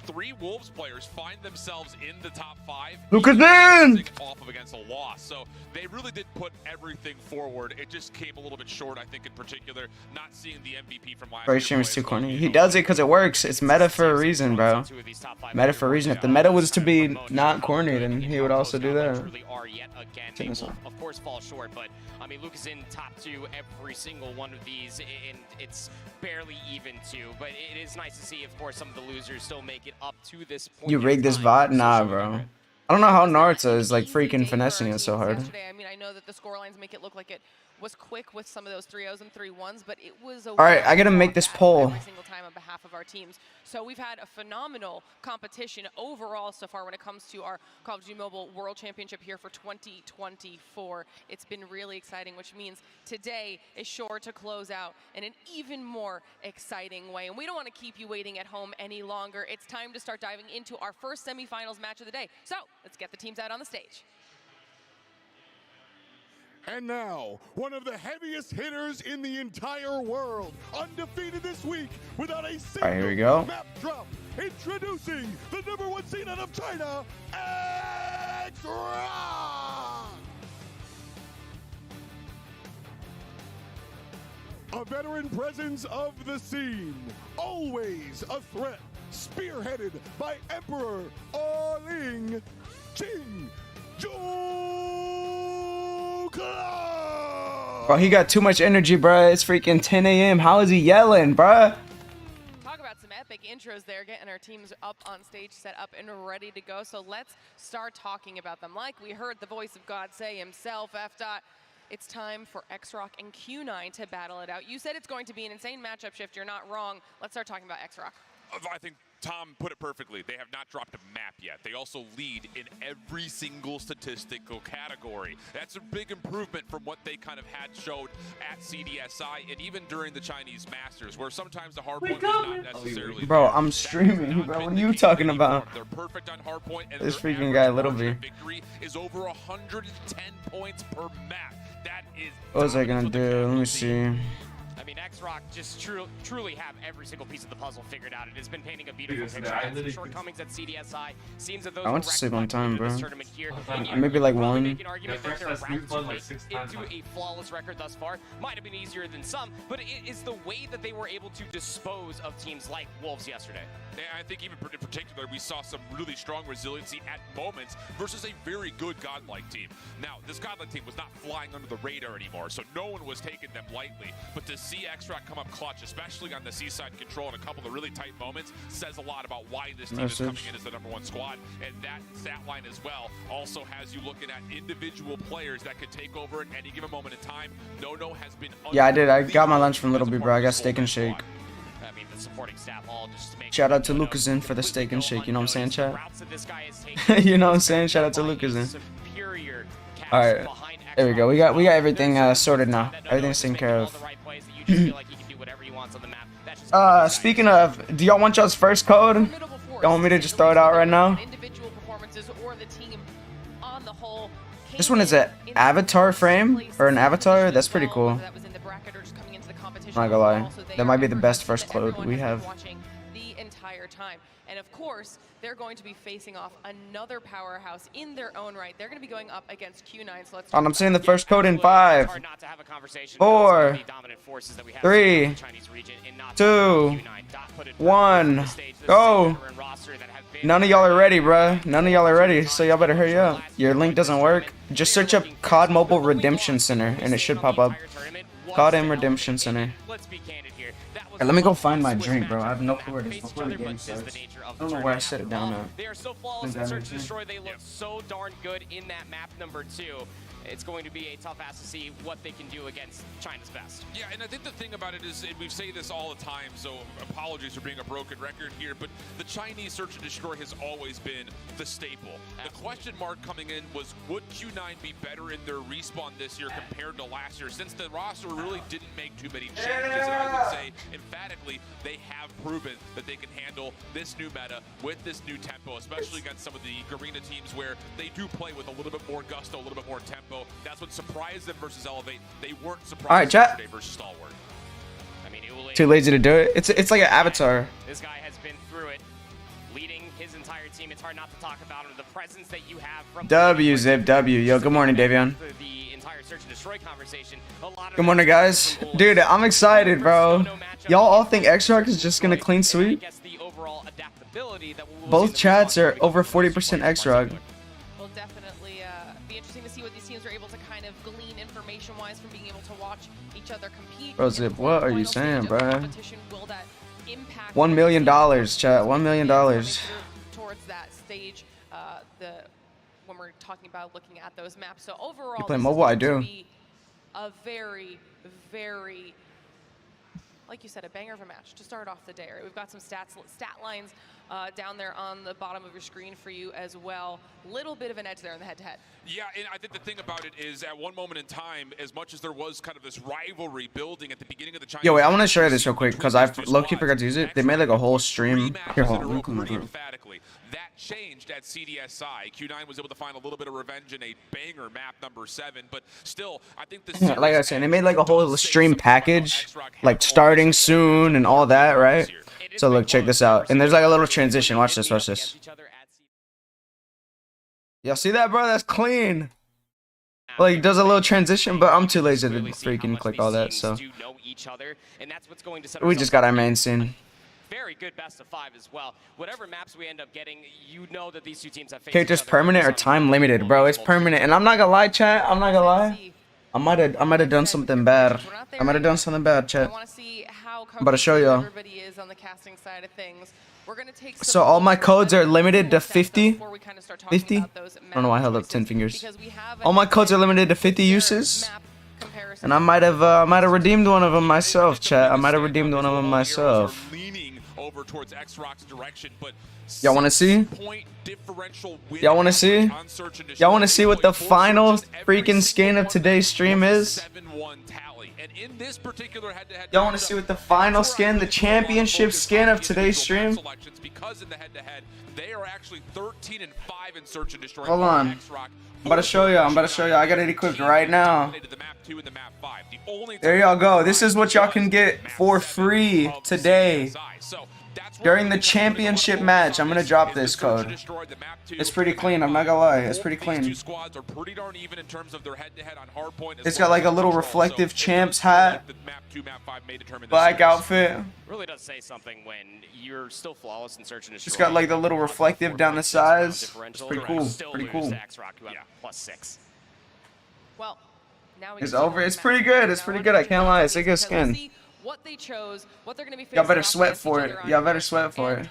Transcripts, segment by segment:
3 Wolves players find themselves in the top 5. Lucas in! Off of against a loss. So they really did put everything forward. It just came a little bit short, I think, in particular. Not seeing the MVP from last year. Stream is too corny. He does it because it works. It's meta for a reason, bro. Meta for a reason. If the meta was to be not corny, then he would also do that. Of course, fall short, but I mean, Luke is in top 2 every single one of these, and it's barely even 2. But it is nice to see, of course, some of the losers still make it up to this point. You rigged this bot? Nah, bro. I don't know how Naruto is like freaking finessing it so hard. I mean, I know that the score lines make it look like it was quick with some of those 3-0s and 3-1s, but it was a all right, I gotta make this poll. every single time on behalf of our teams. So we've had a phenomenal competition overall so far when it comes to our Call of Duty Mobile World Championship here for 2024. It's been really exciting, which means today is sure to close out in an even more exciting way. And we don't want to keep you waiting at home any longer. It's time to start diving into our first semifinals match of the day. So let's get the teams out on the stage. And now, one of the heaviest hitters in the entire world, undefeated this week without a single here we go. map drop. Introducing the #1 seed out of China, X-Rock! A veteran presence of the scene, always a threat, spearheaded by Emperor Ling Ching Bro, he got too much energy, bro. It's freaking 10 a.m. How is he yelling, bro? Talk about some epic intros there, getting our teams up on stage, set up and ready to go. So let's start talking about them. Like we heard the voice of God say himself, F. It's time for X-Rock and Q9 to battle it out. You said it's going to be an insane matchup shift. You're not wrong. Let's start talking about X-Rock. I think Tom put it perfectly. They have not dropped a map yet. They also lead in every single statistical category. That's a big improvement from what they kind of had showed at CDSI and even during the Chinese Masters, where sometimes the hardpoint was not necessarily. Bro, I'm streaming, bro. What are you talking about? They're perfect on hardpoint, and this freaking guy, Little B. Victory is over 110 points per map. That is. What was I gonna do? Let me see. I mean, X-Rock just truly have every single piece of the puzzle figured out. It has been painting a beautiful picture. Had some shortcomings at CDSI. Seems that those I went to sleep on time, bro. Here. Maybe like 1. Make an argument that their routes into a flawless record thus far might have been easier than some, but it is the way that they were able to dispose of teams like Wolves yesterday. And I think even in particular, we saw some really strong resiliency at moments versus a very good Godlike team. Now, this Godlike team was not flying under the radar anymore, so no one was taking them lightly. But to see X-Rock come up clutch, especially on the seaside control in a couple of really tight moments, says a lot about why this team is coming in as the #1 squad. And that stat line as well also has you looking at individual players that could take over at any given moment in time. No has been. Yeah, I did. I got my lunch from Little B, bro. I got steak and shake. I mean, the supporting staff all just make Shout out to Lucas in for the steak and shake. You know what I'm saying, chat? You know what I'm saying? Shout out to Lucas in. All right, there we go. We got everything sorted now. Everything's taken care of. Speaking of, do y'all want y'all's first code? Y'all want me to just throw it out right now? This one is an avatar frame or an avatar. That's pretty cool. I'm not gonna lie, that might be the best first code we have. The entire time. And of course, they're going to be facing off another powerhouse in their own right. They're going to be going up against Q9. So let's I'm saying the first code in 5, 4, 3, 2, 1, go. None of y'all are ready, bruh. None of y'all are ready, so y'all better hurry up. Your link doesn't work. Just search up COD Mobile Redemption Center, and it should pop up. Codm Redemption Center. Hey, let me go find my drink, bro. I have no clue where it is before the game starts. I don't know where I set it down at. They are so flawless in Search and Destroy. They look so darn good in that map #2. It's going to be a tough ask to see what they can do against China's best. Yeah, and I think the thing about it is, and we say this all the time, so apologies for being a broken record here, but the Chinese Search and Destroy has always been the staple. Absolutely. The question mark coming in was, would Q9 be better in their respawn this year compared to last year, since the roster really didn't make too many changes, and I would say, emphatically, they have proven that they can handle this new meta with this new tempo, especially against some of the Garena teams where they do play with a little bit more gusto, a little bit more tempo. That's what surprised them versus Elevate. They weren't surprised yesterday versus Stalwart. I mean, too lazy to do it. It's like an avatar. This guy has been through it. leading his entire team. It's hard not to talk about him. The presence that you have from W, Zip, W. Yo, good morning, Davion. The entire search and destroy conversation. Good morning, guys. Dude, I'm excited, bro. Y'all all think X-Rock is just gonna clean sweep? Both chats are over 40% X-Rock. Will definitely be interesting to see what these teams are able to kind of glean information-wise from being able to watch each other compete. Bro, Zip, what are you saying, bro? $1 $1 million, chat. $1 million. Towards that stage, when we're talking about looking at those maps. So overall, You play this mobile? is I going do. to be a very, very, like you said, a banger of a match to start off the day. Right? We've got some stat lines down there on the bottom of your screen for you as well. Little bit of an edge there in the head-to-head. Yeah, and I think the thing about it is, at one moment in time, as much as there was kind of this rivalry building at the beginning of the Chinese... Yo, wait, I want to show you this real quick, because I low-key forgot to use it. They made like a whole stream. Here, hold on. Emphatically. That changed at CDSI. Q9 was able to find a little bit of revenge in a banger map number 7, but still, I think this... Like I was saying, they made like a whole stream package, like starting soon and all that, right? So look, check this out. And there's like a little transition. Watch this, watch this. Y'all see that, bro? That's clean. Like, does a little transition, but I'm too lazy to freaking click all that, so. We just got our main scene. Very good best of 5 as well. Whatever maps we end up getting, you know that these two teams have faced Characters permanent or time limited, bro. It's permanent. And I'm not gonna lie, chat. I'm not gonna lie. I might have done something bad. I might have done something bad, chat. I'm about to show y'all. So all my codes are limited to 50. 50? I don't know why I held up 10 fingers. All my codes are limited to 50 uses. And I might have redeemed one of them myself, chat. I might have redeemed one of them myself. Y'all want to see? Y'all want to see? Y'all want to see what the final freaking skin of today's stream is? Y'all want to see what the final skin, the championship skin of today's stream? Hold on. I'm about to show y'all. I'm about to show y'all. I got it equipped right now. There y'all go. This is what y'all can get for free today. During the championship match, I'm going to drop this code. It's pretty clean, I'm not going to lie. It's pretty clean. It's got like a little reflective champs hat. Black outfit. Really does say something when you're still flawless in search and destroy. It's got like the little reflective down the sides. It's pretty cool. Pretty cool. +6. Well, now it's over. It's pretty good. It's pretty good. I can't lie. It's a good skin. What they chose, what they're going to be facing. Y'all better sweat for it. Y'all better sweat for it.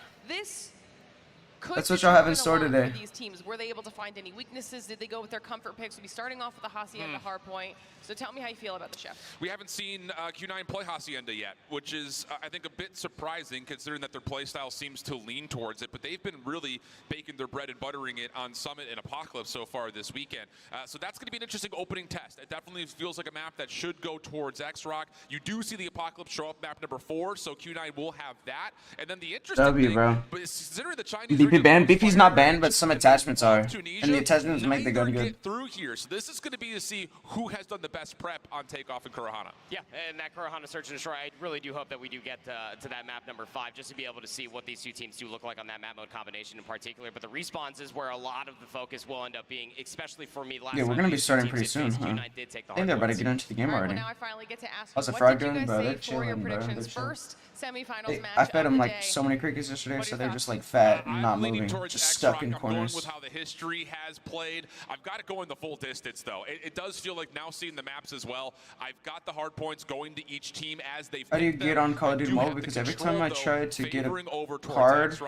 That's what y'all have in store today. These teams, were they able to find any weaknesses? Did they go with their comfort picks? We'll be starting off with the Hacienda hardpoint. So tell me how you feel about the chef. We haven't seen Q9 play Hacienda yet, which is, I think, a bit surprising considering that their playstyle seems to lean towards it. But they've been really baking their bread and buttering it on Summit and Apocalypse so far this weekend. So that's going to be an interesting opening test. It definitely feels like a map that should go towards X-Rock. You do see the Apocalypse show up map number 4, so Q9 will have that. And then the interesting thing, bro. but considering the Chinese BP banned. BP's not banned, but some attachments are. And the attachments make the gun good. Through here, so this is going to be to see who has done the best prep on takeoff in Kurahana. Yeah, and that Kurahana search and destroy, I really do hope that we do get to that map number 5, just to be able to see what these two teams do look like on that map mode combination in particular. But the respawns is where a lot of the focus will end up being, especially for me. Yeah, we're gonna be starting pretty soon, huh? I think they're about to get into the game already. Well, now I finally get to ask How's the what frog did you doing, guys bro? say They're for chilling, your bro. predictions? They're First semifinals match I fed of them the like day. so many crickets yesterday, so they're just like fat and not moving, just stuck in corners. With how the history has played, I've got to go in the full distance though. It does feel like now seeing the maps as well. I've got the hard points going to each team as they. How do you get on Call of Duty Mobile? Because every time I try to get a card,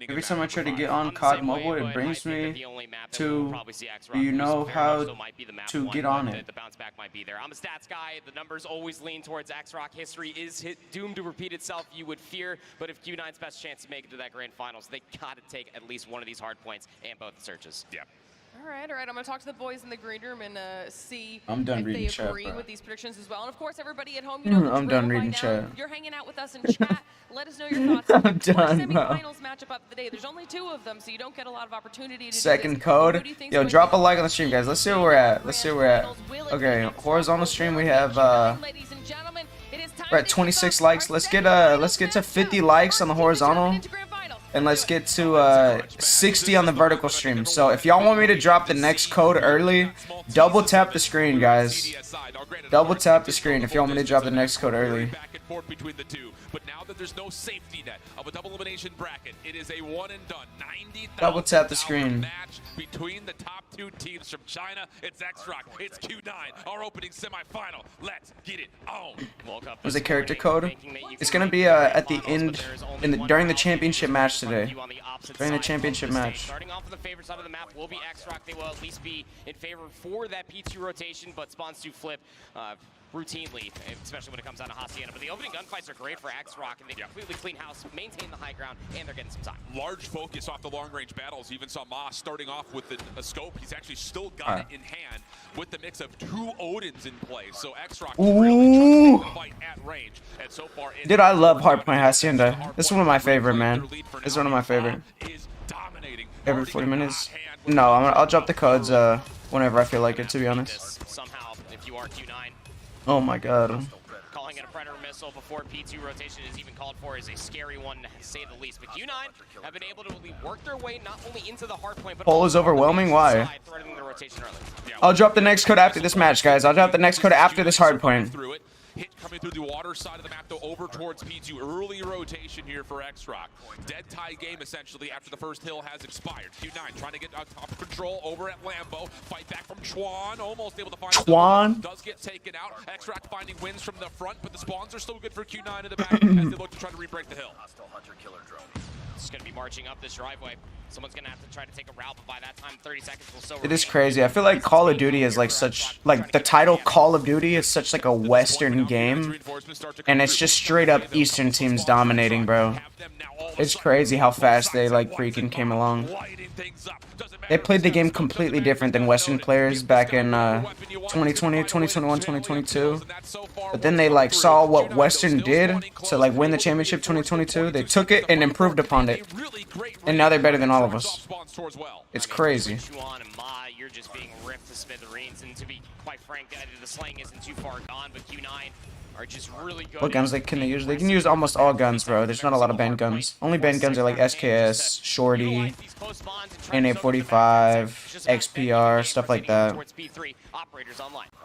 every time I try to get on COD Mobile, it brings me to. Do you know how to get on it? The bounce back might be there. I'm a stats guy. The numbers always lean towards X-Rock. History is doomed to repeat itself, you would fear. But if Q9's best chance to make it to that grand finals, they got to take at least one of these hard points and both the searches. Yeah. All right. I'm going to talk to the boys in the green room and see if they agree with these predictions as well. And of course, everybody at home, you know, I'm done reading chat. You're hanging out with us in chat. Let us know your thoughts. I'm done, bro. Semifinals matchup of the day. There's only 2 of them, so you don't get a lot of opportunity to Second code. Yo, drop a like on the stream, guys. Let's see where we're at. Let's see where we're at. Okay, horizontal stream. We have we're at 26 likes. Let's get to 50 likes on the horizontal. and let's get to 60 on the vertical stream. So if y'all want me to drop the next code early, double tap the screen, guys. Double tap the screen if y'all want me to drop the next code early. Between the two, but now that there's no safety net of a double elimination bracket, it is a one and done. Double tap the screen. Match between the top two teams from China. It's X-Rock, it's Q9, our opening semifinal. Let's get it on. Was it character code? It's gonna be at the end, during the championship match today. During the championship match. Starting off on the favorite side of the map will be X-Rock. They will at least be in favor for that P2 rotation, but spawns do flip routinely, especially when it comes down to Hacienda. But the opening gunfights are great for X-Rock, and they completely clean house, maintain the high ground, and they're getting some time. Large focus off the long-range battles. Even saw Moss starting off with a scope. He's actually still got it in hand with the mix of 2 Odins in play. So X-Rock really trying to fight at range. And so far, dude, I love Hardpoint Hacienda. This is one of my favorite, man. This is one of my favorite. Every 40 minutes. No, I'll drop the codes whenever I feel like it, to be honest. Somehow, if you are Q9. Oh my god. Calling it a Predator missile before P2 rotation is even called for is a scary one, to say the least. But Q9 have been able to work their way not only into the hard point, but Poll is overwhelming. Why? threatening the rotation early. I'll drop the next code after this match, guys. I'll drop the next code after this hard point. Hit coming through the water side of the map, though, over towards P2. Early rotation here for X-Rock. Dead tie game, essentially, after the first hill has expired. Q9 trying to get top control over at Lambo. Fight back from Chuan, almost able to find Chuan does get taken out. X-Rock finding wins from the front, but the spawns are still good for Q9 in the back as they look to try to re-break the hill. It's going to be marching up this driveway. Someone's going to have to try to take a route, but by that time, 30 seconds will still It is crazy. I feel like Call of Duty is like such, like the title Call of Duty is such like a Western game, and it's just straight up Eastern teams dominating, bro. It's crazy how fast they like freaking came along. They played the game completely different than Western players back in 2020, 2021, 2022. But then they like saw what Western did to like win the championship 2022. They took it and improved upon it. And now they're better than all of us. It's crazy. You're just being ripped to smithereens, and to be quite frank, the slang isn't too far gone, but Q9 are just really good. What guns can they use? They can use almost all guns, bro. There's not a lot of banned guns. Only banned guns are like SKS, Shorty, NA45, XPR, stuff like that.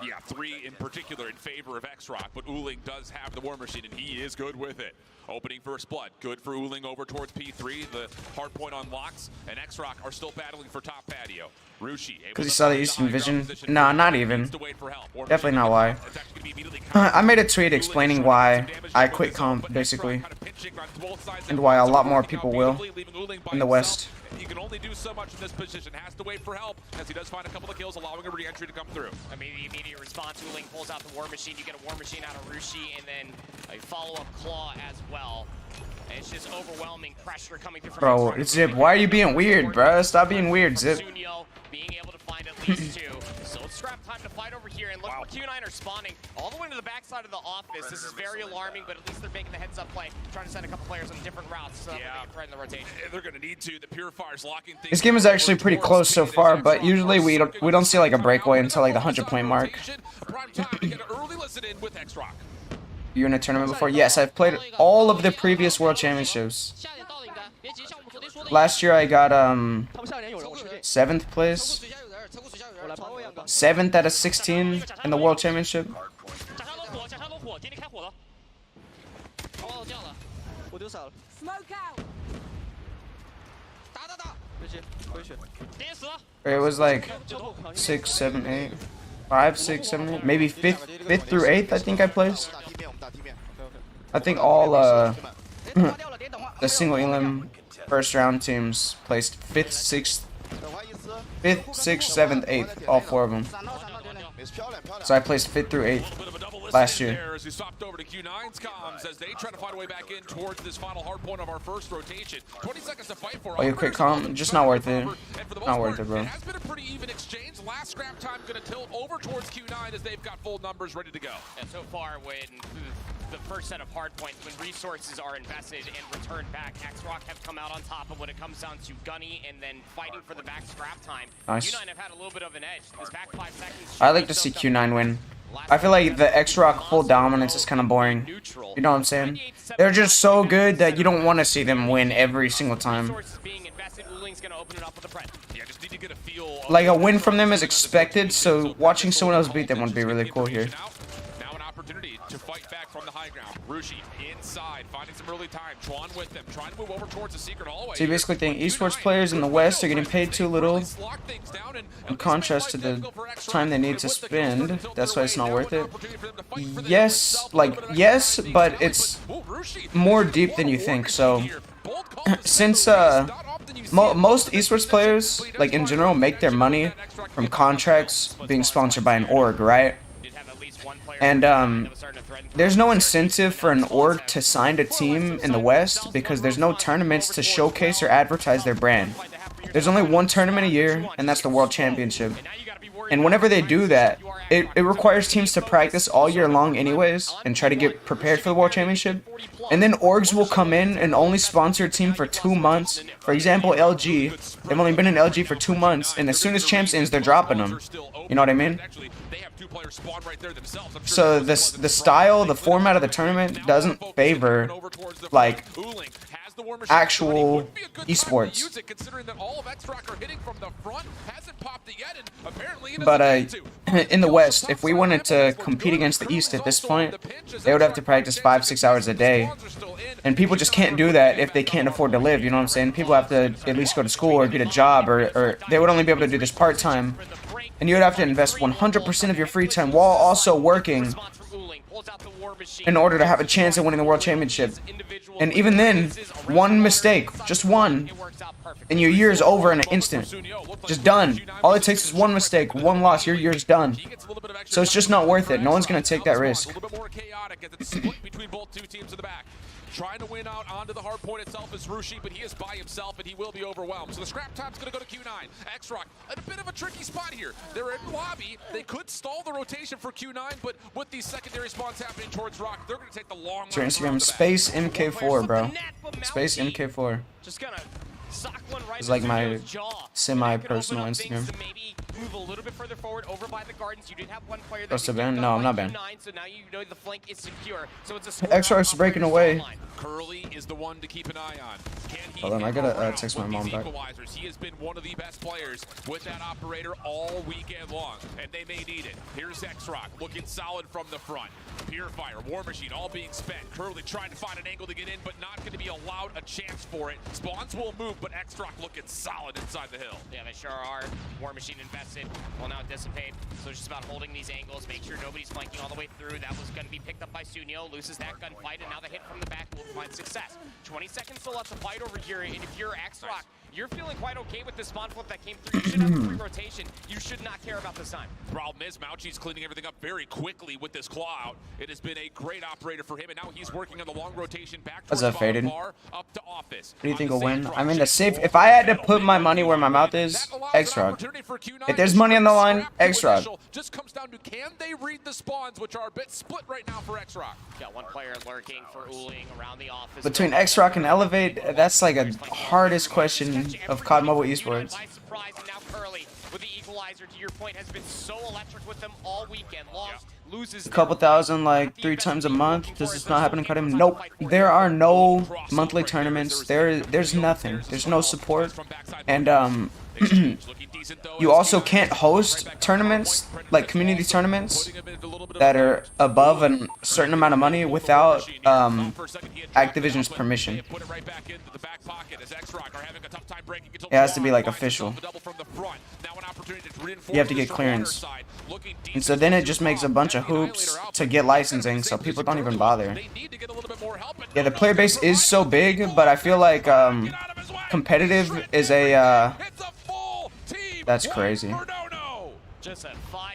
Yeah, 3 in particular in favor of X-Rock, but Uling does have the War Machine, and he is good with it. Opening first blood, good for Uling over towards P3. The hard point unlocks, and X-Rock are still battling for top patio. Rushi, because he saw the Eastern Vision? Nah, not even. Definitely not why. I made a tweet explaining why I quit comp, basically. And why a lot more people will in the West. He can only do so much in this position. Has to wait for help as he does find a couple of kills, allowing a re-entry to come through. I mean, the immediate response, Uling pulls out the War Machine. You get a War Machine out of Rushi, and then a follow-up Claw as well. And it's just overwhelming pressure coming through from Bro, Zip, why are you being weird, bro? Stop being weird, Zip. Being able to find at least 2. So it's scrap time to fight over here, and look where Q9 are spawning all the way to the backside of the office. This is very alarming, but at least they're making the heads-up play, trying to send a couple players on different routes so that they can threaten the rotation. They're going to need to. The Purifier's locking things. This game is actually pretty close so far, but usually we don't see like a breakaway until like the 100-point mark. You're in a tournament before? Yes, I've played all of the previous World Championships. Last year I got 7th place. 7th out of 16 in the World Championship. It was like 6, 7, 8, 5, 6, 7, 8, maybe 5th through 8th. I think I placed. I think all the single elim first round teams placed 5th, 6th, 7th, 8th, all 4 of them. So I placed 5th through 8th last year. As we swapped over to Q9's comms as they try to find a way back in towards this final hard point of our first rotation. 20 seconds to fight for. Oh, you quit comp? Just not worth it. Not worth it, bro. It has been a pretty even exchange. Last scrap time going to tilt over towards Q9 as they've got full numbers ready to go. And so far, when the first set of hard points, when resources are invested and returned back, X-Rock have come out on top of when it comes down to Gunny and then fighting for the back scrap time. Nice. Q9 have had a little bit of an edge. This back 5 seconds. I like to see Q9 win. I feel like the X-Rock full dominance is kind of boring. You know what I'm saying? They're just so good that you don't want to see them win every single time. Like a win from them is expected, so watching someone else beat them would be really cool here. Now an opportunity to fight back from the high ground. Rushi inside, finding some early time. Chuan with them, trying to move over towards the secret hallway. So you basically think esports players in the West are getting paid too little in contrast to the time they need to spend. That's why it's not worth it. Yes, yes, but it's more deep than you think. So since most esports players, like in general, make their money from contracts being sponsored by an org, right? And there's no incentive for an org to sign a team in the West because there's no tournaments to showcase or advertise their brand. There's only one tournament a year, and that's the World Championship. And whenever they do that, it requires teams to practice all year long anyways and try to get prepared for the World Championship. And then orgs will come in and only sponsor a team for 2 months. For example, LG. They've only been in LG for 2 months, and as soon as Champs ends, they're dropping them. You know what I mean? So the style, the format of the tournament doesn't favor, like, actual esports. But in the West, if we wanted to compete against the East at this point, they would have to practice 5-6 hours a day. And people just can't do that if they can't afford to live, you know what I'm saying? People have to at least go to school or get a job, or they would only be able to do this part-time. And you would have to invest 100% of your free time while also working in order to have a chance at winning the World Championship. And even then, one mistake, just one, and your year is over in an instant. Just done. All it takes is one mistake, one loss, your year's done. So it's just not worth it. No one's going to take that risk. Trying to win out onto the hard point itself is Rushi, but he is by himself and he will be overwhelmed. So the scrap time's going to go to Q9. X-Rock, a bit of a tricky spot here. They're in lobby. They could stall the rotation for Q9, but with these secondary spawns happening towards Rock, they're going to take the long It's your Instagram, Space MK4, bro. Space MK4. Just gonna sock one right. It's like my semi-personal Instagram. Move a little bit further forward over by the gardens. You did have one player that's banned? No, I'm not banned. So now you know the flank is secure. So it's a X-Rock's breaking away. Curly is the one to keep an eye on. Can he Hold on, I gotta text my mom back. He has been one of the best players with that operator all weekend long, and they may need it. Here's X-Rock looking solid from the front. Purifier, War Machine, all being spent. Curly trying to find an angle to get in, but not going to be allowed a chance for it. Spawns will move, but X-Rock looking solid inside the hill. Yeah, they sure are. War Machine invested will now dissipate. So it's just about holding these angles, make sure nobody's flanking all the way through. That was going to be picked up by Sunio, loses that gunfight, and now the hit from the back will find success. 20 seconds still left to fight over here, and if you're X-Rock, you're feeling quite okay with the spawn flip that came through. You should have a free rotation. You should not care about this time. Problem is, Mauchi's cleaning everything up very quickly with this claw out. It has been a great operator for him, and now he's working on the long rotation back towards faded. bar, up to office. What do you think will win? I mean, the safe. If I had to put my money where my mouth is, X-Rock. If there's money on the line, X-Rock. Just comes down to can they read the spawns, which are a bit split right now for X-Rock. Got one player lurking for Uling around the office. Between X-Rock and Elevate, that's like a hardest question of COD Mobile Esports. With the equalizer, to your point, has been so electric with them all weekend. Lost, loses a couple thousand, like 3 times a month. Does this not happen in Codm? Nope. There are no monthly tournaments. There's nothing. There's no support. And you also can't host tournaments, like community tournaments, that are above a certain amount of money without Activision's permission. It has to be like official. You have to get clearance. And so then it just makes a bunch of hoops to get licensing, so people don't even bother. Yeah, the player base is so big, but I feel like competitive is a that's crazy.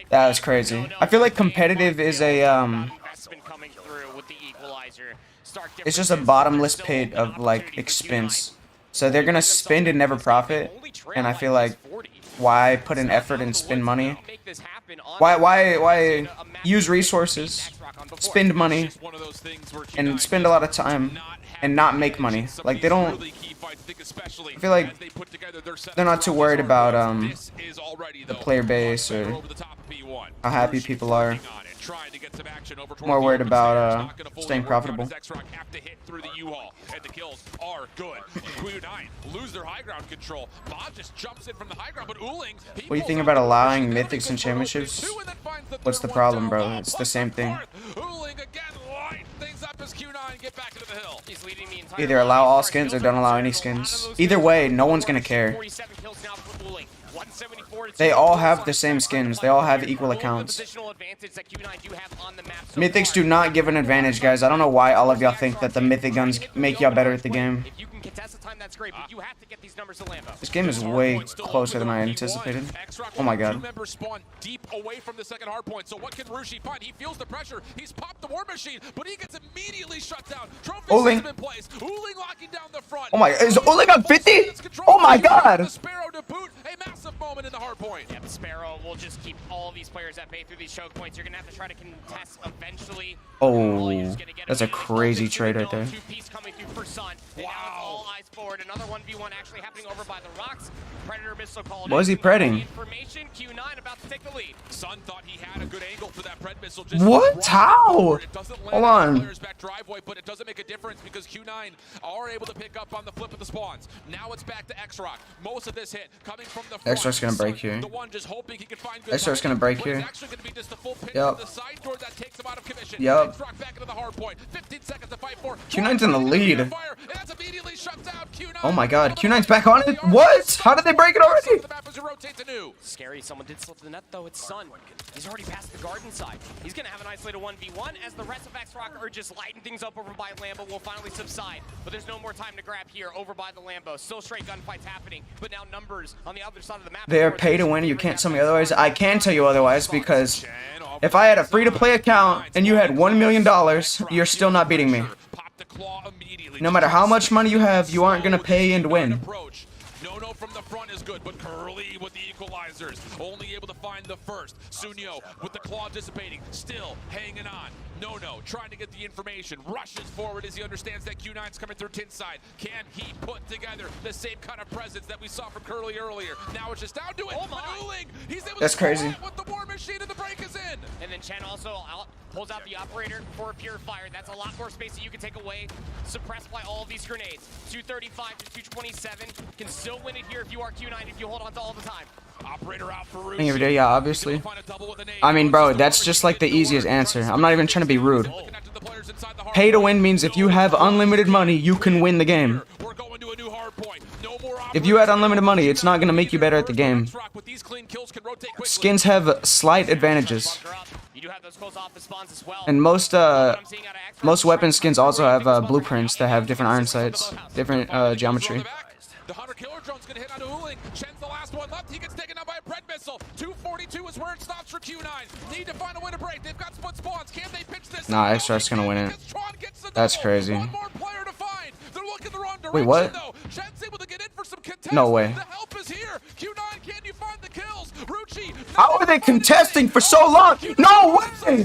That was crazy. I feel like competitive is a it's just a bottomless pit of like expense. So they're gonna spend and never profit, and I feel like why put in effort and spend money? Why use resources, spend money, and spend a lot of time and not make money? Like they don't I think especially I feel like as they put together their set they're not too worried about this is already, the though, player base or over the top of P1. how happy people are. Trying to get some action over More worried towards about the staying profitable. X-Rock have to hit through the U-Haul, and the kills are good. Q9 lose their high ground control. Bob just jumps in from the high ground, but Uling, What do you think about allowing mythics and championships? What's the problem, bro? It's the same thing. Uling again light things up as Q9 get back into the hill. He's leading the entire Either allow all skins or don't allow any skins. Either way, no one's gonna care. 47 kills now for Uling. 174 to They all have the same skins. They all have equal accounts. positional advantage that Q9 do have on the map so Mythics far. do not give an advantage, guys. I don't know why all of y'all think that the mythic guns make y'all better at the game. If you can contest the time, that's great, but you have to get these numbers to Lambo. This game is way closer than I anticipated. Oh my god. Two members spawn deep away from the second hard point. So what can Rushi find? He feels the pressure. He's popped the war machine, but he gets immediately shut down. Trophy Uling. system in place. Uling locking down the front. Oh my, is Uling on 50? Oh my god. The Sparrow to boot. A massive moment in the hard point. Yeah, the Sparrow will just keep all these players at bay through these choke points. You're gonna have to try to contest eventually. Oh, that's a crazy trade right there. Two-piece coming through for Sun. And now it's all eyes forward. Another 1v1 actually happening over by the rocks. Predator missile called. What is he predding? Information. Q9 about to take the lead. Sun thought he had a good angle for that Pred missile. What? How? Hold on. Back driveway, but it doesn't make a difference because Q9 are able to pick up on the flip of the spawns. Now it's back to X-Rock. Most of this hit coming from the front. X-Rock's gonna break here. The one just hoping he can find good X-Rock's gonna break here. It's actually gonna be just the full pinch Yep. to the side door that takes him out of commission. Yep. X-Rock back into the hard point. 15 seconds to fight for. Q9's in the lead. Fire, and that's immediately shut down. Q9. Oh my god, Q9's back on it? What? How did they break it already? The map as it rotates anew. Scary. Someone did slip to the net, though. It's Sun. He's already past the garden side. He's going to have an isolated 1v1 as the rest of X-Rock are just lighting things up over by Lambo. Will finally subside, but there's no more time to grab here over by the Lambo. Still straight gunfights happening, but now numbers on the other side of the map. They are pay to win. You can't tell me otherwise. I can tell you otherwise because if I had a free-to-play account and you had $1 million, you're still not beating me. No matter how much money you have, you aren't going to pay and win. No from the front is good, but Curly with the equalizers, only able to find the first. Sunyo with the claw dissipating, still hanging on. No, trying to get the information, rushes forward as he understands that Q9's coming through tin side. Can he put together the same kind of presence that we saw from Curly earlier? Now it's just down to it. Uling, he's able That's to crazy. with the war machine and the break is in. And then Chen also pulls out the operator for a purifier. That's a lot more space that you can take away, suppressed by all of these grenades. 235 to 227. Can still win it here if you are Q9, if you hold on to all the time. Operator out for Thing of the day, yeah, obviously. I mean, bro, that's just like the easiest answer. I'm not even trying to be rude. Pay to win means if you have unlimited money, you can win the game. If you had unlimited money, it's not going to make you better at the game. Skins have slight advantages. And most weapon skins also have blueprints that have different iron sights, different geometry. The Hunter Killer Drone's gonna hit onto Uling. Chen's the last one left. He gets taken out by a Pred missile. 242 is where it stops for Q9. Need to find a way to break. They've got split spawns. Can they pitch this? Nah, X-Rock's gonna win it. That's crazy. One more player to find. They're looking the wrong direction. Wait, what? Though. Chen's able to get in for some contest. No way. The help is here. Q9, can you find the kills? Ruchi. How are they contesting for so long? No way!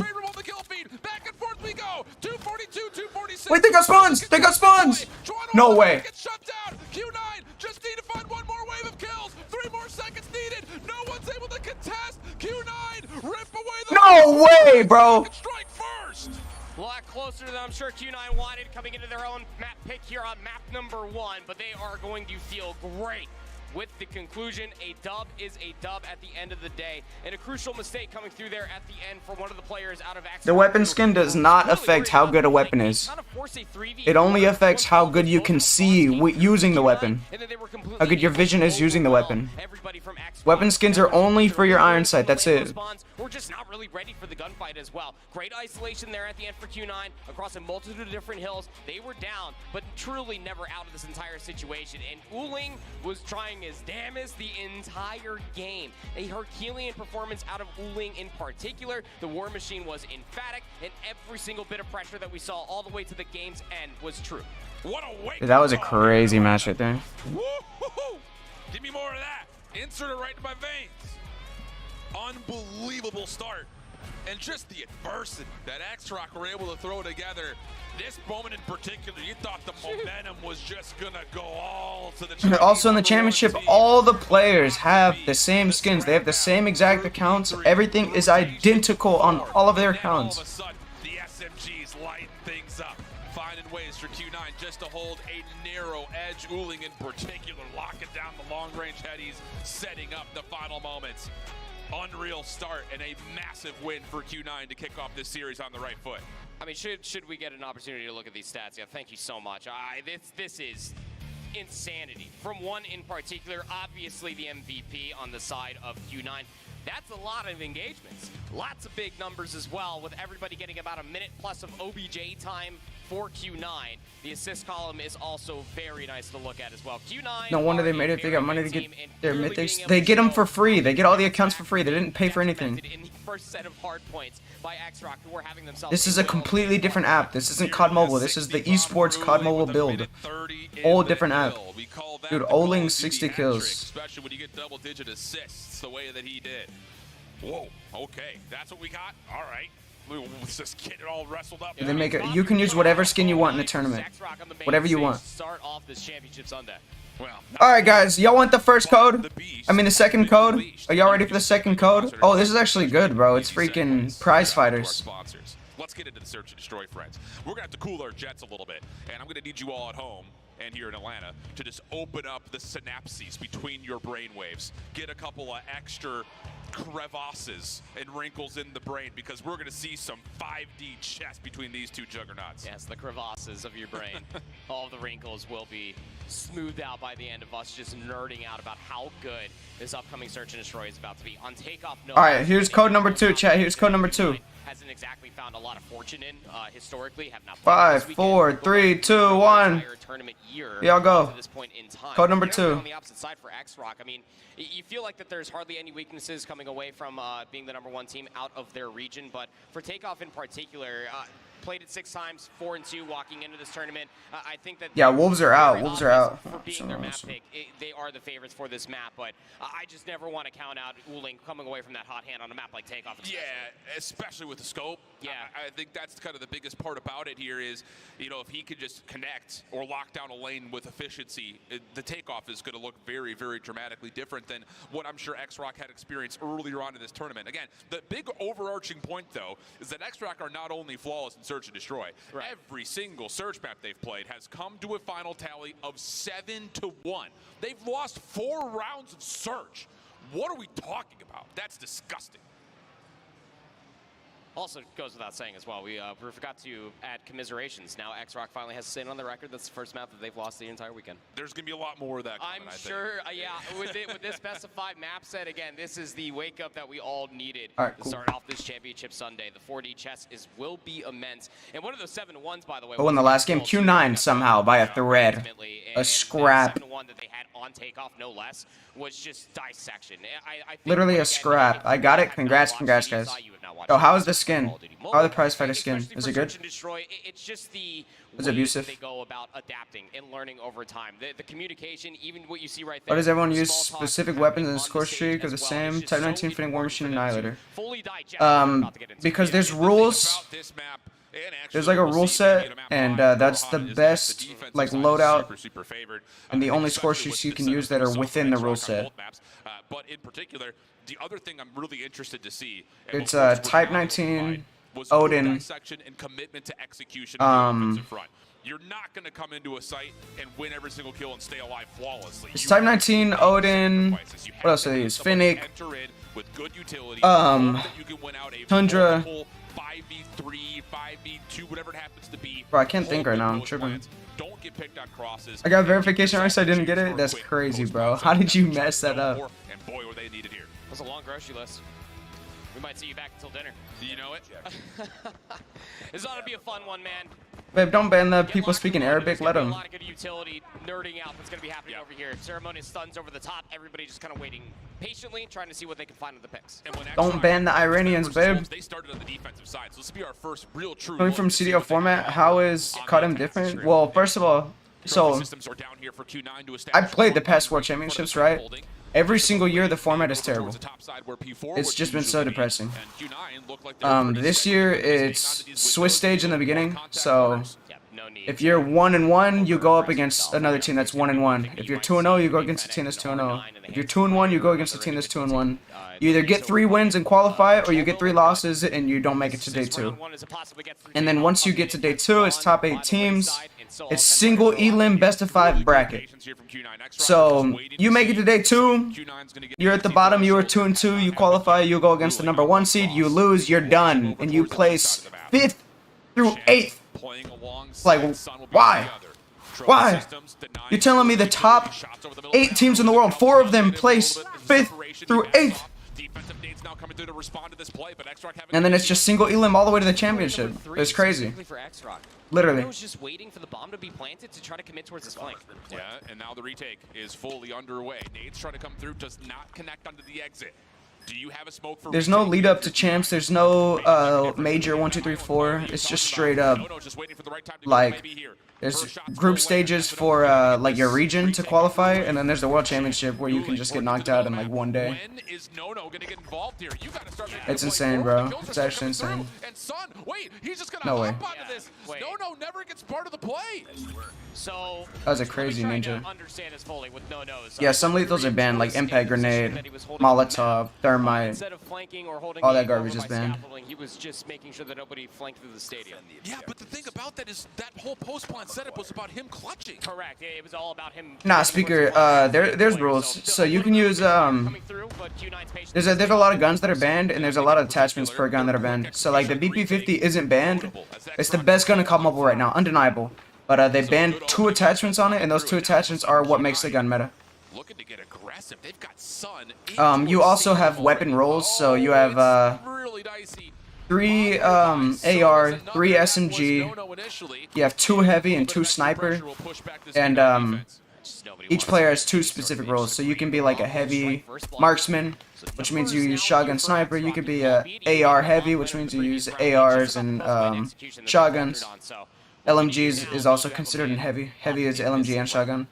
Back and forth we go. 242, 246. Wait, they got spawns! They got spawns! No way. Shut down. Q9 just need to find one more wave of kills. 3 more seconds needed. No one's able to contest. Q9 rip away the No way, bro. Strike first. A lot closer than I'm sure Q9 wanted coming into their own map pick here on map number 1, but they are going to feel great with the conclusion. A dub is a dub at the end of the day, and a crucial mistake coming through there at the end for one of the players out of X. The weapon skin does not affect how good a weapon is. It only affects how good you can see using the weapon. How good your vision is using the weapon. Weapon skins are only for your iron sight, that's it. We're just not really ready for the gunfight as well. Great isolation there at the end for Q9 across a multitude of different hills. They were down, but truly never out of this entire situation. And Uling was trying his damnest the entire game. A Herculean performance out of Uling in particular. The War Machine was emphatic, and every single bit of pressure that we saw all the way to the game's end was true. What a wake. That was a crazy match right there. Woo-hoo-hoo. Give me more of that. Insert it right into my veins. Unbelievable start And just the adversity that X-Rock were able to throw together. This moment in particular, you thought the momentum was just going to go all to the Also in the championship, all the players have the same skins. They have the same exact accounts. Everything is identical on all of their accounts. All of a sudden, the SMGs lighten things up, finding ways for Q9 just to hold a narrow edge. Uling in particular, locking down the long-range headies, setting up the final moments. Unreal start and a massive win for Q9 to kick off this series on the right foot. I mean, should we get an opportunity to look at these stats? Yeah, thank you so much. This is insanity. From one in particular, obviously the MVP on the side of Q9. That's a lot of engagements. Lots of big numbers as well, with everybody getting about a minute plus of OBJ time for Q9. The assist column is also very nice to look at as well. Q9. No wonder they made it. They got money to get their mythics. They get them for free. They get all the accounts for free. They didn't pay for anything. In the first set of hard points by X-Rock, who are having themselves. This is a completely different app. This isn't COD Mobile. This is the esports COD Mobile build. Whole different app. Dude, Oling 60 kills. Especially when you get double-digit assists the way that he did. Whoa, okay, that's what we got? All right. Let's just get it all wrestled up. They make it. You can use whatever skin you want in the tournament. Whatever you want. Start off this championship Sunday. Alright guys, y'all want the first code? I mean the second code? Are y'all ready for the second code? Oh, this is actually good, bro. It's freaking prize fighters. Let's get into the search and destroy, friends. We're gonna have to cool our jets a little bit, and I'm gonna need you all at home and here in Atlanta to just open up the synapses between your brain waves. Get a couple of extra crevasses and wrinkles in the brain, because we're gonna see some 5D chess between these two juggernauts. Yes, the crevasses of your brain. All of the wrinkles will be smoothed out by the end of us just nerding out about how good this upcoming search and destroy is about to be. On takeoff, no. Alright, here's code number 2, chat. Here's code number 2. Hasn't exactly found a lot of fortune in historically. Have not 5, 4, 3, 2, 1. Y'all go. Code number 2. On the opposite side for X-Rock, I mean, you feel like that there's hardly any weaknesses coming away from being the #1 team out of their region, but for Takeoff in particular, played it 6 times, 4-2 walking into this tournament. I think that Wolves are out. Wolves are out. For being their map pick, they are the favorites for this map, but I just never want to count out Uling coming away from that hot hand on a map like Takeoff. Yeah, especially with the scope. Yeah, I think that's kind of the biggest part about it here is, you know, if he could just connect or lock down a lane with efficiency, the Takeoff is going to look very, very dramatically different than what I'm sure X-Rock had experienced earlier on in this tournament. Again, the big overarching point, though, is that X-Rock are not only flawless in search and destroy. Right. Every single search map they've played has come to a final tally of 7-1. They've lost 4 rounds of search. What are we talking about? That's disgusting. Also goes without saying as well, we forgot to add commiserations. Now X-Rock finally has Sin on the record. That's the first map that they've lost the entire weekend. There's going to be a lot more of that coming, I'm sure, yeah, with this specified map set, again, this is the wake-up that we all needed to start off this championship Sunday. The 4D chess will be immense. And one of those 7-1s, by the way. Oh, in the last game, Q9 somehow by a thread. A scrap. The 7-1 that they had on Takeoff, no less, was just dissection. I think literally a scrap. I got it. Congrats, guys. Oh, how is the skin? How are the prize fighter skin? Is it good? It's just the Is it abusive? they go about adapting and learning over time. The communication, even what you see right there. Why does everyone use specific weapons in the score streak of the same Type 19 fitting War Machine Annihilator? Because there's rules. There's like a rule set, and that's the best like loadout, and the only score sheets you can use that are within the rule set. But in particular, the other thing I'm really interested to see. It's Type 19, Odin. And commitment to execution. You're not going to come into a site and win every single kill and stay alive flawlessly. It's Type 19, Odin. What else are these? Finnick. Tundra. 5v3, 5v2, whatever it happens to be. Bro, I can't think right now. I'm tripping. Don't get picked on crosses. I got verification right, so I didn't get it. That's crazy, bro. How did you mess that up? And boy, were they needed here. That's a long grocery list. We might see you back until dinner. Do you know it? This ought to be a fun one, man. Babe, don't ban the people speaking Arabic. Let them. A lot of good utility nerding out that's going to be happening over here. Ceremonious stuns over the top. Everybody just kind of waiting patiently, trying to see what they can find with the picks. Don't ban the Iranians, babe. They started on the defensive side, so this will be our first real true. Coming from CDO format, how is Codm different? Well, first of all, so I played the past 4 championships, right? Every single year, the format is terrible. It's just been so depressing. This year, it's Swiss stage in the beginning, so if you're 1-1, you go up against another team that's 1-1. If you're 2-0, you go against a team that's 2-0. If you're 2-1, you go against a team that's 2-1. You either get 3 wins and qualify, or you get 3 losses and you don't make it to day 2. And then once you get to day 2, it's top 8 teams. It's single elim best of 5 bracket. So you make it to day 2, you're at the bottom, you are 2-2, you qualify, you go against the number 1 seed, you lose, you're done, and you place 5th through 8th. Like, why? Why? You're telling me the top 8 teams in the world, 4 of them place 5th through 8th. And then it's just single elim all the way to the championship. It's crazy. Literally. was just waiting for the bomb to be planted to try to commit towards his flank. Yeah, and now the retake is fully underway. Nade's trying to come through, does not connect onto the exit. Do you have a smoke for There's no lead up to champs. There's no major 1, 2, 3, 4. It's just straight up. Like, there's group stages for like your region to qualify, and then there's the world championship where you can just get knocked out in like 1 day. It's insane, bro. It's actually insane. No way. No, never gets part of the play. So that was a crazy ninja. With Yeah, some lethals are banned, like impact grenade, Molotov, thermite. All that garbage is banned. He was just making sure that nobody flanked through the stadium. Yeah, but the thing about that is that whole post plan setup was about him clutching. Correct. It was all about him. Nah, speaker. There's rules. So you can use there's a lot of guns that are banned, and there's a lot of attachments per gun that are banned. So like the BP-50 isn't banned. It's the best gun in COD Mobile right now, undeniable. But they banned 2 attachments on it, and those 2 attachments are what makes the gun meta. Looking to get aggressive. They've got Sun. You also have weapon rolls, so you have 3 AR, 3 SMG. You have 2 heavy and 2 sniper, and each player has 2 specific roles. So you can be like a heavy marksman, which means you use shotgun sniper. You could be a AR heavy, which means you use ARs and shotguns. LMGs is also considered in heavy. Heavy is LMG and shotgun.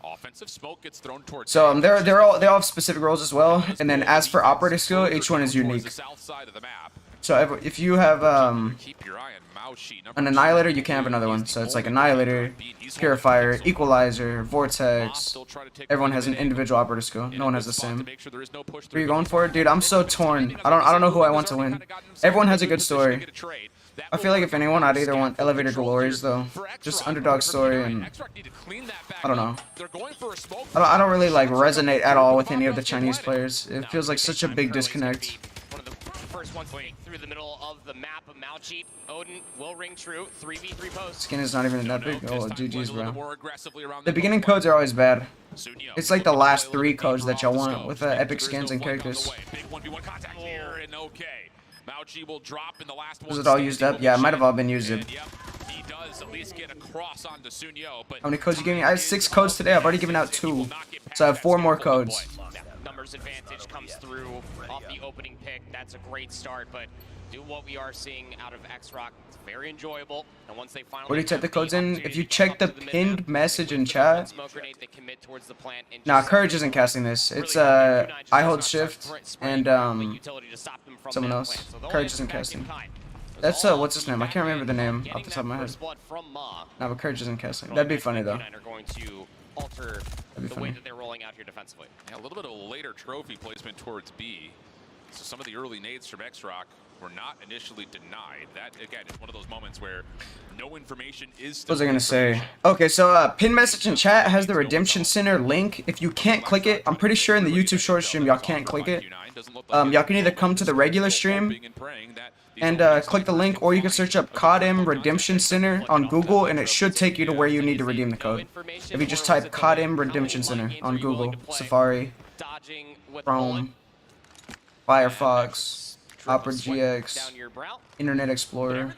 So they all have specific roles as well. And then as for operating skill, each one is unique. So if you have an Annihilator, you can have another one. So it's like Annihilator, Purifier, Equalizer, Vortex. Everyone has an individual operative skill. No one has the same. What are you going for? Dude, I'm so torn. I don't know who I want to win. Everyone has a good story. I feel like if anyone, I'd either want Elevator Glories, though. Just underdog story, and I don't know. I don't really like resonate at all with any of the Chinese players. It feels like such a big disconnect. First one through the middle of the map of Malchi. Odin will ring true. 3v3 post. Skin is not even that big. Oh, GG's, bro. The beginning codes are always bad. It's like the last 3 codes that y'all want with epic skins and characters. Was it all used up? Yeah, it might have all been used up. How many codes you giving me? I have 6 codes today. I've already given out 2. So I have 4 more codes. Numbers advantage comes through off the opening pick. That's a great start, but do what we are seeing out of X-Rock. It's very enjoyable. And once they finally where do you type the codes in? If you check the pinned message in chat. Nah, Courage isn't casting this. It's I hold shift and someone else. Courage isn't casting. That's what's his name? I can't remember the name off the top of my head. Nah, but Courage isn't casting. That'd be funny though. Alter the way that they're rolling out here defensively. Yeah, a little bit of a later trophy placement towards B. So some of the early nades from X-Rock were not initially denied. That, again, is one of those moments where no information is still... What was I going to say? Okay, so pin message in chat has the Redemption Center link. If you can't click it, I'm pretty sure in the YouTube short stream y'all can't click it. Y'all can either come to the regular stream and click the link, or you can search up Codm Redemption Center on Google, and it should take you to where you need to redeem the code. If you just type Codm Redemption Center on Google, Safari, Chrome, Firefox, Opera GX, Internet Explorer,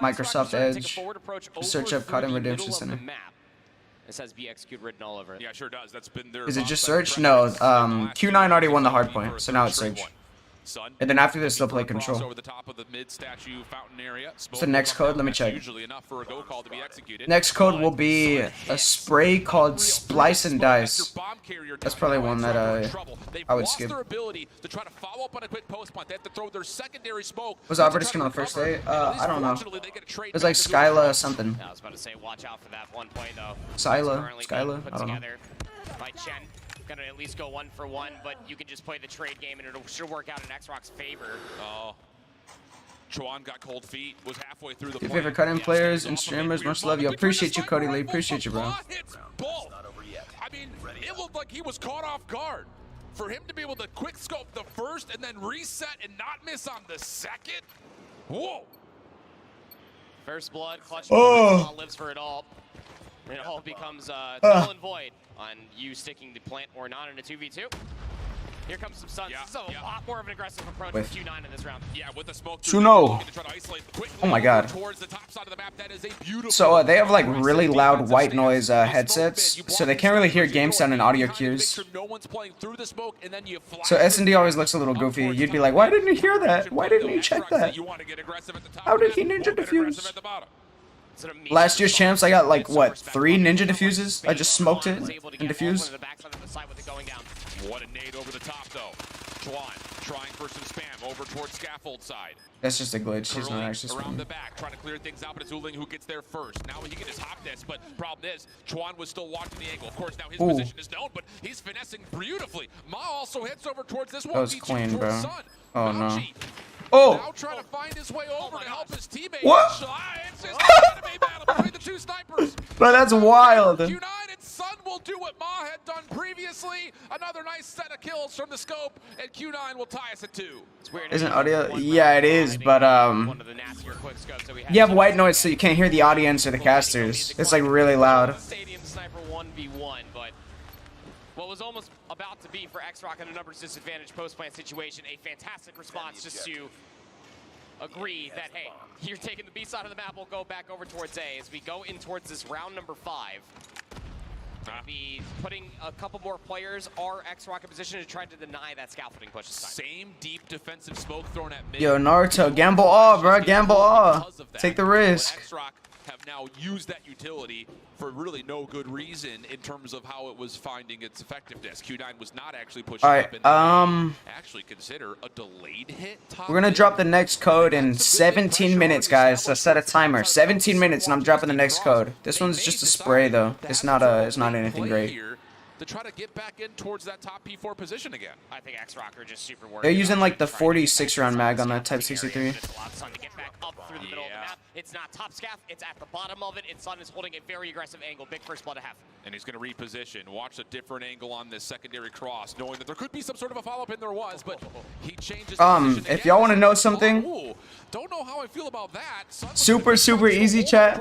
Microsoft Edge, just search up Codm Redemption Center. This has BXQ written all over it. Yeah, sure does. That's been there. Is it just search? No, Q9 already won the hardpoint, so now it's search. Sun. And then after this, they'll play control. Over the top of the mid statue fountain area. What's the next code? Let me check. Usually enough for a go call to be executed. Next code will be a spray called Splice and Dice. That's probably one that I would skip. Their ability to try to follow up on a quick post punt. They have to throw their secondary smoke. Was Operator on the first day? I don't know. It was like Skyla something. I was about to say, watch out for that one play though. Skyla? I don't know. By Chen. Gonna at least go 1 for 1, but you can just play the trade game and it should work out in X-Rock's favor. Oh. Chuan got cold feet, was halfway through the Your favorite Codm players and streamers, much love you. Appreciate you, Cody Lee. Appreciate you, bro. I mean, it looked like he was caught off guard. For him to be able to quick scope the first and then reset and not miss on the second? Whoa. First blood, clutch lives for it all. And it all becomes null and void on you sticking the plant or not in a 2v2. Here comes some stuns. This is a lot more of an aggressive approach with Q9 in this round. Yeah, with the smoke. Suno. Oh my god. So they have like really loud white noise headsets, so they can't really hear game sound and audio cues. So S&D always looks a little goofy. You'd be like, why didn't you hear that? Why didn't you check that? How did he ninja diffuse? Last year's champs, I got like, what, 3 ninja diffuses? I just smoked it and diffused. What a nade over the top, though. Chuan trying for some spam over towards scaffold side. That's just a glitch. He's not actually around the back, trying to clear things out, but it's Uling who gets there first. Now he can just hop this, but problem is, Chuan was still watching the angle. Of course, now his position is known, but he's finessing beautifully. Ma also hits over towards this one. That was clean, bro. Oh, no. Oh! Now trying to find his way over to help his teammate. What? It's just an enemy battle between the two snipers. Bro, that's wild. Q9 and Sun will do what Ma had done previously. Another nice set of kills from the scope, and Q9 will tie us at 2. Isn't audio? Yeah, it is, but you have white noise, so you can't hear the audience or the casters. It's like really loud. Stadium sniper 1v1, but what was almost about to be for X-Rock in a numbers disadvantage post-plant situation, a fantastic response just to agree that, hey, you're taking the B side of the map, we'll go back over towards A. As we go in towards this round number 5, be putting a couple more players, are X-Rock in position to try to deny that scaffolding push this time. Same deep defensive smoke thrown at mid. Yo, Naruto, gamble all, bro, gamble all. Take the risk. X-Rock have now used that utility for really no good reason in terms of how it was finding its effectiveness. Q9 was not actually pushing up and actually consider a delayed hit. We're gonna drop the next code in 17 minutes, guys. So set a timer. 17 minutes, and I'm dropping the next code. This one's just a spray, though. It's not anything great. To try to get back in towards that top P4 position again. I think X-Rock are just super worried. They're using like the 46 round mag on that Type 63. It's not top scaff, it's at the bottom of it, and Sun is holding a very aggressive angle. Big first blood to have. And he's going to reposition. Watch a different angle on this secondary cross, knowing that there could be some sort of a follow-up, and there was, but he changes if y'all want to know something, don't know how I feel about that. Super easy, chat.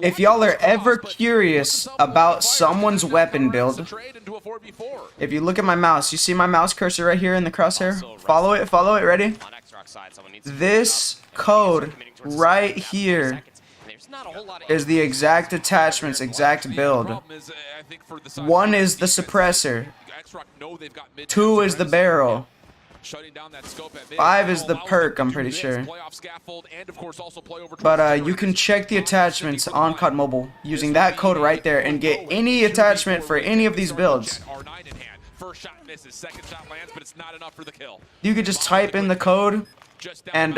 If y'all are ever curious about someone's weapon build, if you look at my mouse, you see my mouse cursor right here in the crosshair? Follow it, ready? This code right here is the exact attachments, exact build. 1 is the suppressor, 2 is the barrel, 5 is the perk, I'm pretty sure. But you can check the attachments on COD Mobile using that code right there and get any attachment for any of these builds. First shot misses, second shot lands, but it's not enough for the kill. You could just type in the code and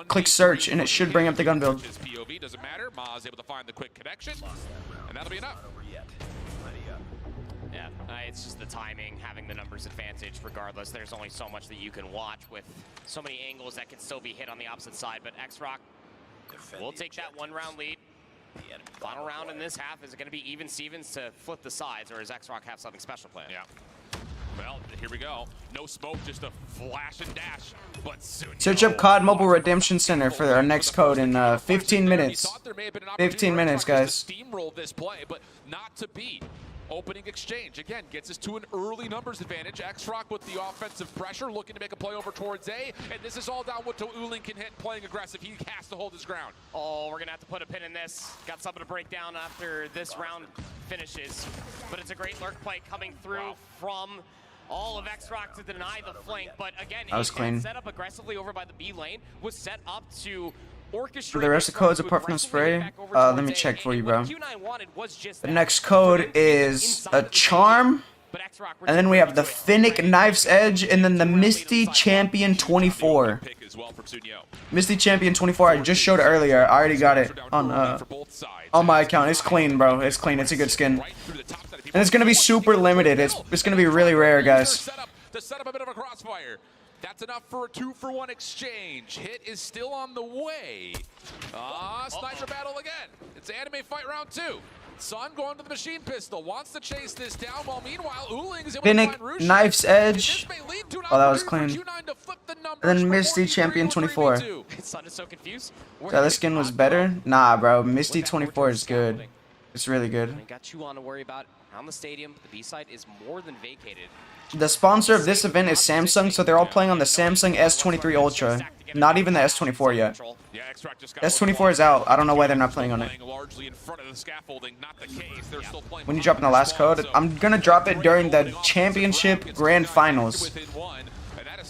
click search, and it should bring up the gun build. His POV doesn't matter. Ma is able to find the quick connection, and that'll be enough. Yeah, it's just the timing, having the numbers advantage. Regardless, there's only so much that you can watch with so many angles that can still be hit on the opposite side. But X-Rock will take that 1-round lead. Final round in this half, is it going to be even Stevens to flip the sides, or does X-Rock have something special planned? Yeah. Well, here we go. No smoke, just a flash and dash. But soon. Search up COD Mobile Redemption Center for our next code in 15 minutes. 15 minutes, guys. Steamroll this play, but not to be. Opening exchange, again, gets us to an early numbers advantage. X-Rock with the offensive pressure, looking to make a play over towards A, and this is all down to Uling can hit, playing aggressive. He has to hold his ground. Oh, we're gonna have to put a pin in this. Got something to break down after this round finishes. But it's a great lurk play coming through from all of X-Rock to deny the flank, but again, That was clean. set up aggressively over by the B lane, was set up to orchestrate. For the rest of codes apart from the spray, let me check for you, bro. The next code is a Charm, and then we have the Finnick Knife's Edge, and then the Misty Champion 24. Misty Champion 24, I just showed earlier. I already got it on my account. It's clean, bro. It's clean. It's a good skin. And it's going to be super limited. It's going to be really rare, guys. To set up a bit of a crossfire. That's enough for a 2-for-1 exchange. Hit is still on the way. Sniper battle again. It's anime fight round 2. Sun going to the machine pistol. Wants to chase this down while meanwhile Ooling is able to find Finnick Knife's Edge. Oh, that was clean. And then Misty Champion 24. Sun is so confused. So this skin was better? Nah, bro. Misty 24 is good. It's really good. Got Chuan to worry about on the stadium. The B side is more than vacated. The sponsor of this event is Samsung, so they're all playing on the Samsung S23 Ultra. Not even the S24 yet. S24 is out. I don't know why they're not playing on it. When you drop in the last code, I'm going to drop it during the Championship Grand Finals.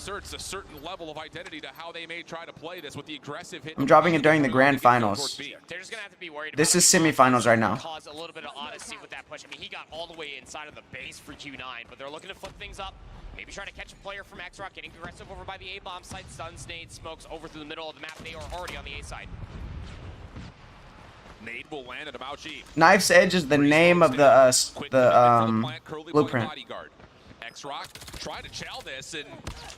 A certain level of identity to how they may try to play this with the aggressive hit. I'm dropping it during the Grand Finals. They're just gonna have to be worried. This is semifinals right now. Cause a little bit of odyssey with that push. I mean, he got all the way inside of the base for Q9, but they're looking to flip things up. Maybe trying to catch a player from X-Rock, getting aggressive over by the A-bomb site. Stuns, nades, smokes over through the middle of the map. They are already on the A side. Nade will land at Amauchi. Knife's Edge is the name of the blueprint. X-Rock try to chow this, and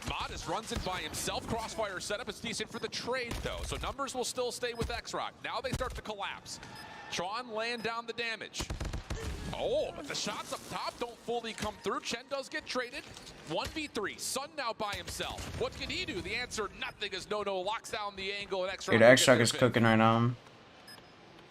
Modest runs in by himself. Crossfire setup is decent for the trade, though, so numbers will still stay with X-Rock. Now they start to collapse. Tron laying down the damage. Oh, but the shots up top don't fully come through. Chen does get traded. 1v3. Sun now by himself. What can he do? The answer, nothing, as No locks down the angle, and X-Rock. Dude, X-Rock is cooking right now.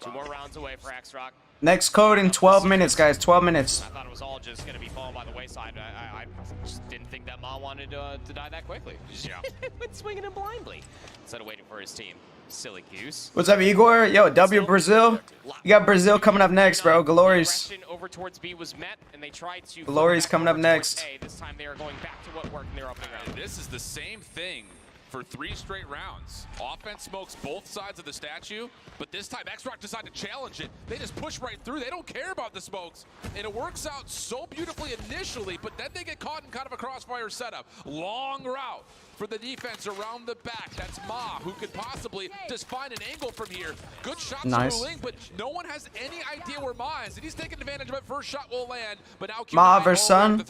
2 more rounds away for X-Rock. Next code in 12 minutes, guys. 12 minutes. I thought it was all just going to be falling by the wayside. I just didn't think that Ma wanted to die that quickly. Yeah. Went swinging him blindly instead of waiting for his team. Silly goose. What's up, Igor? Yo, W Brazil. You got Brazil coming up next, bro. Glories. Over towards B was met, and they tried to Glories coming up next. This time they are going back to what worked in their opening round. This is the same thing for 3 straight rounds. Offense smokes both sides of the statue, but this time X-Rock decided to challenge it. They just push right through. They don't care about the smokes. And it works out so beautifully initially, but then they get caught in kind of a crossfire setup. Long route for the defense around the back. That's Ma, who could possibly just find an angle from here. Good shots nice. Ling, but no one has any idea where Ma is, and he's taking advantage of it. First shot will land, but now Ma versus Sun.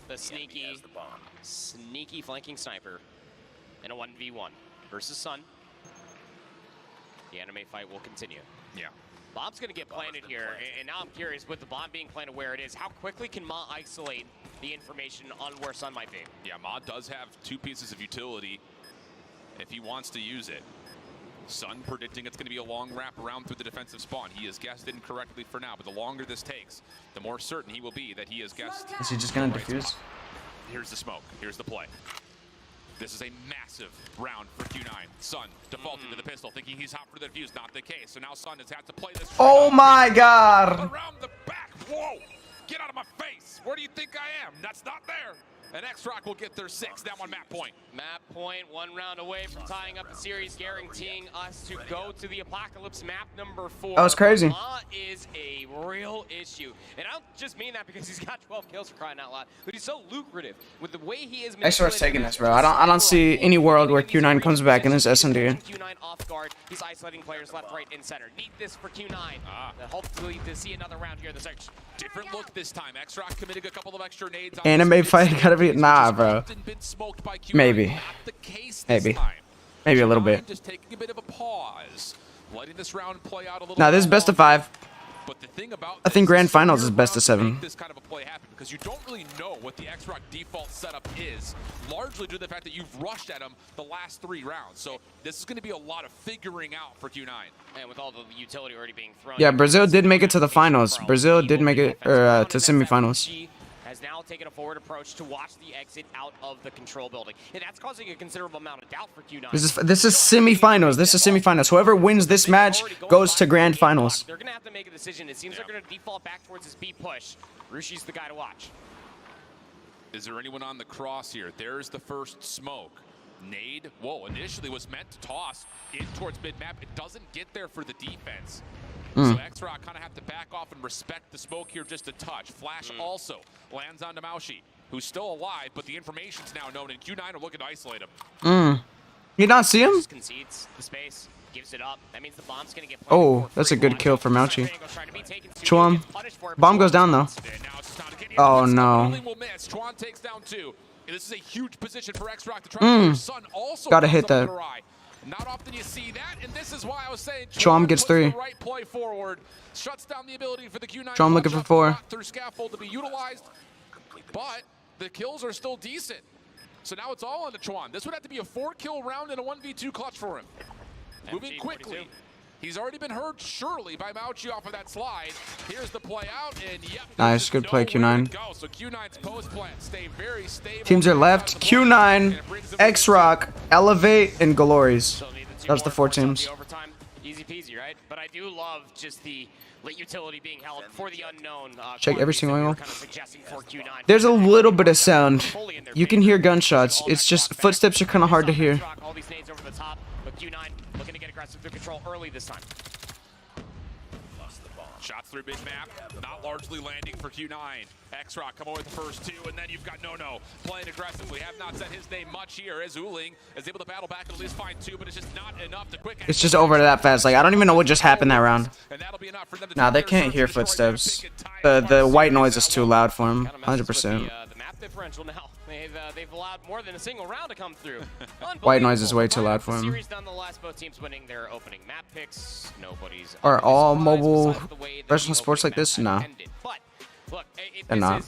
The sneaky flanking sniper. In a 1v1 versus Sun. The anime fight will continue. Yeah. Bomb's going to get planted here, and now I'm curious, with the bomb being planted where it is, how quickly can Ma isolate the information on where Sun might be? Yeah, Ma does have 2 pieces of utility if he wants to use it. Sun predicting it's going to be a long wrap around through the defensive spawn. He has guessed incorrectly for now, but the longer this takes, the more certain he will be that he has guessed. Is he just going to defuse? Here's the smoke. Here's the play. This is a massive round for Q9. Sun defaulting to the pistol, thinking he's hot for the defuse. Not the case. So now Sun has had to play this. Oh my God! Around the back. Whoa! Get out of my face. Where do you think I am? That's not there. And X-Rock will get their 6 down on map point. Map point, 1 round away from tying up the series, guaranteeing us to go to the Apocalypse map number 4. That was crazy. Ma is a real issue. And I don't just mean that because he's got 12 kills for crying out loud, but he's so lucrative with the way he is. X-Rock's taking this, bro. I don't see any world where Q9 comes back in this SMD. Q9 off guard. He's isolating players left, right, and center. Need this for Q9. Hopefully to see another round here in the search. Different look this time. X-Rock committing a couple of extra nades. Anime fight gotta be nah, bro. Maybe. Maybe a little bit. Just taking a bit of a pause, letting this round play out a little. Now this is best of 5. But the thing about I think Grand Finals is best of 7. This kind of a play happen because you don't really know what the X-Rock default setup is, largely due to the fact that you've rushed at him the last 3 rounds. So this is going to be a lot of figuring out for Q9. And with all the utility already being thrown. Yeah, Brazil did make it to the finals. Brazil did make it to semifinals. Has now taken a forward approach to watch the exit out of the control building, and that's causing a considerable amount of doubt for Q9. This is semifinals. This is semifinals. Whoever wins this match goes to Grand Finals. They're gonna have to make a decision. It seems they're gonna default back towards this B push. Rushi's the guy to watch. Is there anyone on the cross here? There's the first smoke. Nade, whoa, initially was meant to toss in towards mid-map. It doesn't get there for the defense. So X-Rock kind of have to back off and respect the smoke here just a touch. Flash also lands onto Maushi, who's still alive, but the information's now known, and Q9 are looking to isolate him. You not see him? Just concedes the space, gives it up. That means the bomb's gonna get Oh, that's a good kill for Mauchi. Chuan. Bomb goes down though. Oh no. Chuan takes down 2. This is a huge position for X-Rock to try to their son also gotta hit that. Not often you see that, and this is why I was saying Chuan gets 3. The right play forward, shuts down the ability for the Q9 Chuan looking for 4. through scaffold to be utilized, but the kills are still decent. So now it's all on to Chuan. This would have to be a 4-kill round and a 1v2 clutch for him. Moving quickly. He's already been heard surely by Mauchi off of that slide. Here's the play out, and yep. Nice, good play, Q9. So Q9's post plant stay very stable. Teams are left. Q9, X-Rock, Elevate, and Glories. That was the 4 teams. Easy peasy, right? But I do love just the late utility being held for the unknown. Check every single angle. Kind of suggesting for Q9. There's a little bit of sound. You can hear gunshots. It's just footsteps are kind of hard to hear. All these nades over the top, but Q9 looking to get aggressive through control early this time. Shots through mid-map, not largely landing for Q9. X-Rock come away with the first 2, and then you've got No playing aggressively. Have not said his name much here, as Uling is able to battle back and at least find 2, but it's just not enough to quick. It's just over that fast. Like, I don't even know what just happened that round. And that'll be enough for them to Nah, they can't hear footsteps. The white noise is too loud for him. 100%. The map differential now. They've allowed more than a single round to come through. White noise is way too loud for him. Series nonetheless, both teams winning their opening map picks. Nobody's Are all mobile professional sports like this? No. But look, They're not.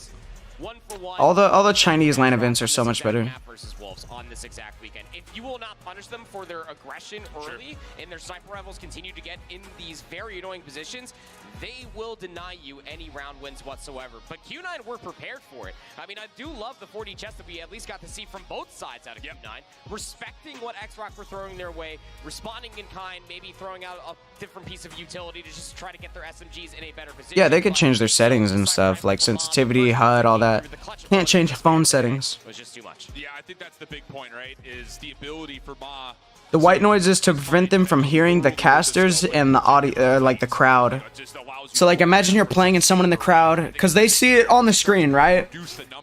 1-for-1. All the Chinese LAN events are so much better. Map versus Wolves on this exact weekend. If you will not punish them for their aggression early and their sniper rifles continue to get in these very annoying positions, they will deny you any round wins whatsoever. But Q9 were prepared for it. I mean, I do love the 4D chest that we at least got to see from both sides out of Q9. Respecting what X-Rock were throwing their way, responding in kind, maybe throwing out a different piece of utility to just try to get their SMGs in a better position. Yeah, they could change their settings and stuff, like sensitivity, HUD, all that. Can't change phone settings. It was just too much. Yeah, I think that's the big point, right? Is the ability for Ma. The white noise is to prevent them from hearing the casters and the audio, like the crowd. So like imagine you're playing and someone in the crowd, because they see it on the screen, right?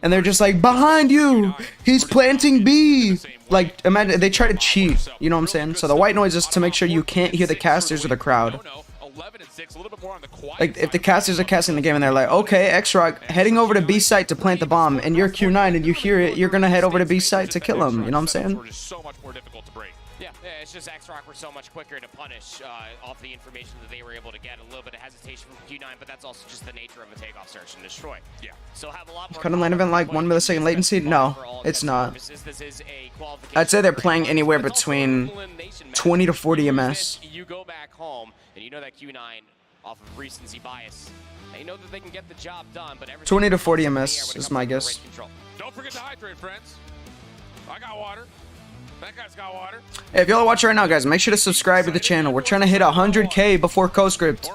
And they're just like, behind you, he's planting B. Like imagine they try to cheat, you know what I'm saying? So the white noise is to make sure you can't hear the casters or the crowd. Like if the casters are casting the game and they're like, okay, X-Rock heading over to B site to plant the bomb, and you're Q9 and you hear it, you're gonna head over to B site to kill him. You know what I'm saying? Yeah, it's just X-Rock were so much quicker to punish off the information that they were able to get. A little bit of hesitation from Q9, but that's also just the nature of a takeoff search and destroy. Yeah. So have a lot more. Codm LAN event like 1 millisecond latency? No, it's not. I'd say they're playing anywhere between 20 to 40 ms. You go back home and you know that Q9 off of recency bias. They know that they can get the job done, but 20 to 40 ms is my guess. Don't forget to hydrate, friends. I got water. That guy's got water. Hey, if y'all are watching right now, guys, make sure to subscribe to the channel. We're trying to hit 100K before CoScript.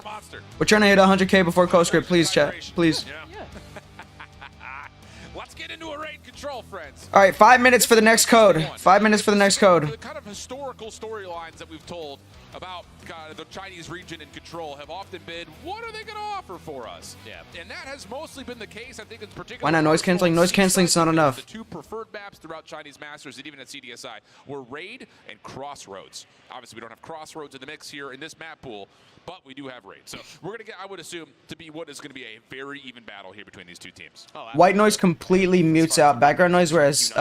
We're trying to hit 100K before CoScript. Please, chat. Please. Let's get into a raid control, friends. All right, 5 minutes for the next code. 5 minutes for the next code. The kind of historical storylines that we've told about the Chinese region and control have often been, what are they going to offer for us? Yeah. And that has mostly been the case, I think, in particular. Why not noise canceling? Noise canceling is not enough. The 2 preferred maps throughout Chinese Masters and even at CDSI were Raid and Crossroads. Obviously, we don't have Crossroads in the mix here in this map pool, but we do have Raid. So we're going to get, I would assume, to be what is going to be a very even battle here between these 2 teams. White noise completely mutes out background noise, whereas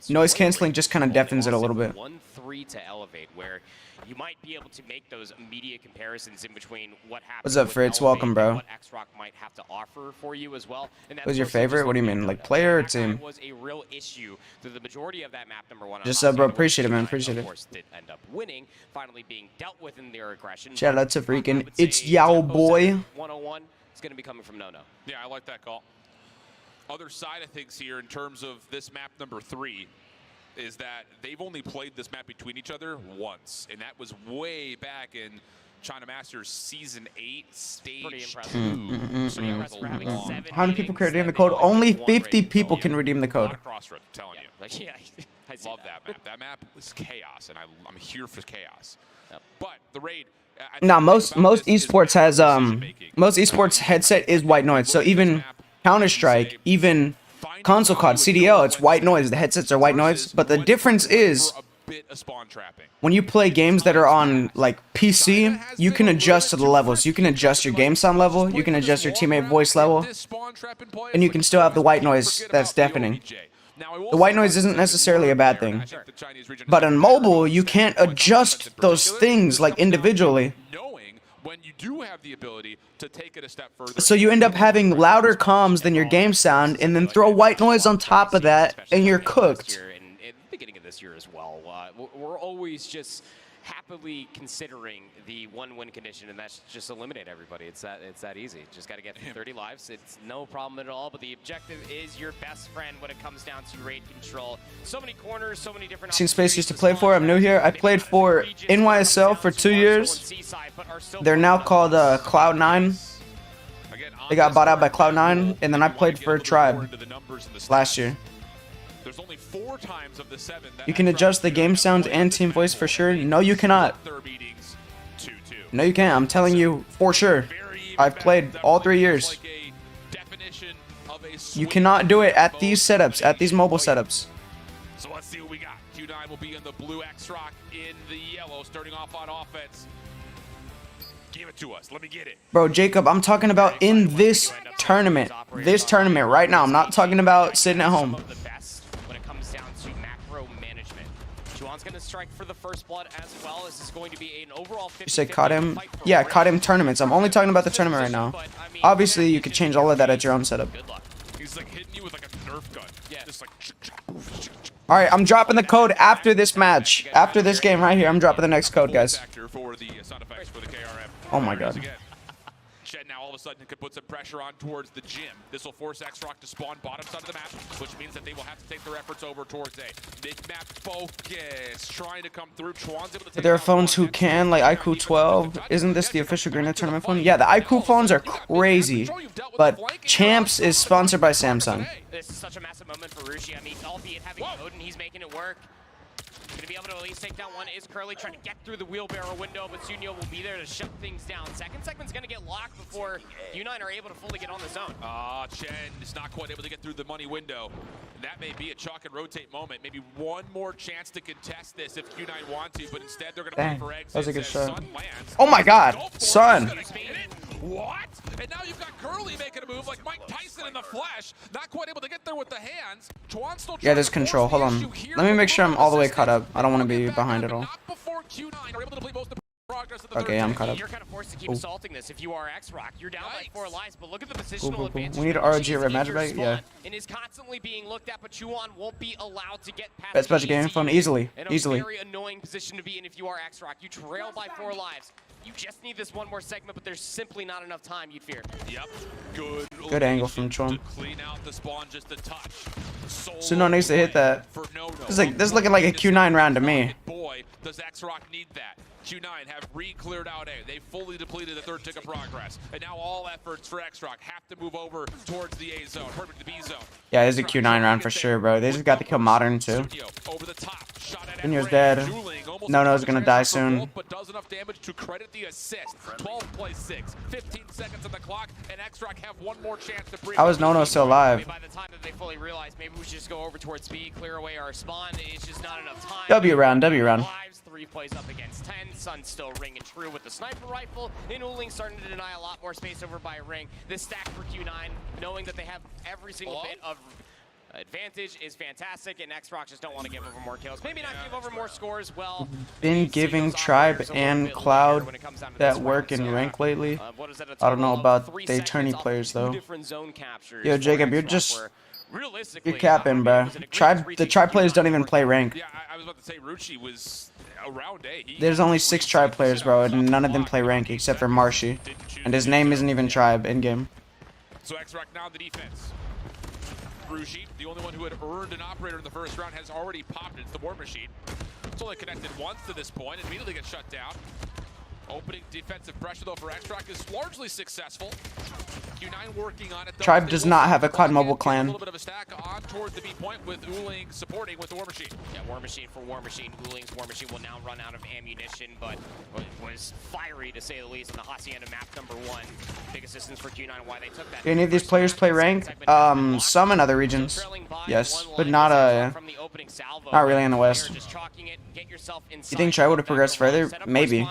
noise canceling just kind of deafens it a little bit. 1-3 to elevate, where you might be able to make those immediate comparisons in between what happens. What's up, Fritz? Welcome, bro. What X-Rock might have to offer for you as well. Who's your favorite? What do you mean, like player or team? Was a real issue through the majority of that map number 1. Just bro, appreciate it, man. Appreciate it. Of course, did end up winning, finally being dealt with in their aggression. Shout out to freaking it's Yao boy. 101 is going to be coming from No. Yeah, I like that call. Other side of things here in terms of this map number 3. Is that they've only played this map between each other once, and that was way back in China Masters Season 8, Stage 2. Pretty impressive for having 7 How many people can meetings, redeem the 7 code? going Only to one 50 raid. people can redeem the code. Crossroads, I'm telling you. Like, yeah, I see Love that map. That map is chaos, and I'm here for chaos. Yep. But the raid. Now most esports has most esports headset is white noise. So even Counter-Strike, even console COD, CDL, it's white noise. The headsets are white noise. But the difference is when you play games that are on like PC, you can adjust to the levels. You can adjust your game sound level, you can adjust your teammate voice level, and you can still have the white noise that's deafening. The white noise isn't necessarily a bad thing. But on mobile, you can't adjust those things like individually. So you end up having louder comms than your game sound, and then throw white noise on top of that, and you're cooked. In the beginning of this year as well, we're always just happily considering the one-win condition, and that's just eliminate everybody. It's that easy. Just got to get through 30 lives. It's no problem at all. But the objective is your best friend when it comes down to raid control. So many corners, so many different. Seen Space used to play for. I'm new here. I played for NYSL for 2 years. They're now called Cloud9. They got bought out by Cloud9, and then I played for Tribe last year. There's only 4 times of the 7 that you can adjust the game sounds and team voice for sure. No, you cannot. No, you can't. I'm telling you for sure. I've played all 3 years. You cannot do it at these setups, at these mobile setups. So let's see what we got. Q9 will be in the blue, X-Rock in the yellow, starting off on offense. Give it to us. Let me get it. Bro, Jacob, I'm talking about in this tournament. This tournament right now. I'm not talking about sitting at home. Gonna strike for the first blood as well. This is going to be an overall 50-50. You said Codm? Yeah, Codm tournaments. I'm only talking about the tournament right now. Obviously, you could change all of that at your own setup. Good luck. He's like hitting you with like a Nerf gun. Yeah. Just like. All right, I'm dropping the code after this match. After this game right here, I'm dropping the next code, guys. Oh my god. Shed now all of a sudden could put some pressure on towards the gym. This will force X-Rock to spawn bottom side of the map, which means that they will have to take their efforts over towards A. Mid-map focus, trying to come through. Chuan's able to take. But there are phones who can, like IQ 12. Isn't this the official Grenade tournament phone? Yeah, the IQ phones are crazy. But Champs is sponsored by Samsung. This is such a massive moment for Rushi. I mean, albeit having Codm, he's making it work. Going to be able to at least take down one. Is Curly trying to get through the wheelbarrow window, but Sunyo will be there to shut things down. Second segment's going to get locked before U9 are able to fully get on the zone. Chen is not quite able to get through the money window. And that may be a chalk and rotate moment. Maybe one more chance to contest this if Q9 want to, but instead they're going to play for exits. That was a good shot. Lands. Oh my god, Sun. What? And now you've got Curly making a move like Mike Tyson in the flesh. Not quite able to get there with the hands. Chuan still yeah, there's control. Hold on. Let me make sure I'm all the way caught up. I don't want to be behind at all. Okay, I'm caught up. You're kind of forced to keep assaulting this if you are X-Rock. You're down by 4 lives, but look at the positional advantage. We need ROG or Red Magic Bag? Yeah. And is constantly being looked at, but Chuan won't be allowed to get past. Best budget game phone easily. Easily. A very annoying position to be in if you are X-Rock. You trail by 4 lives. You just need this one more segment, but there's simply not enough time, you'd fear. Yep. Good angle from Chuan. Clean out the spawn just a touch. Suno needs to hit that. This is looking like a Q9 round to me. Boy, does X-Rock need that. Q9 have re-cleared out A. They fully depleted the third tick of progress. And now all efforts for X-Rock have to move over towards the A zone, perfect the B zone. Yeah, this is a Q9 round for sure, bro. They just got to kill Modern too. Over the top, shot at Sunyo's dead. No's gonna die soon. But does enough damage to credit the assist. 12 plays 6, 15 seconds on the clock, and X-Rock have one more chance to bring. How is Nono still alive? By the time that they fully realize, maybe we should just go over towards B, clear away our spawn. It's just not enough time. W round, W round. Lives, 3 plays up against 10. Sun still ringing true with the sniper rifle. And Uling starting to deny a lot more space over by Ring. This stack for Q9, knowing that they have every single bit of advantage is fantastic, and X-Rock just don't want to give over more kills. Maybe not give over more scores. Well, been giving Tribe and Cloud that work in rank lately. I don't know about the attorney players though. Yo, Jacob, you're capping, bro. The Tribe players don't even play rank. Yeah, I was about to say Ruchi was around A. There's only 6 Tribe players, bro, and none of them play rank except for Marshy. And his name isn't even Tribe in game. So X-Rock now the defense. Rushi, the only one who had earned an operator in the first round, has already popped it. It's the War Machine. It's only connected once to this point. It immediately gets shut down. Opening defensive pressure, though, for X-Rock is largely successful. Q9 working on it, though. Tribe does not have a COD Mobile A clan. little bit of a stack on towards the B point with Uling supporting with the War Machine. Yeah, War Machine for War Machine. Uling's War Machine will now run out of ammunition, but it was fiery to say the least on the Hacienda map #1. Big assistance for Q9 why they took that. Do any of these players play rank? Some in other regions. Yes, but not really in the West. You think Tribe would have progressed further? Maybe.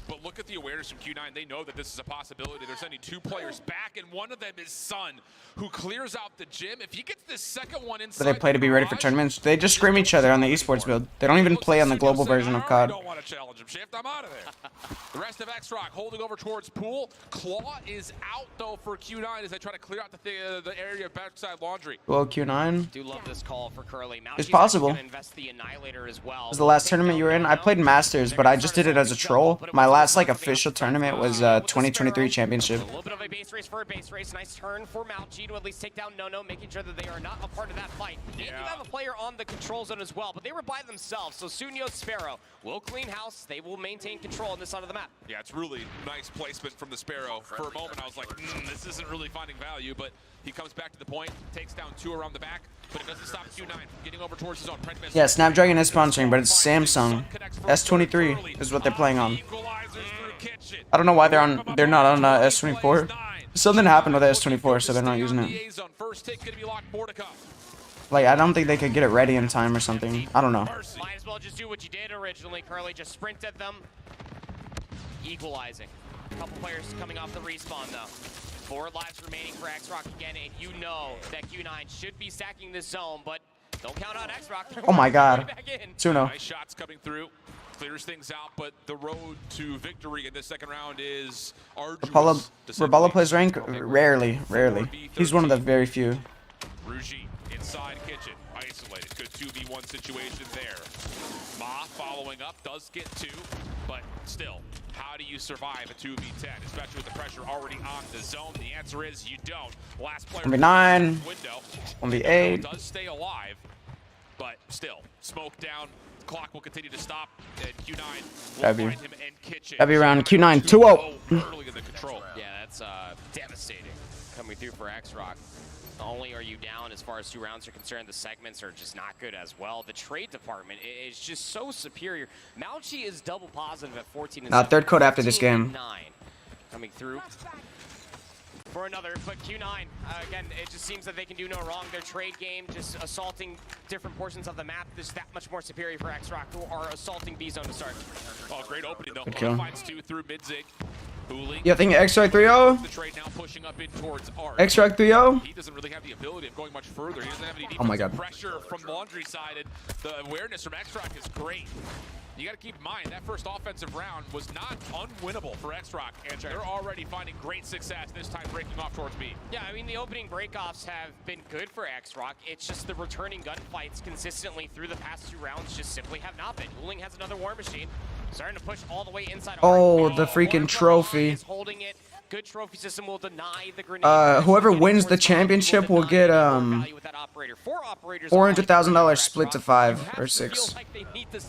But look at the awareness from Q9. They know that this is a possibility. They're sending 2 players back, and one of them is Sun, who clears out the gym. If he gets this second one inside, Do they play to be ready for tournaments? They just scream each other on the esports build. They don't even play on the global version of COD. I don't want to challenge him. Shift, I'm out of there. The rest of X-Rock holding over towards Pool. Claw is out, though, for Q9 as they try to clear out the area of backside laundry. Well, Q9. Do love this call for Curly. It's possible. Invest the Annihilator as well. Was the last tournament you were in? I played Masters, but I just did it as a troll. My last like official tournament was 2023 championship. A little bit of a base race for a base race. Nice turn for Malchi to at least take down No-No, making sure that they are not a part of that fight. And you have a player on the control zone as well, but they were by themselves. So Sunyo Sparrow will clean house. They will maintain control on this side of the map. Yeah, it's really nice placement from the Sparrow. For a moment, I was like, this isn't really finding value, but he comes back to the point, takes down 2 around the back, but it doesn't stop Q9 from getting over towards his own. Yeah, Snapdragon is sponsoring, but it's Samsung. S23 is what they're playing on. I don't know why they're not on S24. Something happened with S24, so they're not using it. Like, I don't think they could get it ready in time or something. I don't know. Might as well just do what you did originally, Curly. Just sprint at them. Equalizing. A couple players coming off the respawn, though. 4 lives remaining for X-Rock again, and you know that Q9 should be stacking this zone, but don't count on X-Rock. Oh my god. Tsuno. Nice shots coming through. Clears things out, but the road to victory in this second round is arduous. Rabala plays rank? Rarely. He's one of the very few. Ruji inside kitchen, isolated. Good 2v1 situation there. Ma following up, does get 2, but still, how do you survive a 2v10, especially with the pressure already on the zone? The answer is you don't. Last player 1v9, window. 1v8. Does stay alive, but still, smoke down. Clock will continue to stop, and Q9 will find him in kitchen. That'd be around Q9 2-0. Early in the control. Yeah, that's devastating coming through for X-Rock. Not only are you down as far as 2 rounds are concerned, the segments are just not good as well. The trade department is just so superior. Malchi is double positive at 14 and 7. Third code after this game. 9 coming through for another, but Q9, again, it just seems that they can do no wrong. Their trade game, just assaulting different portions of the map, is that much more superior for X-Rock, who are assaulting B-Zone to start. Oh, great opening, though. Kill. Finds 2 through mid-zig. You think X-Rock 3-0? The trade now pushing up in towards Art. X-Rock 3-0? He doesn't really have the ability of going much further. He doesn't have any Oh my god. pressure from laundry side, and the awareness from X-Rock is great. You got to keep in mind, that first offensive round was not unwinnable for X-Rock, and they're already finding great success this time breaking off towards B. Yeah, I mean, the opening breakoffs have been good for X-Rock. It's just the returning gunfights consistently through the past 2 rounds just simply have not been. Uling has another War Machine, starting to push all the way inside. Oh, the freaking trophy. Is holding it. Good trophy system will deny the grenade. Whoever wins the championship will get $400,000 split to 5 or 6.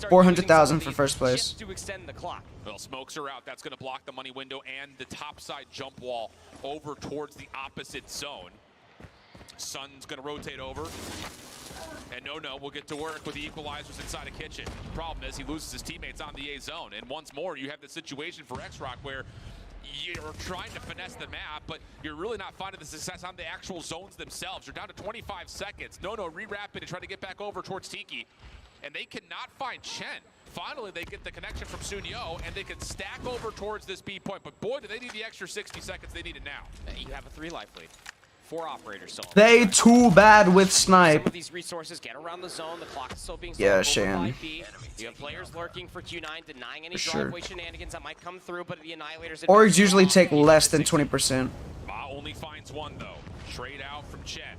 400,000 for first place. To extend the clock. Well, smokes are out. That's going to block the money window and the top side jump wall over towards the opposite zone. Sun's going to rotate over. And No will get to work with the equalizers inside a kitchen. The problem is he loses his teammates on the A zone. And once more, you have the situation for X-Rock where you're trying to finesse the map, but you're really not finding the success on the actual zones themselves. You're down to 25 seconds. No, re-rapid and try to get back over towards Tiki. And they cannot find Chen. Finally, they get the connection from Sunyo, and they can stack over towards this B point. But boy, do they need the extra 60 seconds. They need it now. You have a 3-life lead. 4 operators still. They too bad with snipe. Some of these resources get around the zone. The clock is still being Yeah, Shan. You have players lurking for Q9, denying any driveway shenanigans that might come through, but the Annihilators... Orgs usually take less than 20%. Ma only finds 1, though. Trade out from Chen,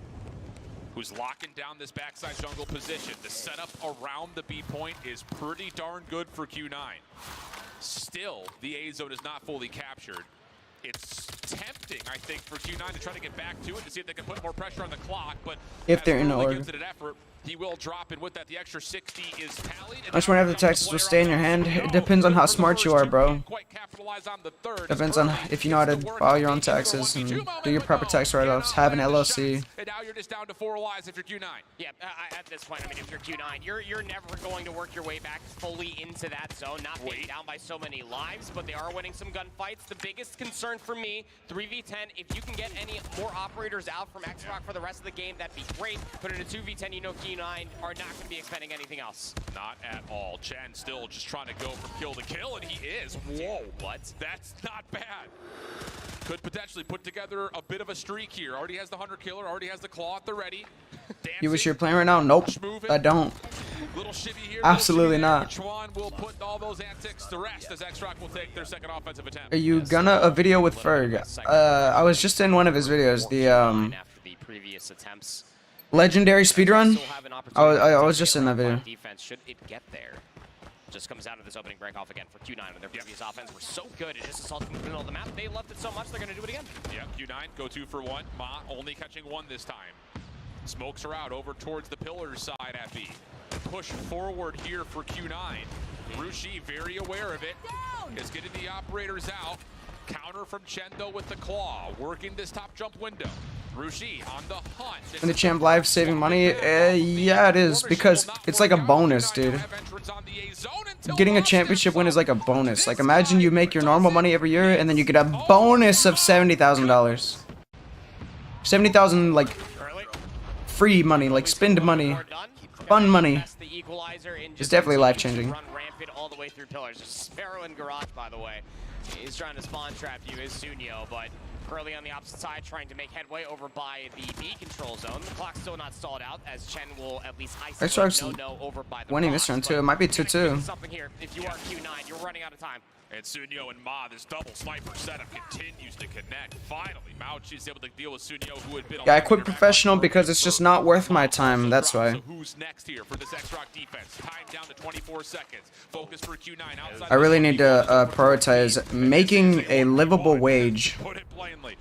who's locking down this backside jungle position. The setup around the B point is pretty darn good for Q9. Still, the A zone is not fully captured. It's tempting, I think, for Q9 to try to get back to it to see if they can put more pressure on the clock, but if they're in order, effort, He will drop, and with that, the extra 60 is tallied. I just want to have the Texas will stay in your hand. It depends on how smart you are, bro. Depends on if you know how to file your own taxes and do your proper tax write-offs, have an LLC. And now you're just down to 4 lives if you're Q9. Yeah, at this point, I mean, if you're Q9, you're never going to work your way back fully into that zone, not being down by so many lives, but they are winning some gunfights. The biggest concern for me, 3v10, if you can get any more operators out from X-Rock for the rest of the game, that'd be great. But in a 2v10, you know Q9 are not going to be expecting anything else. Not at all. Chen still just trying to go from kill to kill, and he is. Whoa, what? That's not bad. Could potentially put together a bit of a streak here. Already has the Hunter Killer, already has the Claw at the ready. You wish you were playing right now? Nope, I don't. Little shivvy here, absolutely little not. Which one will put all those antics to rest as X-Rock will take their second offensive attempt? Are you gonna a video with Ferg? I was just in one of his videos, the previous attempts. Legendary speedrun. I was just in that video. Defense should it get there. Just comes out of this opening break off again for Q9 when their previous offense were so good at just assaulting the middle of the map. They loved it so much they're going to do it again. Yeah, Q9 go 2 for 1. Ma only catching 1 this time. Smokes her out over towards the pillars side at B. Push forward here for Q9. Rushi very aware of it. Is getting the operators out. Counter from Chen though with the Claw. Working this top jump window. Rushi on the hunt. And the champ live saving money? Yeah, it is, because it's like a bonus, dude. Getting a championship win is like a bonus. Like, imagine you make your normal money every year, and then you get a bonus of $70,000. 70,000, like, free money, like, spend money, fun money. It's definitely life-changing. Run rampant all the way through pillars. Sparrow in garage, by the way. He's trying to spawn trap you, is Sunyo, but Curly on the opposite side trying to make headway over by the B control zone. The clock's still not stalled out as Chen will at least isolate no over by the winning this turn too. It might be 2-2. Something here. If you are Q9, you're running out of time. And Sunyo and Ma, this double sniper setup continues to connect. Finally, Mauchi's able to deal with Sunyo, who had been. Yeah, I quit professional because it's just not worth my time. That's why. So who's next here for this X-Rock defense? Time down to 24 seconds. Focus for Q9 outside. I really need to prioritize making a livable wage. Put it plainly.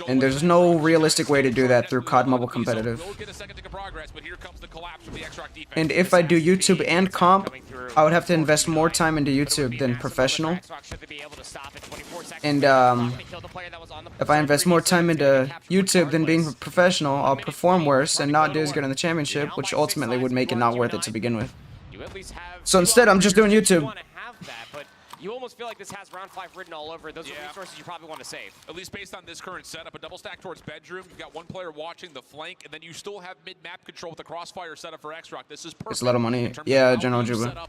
And there's no realistic way to do that through COD Mobile Competitive. And if I do YouTube and comp, I would have to invest more time into YouTube than professional. And if I invest more time into YouTube than being professional, I'll perform worse and not do as good in the championship, which ultimately would make it not worth it to begin with. So instead, I'm just doing YouTube. You almost feel like this has round 5 written all over it. Those are resources you probably want to save. At least based on this current setup, a double stack towards bedroom. You've got one player watching the flank, and then you still have mid-map control with the crossfire setup for X-Rock. This is perfect. It's a lot of money. Yeah, General Juba.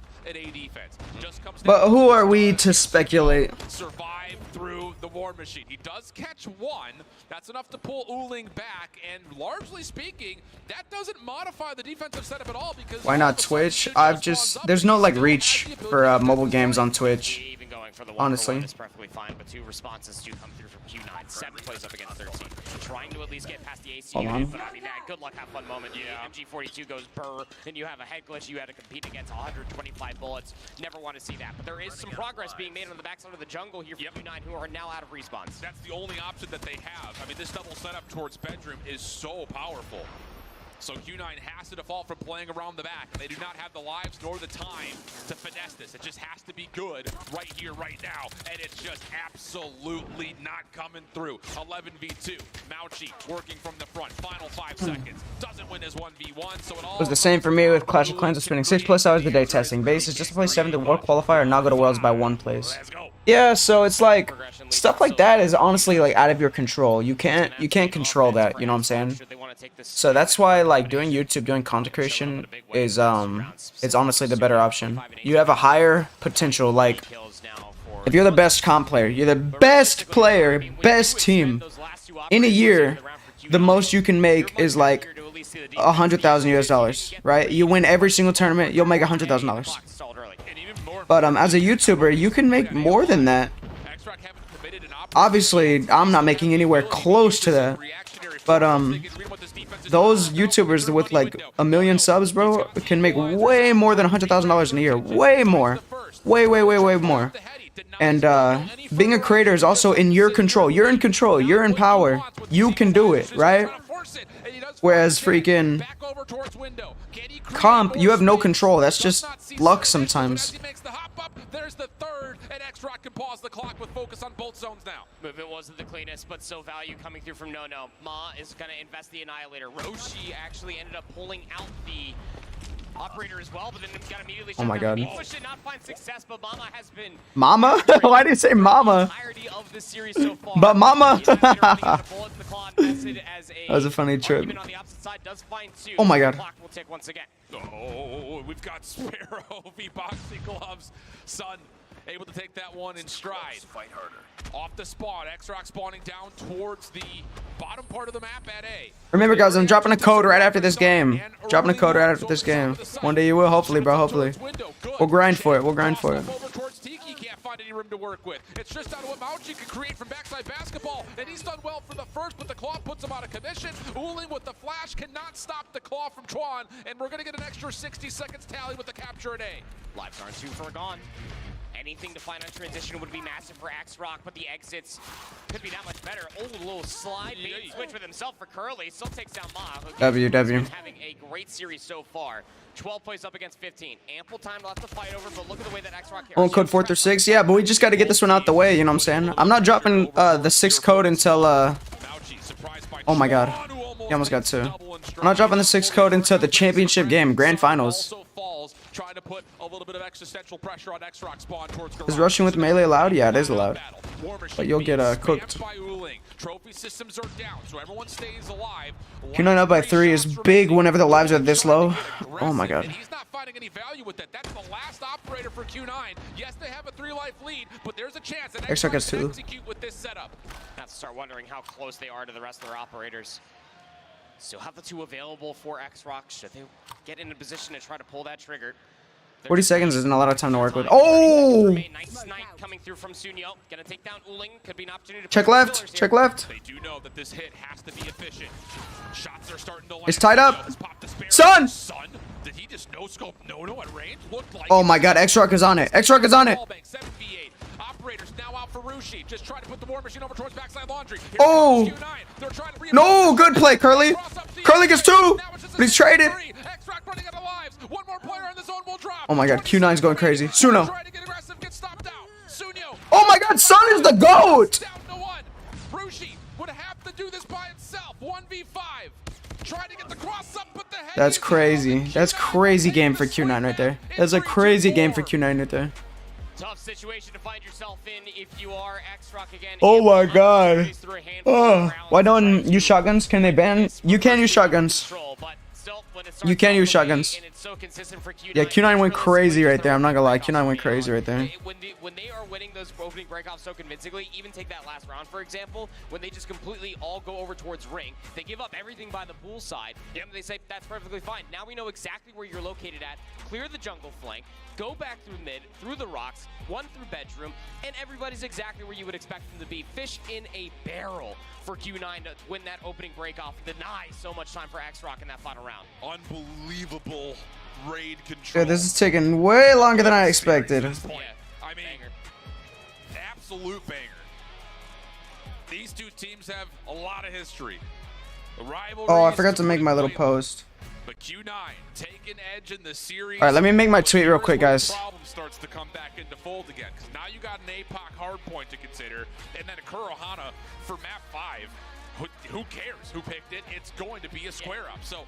But who are we to speculate? Survive through the war machine. He does catch 1. That's enough to pull Uling back, and largely speaking, that doesn't modify the defensive setup at all because why not Twitch? There's no like reach for mobile games on Twitch. Even going for the honestly, is perfectly fine, but 2 responses do come through from Q9. 7 plays up against 13, trying to at least get past the AC unit, but I mean that good luck, have fun moment. MG42 goes burr, and you have a head glitch. You had to compete against 125 bullets. Never want to see that, but there is some progress being made on the backside of the jungle here for Q9, who are now out of respawns. That's the only option that they have. I mean, this double setup towards bedroom is so powerful. So Q9 has to default from playing around the back. They do not have the lives nor the time to finesse this. It just has to be good right here, right now. And it's just absolutely not coming through. 11v2. Mauchi working from the front. Final 5 seconds. Doesn't win his 1v1. So it was the same for me with Clash of Clans. Was spending 6+ hours a day testing. Base is just to play 7th in World Qualifier and not go to Worlds by 1 place. Let's go. Yeah, so it's like stuff like that is honestly like out of your control. You can't control that, you know what I'm saying? So that's why like doing YouTube, doing content creation is it's honestly the better option. You have a higher potential. Like if you're the best comp player, you're the best player, best team in a year, the most you can make is like $100,000 US, right? You win every single tournament, you'll make $100,000. But as a YouTuber, you can make more than that. Obviously, I'm not making anywhere close to that. But those YouTubers with like 1 million subs, bro, can make way more than $100,000 in a year. Way more. Way more. And being a creator is also in your control. You're in control. You're in power. You can do it, right? Whereas freaking towards window. Can he create Comp, more you have no space? control. That's Does just not see luck separation, but sometimes. as he makes the hop up, there's the third, and X-Rock can pause the clock with focus on both zones now. Movement wasn't the cleanest, but so value coming through from No-No. Ma is going to invest the Annihilator. Roshi actually ended up pulling out the operator as well, but then got immediately shut Oh my down. God. He pushed it, not find success, but Mama has been Mama? Why did you say mama? entirety of this series so far. But mama. That was a funny trip. On the opposite side does find two. Oh my God. The clock will tick once again. Oh, we've got Sparrow v Boxing Gloves. Sun able to take that one in stride. Fight harder. Off the spawn, X-Rock spawning down towards the bottom part of the map at A. Remember, guys, I'm dropping a code right after this game. Dropping a code right after this game. One day you will, hopefully, bro. Hopefully. We'll grind for it. We'll grind for it. Over towards Tiki, can't find any room to work with. It's just out of what Mauchi can create from backside basketball, and he's done well for the first, but the claw puts him out of commission. Uling with the flash cannot stop the claw from Chuan, and we're gonna get an extra 60 seconds tally with the capture at A. Lives aren't too far gone. Anything to find on transition would be massive for X-Rock, but the exits could be that much better. Oh, a little slide bait switch with himself for Curly. Still takes down Ma. W. Having a great series so far. 12 plays up against 15. Ample time left to fight over, but look at the way that X-Rock here. On code 4 through 6. Yeah, but we just got to get this one out the way. You know what I'm saying? I'm not dropping the 6th code until oh my God, he almost got 2. I'm not dropping the 6th code until the championship game, grand finals. Trying to put a little bit of existential pressure on X-Rock spawn towards Garage. Is rushing with melee allowed? Yeah, it is allowed. But you'll get cooked. Trophy systems are down, so everyone stays alive. Q9 up by 3 is big whenever the lives are this low. Oh my God. And he's not finding any value with that. That's the last operator for Q9. Yes, they have a 3-life lead, but there's a chance that X-Rock has 2. execute with this setup. Have to start wondering how close they are to the rest of their operators. Still have the 2 available for X-Rock. Should they get in a position to try to pull that trigger? 40 seconds isn't a lot of time to work with. Oh! Nice snipe coming through from Sunyo. Gonna take down Uling. Could be an opportunity to Check left. Check left. They do know that this hit has to be efficient. Shots are starting to land. It's tied up. Sun! Sun! Did he just no-scope No-No at range? Looked like Oh my God, X-Rock is on it. X-Rock is on it. 7v8. Operators now out for Rushi. Just trying to put the War Machine over towards backside laundry. Here Oh! comes Q9. They're trying to No, good play, Curly. Curly gets 2, but he's traded. X-Rock running out of lives. One more player in the zone will drop. Oh my God, Q9's going crazy. Suno. Trying to get aggressive, get stopped out. Sunyo. Oh my God, Sun is the GOAT. Down to 1. Rushi would have to do this by itself. 1v5. Trying to get the cross up, but the head. That's crazy. That's crazy game for Q9 right there. That's a crazy game for Q9 right there. Tough situation to find yourself in if you are X-Rock again. Oh my God. Oh, why don't use shotguns? Can they ban? You can use shotguns. You can use shotguns. Yeah, Q9 went crazy right there. I'm not gonna lie. Q9 went crazy right there. When they are winning those opening breakoffs so convincingly, even take that last round, for example, when they just completely all go over towards ring, they give up everything by the pool side, and they say, that's perfectly fine. Now we know exactly where you're located at. Clear the jungle flank, go back through mid, through the rocks, one through bedroom, and everybody's exactly where you would expect them to be. Fish in a barrel for Q9 to win that opening breakoff. Deny so much time for X-Rock in that final round. Unbelievable raid control. Yeah, this is taking way longer than I expected. Yeah, I mean, absolute banger. These two teams have a lot of history. Oh, I forgot to make my little post. But Q9 taking edge in the series. All right, let me make my tweet real quick, guys. Problem starts to come back into fold again, because now you got an APOC hard point to consider, and then a Kurohana for map 5. Who cares who picked it? It's going to be a square up. So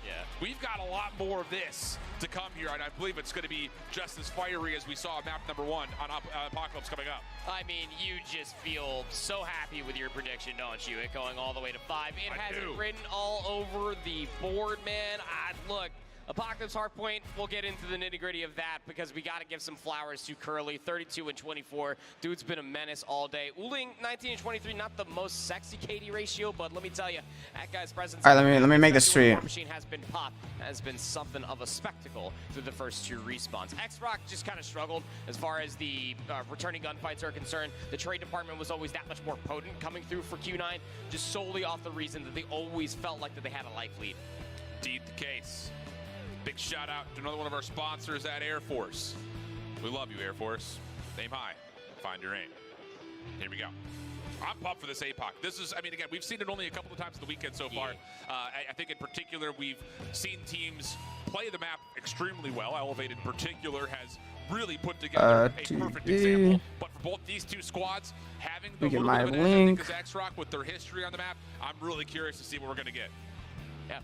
we've got a lot more of this to come here, and I believe it's going to be just as fiery as we saw map number 1 on Apocalypse coming up. I mean, you just feel so happy with your prediction, don't you? It going all the way to 5. It has it written all over the board, man. Look, Apocalypse Hardpoint, we'll get into the nitty-gritty of that because we got to give some flowers to Curly. 32 and 24. Dude's been a menace all day. Uling, 19 and 23, not the most sexy KD ratio, but let me tell you, that guy's presence. All right, let me make this tweet. Machine has been popped, has been something of a spectacle through the first 2 respawns. X-Rock just kind of struggled as far as the returning gunfights are concerned. The trade department was always that much more potent coming through for Q9, just solely off the reason that they always felt like that they had a life lead. Indeed the case. Big shout out to another one of our sponsors at Air Force. We love you, Air Force. Aim high, find your aim. Here we go. I'm pumped for this APOC. This is, I mean, again, we've seen it only a couple of times in the weekend so far. I think in particular, we've seen teams play the map extremely well. Elevate in particular has really put together a perfect example. But for both these two squads, having the little bit of an edge, I think, is X-Rock with their history on the map. I'm really curious to see what we're going to get. Yeah.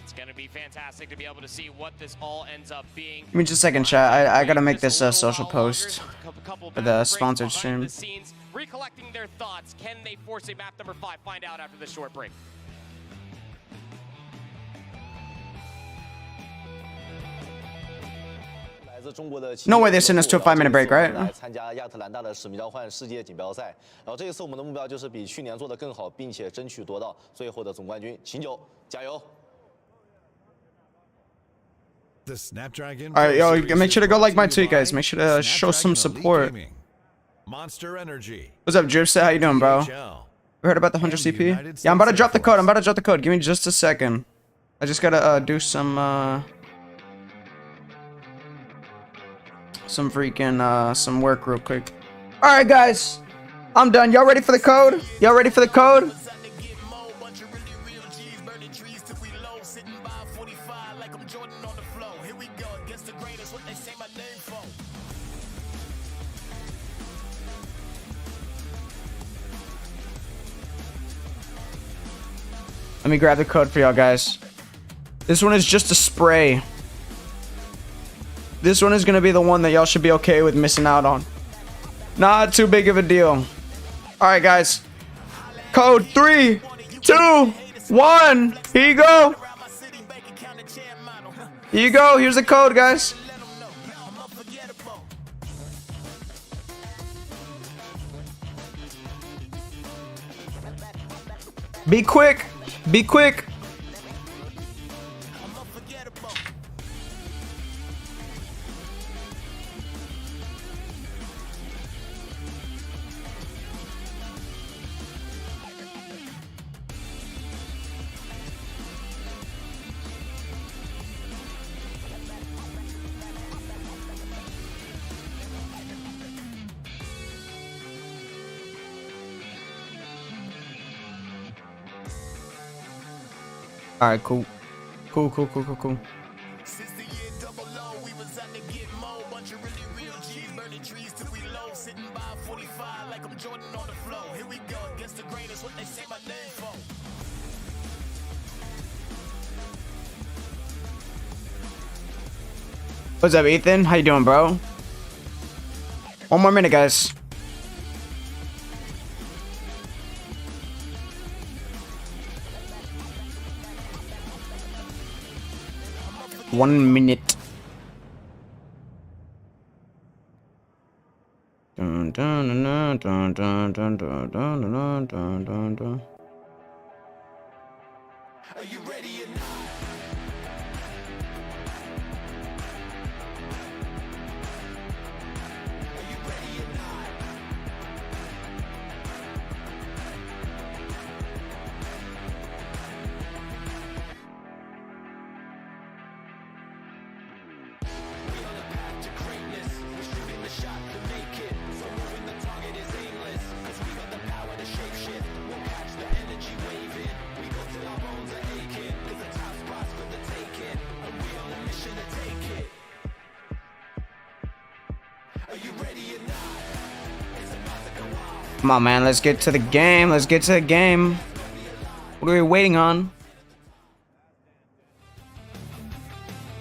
It's going to be fantastic to be able to see what this all ends up being. Give me just a second, chat. I gotta make this a social post for the sponsored stream. Recollecting their thoughts. Can they force a map number 5? Find out after the short break. No way they sent us to a 5-minute break, right? 参加亚特兰大的使命召唤世界锦标赛，然后这一次我们的目标就是比去年做得更好，并且争取夺到最后的总冠军。醒酒，加油！ The Snapdragon. All right, yo, make sure to go like my tweet, guys. Make sure to show some support. Monster Energy. What's up, Dripset? How you doing, bro? You heard about the 100 CP? Yeah, I'm about to drop the code. I'm about to drop the code. Give me just a second. I just gotta do some freaking some work real quick. All right, guys, I'm done. Y'all ready for the code? Y'all ready for the code? Let me grab the code for y'all, guys. This one is just a spray. This one is gonna be the one that y'all should be okay with missing out on. Not too big of a deal. Alright, guys. Code 3, 2, 1. Here you go. Here you go. Here's the code, guys. Be quick. Be quick. All right, cool. Cool. Since the year 00, we was out to get more. Bunch of really real G's, burning trees till we low. Sitting by 45 like I'm Jordan on the floor. Here we go, against the grain is what they say my name for. What's up, Ethan? How you doing, bro? One more minute, guys. One minute. Dun, dun, dun, dun, dun, dun, dun, dun, dun, dun, dun, dun. Are you ready or not? Are you ready or not? We on the path to greatness. We're shooting the shot to make it. So moving the target is aimless. 'Cause we got the power to shape shift. We'll catch the energy waving. We go till our bones are aching. 'Cause the top spot's for the taking. And we on a mission to take it. Are you ready or not? It's about to go off. Come on, man. Let's get to the game. Let's get to the game. What are we waiting on?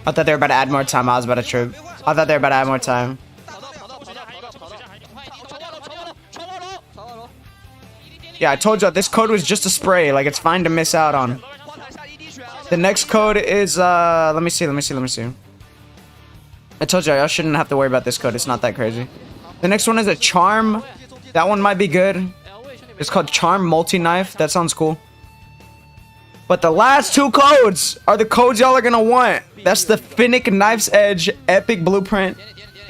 I thought they were about to add more time. I was about to trip. I thought they were about to add more time. Yeah, I told you this code was just a spray. Like, it's fine to miss out on. The next code is, let me see. I told you, I shouldn't have to worry about this code. It's not that crazy. The next one is a charm. That one might be good. It's called Charm Multi-Knife. That sounds cool. But the last two codes are the codes y'all are gonna want. That's the Finnick Knife's Edge Epic Blueprint.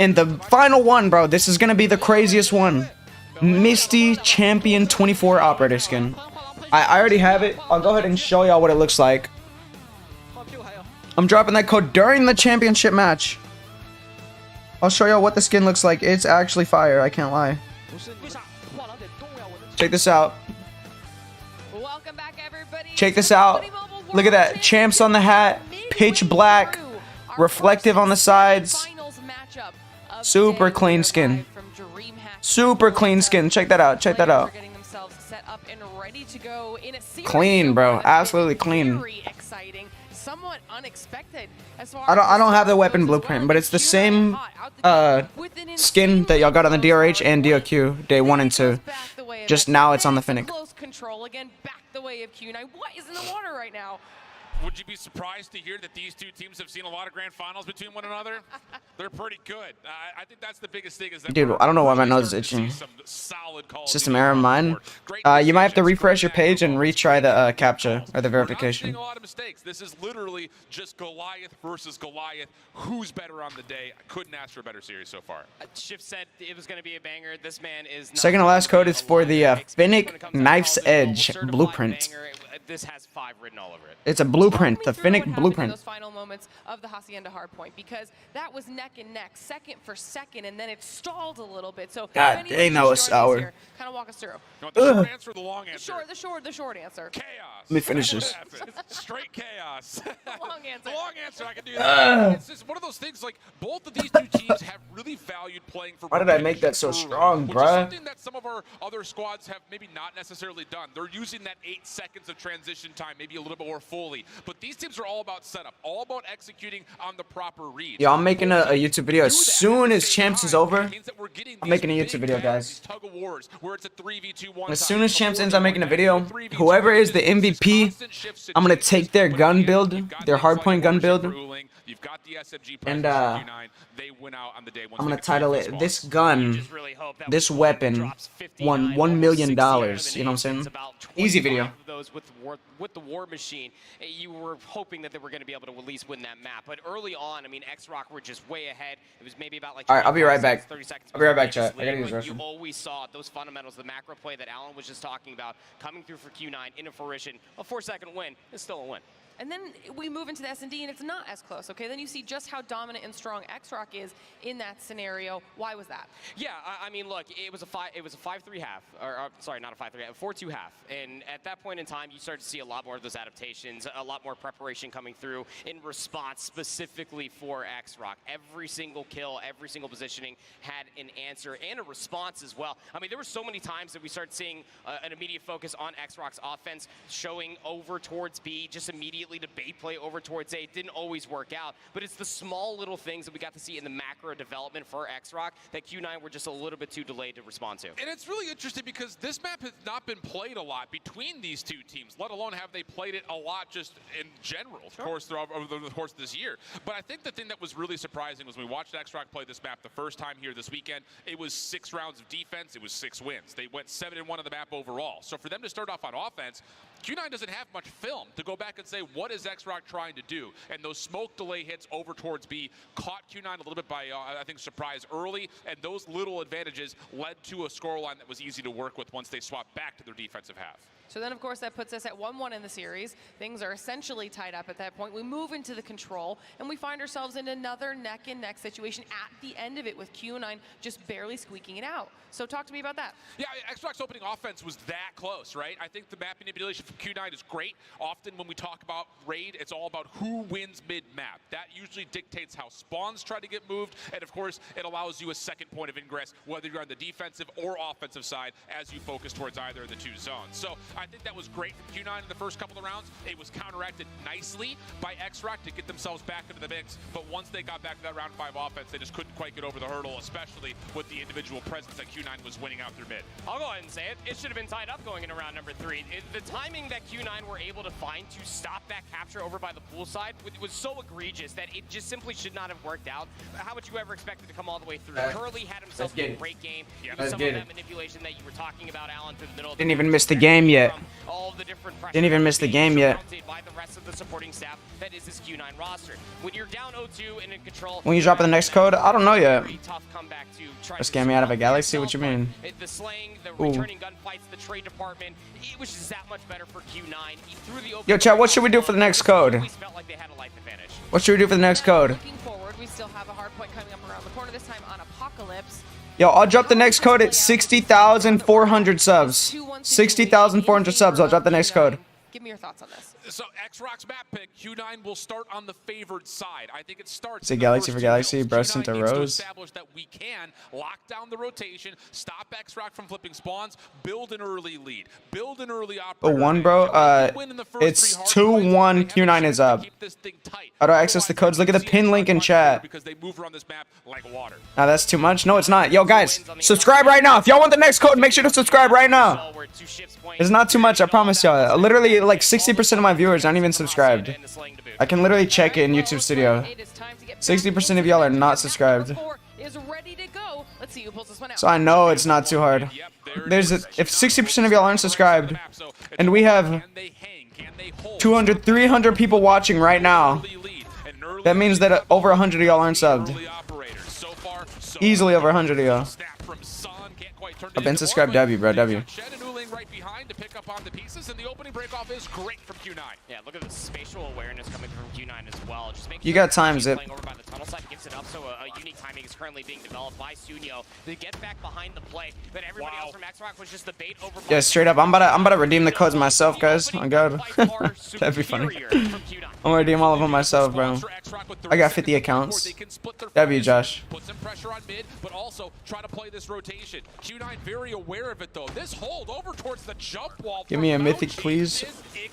And the final one, bro, this is gonna be the craziest one. Misty Champion 24 Operator Skin. I already have it. I'll go ahead and show y'all what it looks like. I'm dropping that code during the championship match. I'll show y'all what the skin looks like. It's actually fire, I can't lie. Check this out. Welcome back, everybody. Check this out. Look at that. Champs on the hat. Pitch black. Reflective on the sides. Super clean skin. Super clean skin. Check that out. Check that out. Clean, bro. Absolutely clean. Somewhat unexpected as far I don't have the weapon blueprint, but it's the same skin that y'all got on the DRH and DOQ day 1 and 2. Just now it's on the Fennec. Close control again, back the way of Q9. What is in the water right now? Would you be surprised to hear that these two teams have seen a lot of grand finals between one another? They're pretty good. I think that's the biggest thing. Is that dude, I don't know why my nose is itching. System error of mine. You might have to refresh your page and retry the CAPTCHA or the verification. A lot of mistakes. This is literally just Goliath versus Goliath. Who's better on the day? I couldn't ask for a better series so far. Shift said it was going to be a banger. This man is second to last code is for the Fennec Knife's Edge blueprint. This has 5 written all over it. It's a blueprint, the Fennec blueprint. Those final moments of the Hacienda hardpoint, because that was neck and neck, second for second, and then it stalled a little bit. So God dang, that was sour. Kind of walk us through. You want the short answer or the long answer? The short answer. Chaos. Let me finish this. Straight chaos. The long answer. The long answer. I can do that. It's just one of those things. Like both of these two teams have really valued playing for. Why did I make that so strong, which is bruh? something that some of our other squads have maybe not necessarily done. They're using that 8 seconds of transition time, maybe a little bit more fully. But these teams are all about setup, all about executing on the proper read. Yeah, I'm making a YouTube video as soon as Champs is over. I'm making a YouTube video, guys. Tug of wars, where it's a 3v2 As soon as Champs ends, I'm making a video. Whoever is the MVP, I'm gonna take their gun build, their hardpoint gun build, and I'm gonna title it "This Gun, This Weapon Won $1 Million." You know what I'm saying? Easy video. With the War Machine, you were hoping that they were going to be able to at least win that map. But early on, I mean, X-Rock were just way ahead. It was maybe about like. All right, I'll be right back. 30 seconds. I'll be right back, chat. I gotta use the restroom. You always saw those fundamentals, the macro play that Alan was just talking about, coming through for Q9 in a fruition. A 4-second win is still a win. And then we move into the S&D, and it's not as close, okay? Then you see just how dominant and strong X-Rock is in that scenario. Why was that? Yeah, I mean, look, it was a 5-3 half, or sorry, not a 5-3, a 4-2 half. And at that point in time, you start to see a lot more of those adaptations, a lot more preparation coming through in response specifically for X-Rock. Every single kill, every single positioning had an answer and a response as well. I mean, there were so many times that we started seeing an immediate focus on X-Rock's offense, showing over towards B, just immediately to bait play over towards A. It didn't always work out, but it's the small little things that we got to see in the macro development for X-Rock that Q9 were just a little bit too delayed to respond to. And it's really interesting because this map has not been played a lot between these two teams, let alone have they played it a lot just in general, of course, over the course of this year. But I think the thing that was really surprising was when we watched X-Rock play this map the first time here this weekend, it was 6 rounds of defense, it was 6 wins. They went 7-1 on the map overall. So for them to start off on offense, Q9 doesn't have much film to go back and say, what is X-Rock trying to do? And those smoke delay hits over towards B caught Q9 a little bit by, I think, surprise early, and those little advantages led to a scoreline that was easy to work with once they swapped back to their defensive half. So then, of course, that puts us at 1-1 in the series. Things are essentially tied up at that point. We move into the control, and we find ourselves in another neck-and-neck situation at the end of it with Q9 just barely squeaking it out. So talk to me about that. Yeah, X-Rock's opening offense was that close, right? I think the map manipulation from Q9 is great. Often when we talk about raid, it's all about who wins mid-map. That usually dictates how spawns try to get moved, and of course, it allows you a second point of ingress, whether you're on the defensive or offensive side, as you focus towards either of the 2 zones. So I think that was great from Q9 in the first couple of rounds. It was counteracted nicely by X-Rock to get themselves back into the mix, but once they got back to that round 5 offense, they just couldn't quite get over the hurdle, especially with the individual presence that Q9 was winning out through mid. I'll go ahead and say it. It should have been tied up going into round number 3. The timing that Q9 were able to find to stop that capture over by the pool side was so egregious that it just simply should not have worked out. How would you ever expect it to come all the way through? Curly had himself a great game. Yeah, some of that manipulation that you were talking about, Alan, through the middle. Didn't even miss the game yet. All the different Didn't even miss the game yet. By the rest of the supporting staff that is this Q9 roster. When you're down 0-2 and in control, When you drop in the next code, I don't know yet. tough comeback to try to scam me out of a galaxy? What you mean? The slaying, the returning gunfights, the trade department, it was just that much better for Q9. He threw the open. Yo, chat, what should we do for the next code? Felt like they had a life advantage. What should we do for the next code? Looking forward, we still have a hard point coming up around the corner, this time on Apocalypse. Yo, I'll drop the next code at 60,400 subs. 60,400 subs. I'll drop the next code. Give me your thoughts on this. So X-Rock's map pick, Q9 will start on the favored side. I think it starts. Is it Galaxy for Galaxy? Burst into Rose. Establish that we can lock down the rotation, stop X-Rock from flipping spawns, build an early lead, build an early operator. Oh, one, bro. It's 2-1. Q9 is up. How do I access the codes? Look at the pin link in chat. Because they move around this map like water. Now that's too much. No, it's not. Yo, guys, subscribe right now. If y'all want the next code, make sure to subscribe right now. It's not too much. I promise y'all. Literally, like 60% of my viewers aren't even subscribed. I can literally check it in YouTube Studio. 60% of y'all are not subscribed. So I know it's not too hard. If 60% of y'all aren't subscribed, and we have 200, 300 people watching right now, that means that over 100 of y'all aren't subbed. Easily over 100 of y'all. I've been subscribed. W, bro. W. Right behind to pick up on the pieces, and the opening breakoff is great from Q9. Yeah, look at the spatial awareness coming from Q9 as well. Just make You got time, Zip. over by the tunnel side gets it up, so a unique timing is currently being developed by Sunyo to get back behind the play. But everybody else from X-Rock was just the bait over. Yeah, straight up. I'm about to redeem the codes myself, guys. Oh god. That'd be funny. I'm gonna redeem all of them myself, bro. I got 50 accounts. W, Josh. Put some pressure on mid, but also try to play this rotation. Q9 very aware of it though. This hold over towards the jump wall. Give me a mythic, please.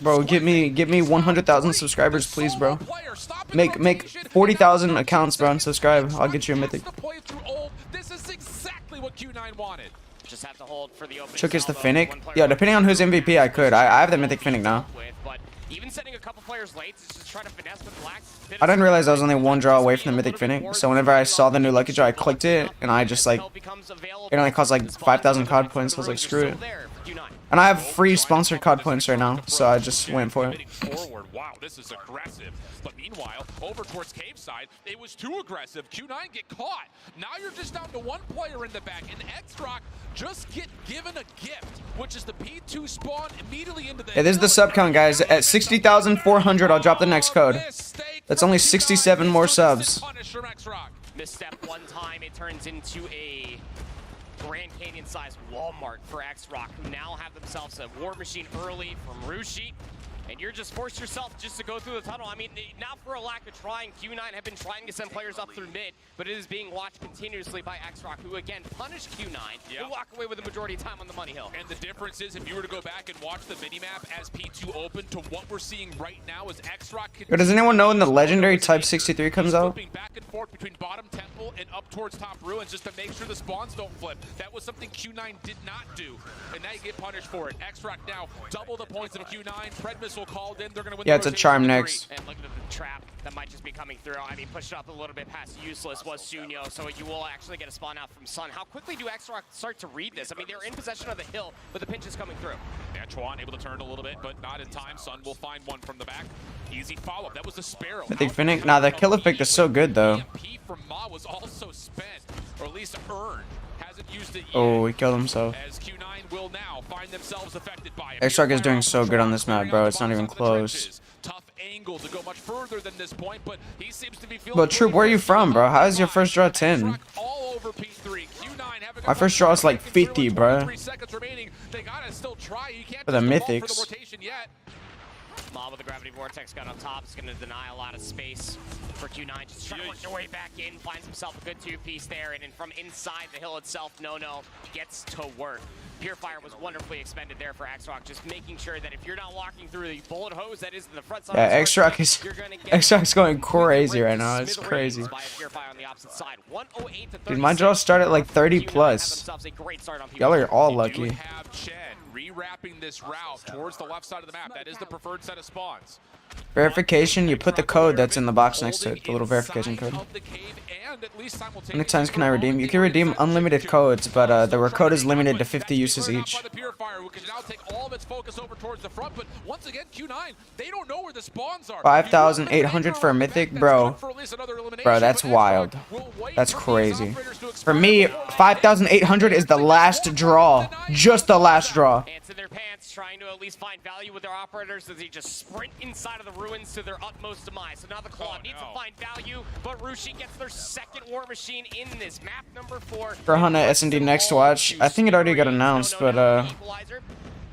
Bro, get me 100,000 subscribers, please, bro. Make 40,000 accounts, bro, and subscribe. I'll get you a mythic. This is exactly what Q9 wanted. Just have to hold for the open. Chook is the Finnick. Yeah, depending on who's MVP, I could. I have the mythic Finnick now. But even sending a couple players late to just try to finesse with Blacks. I didn't realize I was only one draw away from the mythic Finnick. So whenever I saw the new lucky draw, I clicked it, and I just like, it only cost like 5,000 COD points. So I was like, screw it. And I have free sponsored COD points right now, so I just went for it. Forward. Wow, this is aggressive. But meanwhile, over towards cave side, it was too aggressive. Q9 get caught. Now you're just down to one player in the back, and X-Rock just get given a gift, which is the P2 spawn immediately into the... Yeah, this is the sub count, guys. At 60,400, I'll drop the next code. That's only 67 more subs. Misstep one time, it turns into a Grand Canyon-sized Walmart for X-Rock, who now have themselves a war machine early from Rushi. And you're just forced yourself just to go through the tunnel. I mean, not for a lack of trying. Q9 have been trying to send players up through mid, but it is being watched continuously by X-Rock, who again punished Q9. Yep. Who walk away with the majority of time on the money hill. And the difference is, if you were to go back and watch the minimap as P2 open to what we're seeing right now is X-Rock. Does anyone know when the legendary Type 63 comes out? Back and forth between bottom temple and up towards top ruins just to make sure the spawns don't flip. That was something Q9 did not do, and now you get punished for it. X-Rock now double the points of Q9. Pred missile called in. They're gonna win. Yeah, it's a charm next. And look at the trap that might just be coming through. I mean, pushed up a little bit past useless was Sunyo, so you will actually get a spawn out from Sun. How quickly do X-Rock start to read this? I mean, they're in possession of the hill, but the pinch is coming through. Yeah, Chuan able to turn a little bit, but not in time. Sun will find one from the back. Easy follow-up. That was the Sparrow. I think Finnick. Nah, the kill effect is so good though. EMP from Ma was also spent, or at least earned. Hasn't used it yet. Oh, he killed himself. As Q9 will now find themselves affected by it. X-Rock is doing so good on this map, bro. It's not even close. Tough angle to go much further than this point, but he seems to be feeling. But Troop, where are you from, bro? How is your first draw 10? All over P3. Q9 my first draw is like 50, bro. 3 seconds remaining. They gotta still try. You can't for the mythics. For the rotation yet. Mob with the gravity vortex gun on top is going to deny a lot of space for Q9. Just trying to work their way back in, finds himself a good two-piece there, and then from inside the hill itself, No gets to work. Purifier was wonderfully expended there for X-Rock, just making sure that if you're not walking through the bullet hose that is the front side, yeah, X-Rock's going crazy right now. It's crazy. Dude, my draw started at like 30 plus. Y'all are all lucky. Rewrapping this route towards the left side of the map. That is the preferred set of spawns. Verification, you put the code that's in the box next to it, the little verification code. How many times can I redeem? You can redeem unlimited codes, but the code is limited to 50 uses each. 5,800 for a mythic, bro. Bro, that's wild. That's crazy. For me, 5,800 is the last draw. Just the last draw. Ants in their pants, trying to at least find value with their operators as they just sprint inside of the ruins to their utmost demise. So now the Claw needs to find value, but Rushi gets their second War Machine in this map number 4. For Hana S&D next watch, I think it already got announced, but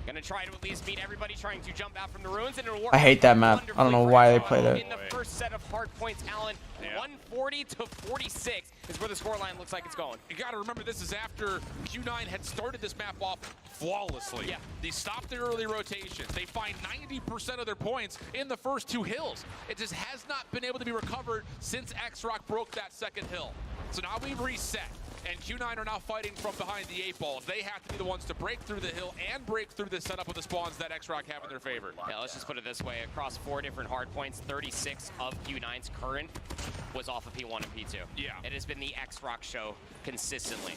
Gonna try to at least meet everybody trying to jump out from the ruins, and it'll work. I hate that map. I don't know why they play that. In the first set of hard points, Alan, 140 to 46 is where the scoreline looks like it's going. You got to remember, this is after Q9 had started this map off flawlessly. Yeah. They stopped their early rotations. They find 90% of their points in the first 2 hills. It just has not been able to be recovered since X-Rock broke that second hill. So now we've reset, and Q9 are now fighting from behind the 8 balls. They have to be the ones to break through the hill and break through the setup of the spawns that X-Rock have in their favor. Yeah, let's just put it this way. Across 4 different hard points, 36 of Q9's current was off of P1 and P2. Yeah. It has been the X-Rock show consistently.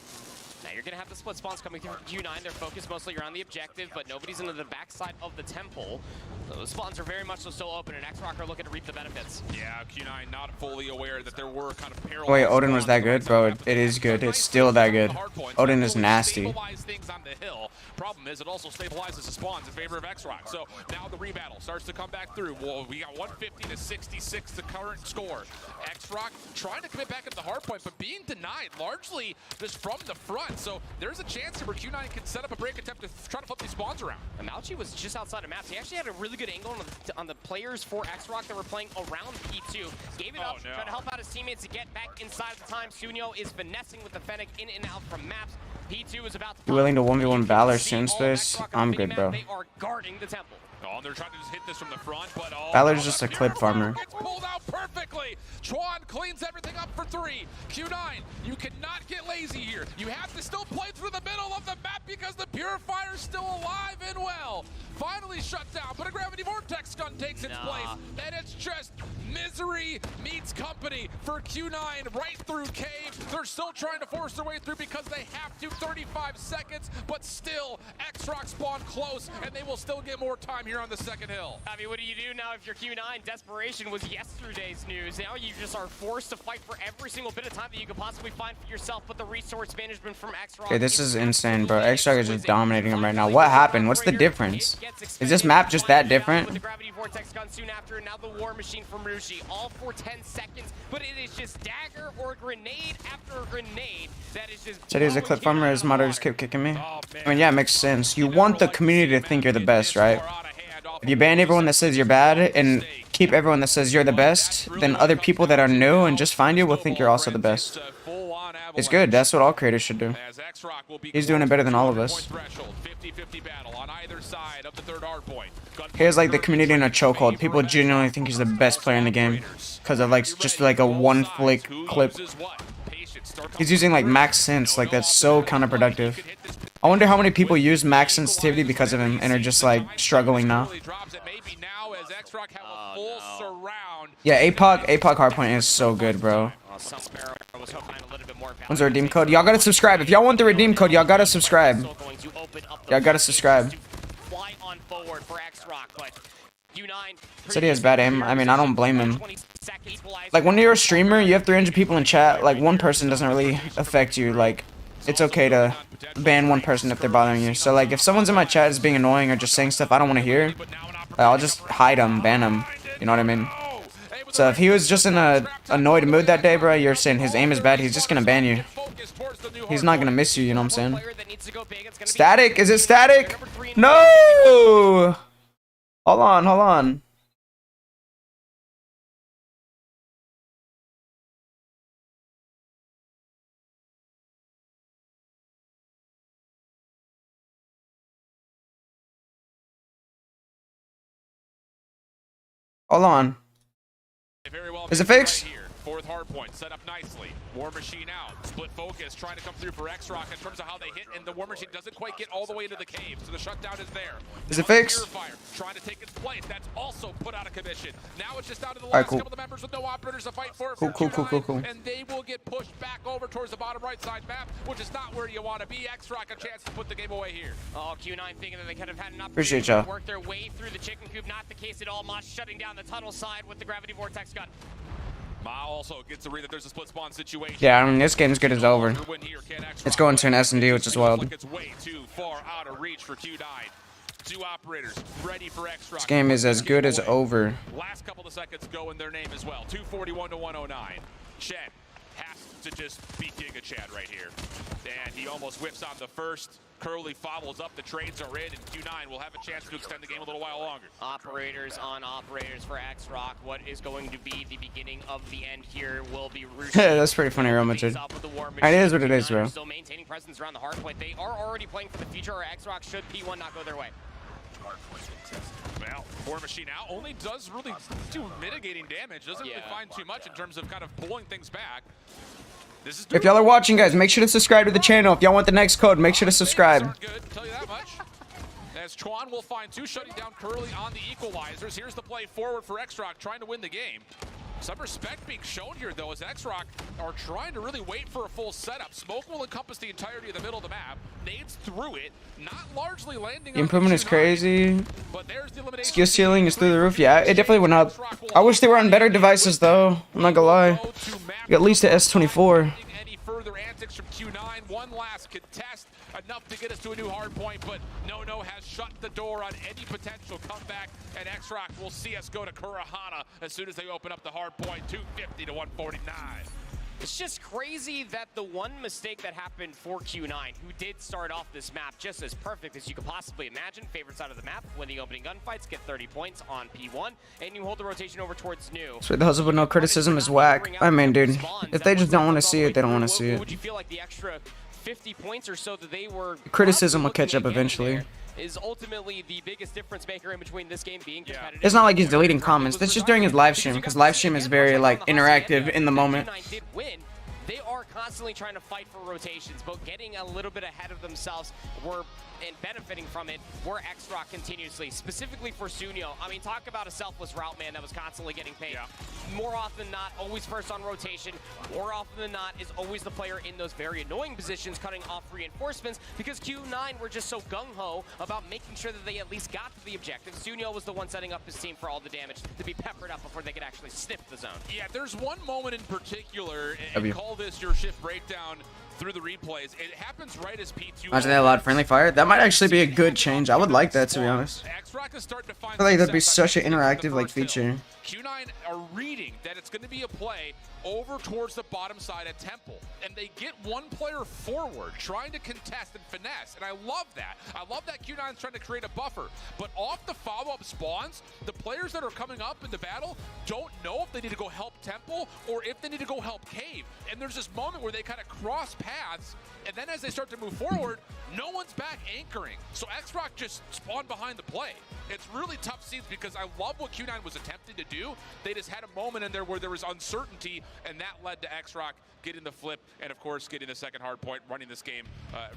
Now you're going to have the split spawns coming through Q9. They're focused mostly around the objective, but nobody's into the backside of the temple. Those spawns are very much so still open, and X-Rock are looking to reap the benefits. Yeah, Q9 not fully aware that there were kind of parallel. Wait, Odin was that good? Bro, it is good. It's still that good. Odin is nasty. Stabilize things on the hill. Problem is, it also stabilizes the spawns in favor of X-Rock. So now the rebattle starts to come back through. Well, we got 150 to 66, the current score. X-Rock trying to commit back into the hard point, but being denied largely just from the front. So there's a chance here where Q9 can set up a break attempt to try to flip these spawns around. And Malchi was just outside of maps. He actually had a really good angle on the players for X-Rock that were playing around P2. Gave it up, trying to help out his teammates to get back inside the time. Sunyo is finessing with the Fennec in and out from maps. P2 is about to You willing to 1v1 Valor soon, Space? I'm good, bro. They are guarding the temple. Oh, they're trying to just hit this from the front, but Valor's just a clip farmer. Gets pulled out perfectly. Chuan cleans everything up for 3. Q9, you cannot get lazy here. You have to still play through the middle of the map because the Purifier's still alive and well. Finally shut down, but a Gravity Vortex gun takes its place, and it's just misery meets company for Q9 right through Cave. They're still trying to force their way through because they have to. 35 seconds, but still X-Rock spawn close, and they will still get more time here on the second hill. I mean, what do you do now if you're Q9? Desperation was yesterday's news. Now you just are forced to fight for every single bit of time that you could possibly find for yourself, but the resource management from X-Rock. Okay, this is insane, bro. X-Rock is just dominating him right now. What happened? What's the difference? Is this map just that different? With the Gravity Vortex gun soon after, now the War Machine from Rushi, all for 10 seconds, but it is just dagger or grenade after grenade that is just. Said he was a clip farmer, his mother just kept kicking me. I mean, yeah, it makes sense. You want the community to think you're the best, right? If you ban everyone that says you're bad and keep everyone that says you're the best, then other people that are new and just find you will think you're also the best. It's good. That's what all creators should do. He's doing it better than all of us. He has like the community in a chokehold. People genuinely think he's the best player in the game because of like just like a one flick clip. He's using like max sense, like that's so counterproductive. I wonder how many people use max sensitivity because of him and are just like struggling now. Yeah, APOC hardpoint is so good, bro. When's the redeem code? Y'all gotta subscribe. If y'all want the redeem code, y'all gotta subscribe. Y'all gotta subscribe. Said he has bad aim. I mean, I don't blame him. Like, when you're a streamer, you have 300 people in chat. Like, one person doesn't really affect you. Like, it's okay to ban one person if they're bothering you. So, like, if someone's in my chat is being annoying or just saying stuff I don't want to hear, like, I'll just hide them, ban them. You know what I mean? So, if he was just in a annoyed mood that day, bro, you're saying his aim is bad, he's just gonna ban you. He's not gonna miss you, you know what I'm saying? Static? Is it static? No! Hold on, hold on. Hold on. Is it fixed? Fourth hard point set up nicely. War Machine out. Split focus trying to come through for X-Rock in terms of how they hit, and the War Machine doesn't quite get all the way into the cave, so the shutdown is there. Is it fixed? Purifier trying to take its place. That's also put out of commission. Now it's just down to the last couple of members with no operators to fight for. Cool. And they will get pushed back over towards the bottom right side map, which is not where you want to be. X-Rock a chance to put the game away here. Oh, Q9 thinking that they could have had an Appreciate opportunity y'all. to work their way through the chicken coop. Not the case at all. Mosh shutting down the tunnel side with the Gravity Vortex gun. Ma also gets to read that there's a split spawn situation. Yeah, I mean, this game's good as over. Win here, can X-Rock It's going to an win? S&D, which is wild. It's way too far out of reach for Q9. Two operators ready for X-Rock. This game is as good as over. Last couple of seconds go in their name as well. 241 to 109. Chen has to just beat Giga Chad right here. And he almost whips on the first. Curly follows up, the trades are in, and Q9 will have a chance to extend the game a little while longer. Operators on operators for X-Rock. What is going to be the beginning of the end here will be Rooster. That's pretty funny, Real Madrid. It is what it is, bro. Still maintaining presence around the hard point. They are already playing for the future, or X-Rock should P1 not go their way. Well, War Machine out only does really do mitigating damage. Doesn't really find too much in terms of kind of pulling things back. This is If y'all are watching, guys, make sure to subscribe to the channel. If y'all want the next code, make sure to subscribe. Good, tell you that much. As Chuan will find two, shutting down Curly on the equalizers. Here's the play forward for X-Rock, trying to win the game. Some respect being shown here, though, as X-Rock are trying to really wait for a full setup. Smoke will encompass the entirety of the middle of the map. Nades through it, not largely landing. The improvement is crazy. But there's the elimination. Skill ceiling is through the roof. Yeah, it definitely went up. I wish they were on better devices, though. I'm not gonna lie. At least the S24. Any further antics from Q9. One last contest, enough to get us to a new hard point, but No has shut the door on any potential comeback, and X-Rock will see us go to Kurahana as soon as they open up the hard point. 250 to 149. It's just crazy that the one mistake that happened for Q9, who did start off this map just as perfect as you could possibly imagine, favorite side of the map, win the opening gunfights, get 30 points on P1, and you hold the rotation over towards New. So the hustle with no criticism is whack. I mean, dude, if they just don't want to see it, they don't want to see it. Would you feel like the extra 50 points or so that they were... Criticism will catch up eventually. Is ultimately the biggest difference maker in between this game being competitive. It's not like he's deleting comments. That's just during his live stream, because live stream is very, like, interactive in the moment. They are constantly trying to fight for rotations, but getting a little bit ahead of themselves and benefiting from it were X-Rock continuously, specifically for Sunyo. I mean, talk about a selfless route man that was constantly getting paid. More often than not, always first on rotation. More often than not is always the player in those very annoying positions, cutting off reinforcements, because Q9 were just so gung-ho about making sure that they at least got to the objective. Sunyo was the one setting up his team for all the damage to be peppered up before they could actually sniff the zone. Yeah, there's one moment in particular, and call this your shift breakdown through the replays. It happens right as P2. Imagine they allowed friendly fire. That might actually be a good change. I would like that, to be honest. X-Rock is starting to find I feel like that'd be such an interactive like feature. Q9 are reading that it's going to be a play over towards the bottom side at Temple, and they get one player forward trying to contest and finesse, and I love that. I love that Q9 is trying to create a buffer, but off the follow-up spawns, the players that are coming up in the battle don't know if they need to go help Temple or if they need to go help Cave, and there's this moment where they kind of cross paths, and then as they start to move forward, no one's back anchoring, so X-Rock just spawned behind the play. It's really tough scenes because I love what Q9 was attempting to do. They just had a moment in there where there was uncertainty, and that led to X-Rock getting the flip and, of course, getting the second hard point, running this game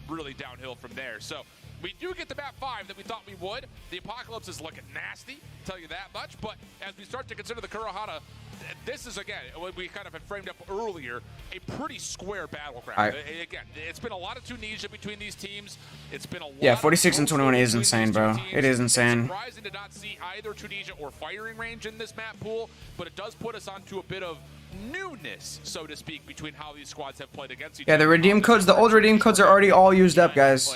really downhill from there. So we do get the map 5 that we thought we would. The Apocalypse is looking nasty, tell you that much. But as we start to consider the Kurahana, this is, again, what we kind of had framed up earlier, a pretty square battleground. Again, it's been a lot of Tunisia between these teams. It's been a lot. Yeah, 46 and 21 is insane, bro. It is insane. It's surprising to not see either Tunisia or firing range in this map pool, but it does put us onto a bit of newness, so to speak, between how these squads have played against each other. Yeah, the redeem codes, the old redeem codes are already all used up, guys.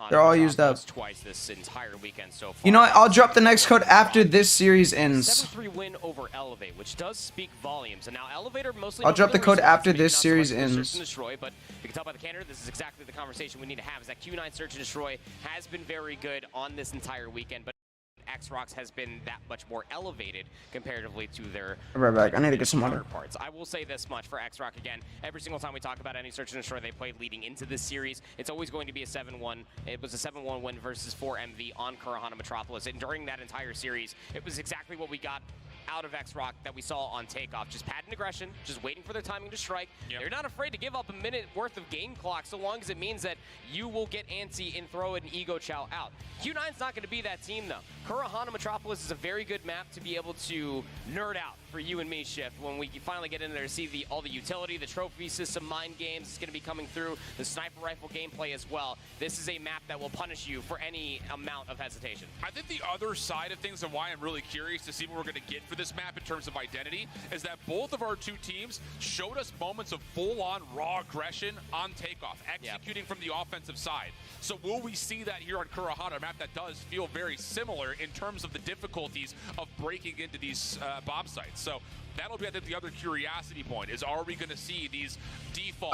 They're all used up. Twice this entire weekend so far. You know what? I'll drop the next code after this series ends. 7-3 win over Elevate, which does speak volumes. And now Elevator mostly. I'll drop the code after this series ends. Destroy, but you can tell by the candor, this is exactly the conversation we need to have. Is that Q9 Search and Destroy has been very good on this entire weekend, but X-Rox has been that much more elevated comparatively to their Right back. I need to get some water. Parts. I will say this much for X-Rock again. Every single time we talk about any Search and Destroy they played leading into this series, it's always going to be a 7-1. It was a 7-1 win versus 4MV on Kurahana Metropolis, and during that entire series, it was exactly what we got out of X-Rock that we saw on Takeoff. Just patent aggression, just waiting for their timing to strike. They're not afraid to give up a minute worth of game clock so long as it means that you will get antsy and throw an Ego Chow out. Q9's not going to be that team, though. Kurahana Metropolis is a very good map to be able to nerd out for you and me, Shift, when we finally get in there to see all the utility, the trophy system, mind games is going to be coming through, the sniper rifle gameplay as well. This is a map that will punish you for any amount of hesitation. I think the other side of things and why I'm really curious to see what we're going to get for for this map in terms of identity is that both of our two teams showed us moments of full-on raw aggression on takeoff, executing from the offensive side. So will we see that here on Kurahara, a map that does feel very similar in terms of the difficulties of breaking into these bomb sites? So that'll be, I think, the other curiosity point is, are we going to see these default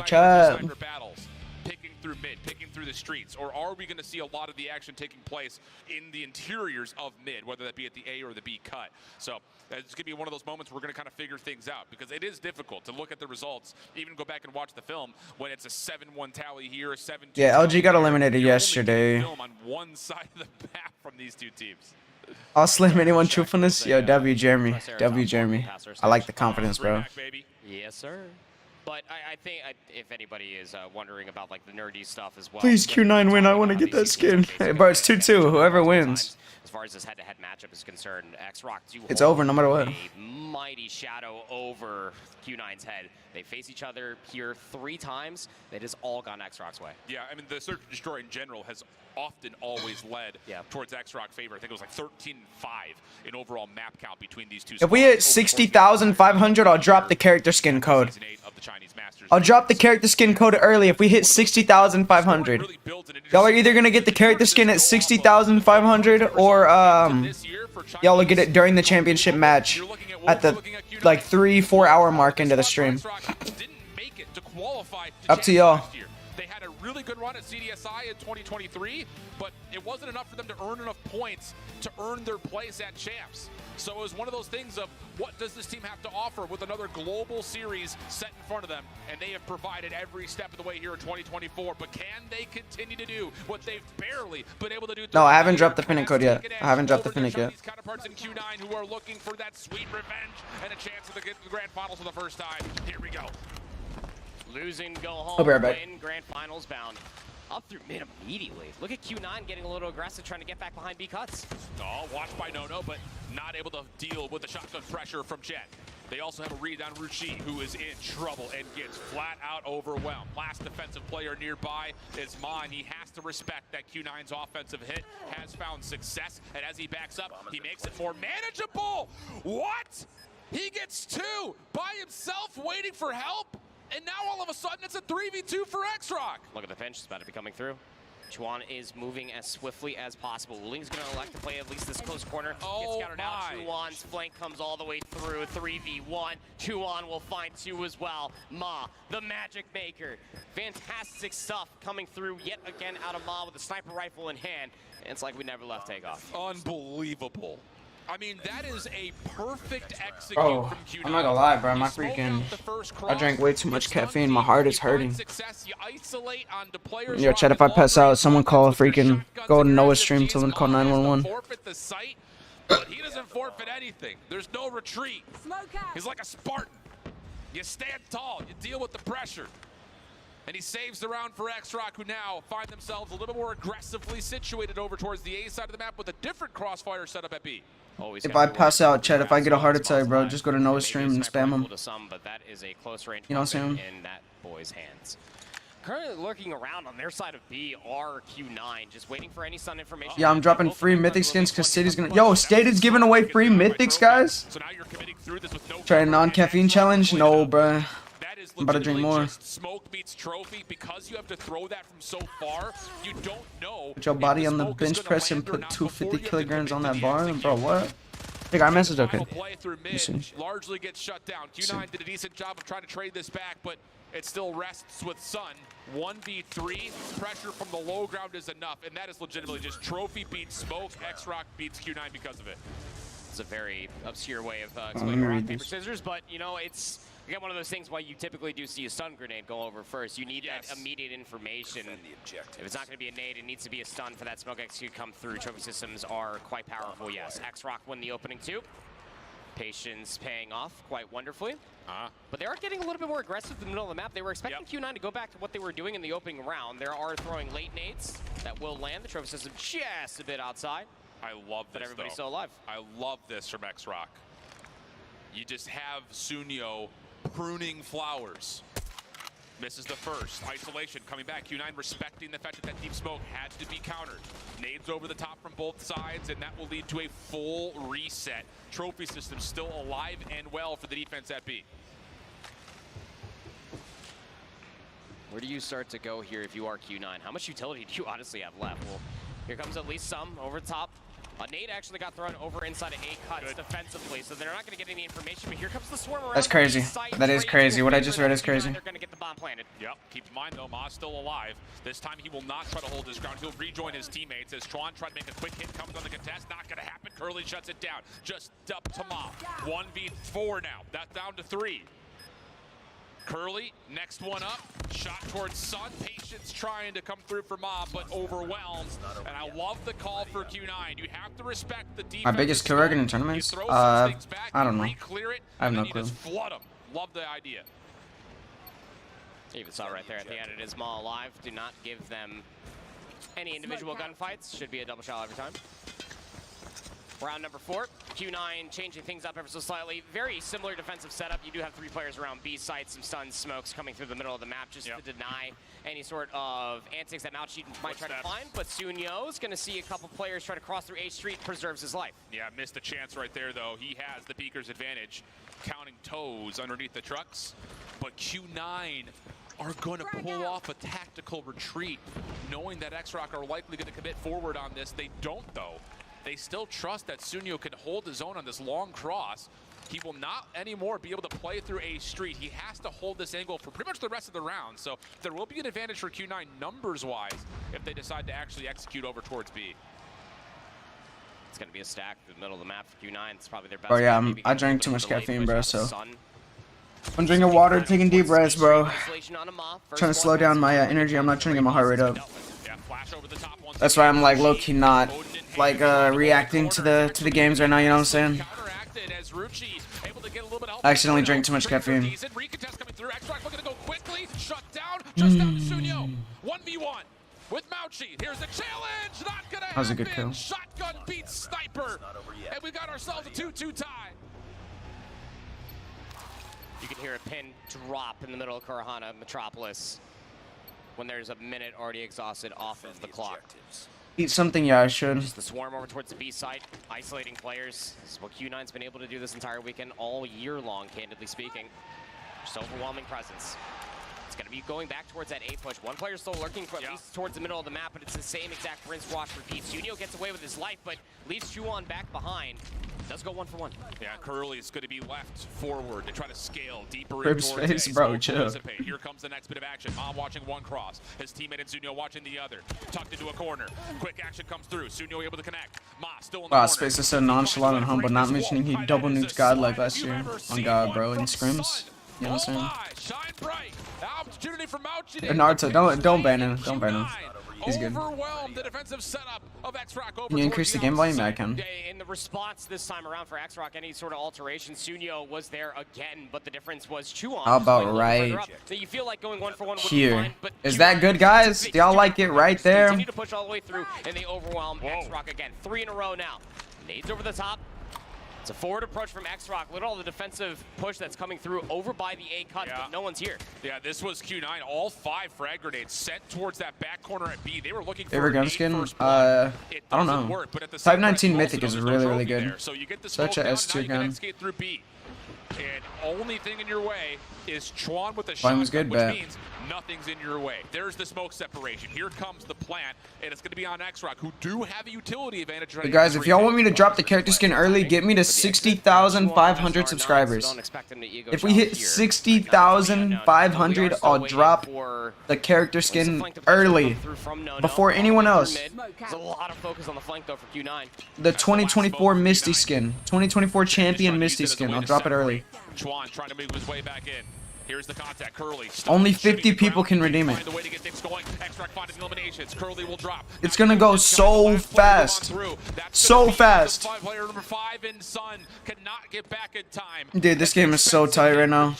sniper battles picking through mid, picking through the streets, or are we going to see a lot of the action taking place in the interiors of mid, whether that be at the A or the B cut? So it's going to be one of those moments we're going to kind of figure things out, because it is difficult to look at the results, even go back and watch the film when it's a 7-1 tally here, a 7-2. Yeah, LG got eliminated yesterday. Film on one side of the map from these two teams. I'll slam anyone truthfulness. Yo, W Jeremy. W Jeremy. I like the confidence, bro. Yes, sir. But I think if anybody is wondering about like the nerdy stuff as well. Please Q9 win. I want to get that skin. Hey, bro, it's 2-2. Whoever wins. As far as this head-to-head matchup is concerned, X-Rock do it's over no matter what. A mighty shadow over Q9's head. They face each other here 3 times. It has all gone X-Rock's way. Yeah, I mean, the Search and Destroy in general has often always led towards X-Rock favor. I think it was like 13-5 in overall map count between these two. If we hit 60,500, I'll drop the character skin code. I'll drop the character skin code early if we hit 60,500. Y'all are either going to get the character skin at 60,500 or y'all will get it during the championship match at the like 3-4 hour mark into the stream. Up to y'all. They had a really good run at CDSI in 2023, but it wasn't enough for them to earn enough points to earn their place at champs. So it was one of those things of, what does this team have to offer with another global series set in front of them? And they have provided every step of the way here in 2024. But can they continue to do what they've barely been able to do? No, I haven't dropped the Finnick code yet. I haven't dropped the Finnick yet. Counterparts in Q9 who are looking for that sweet revenge and a chance to get to the grand finals for the first time. Here we go. Losing, go home, I'll be right back. win, grand finals bound. Up through mid immediately. Look at Q9 getting a little aggressive, trying to get back behind B cuts. Oh, watched by Nono, but not able to deal with the shotgun pressure from Jet. They also have a read on Ruchi, who is in trouble and gets flat out overwhelmed. Last defensive player nearby is Ma, and he has to respect that Q9's offensive hit has found success, and as he backs up, he makes it more manageable. What? He gets 2 by himself waiting for help? And now all of a sudden it's a 3v2 for X-Rock. Look at the pinch, it's about to be coming through. Chuan is moving as swiftly as possible. Wuling's going to elect to play at least this close corner. Gets scouted out. Chuan's flank comes all the way through. 3v1. Chuan will find 2 as well. Ma, the magic maker. Fantastic stuff coming through yet again out of Ma with a sniper rifle in hand. And it's like we never left takeoff. Unbelievable. I mean, that is a perfect execute from Q9. I'm not gonna lie, bro. My freaking... I drank way too much caffeine. My heart is hurting. Yo, chat, if I pass out, someone call a freaking... Go to Noah's stream, someone call 911. But he doesn't forfeit anything. There's no retreat. He's like a Spartan. You stand tall. You deal with the pressure. And he saves the round for X-Rock, who now find themselves a little more aggressively situated over towards the A side of the map with a different crossfire setup at B. If I pass out, chat, if I get a heart attack, bro, just go to Noah's stream and spam him. But that is a close range, you know what I'm saying? In that boy's hands. Currently lurking around on their side of B are Q9, just waiting for any stun information. Yeah, I'm dropping free mythic skins because City's gonna... Yo, State is giving away free mythics, guys? Try a non-caffeine challenge? No, bruh. I'm about to drink more. Smoke beats trophy because you have to throw that from so far. You don't know. Put your body on the bench press and put 250 kilograms on that bar, bro. What? Hey, our message, okay. Largely gets shut down. Q9 did a decent job of trying to trade this back, but it still rests with Sun. 1v3, pressure from the low ground is enough, and that is legitimately just trophy beats smoke, X-Rock beats Q9 because of it. It's a very obscure way of explaining rock, paper, scissors, but you know, it's again one of those things why you typically do see a stun grenade go over first. You need that immediate information. If it's not going to be a nade, it needs to be a stun for that smoke execute come through. Trophy systems are quite powerful, yes. X-Rock win the opening 2. Patience paying off quite wonderfully. But they are getting a little bit more aggressive in the middle of the map. They were expecting Q9 to go back to what they were doing in the opening round. They are throwing late nades that will land. The trophy system just a bit outside. I love this, but everybody's still alive. I love this from X-Rock. You just have Sunyo pruning flowers. Misses the first. Isolation coming back. Q9 respecting the fact that that deep smoke had to be countered. Nades over the top from both sides, and that will lead to a full reset. Trophy system still alive and well for the defense at B. Where do you start to go here if you are Q9? How much utility do you honestly have left? Well, here comes at least some over the top. Nade actually got thrown over inside of A cuts defensively, so they're not going to get any information. But here comes the swarm around. That's crazy. That is crazy. What I just read is crazy. They're going to get the bomb planted. Yep. Keep in mind though, Ma's still alive. This time he will not try to hold his ground. He'll rejoin his teammates as Tron tried to make a quick hit. Comes on the contest. Not going to happen. Curly shuts it down. Just up to Ma. 1v4 now. That's down to 3. Curly, next one up, shot towards Sun. Patience trying to come through for Mob, but overwhelmed. And I love the call for Q9. You have to respect the defense. My biggest kill record in tournaments? I don't know. I have no clue. Just flood them. Love the idea. You even saw right there at the end, it is Maw alive. Do not give them any individual gunfights. Should be a double shot every time. Round number 4, Q9 changing things up ever so slightly. Very similar defensive setup. You do have 3 players around B site, some stuns, smokes coming through the middle of the map just to deny any sort of antics that Mouchi might try to find. But Sunyo's going to see a couple players try to cross through H Street, preserves his life. Yeah, missed a chance right there though. He has the peeker's advantage, counting toes underneath the trucks. But Q9 are going to pull off a tactical retreat, knowing that X-Rock are likely going to commit forward on this. They don't though. They still trust that Sunyo can hold his own on this long cross. He will not anymore be able to play through A Street. He has to hold this angle for pretty much the rest of the round. So there will be an advantage for Q9 numbers-wise if they decide to actually execute over towards B. It's going to be a stack through the middle of the map for Q9. It's probably their best. Oh yeah, I drank too much caffeine, bro, so I'm drinking water, taking deep breaths, bro. Trying to slow down my energy. I'm not trying to get my heart rate up. That's why I'm like low-key not like reacting to the games right now, you know what I'm saying? I accidentally drank too much caffeine. Just down to Sunyo. 1v1 with Mouchi. Here's the challenge. Not gonna happen. That was a good kill. Shotgun beats sniper. And we got ourselves a 2-2 tie. You can hear a pin drop in the middle of Kurahana Metropolis when there's a minute already exhausted off of the clock. Eat something, yeah, I should. Just the swarm over towards the B side, isolating players. This is what Q9's been able to do this entire weekend, all year long, candidly speaking. Just overwhelming presence. It's going to be going back towards that A push. One player still lurking at least towards the middle of the map, but it's the same exact rinse, wash, repeat. Sunyo gets away with his life, but leaves Chuan back behind. Does go 1 for 1. Yeah, Curly is going to be left forward to try to scale deeper Ribs into face, bro, chill. Here comes the next bit of action. Mom watching one cross. His teammate and Sunyo watching the other. Tucked into a corner. Quick action comes through. Sunyo able to connect. Ma still in the Wow, corner. Space is so nonchalant and humble, not mentioning he double nuked God like last year. On God, bro, in scrims. You know what I'm saying? Shine bright. Opportunity for Mouchi. Naruto, don't ban him. Don't ban him. He's good. Overwhelmed the defensive setup of X-Rock. Can you increase the game volume? I can. In the response this time around for X-Rock, any sort of alteration, Sunyo was there again, but the difference was Chuan. How about right so you feel like going 1 for 1 would here? be fine, but Is that good, guys? Do y'all like it right there? Continue to push all the way through, and they overwhelm X-Rock again. 3 in a row now. Nades over the top. It's a forward approach from X-Rock. Look at all the defensive push that's coming through over by the A cut, but no one's here. Yeah, this was Q9. All 5 frag grenades sent towards that back corner at B. They were looking for favorite gun skin? I don't know. Work, but at the Type 19 Mythic is really good. There. So you get the Such a down, S2 gun. Through B. And only thing in your way is Chuan with the Volume was shotgun, good, which bet. means nothing's in your way. There's the smoke separation. Here comes the plant, and it's going to be on X-Rock, who do have a utility advantage. But guys, if y'all want me to drop the character skin early, get me to 60,500 subscribers. If we hit 60,500, I'll drop the character skin early, before anyone else. There's a lot of focus on the flank, though, for Q9. The 2024 Misty skin, 2024 Champion Misty skin, I'll drop it early. Chuan trying to move his way back in. Here's the contact, Curly. Only 50 people can redeem it. It's gonna go so fast. So fast. Dude, this game is so tight right now.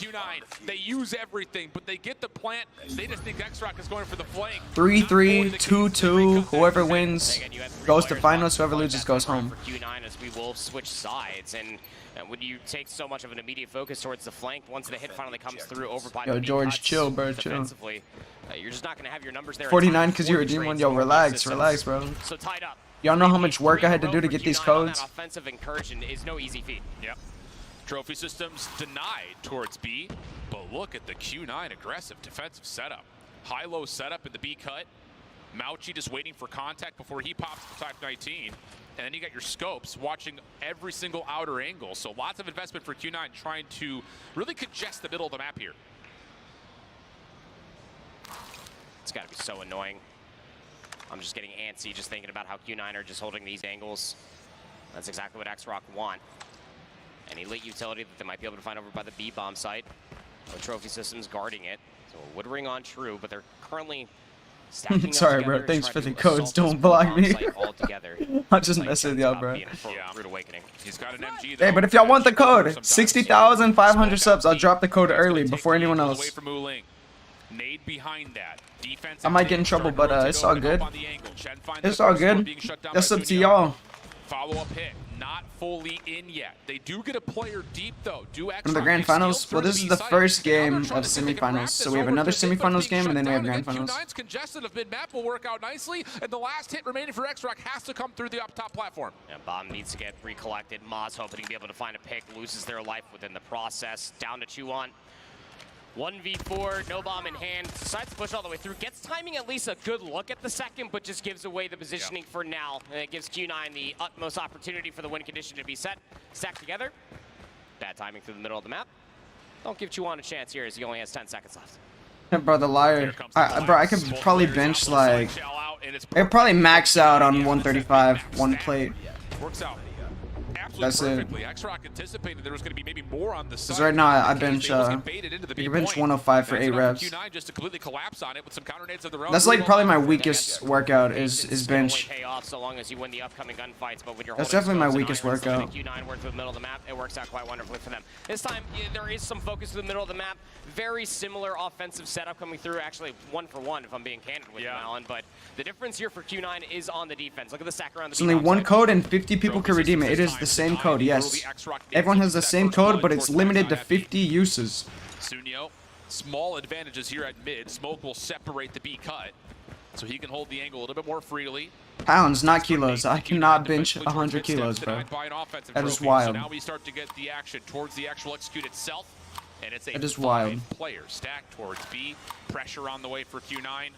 They use everything, but they get the plant. They just think X-Rock is going for the flank. 3-3, 2-2. Whoever wins goes to finals. Whoever loses goes home. For Q9 as we will switch sides, and And when you take so much of an immediate focus towards the flank, once the hit finally comes through over by Yo, the George, chill, bro, chill. defensively, you're just not going to have your numbers there. 49 because you redeemed one. Yo, relax, relax, bro. So tied up. Y'all know how much work I had to do to get these codes? That offensive incursion is no easy feat. Yep. Trophy systems denied towards B, but look at the Q9 aggressive defensive setup. High-low setup in the B cut. Mauchi just waiting for contact before he pops the Type 19. And then you got your scopes watching every single outer angle. So lots of investment for Q9 trying to really congest the middle of the map here. It's got to be so annoying. I'm just getting antsy just thinking about how Q9 are just holding these angles. That's exactly what X-Rock want. An elite utility that they might be able to find over by the B bomb site. No trophy systems guarding it. So a wood ring on true, but they're currently stacking up Sorry, together bro. Thanks to for try the to codes. assault this Don't block me. bomb site altogether. I'm just Like, messing with ends y'all, up bro. being a Yeah. rude awakening. He's got an MG. Hey, but if y'all want the code, 60,500 subs, I'll drop the code early before anyone Away else. from Wu Ling. Nade behind that. Defensive I might get in trouble, but it's all good. It's all good. That's up to y'all. Follow-up hit. Not fully in yet. They do get a player deep though. From the grand finals, well, this is the first game of semifinals, so we have another semifinals game and then we have grand finals. Q9's congested of mid-map will work out nicely, and the last hit remaining for X-Rock has to come through the up top platform. And bomb needs to get recollected. Maz hoping to be able to find a pick, loses their life within the process. Down to 2-on. 1v4, no bomb in hand, decides to push all the way through, gets timing at least a good look at the second, but just gives away the positioning for now. And it gives Q9 the utmost opportunity for the win condition to be set. Stacked together. Bad timing through the middle of the map. Don't give Chuan a chance here as he only has 10 seconds left. Bro, the liar. Bro, I could probably bench like... I could probably max out on 135, one plate. Works out. That's it. Perfectly. X-Rock anticipated there was going to be maybe more on the side. Because right now I bench, I bench 105 for 8 reps. Q9 just to completely collapse on it with some counter nades of their own. That's like probably my weakest workout is bench. So long as you win the upcoming gunfights, but when you're That's definitely my weakest workout. Q9 works with the middle of the map. It works out quite wonderfully for them. This time there is some focus to the middle of the map. Very similar offensive setup coming through. Actually 1-for-1 if I'm being candid with you, Alan. But the difference here for Q9 is on the defense. Look at the stack around the. It's only one code and 50 people can redeem it. It is the same code, yes. Everyone has the same code, but it's limited to 50 uses. Sunyo, small advantages here at mid. Smoke will separate the B cut, so he can hold the angle a little bit more freely. Pounds, not kilos. I cannot bench 100 kilos, bro. That is wild. So now we start to get the action towards the actual execute itself, and it's a that is wild. Player stacked towards B. Pressure on the way for Q9.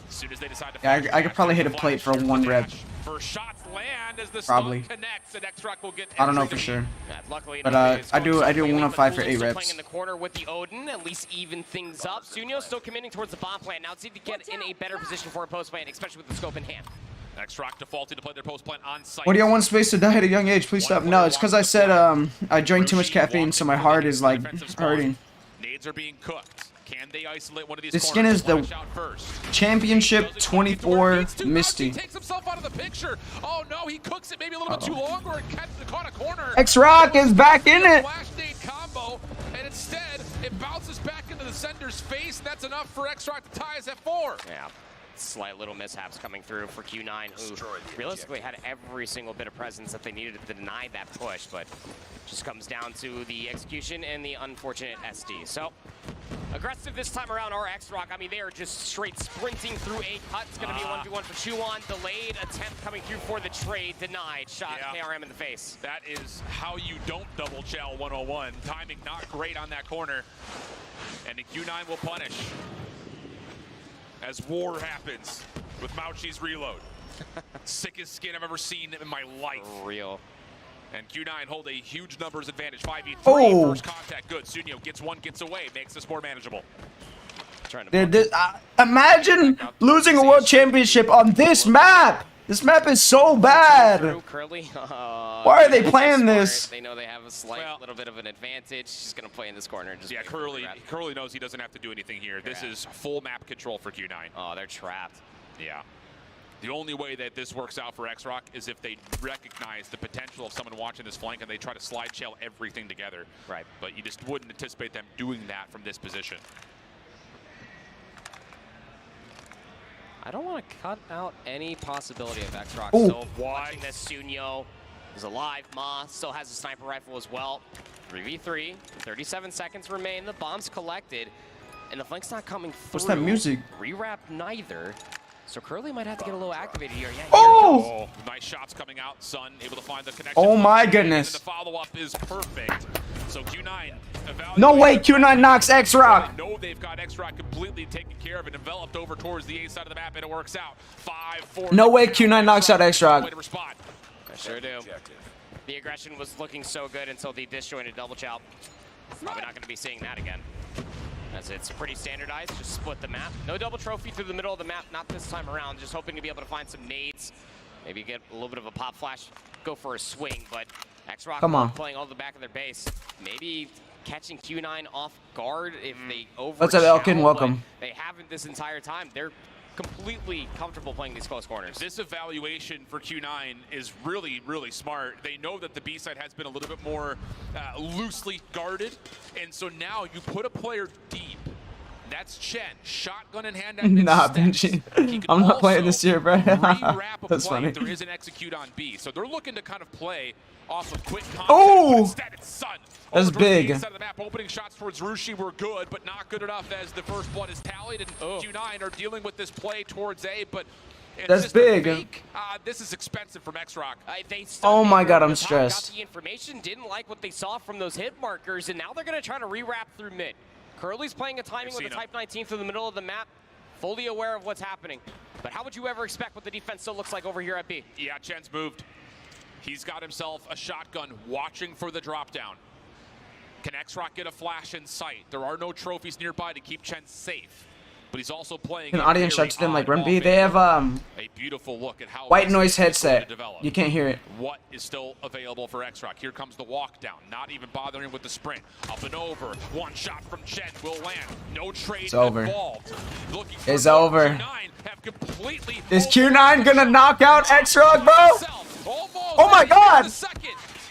As soon as they decide to I could probably hit a plate for 1 rep. First shots land as the probably. connects, and X-Rock will get I don't know for sure. Luckily, but I do 105 for 8 reps. In the corner with the Odin, at least even things up. Sunyo still committing towards the bomb plant. Now it's need to get in a better position for a post plant, especially with the scope in hand. X-Rock defaulted to play their post plant on site. What do y'all want space to die at a young age? Please stop. No, it's because I said I drank too much caffeine, so my heart is like hurting. Nades are being cooked. Can they isolate one of these? This skin is the Championship 24 Misty. Takes himself out of the picture. Oh no, he cooks it maybe a little bit too long, or it caught a corner. X-Rock is back in it. Flash nade combo, and instead it bounces back into the sender's face. And that's enough for X-Rock to tie us at 4. Yeah. Slight little mishaps coming through for Q9, who realistically had every single bit of presence that they needed to deny that push, but just comes down to the execution and the unfortunate SD. So, aggressive this time around are X-Rock. I mean, they are just straight sprinting through a cut. It's going to be a 1v1 for Chuan. Delayed attempt coming through for the trade. Denied. Shot KRM in the face. That is how you don't double chow 101. Timing not great on that corner. And the Q9 will punish. As war happens with Mauchi's reload. Sickest skin I've ever seen in my life. For real. And Q9 hold a huge numbers advantage. 5v3. Oh. First contact. Good. Sunyo gets one, gets away. Makes this more manageable. Dude, imagine losing a world championship on this map. This map is so bad. Why are they playing this? They know they have a slight little bit of an advantage. She's going to play in this corner. And just Curly knows he doesn't have to do anything here. This is full map control for Q9. Oh, they're trapped. Yeah. The only way that this works out for X-Rock is if they recognize the potential of someone watching this flank and they try to slide shell everything together. Right. But you just wouldn't anticipate them doing that from this position. I don't want to cut out any possibility of X-Rock still watching this Sunyo. is alive. Ma still has a sniper rifle as well. 3v3, 37 seconds remain. The bomb's collected, and the flank's not coming through. What's that music? Rewrap neither. So Curly might have to get a little activated here. Yeah, Oh! Nice shots coming out. Sun able to find the connection. Oh my goodness. And the follow-up is perfect. So Q9 No way, Q9 knocks X-Rock. They know they've got X-Rock completely taken care of and enveloped over towards the A side of the map, and it works out. 5-4. No way, Q9 knocks out X-Rock. Way to respond. I sure do. The aggression was looking so good until the disjointed double chow. Probably not going to be seeing that again, as it's pretty standardized. Just split the map. No double trophy through the middle of the map, not this time around. Just hoping to be able to find some nades, maybe get a little bit of a pop flash, go for a swing. But X-Rock playing all the back of their base. Maybe catching Q9 off guard if they overshout. What's up, Elkin? Welcome. They haven't this entire time. They're completely comfortable playing these close corners. This evaluation for Q9 is really, really smart. They know that the B side has been a little bit more loosely guarded, and so now you put a player deep. That's Chen, shotgun in hand. Nah, Benji. I'm not playing this year, bro. That's funny. There is an execute on B, so they're looking to kind of play off of quick contact. Oh! Instead, it's Sun. That's big. Of the map, opening shots towards Rushi were good, but not good enough as the first blood is tallied, and Q9 are dealing with this play towards A, but that's big. This is expensive from X-Rock. Oh my god, I'm stressed. Got the information, didn't like what they saw from those hit markers, and now they're going to try to rewrap through mid. Curly's playing a timing with a Type 19 through the middle of the map, fully aware of what's happening. But how would you ever expect what the defense still looks like over here at B? Yeah, Chen's moved. He's got himself a shotgun watching for the drop down. Can X-Rock get a flash in sight? There are no trophies nearby to keep Chen safe. But he's also playing an audience shout to them like Run B. They have a beautiful look at how white noise headset. You can't hear it. What is still available for X-Rock? Here comes the walk down, not even bothering with the sprint. Up and over. One shot from Chen will land. No trade involved. It's over. Have completely is Q9 gonna knock out X-Rock, bro? Oh my god!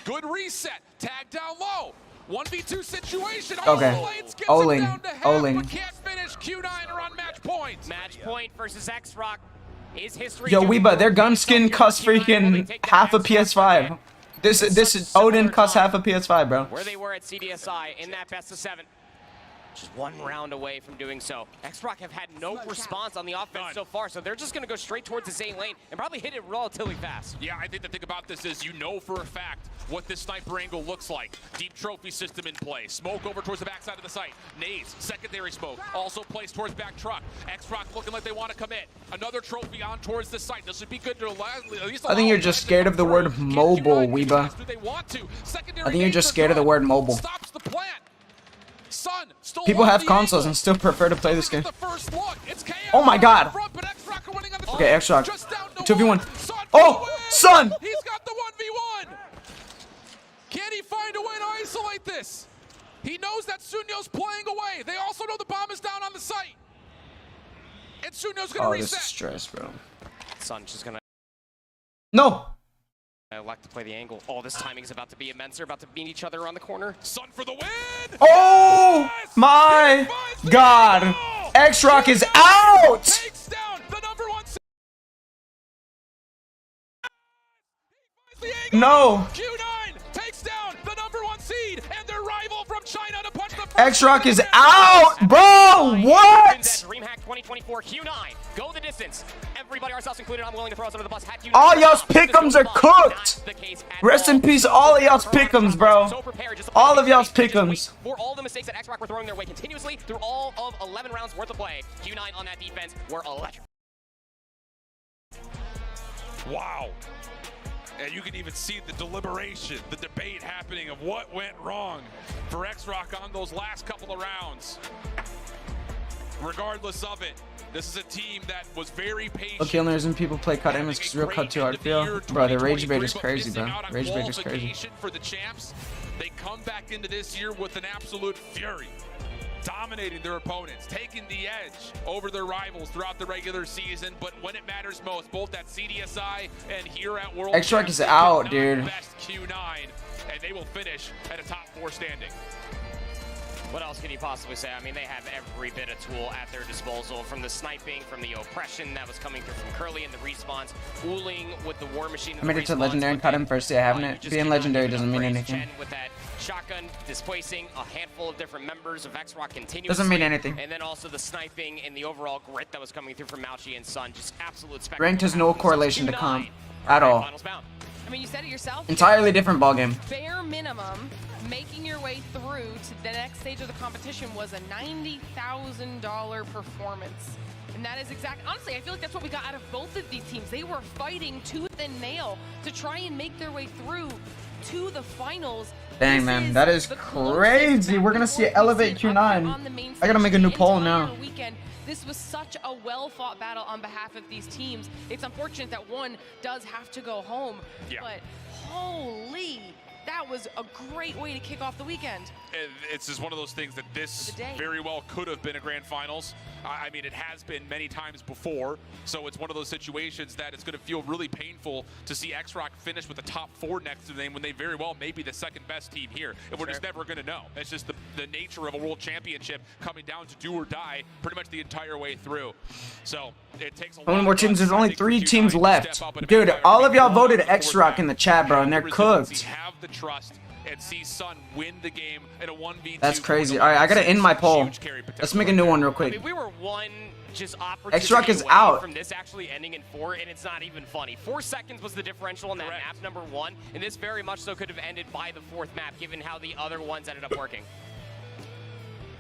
Good reset. Tag down low. 1v2 situation. Okay. Oling. Can't finish. Q9 are on match point. Match point versus X-Rock is history. Yo, Weeba, their gun skin costs freaking half a PS5. This is Odin costs half a PS5, bro. Where they were at CDSI in that best of 7. Just one round away from doing so. X-Rock have had no response on the offense so far, so they're just going to go straight towards the same lane and probably hit it relatively fast. Yeah, I think the thing about this is you know for a fact what this sniper angle looks like. Deep trophy system in play. Smoke over towards the backside of the site. Nades, secondary smoke, also placed towards back truck. X-Rock looking like they want to commit. Another trophy on towards the site. This would be good to at least. I think you're just scared of the word mobile, Weeba. I think you're just scared of the word mobile. Stops the plant. People have consoles and still prefer to play this game. Oh my god. Okay, X-Rock. 2v1. Oh, Sun! He's got the 1v1. Can he find a way to isolate this? He knows that Sunyo's playing away. They also know the bomb is down on the site. And Sunyo's gonna reset. This is stress, bro. Sun's just gonna... No! I like to play the angle. Oh, this timing is about to be immense. They're about to meet each other around the corner. Sun for the win! Oh my god! X-Rock is out! Takes down the #1. No! Q9 takes down the #1 seed and their rival from China to punch the X-Rock is out, bro! What? DreamHack 2024 Q9. Go the distance. Everybody, ourselves included, I'm willing to throw us under the bus. All y'all's pick'ems are cooked. Rest in peace, all of y'all's pick'ems, bro. All of y'all's pick'ems. For all the mistakes that X-Rock were throwing their way continuously through all of 11 rounds worth of play, Q9 on that defense were electric. Wow. And you can even see the deliberation, the debate happening of what went wrong for X-Rock on those last couple of rounds. Regardless of it, this is a team that was very patient. Okay, only reason people play Codm is because real cut too hard feel. Bro, the Rage Bait is crazy, bro. Rage Bait is crazy. For the champs, they come back into this year with an absolute fury. Dominating their opponents, taking the edge over their rivals throughout the regular season, but when it matters most, both at CDSI and here at World X-Rock is out, dude. Best Q9, and they will finish at a top 4 standing. What else can you possibly say? I mean, they have every bit of tool at their disposal, from the sniping, from the oppression that was coming through from Curly and the respawns, Ooling with the War Machine. I made it to Legendary and Codm first day, haven't it? Being Legendary doesn't mean anything. Chen with that shotgun, displacing a handful of different members of X-Rock continuously. Doesn't mean anything. And then also the sniping and the overall grit that was coming through from Mauchi and Sun. Just absolute spectacle. Ranked has no correlation to comp at all. I mean, you said it yourself. Entirely different ballgame. Bare minimum, making your way through to the next stage of the competition was a $90,000 performance. And that is honestly, I feel like that's what we got out of both of these teams. They were fighting tooth and nail to try and make their way through to the finals. Dang, man, that is crazy. We're gonna see Elevate Q9. I gotta make a new poll now. This was such a well-fought battle on behalf of these teams. It's unfortunate that one does have to go home, but holy, that was a great way to kick off the weekend. It's just one of those things that this very well could have been a grand finals. I mean, it has been many times before, so it's one of those situations that it's going to feel really painful to see X-Rock finish with the top 4 next to them when they very well may be the second best team here, and we're just never going to know. It's just the nature of a world championship coming down to do or die pretty much the entire way through. So it takes a lot. Only more teams. There's only 3 teams left. Dude, all of y'all voted X-Rock in the chat, bro, and they're cooked. Have the trust and see Sun win the game in a 1v2. That's crazy. All right, I gotta end my poll. Let's make a new one real quick. I mean, we were one just opportunity X-Rock is away out from this actually ending in 4, and it's not even funny. 4 seconds was the differential on that map number 1, and this very much so could have ended by the 4th map, given how the other ones ended up working.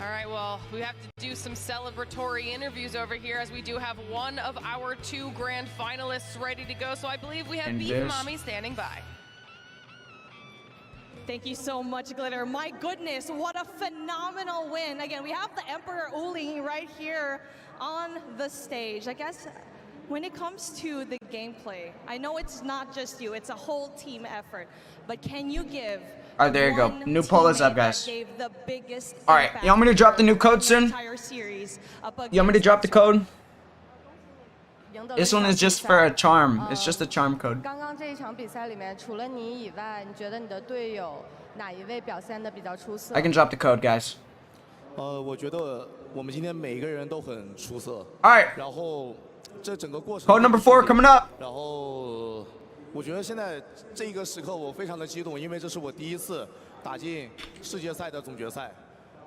All right, well, we have to do some celebratory interviews over here, as we do have one of our 2 grand finalists ready to go. So I believe we have Beef Mommy standing by. Thank you so much, Glitter. My goodness, what a phenomenal win. Again, we have the Emperor Ooling right here on the stage. I guess when it comes to the gameplay, I know it's not just you, it's a whole team effort, but can you give there you go. New poll is up, guys. All right, you want me to drop the new code soon? You want me to drop the code? This one is just for a charm. It's just a charm code. 刚刚这一场比赛里面，除了你以外，你觉得你的队友哪一位表现得比较出色？ I can drop the code, guys. 我觉得我们今天每一个人都很出色。All right. 然后这整个过程。Code number 4 coming up. 然后我觉得现在这个时刻我非常的激动，因为这是我第一次打进世界赛的总决赛。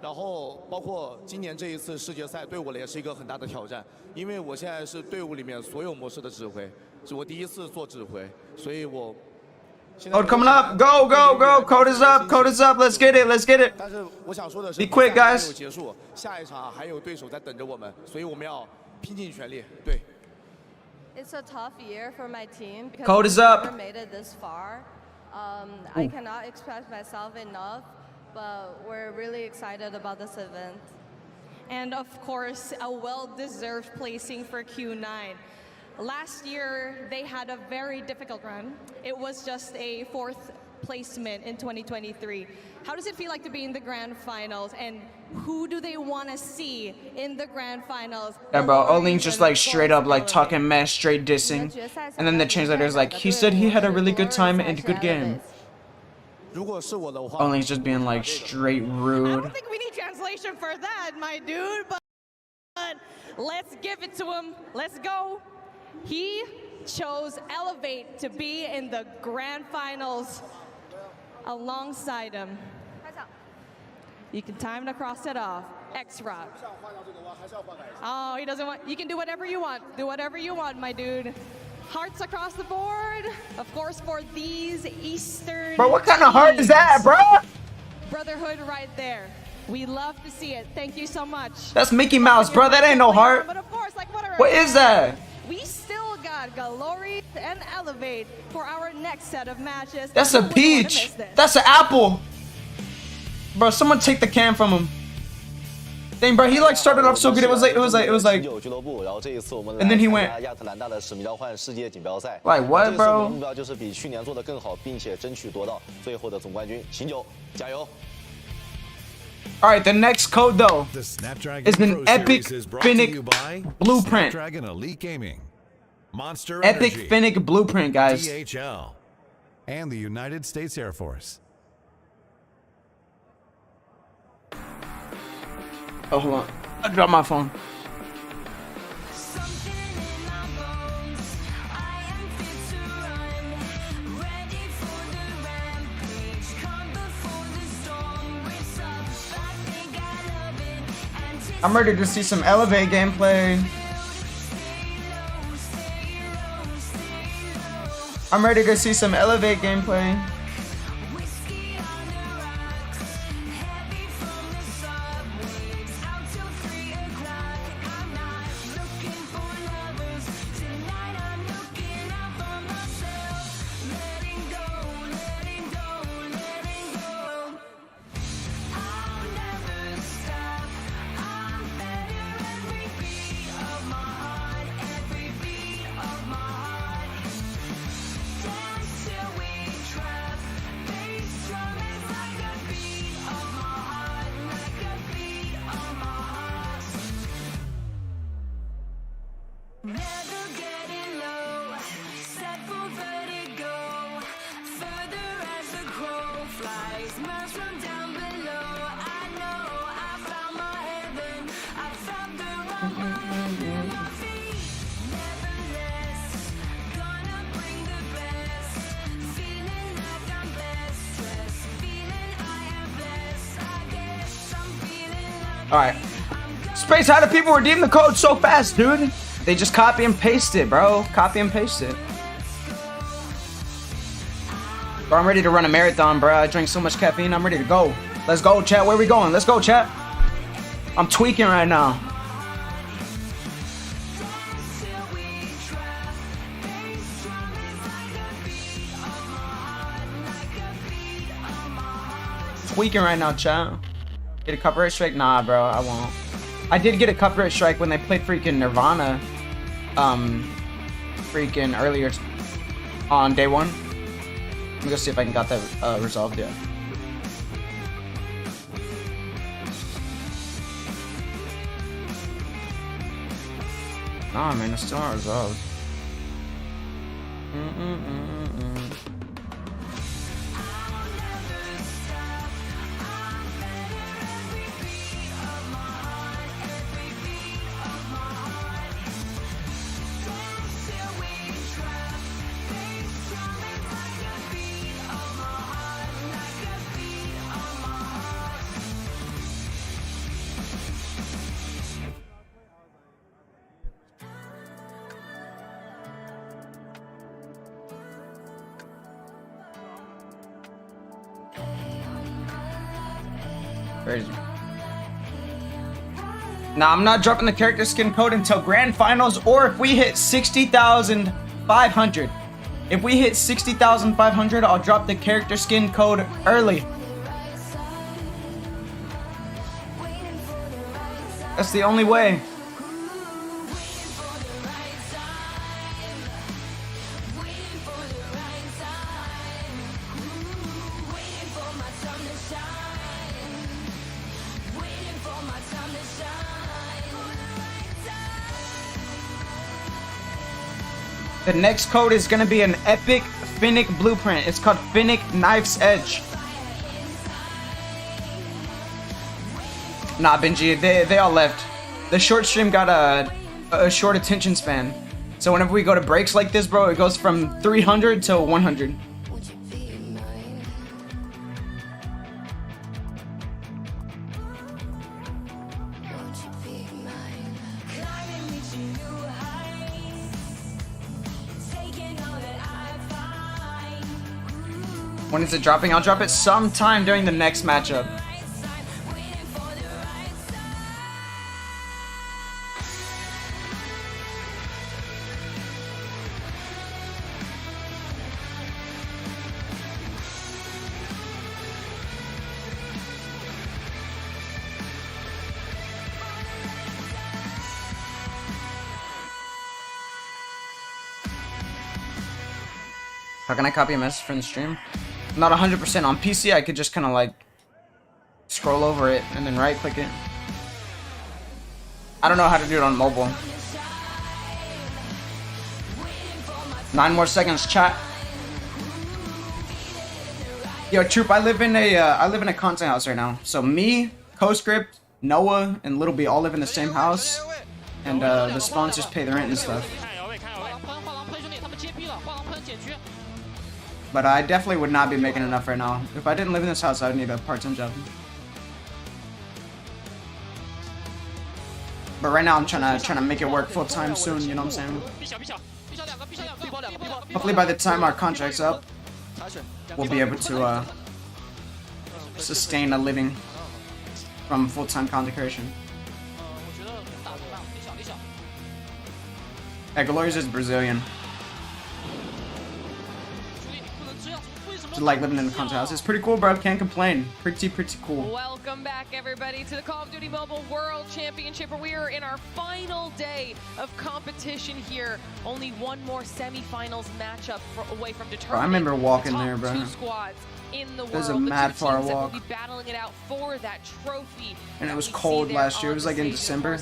然后包括今年这一次世界赛对我也是一个很大的挑战，因为我现在是队伍里面所有模式的指挥，是我第一次做指挥，所以我。Code coming up, go, go, go! Code is up, code is up. Let's get it, let's get it. 但是我想说的是 ，Be quick, guys. 没有结束，下一场还有对手在等着我们，所以我们要拼尽全力。对。It's a tough year for my team because Code is up. I never made it this far. I cannot express myself enough. But we're really excited about this event. And of course, a well-deserved placing for Q9. Last year, they had a very difficult run. It was just a 4th placement in 2023. How does it feel like to be in the grand finals, and who do they want to see in the grand finals? Yeah, bro, Ooling's just like straight up like talking mess, straight dissing. And then the translator's like, he said he had a really good time and a good game. Ooling's just being like straight rude. I don't think we need translation for that, my dude, but let's give it to him. Let's go. He chose Elevate to be in the grand finals alongside him. You can time to cross it off. X-Rock. Oh, he doesn't want, you can do whatever you want. Do whatever you want, my dude. Hearts across the board, of course, for these Eastern. Bro, what kind of heart is that, bro? Brotherhood right there. We love to see it. Thank you so much. That's Mickey Mouse, bro. That ain't no heart. But of course, like what is that? We still got Glory and Elevate for our next set of matches. That's a peach. That's an apple. Bro, someone take the can from him. Dang, bro, he like started off so good. It was like, and then he went. Like what, bro? All right, the next code though is an epic Finnick blueprint. Epic Finnick blueprint, guys. DHL and the United States Air Force. Oh, hold on. I dropped my phone. I'm ready to see some Elevate gameplay. I'm ready to see some Elevate gameplay. Alright. Space, how do people redeem the code so fast, dude? They just copy and paste it, bro. Copy and paste it. Bro, I'm ready to run a marathon, bro. I drank so much caffeine, I'm ready to go. Let's go, chat. Where we going? Let's go, chat. I'm tweaking right now. Tweaking right now, chat. Get a copyright strike? Nah, bro, I won't. I did get a copyright strike when they played freaking Nirvana, freaking earlier on day one. Let me go see if I can got that resolved yet. Nah, man, it's still not resolved. Crazy. Now, I'm not dropping the character skin code until grand finals or if we hit 60,500. If we hit 60,500, I'll drop the character skin code early. That's the only way. The next code is gonna be an epic Finnick blueprint. It's called Finnick Knife's Edge. Nah, Benji, they all left. The short stream got a short attention span. So whenever we go to breaks like this, bro, it goes from 300 to 100. When is it dropping? I'll drop it sometime during the next matchup. How can I copy a message from the stream? I'm not 100% on PC. I could just kind of like scroll over it and then right click it. I don't know how to do it on mobile. 9 more seconds, chat. Yo, Troop, I live in a content house right now. So me, CoScript, Noah and Little B all live in the same house, and the sponsors pay the rent and stuff. But I definitely would not be making enough right now. If I didn't live in this house, I would need a part-time job. But right now, I'm trying to make it work full-time soon. You know what I'm saying? Hopefully, by the time our contract's up, we'll be able to sustain a living from full-time content creation. Yeah, Glorious is Brazilian. Like living in the content house. It's pretty cool, bro. Can't complain. Pretty cool. Welcome back, everybody, to the Call of Duty Mobile World Championship, where we are in our final day of competition here. Only one more semifinals matchup away from determining. Bro, I remember walking there, bro. Two squads in the world. There's a mad far walk. Will be battling it out for that trophy. And it was cold last year. It was like in December.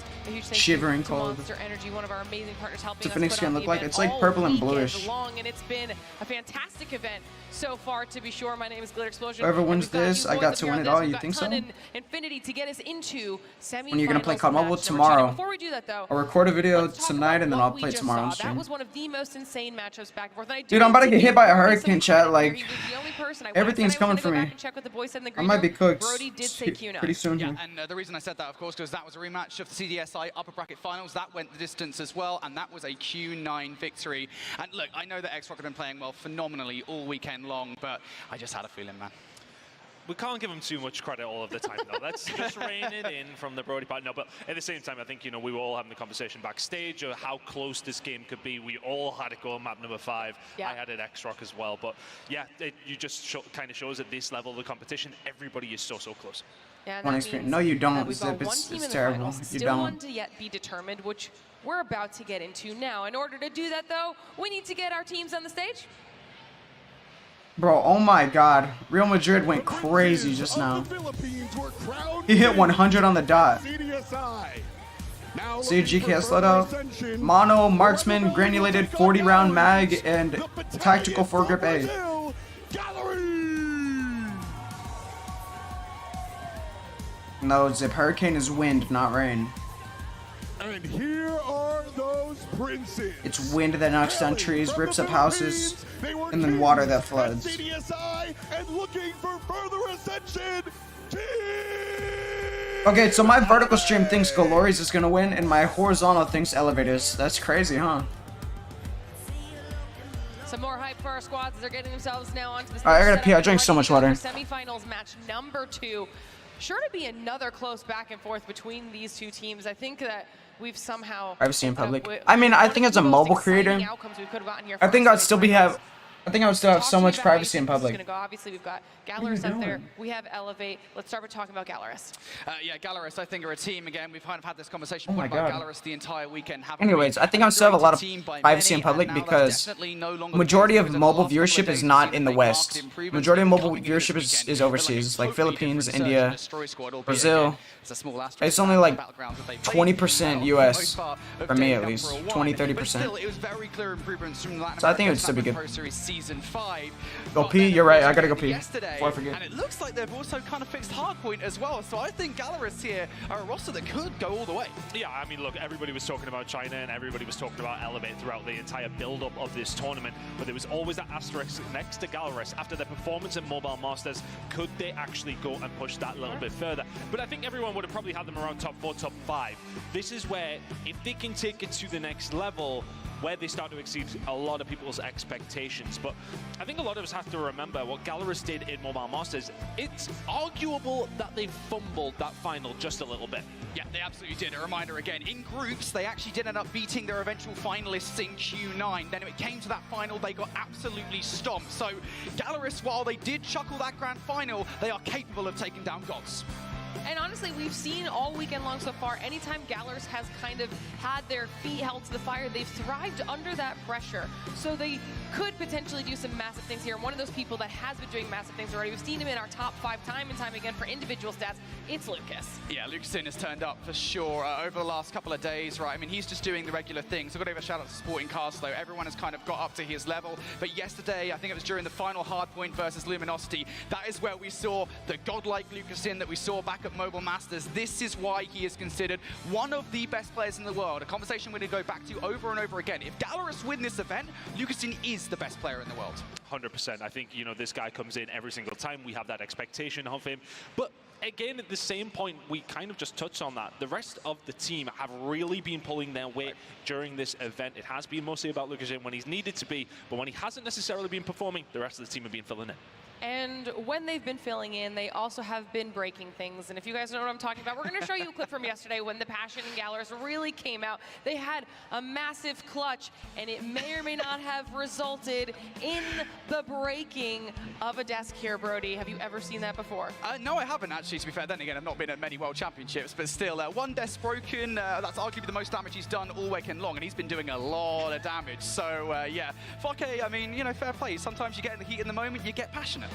Shivering cold. Monster Energy, one of our amazing partners, helping What's the Phoenix us skin put on look the like? event It's like all purple and weekend bluish. long, and it's been a fantastic event so far, to be sure. My name is Glitter Explosion. Whoever and wins we've got this, you I boys got up to here win on it this. all. We've You got think Ton so? and Infinity to get us into semifinals. When you're gonna play COD Mobile? match number Tomorrow. two. Before we do that, though, I'll record a video let's talk tonight about and then what I'll we play just tomorrow on saw. stream. That was one of the most insane matchups back and forth. And I do Dude, I'm about to get hit by a some hurricane, chat. Like, he was the only person. everything's coming for me. I might be cooked pretty soon. Yeah, and the reason I said that, of course, because that was a rematch of the CDSI upper bracket finals. That went the distance as well, and that was a Q9 victory. And look, I know that X-Rock have been playing well phenomenally all weekend long, but I just had a feeling, man. We can't give them too much credit all of the time, though. Let's just rein it in from the Brody part. No, but at the same time, I think, you know, we were all having the conversation backstage of how close this game could be. We all had it go on map number 5. Yeah. I had it X-Rock as well. But yeah, you just kind of shows at this level of the competition, everybody is so close. Yeah, No, you don't, Zip. It's terrible. You Still one don't. to yet be determined, which we're about to get into now. In order to do that, though, we need to get our teams on the stage. Bro, oh my god. Real Madrid went crazy just now. He hit 100 on the dot. See GKS loadout. Mono, Marksman, Granulated, 40-round mag, and Tactical Foregrip A. No, Zip. Hurricane is wind, not rain. And here are those princes. It's wind that knocks down trees, rips up houses, and then water that floods. And looking for further ascension. Okay, so my vertical stream thinks Glorious is gonna win, and my horizontal thinks Elevators. That's crazy, huh? Some more hype for our squads as they're getting themselves now onto the stage. Alright, I gotta pee. I drank so much water. Semifinals match number 2. Sure to be another close back and forth between these two teams. I think that we've somehow privacy in public. I mean, I think as a mobile creator, I think I'd still have so much privacy in public. Obviously, we've got Gallerus up there. We have Elevate. Let's start with talking about Gallerus. Yeah, Gallerus, I think, are a team again. We've kind of had this conversation my about God. Gallerus the entire weekend. Anyways, I think I still have a lot of privacy in public because majority of mobile viewership is not in the West. Majority of mobile viewership is overseas, like Philippines, India, Brazil. It's only like 20% US, for me at least, 20-30%. So I think it would still be good. Go pee, you're right, I gotta go pee before I forget. And it looks like they've also kind of fixed Hardpoint as well, so I think Gallerus here are a roster that could go all the way. Yeah, I mean, look, everybody was talking about China and everybody was talking about Elevate throughout the entire build-up of this tournament, but there was always that asterisk next to Gallerus. After their performance at Mobile Masters, could they actually go and push that a little bit further? But I think everyone would have probably had them around top 4, top 5. This is where, if they can take it to the next level, where they start to exceed a lot of people's expectations. But I think a lot of us have to remember what Gallerus did in Mobile Masters. It's arguable that they fumbled that final just a little bit. Yeah, they absolutely did. A reminder again, in groups, they actually did end up beating their eventual finalists in Q9. Then when it came to that final, they got absolutely stomped. So Gallerus, while they did chuckle that grand final, they are capable of taking down gods. And honestly, we've seen all weekend long so far, anytime Gallerus has kind of had their feet held to the fire, they've thrived under that pressure. So they could potentially do some massive things here. And one of those people that has been doing massive things already, we've seen him in our top 5 time and time again for individual stats, it's Lucas. Yeah, Lucasin has turned up for sure over the last couple of days, right? I mean, he's just doing the regular things. I've got to give a shout out to Sporting Cast, though. Everyone has kind of got up to his level. But yesterday, I think it was during the final Hardpoint versus Luminosity, that is where we saw the godlike Lucasin that we saw back at Mobile Masters. This is why he is considered one of the best players in the world. A conversation we're going to go back to over and over again. If Gallerus win this event, Lucasin is the best player in the world. 100%. I think, you know, this guy comes in every single time. We have that expectation of him. But again, at the same point, we kind of just touched on that. The rest of the team have really been pulling their weight during this event. It has been mostly about Lucasin when he's needed to be, but when he hasn't necessarily been performing, the rest of the team have been filling in. And when they've been filling in, they also have been breaking things. And if you guys know what I'm talking about, we're going to show you a clip from yesterday when the Passion and Gallerus really came out. They had a massive clutch, and it may or may not have resulted in the breaking of a desk here, Brody. Have you ever seen that before? No, I haven't, actually, to be fair. Then again, I've not been at many World Championships, but still, one desk broken, that's arguably the most damage he's done all weekend long, and he's been doing a lot of damage. So, yeah, Fake, I mean, you know, fair play. Sometimes you get in the heat in the moment, you get passionate.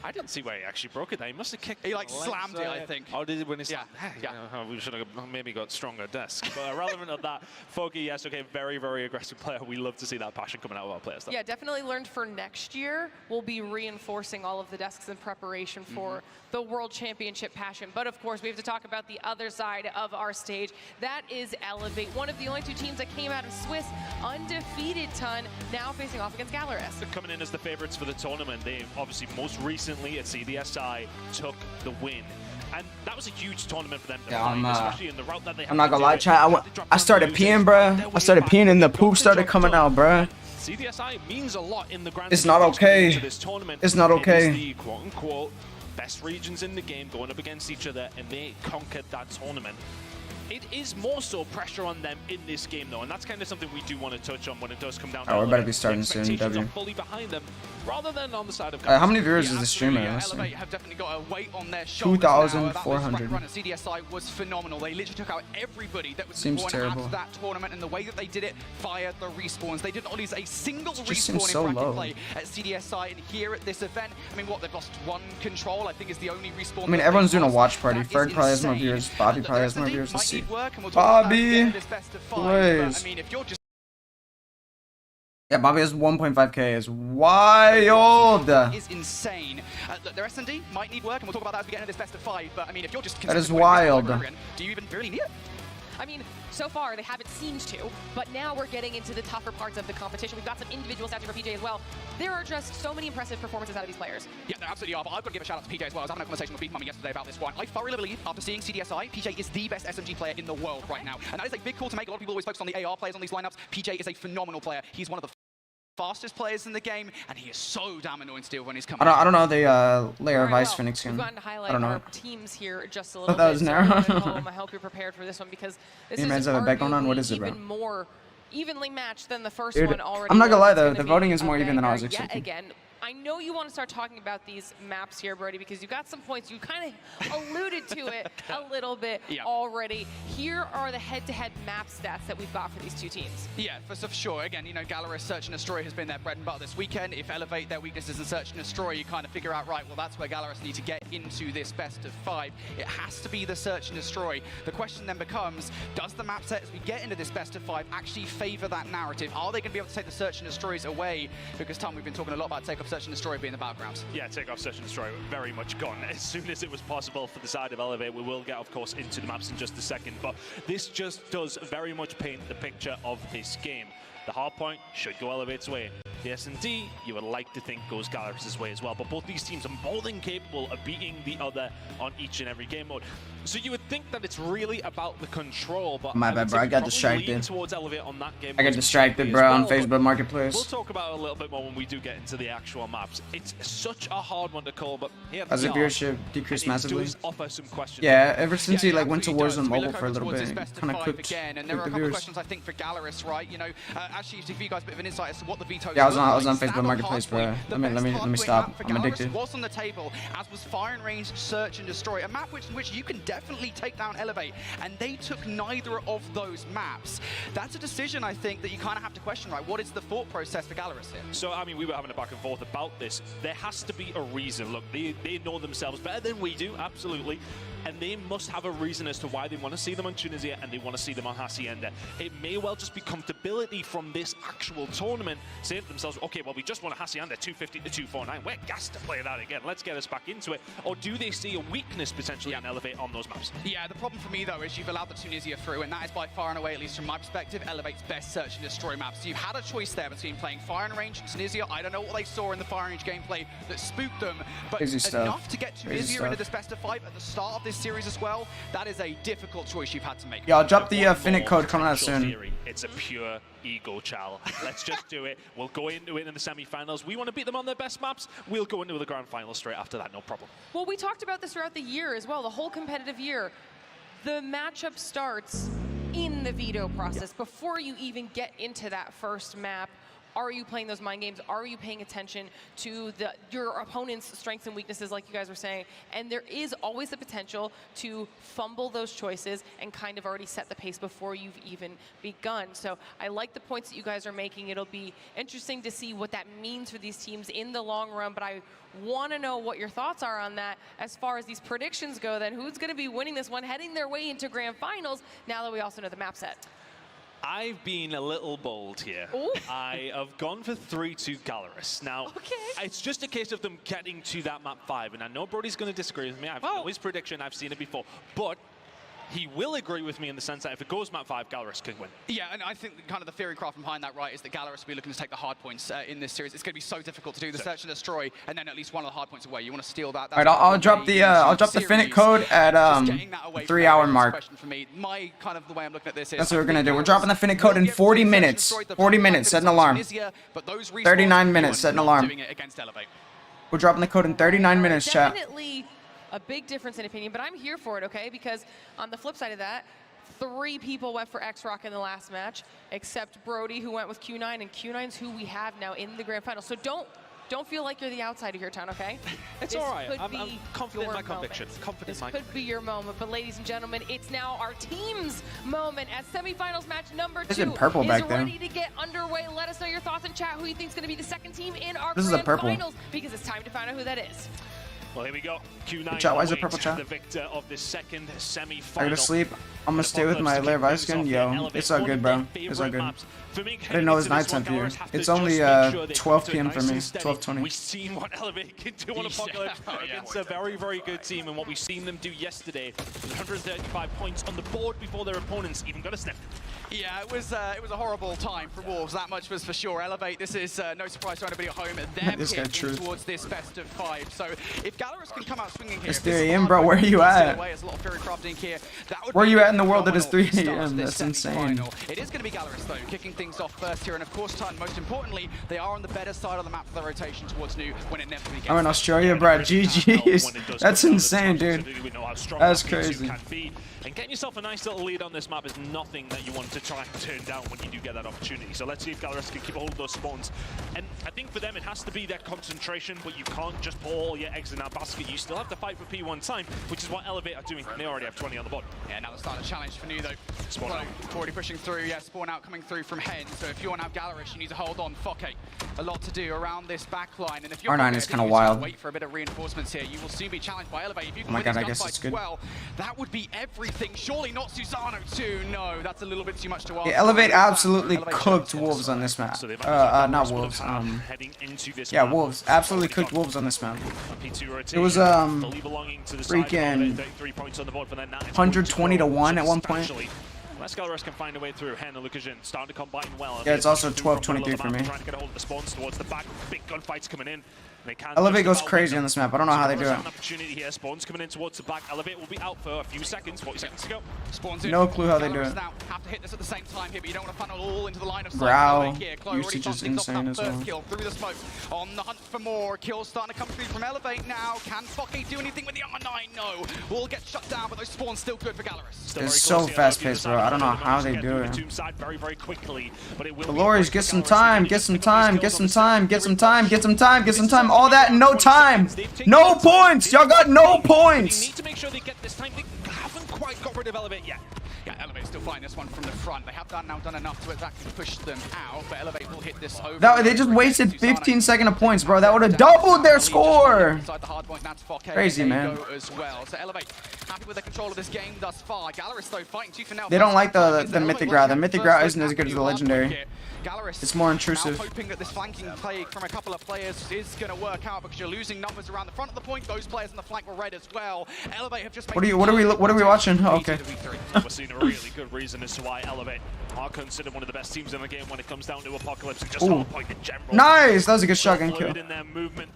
I didn't see where he actually broke it there. He must have kicked it. He like slammed it, I think. Oh, did he when he slammed? Yeah. We should have maybe got stronger desk. But irrelevant of that, Foggy, yes, okay, very, very aggressive player. We love to see that passion coming out of our players. Though. Yeah, definitely learned for next year. We'll be reinforcing all of the desks in preparation for the World Championship Passion. But of course, we have to talk about the other side of our stage. That is Elevate, one of the only two teams that came out of Swiss undefeated ton, now facing off against Gallerus. They're coming in as the favorites for the tournament. They obviously most recently at CDSI took the win. And that was a huge tournament for them to find, especially in the route that they had. I'm not gonna lie, chat. I started peeing, bruh. I started peeing and the poop started coming out, bruh. CDSI means a lot in the grand. It's not okay. This tournament. It's not okay. It is the quote-unquote best regions in the game going up against each other, and they conquered that tournament. It is more so pressure on them in this game, though, and that's kind of something we do want to touch on when it does come down to we're about to be starting soon, W. fully behind them, rather than on the side of how many viewers is the stream at? Elevate have definitely got a weight on their shoulders. 2,400. Run at CDSI was phenomenal. They literally took out everybody that was Seems terrible. at that tournament, and the way that they did it fired the respawns. They did not lose a single respawn so in bracket low. play at CDSI, and here at this event, I mean, what, they've lost one control, I think is the only respawn. I mean, everyone's doing a watch party. Ferg probably has more viewers. Bobby probably has more viewers. Let's see. Bobby, please. Yeah, Bobby has 1.5k. Is wild. Is insane. Look, their S&D might need work, and we'll talk about that as we get into this best of 5. But I mean, if you're just that is wild. Do you even really need it? I mean, so far they haven't seemed to, but now we're getting into the tougher parts of the competition. We've got some individual stats for PJ as well. There are just so many impressive performances out of these players. Yeah, there absolutely are, but I've got to give a shout out to PJ as well. I was having a conversation with Beat Mummy yesterday about this one. I thoroughly believe, after seeing CDSI, PJ is the best SMG player in the world right now. And that is a big call to make. A lot of people always focus on the AR players on these lineups. PJ is a phenomenal player. He's one of the fastest players in the game, and he is so damn annoying still when he's coming. I don't know the layer of Ice Phoenix We've skin. gotten to highlight I don't know. our teams here just a little that bit. was So narrow. I hope you're prepared for this one, because this You is guys have a bet going on? What is it, bro? even more evenly matched than the first Dude, one already. I'm not gonna lie though, It's the gonna voting be is a more even than I was banger yet expecting. again. I know you want to start talking about these maps here, Brody, because you got some points. You kind of alluded to it a little bit already. Here are the head-to-head map stats that we've got for these two teams. Yeah, for sure. Again, you know, Gallerus Search and Destroy has been their bread and butter this weekend. If Elevate their weaknesses in Search and Destroy, you kind of figure out, right, well, that's where Gallerus need to get into this best of 5. It has to be the Search and Destroy. The question then becomes, does the map set as we get into this best of 5 actually favor that narrative? Are they going to be able to take the Search and Destroys away? Because, Tom, we've been talking a lot about Takeoff Search and Destroy being the battlegrounds. Yeah, Takeoff Search and Destroy very much gone. As soon as it was possible for the side of Elevate, we will get, of course, into the maps in just a second. But this just does very much paint the picture of this game. The hard point should go Elevate's way. The S&D, you would like to think, goes Gallerus' way as well. But both these teams are more than capable of beating the other on each and every game mode. So you would think that it's really about the control, but my bad, bro. I got distracted. Towards Elevate on that game. I got distracted, bro, on Facebook Marketplace. We'll talk about it a little bit more when we do get into the actual maps. It's such a hard one to call, but here as the viewership decreased massively. Offer some questions. Yeah, ever since he like went to Warzone Mobile for a little bit, kind of cooked again, and there are a couple of questions I think for Gallerus, right? You know, actually, to give you guys a bit of an insight as to what the veto. Yeah, I was on Facebook Marketplace, bro. Let me stop. I'm addicted. Was on the table, as was Fire and Range, Search and Destroy, a map in which you can definitely take down Elevate, and they took neither of those maps. That's a decision, I think, that you kind of have to question, right? What is the thought process for Gallerus here? So, I mean, we were having a back and forth about this. There has to be a reason. Look, they know themselves better than we do, absolutely. And they must have a reason as to why they want to see them on Tunisia and they want to see them on Hacienda. It may well just be comfortability from from this actual tournament, saying to themselves, okay, well, we just won a Hacienda 250 to 249. We're gassed to play that again. Let's get us back into it. Or do they see a weakness potentially in Elevate on those maps? Yeah, the problem for me, though, is you've allowed the Tunisia through, and that is by far and away, at least from my perspective, Elevate's best search and destroy maps. So you've had a choice there between playing Fire and Range and Tunisia. I don't know what they saw in the Fire and Range gameplay that spooked them, but enough to get Tunisia into this best of 5 at the start of this series as well. That is a difficult choice you've had to make. Yeah, I'll drop the Finnick code coming out soon. It's a pure ego, Chal. Let's just do it. We'll go into it in the semi-finals. We want to beat them on their best maps. We'll go into the grand final straight after that, no problem. Well, we talked about this throughout the year as well, the whole competitive year. The matchup starts in the veto process before you even get into that first map. Are you playing those mind games? Are you paying attention to your opponent's strengths and weaknesses, like you guys were saying? And there is always the potential to fumble those choices and kind of already set the pace before you've even begun. So I like the points that you guys are making. It'll be interesting to see what that means for these teams in the long run, but I want to know what your thoughts are on that as far as these predictions go. Then who's going to be winning this one, heading their way into grand finals, now that we also know the map set? I've been a little bold here. Ooh. I have gone for 3-2 Gallerus. Now, it's just a case of them getting to that map 5, and I know Brody's going to disagree with me. I've know his prediction. I've seen it before. But he will agree with me in the sense that if it goes map 5, Gallerus could win. Yeah, and I think kind of the theory craft behind that, right, is that Gallerus will be looking to take the hard points in this series. It's going to be so difficult to do the search and destroy, and then at least one of the hard points away. You want to steal that. All right, I'll drop the Finnick code at 3-hour mark. For me, my kind of the way I'm looking at this is that's what we're gonna do. We're dropping the Finnick code in 40 minutes. 40 minutes. Set an alarm. 39 minutes. Set an alarm. We're dropping the code in 39 minutes, chat. Definitely a big difference in opinion, but I'm here for it, okay? Because on the flip side of that, 3 people went for X-Rock in the last match, except Brody, who went with Q9, and Q9's who we have now in the grand final. So don't feel like you're the outsider here, Town, okay? It's all right. I'm confident in my convictions. This could be your moment. But ladies and gentlemen, it's now our team's moment as semifinals match number 2 purple back there. Ready to get underway. Let us know your thoughts in chat. Who you think is going to be the second team in our grand finals? Because it's time to find out who that is. Well, here we go. Q9 chat, why is it purple, chat? The victor of this second semi-final. I go to sleep. I'm gonna stay with my layer vice skin. Yo, it's all good, bro. It's all good. I didn't know it was nighttime for you. It's only 12 p.m. for me. 12:20. We've seen what Elevate can do on Apocalypse against a very, very good team, and what we've seen them do yesterday. 135 points on the board before their opponents even got a sniff. Yeah, it was a horrible time for Wolves. That much was for sure. Elevate, this is no surprise to anybody at home. They're picking towards this best of 5. So if Gallerus can come out swinging here, it's 3 a.m., bro. Where are you at? Where are you at in the world that is 3 a.m.? That's insane. It is going to be Gallerus, though, kicking things off first here. And of course, Tun, most importantly, they are on the better side of the map for the rotation towards New when it inevitably gets. I'm in Australia, bro. GG's. That's insane, dude. That's crazy. And getting yourself a nice little lead on this map is nothing that you want to try and turn down when you do get that opportunity. So let's see if Gallerus can keep a hold of those spawns. And I think for them, it has to be their concentration, but you can't just put all your eggs in that basket. You still have to fight for P1 time, which is what Elevate are doing. They already have 20 on the board. Yeah, now the start of the challenge for New, though. Spawn out. Already pushing through. Yeah, spawn out coming through from Hen. So if you want to have Gallerus, you need to hold on. Fokke, a lot to do around this back line. And if you're R9 is kind of wild. Wait for a bit of reinforcements here. You will soon be challenged by Elevate. If you can oh my god, I guess it's good. Well, that would be everything. Surely not Susano too. No, that's a little bit too much to ask. Yeah, Elevate absolutely cooked Wolves on this map. Not Wolves. Yeah, Wolves. Absolutely cooked Wolves on this map. It was freaking 120 to 1 at one point. Unless Gallerus can find a way through, Hen and Lucasian starting to combine well. Yeah, it's also 12-23 for me. Trying to get a hold of the spawns towards the back. Big gunfights coming in. Elevate goes crazy on this map. I don't know how they do it. An opportunity here. Spawns coming in towards the back. Elevate will be out for a few seconds. 40 seconds to go. Spawns in. No clue how they do it. Now have to hit this at the same time here, but you don't want to funnel all into the line of sight. Growl usage is insane as well. Kill through the smoke. On the hunt for more. Kills starting to come through from Elevate now. Can Fokke do anything with the R9? No. Will get shut down, but those spawns still good for Gallerus. It's so fast paced, bro. I don't know how they do it. Very, very quickly, but it will Valori's, get some time, get some time, get some time, get some time, get some time, get some time. All that in no time. No points. Y'all got no points. They need to make sure they get this time. They haven't quite got rid of Elevate yet. Yeah, Elevate still fighting this one from the front. They have now done enough to exactly push them out, but Elevate will hit this over. They just wasted 15 seconds of points, bro. That would have doubled their score. Crazy, man. As well. So Elevate happy with the control of this game thus far. Gallerus, though, fighting tooth and nail. They don't like the mythic route. The mythic route isn't as good as the legendary. It's more intrusive. Now hoping that this flanking play from a couple of players is going to work out because you're losing numbers around the front of the point. Those players on the flank were red as well. Elevate have just made What are we watching? Oh, okay. We're seeing a really good reason as to why Elevate are considered one of the best teams in the game when it comes down to Apocalypse. Just on point in general. Nice! That was a good shotgun kill. In their movement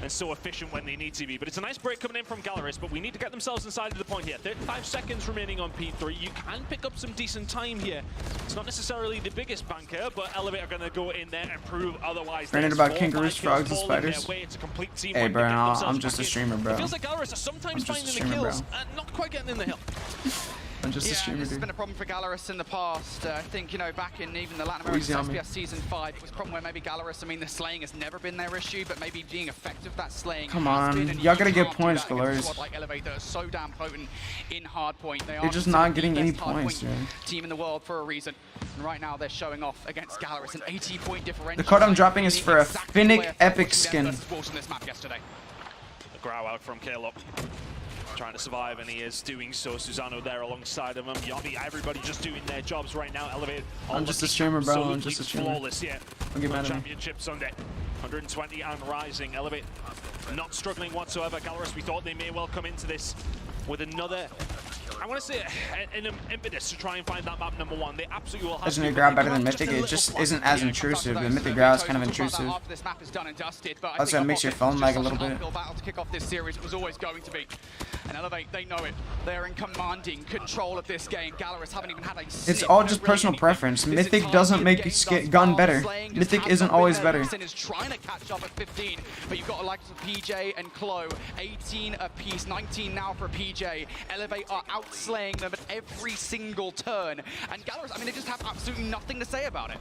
and so efficient when they need to be. But it's a nice break coming in from Gallerus, but we need to get themselves inside of the point here. 35 seconds remaining on P3. You can pick up some decent time here. It's not necessarily the biggest banker, but Elevate are going to go in there and prove otherwise. Learning about kangaroos, frogs, and spiders. Hey, bro, I'm just a streamer, bro. It feels like Gallerus are sometimes finding the kills and not quite getting in the hill. I'm just a streamer, this has dude. been a problem for Gallerus in the past. I think, you know, back in even the Latin American SPS Season 5, it was a problem where maybe Gallerus, I mean, the slaying has never been their issue, but maybe being effective that slaying. Come on, y'all gotta get points, Gallerus. Like Elevate, that are so damn potent in hardpoint. They're just not getting any points, dude. Team in the world for a reason. And right now they're showing off against Gallerus an 80-point differential. The code I'm dropping is for a Finnick epic skin. The growl out from Caleb. Trying to survive, and he is doing so. Susano there alongside of him. Yami, everybody just doing their jobs right now. Elevate. I'm just a streamer, bro. I'm just a streamer. Flawless, yeah. Don't get mad at me. Championship Sunday. 120 and rising. Elevate not struggling whatsoever. Gallerus, we thought they may well come into this with another, I want to say, an impetus to try and find that map number one. They absolutely will have Legendary grab better than Mythic. It just isn't as intrusive. The Mythic grab is kind of intrusive. Also, it makes your phone lag a little bit. Battle to kick off this series. It was always going to be. And Elevate, they know it. They're in commanding control of this game. Gallerus haven't even had a It's all just personal preference. Mythic doesn't make gun better. Mythic isn't always better. Is trying to catch up at 15, but you've got the likes of PJ and Chloe, 18 apiece, 19 now for PJ. Elevate are outslaying them at every single turn. And Gallerus, I mean, they just have absolutely nothing to say about it.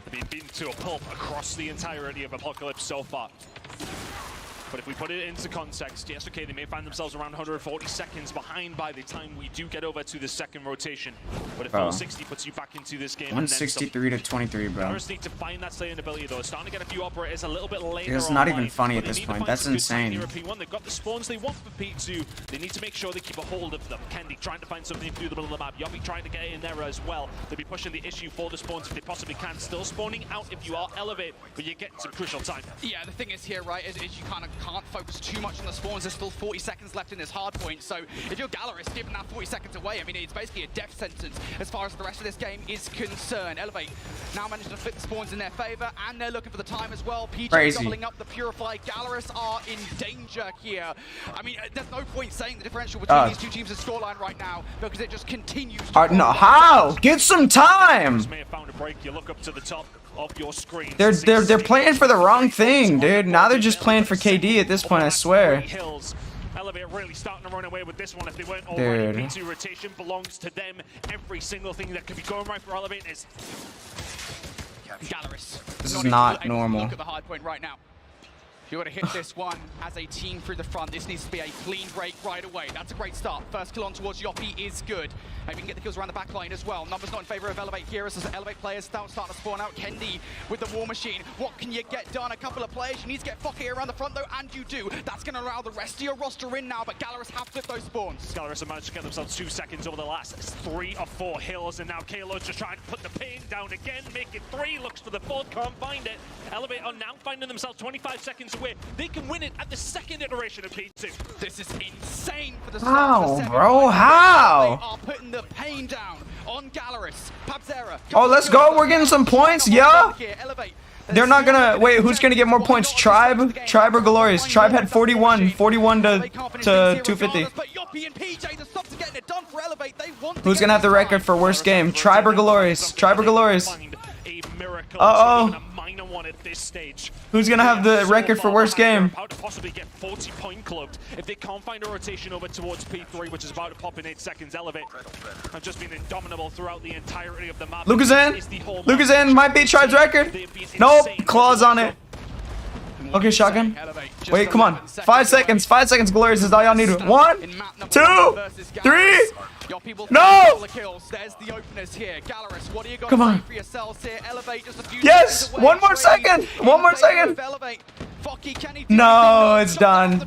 They've been beaten to a pulp across the entirety of Apocalypse so far. But if we put it into context, yes, okay, they may find themselves around 140 seconds behind by the time we do get over to the second rotation. But if 160 puts you back into this game, 163 to 23, bro. Gallerus need to find that slaying ability, though. Starting to get a few operators a little bit later. It's not even funny at this point. That's insane. They've got the spawns they want for P2. They need to make sure they keep a hold of them. Kendi trying to find something through the middle of the map. Yobi trying to get in there as well. They'll be pushing the issue for the spawns if they possibly can. Still spawning out if you are Elevate, but you're getting some crucial time. Yeah, the thing is here, right, is you kind of can't focus too much on the spawns. There's still 40 seconds left in this hard point, so if you're Gallerus giving that 40 seconds away, I mean, it's basically a death sentence as far as the rest of this game is concerned. Elevate now managing to flip the spawns in their favor, and they're looking for the time as well. PJ doubling up the Purify. Gallerus are in danger here. I mean, there's no point saying the differential between these two teams' scoreline right now, because it just continues to no, how? Get some time! May have found a break. You look up to the top of your screen. They're playing for the wrong thing, dude. Now they're just playing for KD at this point, I swear. Elevate really starting to run away with this one if they weren't already. P2 rotation belongs to them. Every single thing that could be going right for Elevate is Gallerus. This is not normal. Look at the hard point right now. You got to hit this one as a team through the front. This needs to be a clean break right away. That's a great start. First kill on towards Yoppy is good. Maybe we can get the kills around the back line as well. Numbers not in favor of Elevate here as Elevate players starting to spawn out. Kendi with the War Machine. What can you get done? A couple of players. You need to get Fokke around the front though, and you do. That's going to allow the rest of your roster in now, but Gallerus have flipped those spawns. Gallerus have managed to get themselves 2 seconds over the last 3 or 4 hills, and now Kalo's just trying to put the pain down again, make it 3, looks for the 4th, can't find it. Elevate are now finding themselves 25 seconds away. They can win it at the second iteration of P2. This is insane for the How, bro? How? They are putting the pain down on Gallerus. Pabzera. Oh, let's go. We're getting some points, yeah? They're not gonna wait. Who's gonna get more points? Tribe or Glorious? Tribe had 41 to 250. Who's gonna have the record for worst game? Tribe or Glorious? Tribe or Glorious? At this stage. Who's gonna have the record for worst game? About to possibly get 40 point clubbed if they can't find a rotation over towards P3, which is about to pop in 8 seconds. Elevate have just been indomitable throughout the entirety of the map. Luke is in. Luke is in. Might be Tribe's record. Nope. Claws on it. Okay, shotgun. Wait, come on. 5 seconds. 5 seconds, Glorious is all y'all need. 1, 2, 3. No! Come on. Yes! 1 more second! 1 more second! No, it's done.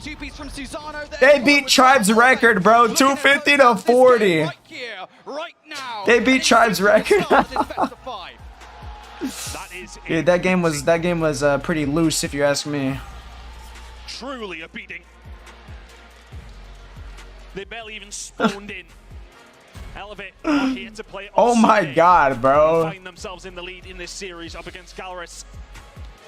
They beat Tribe's record, bro. 250 to 40. They beat Tribe's record. Dude, that game was pretty loose, if you ask me. Truly a beating. They barely even spawned in. Elevate are here to play. Oh my God, bro. Find themselves in the lead in this series up against Gallerus.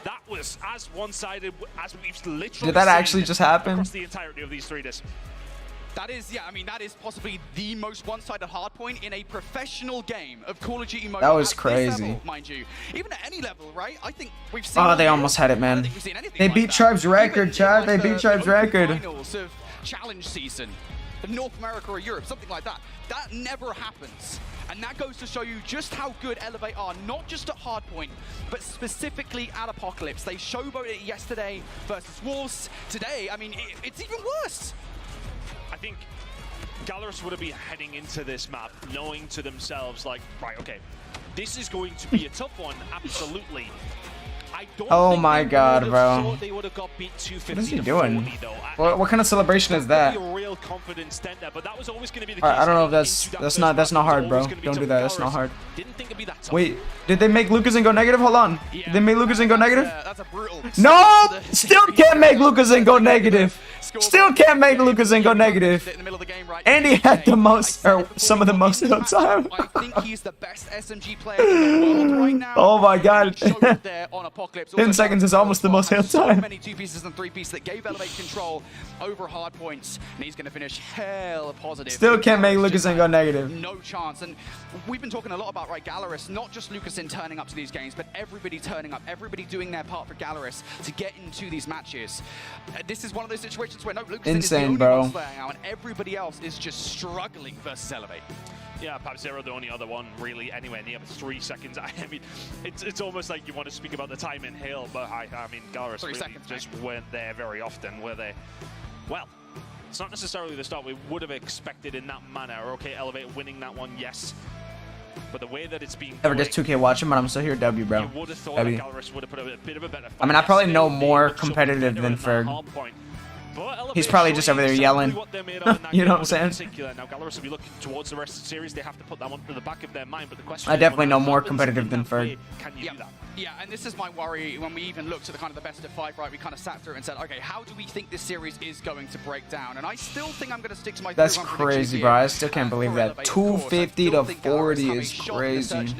That was as one-sided as we've literally. Did that actually just happen? Across the entirety of these 3 days. That is, yeah, I mean, that is possibly the most one-sided hardpoint in a professional game of Call of Duty Mobile. That was at this crazy. level, mind you. Even at any level, right? I think we've seen. Oh, they almost had it, man. They beat Tribe's record, Chad. They beat Tribe's record. Finals of challenge season of North America or Europe, something like that. That never happens. And that goes to show you just how good Elevate are, not just at Hardpoint, but specifically at Apocalypse. They showboated it yesterday versus Wolves. Today, I mean, it's even worse. I think Gallerus would have been heading into this map knowing to themselves, like, right, okay, this is going to be a tough one, absolutely. I don't Oh my God, bro. They would have got beat 250 What is he to doing? 40, though. What kind of celebration is that? A real confidence dent there, but that was always going to be the case. I don't know if that's not hard, bro. Don't do that. That's not hard. Didn't think it'd be that tough. Wait, did they make Lucas go negative? Hold on. Did they make Lucas go negative? That's a brutal. No! Still can't make Lucas go negative. Still can't make Lucas go negative. And he had the most, or some of the most hill time. I think he's the best SMG player in the world right now. Oh my God. There on Apocalypse. 10 seconds is almost the most hill So time. many 2 pieces and 3 pieces that gave Elevate control over hard points, and he's going to finish hell positive. Still can't make Lucas go negative. No chance. And we've been talking a lot about, right, Gallerus, not just Lucasin turning up to these games, but everybody turning up, everybody doing their part for Gallerus to get into these matches. This is one of those situations where no, Lucasin is the only one there now, and everybody else is just struggling versus Elevate. Yeah, perhaps Zero, the only other one really anywhere near 3 seconds. I mean, it's almost like you want to speak about the time in Hill, but I mean, Gallerus really just weren't there very often, were they? Well, it's not necessarily the start we would have expected in that manner. Okay, Elevate winning that one, yes. But the way that it's being Never gets 2K watching, but I'm still here, W, bro. You would have thought that Gallerus would have put a bit of a better fight. I mean, I probably know more competitive than Ferg. He's probably just over there yelling. You know what I'm saying? Now, Gallerus will be looking towards the rest of the series. They have to put that one to the back of their mind. But the question I is, definitely know more competitive than Ferg. Can you do that? Yeah, and this is my worry when we even looked at the kind of the best of 5, right? We kind of sat through and said, okay, how do we think this series is going to break down? And I still think I'm going to stick to my. That's crazy, bro. I still can't believe that. 250 to 40 is crazy.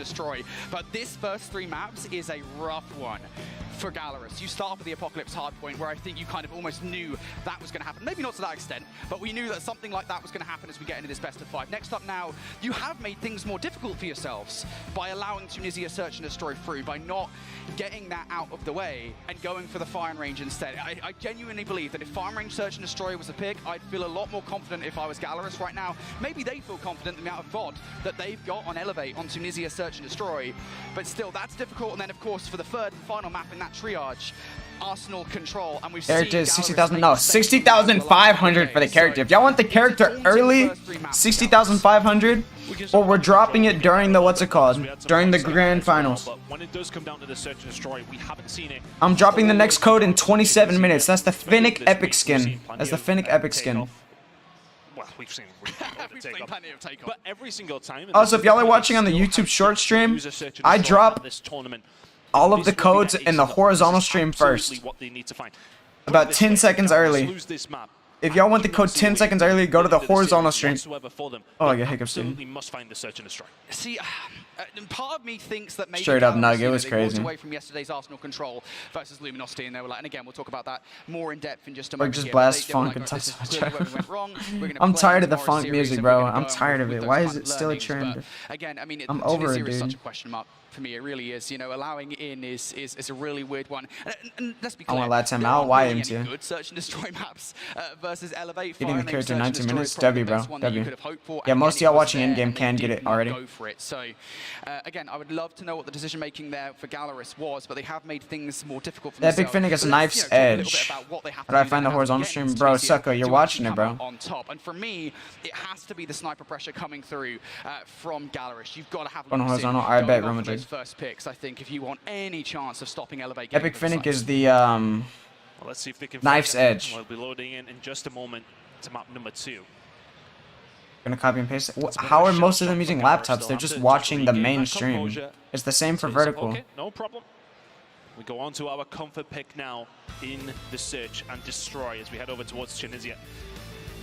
But this first 3 maps is a rough one for Gallerus. You start with the Apocalypse hardpoint, where I think you kind of almost knew that was going to happen. Maybe not to that extent, but we knew that something like that was going to happen as we get into this best of 5. Next up now, you have made things more difficult for yourselves by allowing Tunisia search and destroy through, by not getting that out of the way and going for the firing range instead. I genuinely believe that if firing range search and destroy was a pick, I'd feel a lot more confident if I was Gallerus right now. Maybe they feel confident in the amount of VOD that they've got on Elevate on Tunisia search and destroy, but still that's difficult. And then of course for the third and final map in that triage, Arsenal control, and we've seen 60,000. No, 60,500 for the character. If y'all want the character early, 60,500, or we're dropping it during the during the grand finals. But when it does come down to the search and destroy, we haven't seen it. I'm dropping the next code in 27 minutes. That's the Finnick Epic skin. That's the Finnick Epic skin. Well, we've seen plenty of takeoff. But every single time. Also, if y'all are watching on the YouTube short stream, I drop this tournament. All of the codes in the horizontal stream first. About 10 seconds early. If y'all want the code 10 seconds early, go to the horizontal stream. Oh, I got hiccups, dude. See, part of me thinks that maybe straight up nugget, it was crazy. crazy. Away from yesterday's Arsenal control versus Luminosity, and they were like, and again, we'll talk about that more in depth in just a moment. Like just blast funk and touch. I'm tired of the funk music, bro. I'm tired of it. Why is it still a trend? Again, I mean, I'm over it, dude. Such a dude. question mark for me. It really is. You know, allowing in is a really weird one. And let's be I clear. want to let him out. Why him to? to? Good search and destroy maps versus Elevate. Getting the Fire character Name 19 Search and minutes, Destroy is W, probably the bro. best one that you W. could have hoped for. Yeah, And most of again, y'all it was watching there, in-game and they can get did it not already. Go for it. So, again, I would love to know what the decision making there for Galaris was, but they have made things more difficult for That themselves. big Finnick is So let's, Knife's you know, talk a little bit Edge. about what they have How do I do find the now to horizontal get stream? into Bro, TCL Sucker, you're to watching actually it, come bro. out on top. And for me, it has to be the sniper pressure coming through from Galaris. You've got to have On Lucas in horizontal, I going bet off Real of those Madrid. first picks, I think, if you want any chance of stopping Elevate. Epic Finnick is the Well, let's see if they can Knife's find it. Edge. We'll be loading in just a moment to map number 2. Gonna copy and paste it. How are most of them using laptops? They're just watching the main stream. It's the same for vertical. Okay, no problem. We go on to our comfort pick now in the search and destroy as we head over towards Tunisia.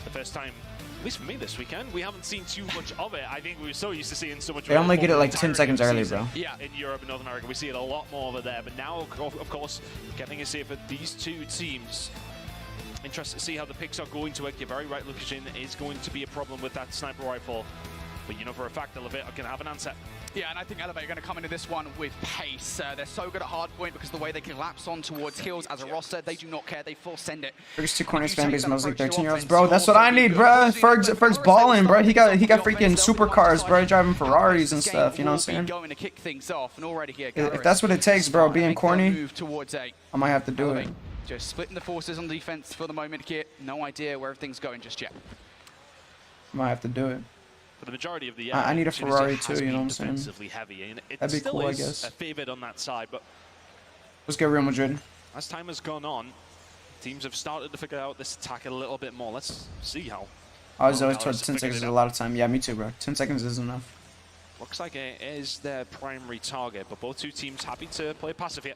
The first time, at least for me this weekend, we haven't seen too much of it. I think we were so used to seeing so much. They only get it like 10 seconds early, bro. Yeah, in Europe and North America, we see it a lot more over there. But now, of course, getting a see for these two teams. Interested to see how the picks are going to work. You're very right, Lukashin is going to be a problem with that sniper rifle. But you know for a fact, Elevate are going to have an answer. Yeah, and I think Elevate are going to come into this one with pace. They're so good at hardpoint because the way they collapse on towards kills as a roster, they do not care. They full send it. Ferg's 2 corners fan base, mostly 13-year-olds. Bro, that's what I need, bro. Ferg's balling, bro. He got freaking supercars, bro. Driving Ferraris and stuff, you know what I'm saying? Going to kick things off, and already here, If that's what it takes, bro, being corny, I might have to do it. Just splitting the forces on defense for the moment here. No idea where everything's going just yet. Might have to do it. For the majority of the I need a Ferrari too, you know what I'm saying? Defensively heavy, and it That'd be still cool, I is guess. a favorite on that side, but Let's go Real Madrid. as time has gone on, teams have started to figure out this attack a little bit more. Let's see how. I was always told Galaris 10 have seconds figured is it a out. lot of time. Yeah, me too, bro. 10 seconds is enough. Looks like it is their primary target, but both two teams happy to play passive here.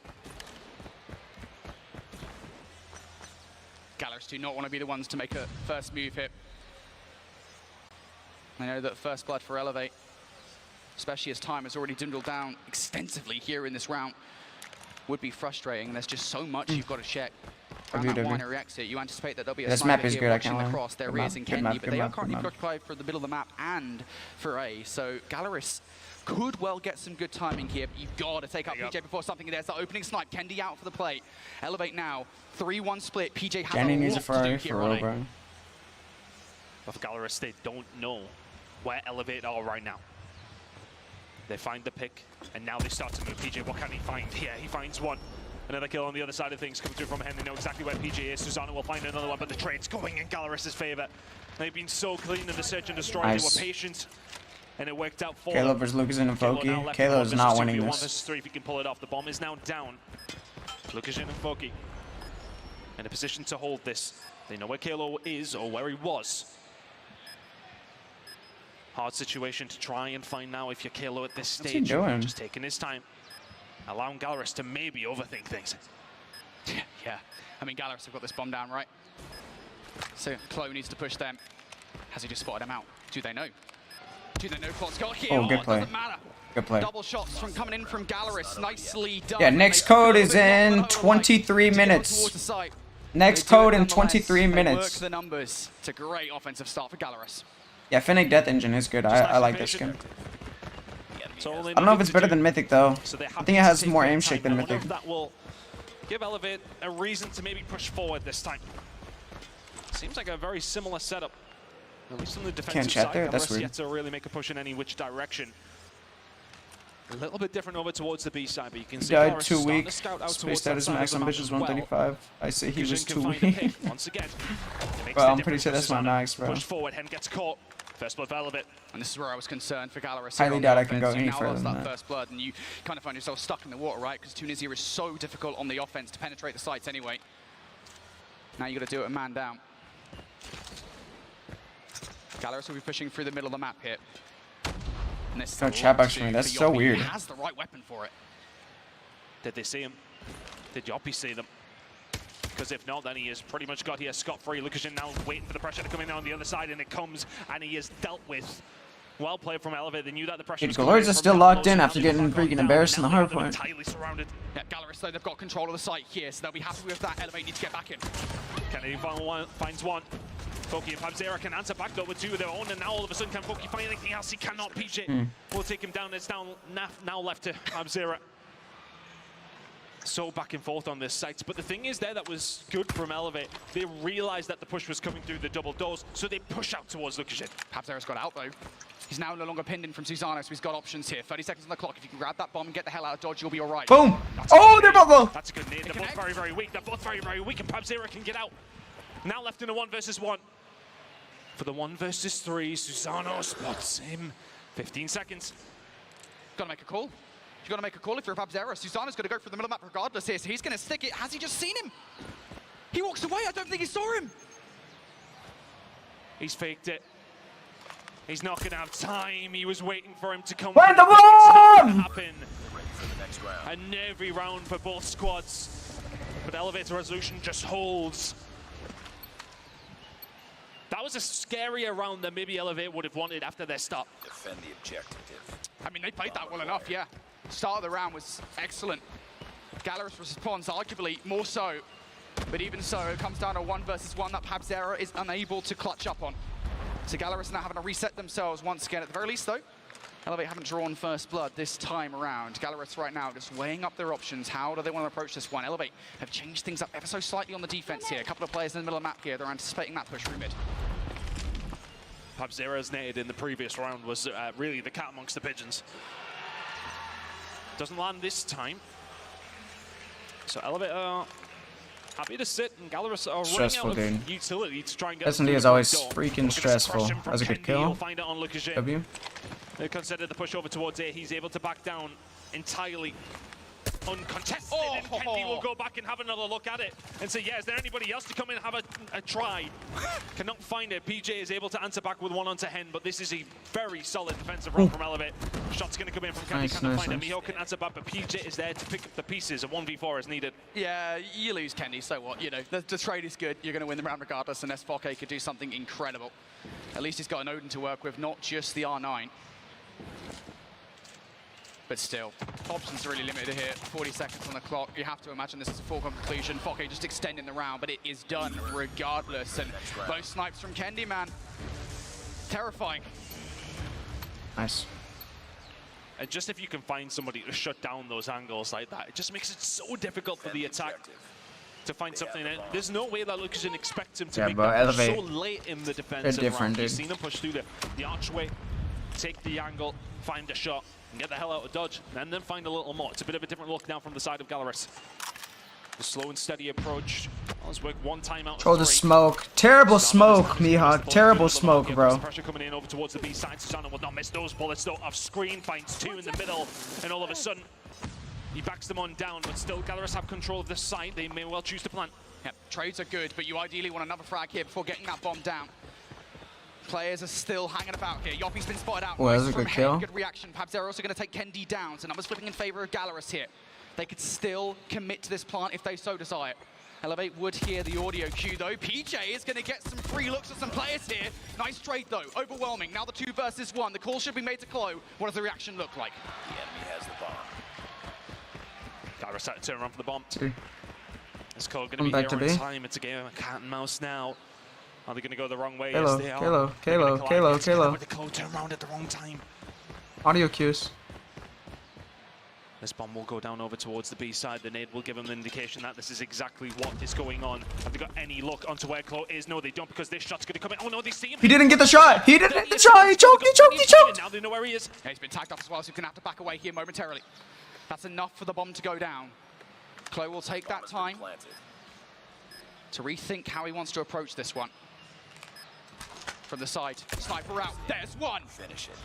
Galaris do not want to be the ones to make a first move here. I know that first blood for Elevate, especially as time has already dwindled down extensively here in this round, would be frustrating. There's just so much you've got to check. Around that winery exit, you anticipate that there'll be a This map sniper is here good, I watching can't the lie. cross. There Good map, is in good Kendi, map, but good they are map, good currently map. preoccupied for the middle of the map and for A. So Galaris could well get some good timing here, but you've got to take out PJ before something. There's the opening snipe. Kendi out for the play. Elevate now. 3-1 split. PJ has Danny a needs a lot to Ferrari E do here for on real, A. bro. But for Galaris, they don't know where Elevate are right now. They find the pick, and now they start to move. PJ, what can he find? Yeah, he finds one. Another kill on the other side of things coming through from him. They know exactly where PJ is. Susanna will find another one, but the trade's going in Galaris' favor. They've been so clean in the search and destroy. Nice. They were patient, and it worked out for Kalo them. versus Lucas and Kalo Foki. now left Kalo with is one not versus winning two, 1 this. versus 3 if he can pull it off. The bomb is now down. Lucas and Foki in a position to hold this. They know where Kalo is or where he was. Hard situation to try and find now if you're Kalo at this stage. What's he doing? Just taking his time, allowing Galaris to maybe overthink things. Yeah, I mean, Galaris have got this bomb down, right? So Chloe needs to push them. Has he just spotted him out? Do they know? Do they know Clot's got here? Oh, good play. Doesn't matter. Good play. Double shots from coming in from Galaris. Nicely done. Yeah, next code is in 23 minutes. Next code in 23 Work minutes. the numbers. It's a great offensive start for Galaris. Yeah, Finnick Death Engine is good. I like this skin. So I don't know if it's better than Mythic though. So they I have think it to has take more their aim time. shake than I wonder Mythic. if that will give Elevate a reason to maybe push forward this time. Seems like a very similar setup. At least on the defensive chat side, there? That's Galaris weird. yet to really make a push in any which direction. A little bit different over towards the B side, but you can see Died Galaris 2 starting to weak. scout out Spaced towards out that his side of max the map ambition as is well. 135. I say he Vision was can 2 find the weak. pick once again. Makes Well, the I'm pretty difference sure for that's my Susanna. max, bro. Push forward, Hen gets caught. First blood for Elevate. And this is where I was concerned for Galaris. Highly here on doubt the I can go offense. any You now further lost than that that. first blood, and you kind of find yourself stuck in the water, right? Because Tunisia is so difficult on the offense to penetrate the sites anyway. Now you got to do it a man down. Galaris will be pushing through the middle of the map here. And this is No a chat lot box to for me. do That's for so Yoppie. weird. He has the right weapon for it. Did they see him? Did Yoppie see them? Because if not, then he has pretty much got here scot-free. Lukashin now waiting for the pressure to come in on the other side, and it comes, and he is dealt with. Well played from Elevate. They knew that the pressure was coming Galords in are from still down locked low, in so after now they've getting gone freaking down, embarrassed in and the now hard they're point. tightly surrounded. Yeah, Galaris, though, they've got control of the site here, so they'll be happy with that. Elevate needs to get back in. Kennedy finds one. Foki and Pabzera can answer back though with 2 of their own, and now all of a sudden can Foki find anything else? He cannot. PJ will take him down. It's down now left to Pabzera. so back and forth on this site. But the thing is there that was good from Elevate. They realized that the push was coming through the double doors, so they push out towards Lukashin. PabZera's got out though. He's now no longer pinned in from Susano, so he's got options here. 30 seconds on the clock. If you can grab that bomb and get the hell out of dodge, you'll be all right. Boom. Oh, they're both low. That's a good nade. They're both very, very weak. They're both very, very weak, and PabZera can get out. Now left in a 1 versus 1. For the 1 versus 3, Susano spots him. 15 seconds. Gotta make a call. You gotta make a call if you're PabZera. Susano's gonna go for the middle map regardless here, so he's gonna stick it. Has he just seen him? He walks away. I don't think he saw him. He's faked it. He's not gonna have time. He was waiting for him to come. Where's the It's not gonna bomb? happen. And every round for both squads. But Elevator Resolution just holds. That was a scarier round than maybe Elevate would have wanted after their stop. Defend the objective. I mean, they played that well enough, yeah. Start of the round was excellent. Gallerus responds arguably more so. But even so, it comes down to 1 versus 1 that PabZera is unable to clutch up on. So Gallerus now having to reset themselves once again. At the very least, though, Elevate haven't drawn first blood this time around. Gallerus right now just weighing up their options. How do they want to approach this one? Elevate have changed things up ever so slightly on the defense here. A couple of players in the middle of the map here. They're anticipating that push through mid. PabZera's netted in the previous round was really the cat amongst the pigeons. Doesn't land this time. So Elevate are happy to sit, and Gallerus are Stressful, running out of dude. utility to try and get S&D is always freaking stressful. That's a good kill. Find it on Lukashin. W. They consider the push over towards A. He's able to back down entirely uncontested, and Kendi will go back and have another look at it and say, yeah, is there anybody else to come in and have a try? Cannot find it. PJ is able to answer back with 1 onto Hen, but this is a very solid defensive run from Elevate. Shot's going to come in from Kendi, cannot find it. Miho can answer back, but PJ is there to pick up the pieces. A 1v4 is needed. Yeah, you lose Kendi, so what? You know, the trade is good. You're going to win the round regardless, and S4K could do something incredible. At least he's got an Odin to work with, not just the R9. But still, options are really limited here. 40 seconds on the clock. You have to imagine this is a foregone conclusion. Fokke just extending the round, but it is done regardless. And both snipes from Kendi, man. Terrifying. Nice. And just if you can find somebody to shut down those angles like that, it just makes it so difficult for the attack to find something. There's no way that Lukashin expects him to make that push so late in the defensive round. You've seen him push through the archway, take the angle, find a shot, and get the hell out of dodge, and then find a little more. It's a bit of a different look now from the side of Gallerus. The slow and steady approach. Let's work 1 time out. Oh, the smoke. Terrible smoke, Mihawk. Terrible smoke, bro. Pressure coming in over towards the B side. Susano will not miss those bullets though. Off screen, finds 2 in the middle, and all of a sudden, he backs them on down, but still Gallerus have control of this site. They may well choose to plant. Yep, trades are good, but you ideally want another frag here before getting that bomb down. Players are still hanging about here. Yoppie's been spotted out. Oh, that's a good kill. Good reaction. PabZera also going to take Kendi down, so numbers flipping in favor of Gallerus here. They could still commit to this plant if they so desire. Elevate would hear the audio cue though. PJ is going to get some free looks at some players here. Nice trade though, overwhelming. Now the 2 versus 1. The call should be made to Klo. What does the reaction look like? The enemy has the bomb. Gallerus had to turn around for the bomb. See. Is Klo going to be here on time? It's a game of cat and mouse now. Are they going to go the wrong way? Kalo, yes, they are. Kalo. But the Klo turn around at the wrong time. Audio cues. This bomb will go down over towards the B side. The nade will give them an indication that this is exactly what is going on. Have they got any look onto where Klo is? No, they don't, because this shot's going to come in. Oh no, they see him. He didn't get the shot. He didn't get the shot. He choked. Now they know where he is. Yeah, he's been tagged off as well, so he's going to have to back away here momentarily. That's enough for the bomb to go down. Klo will take that time to rethink how he wants to approach this one. From the side, sniper out, there's one! Finish it.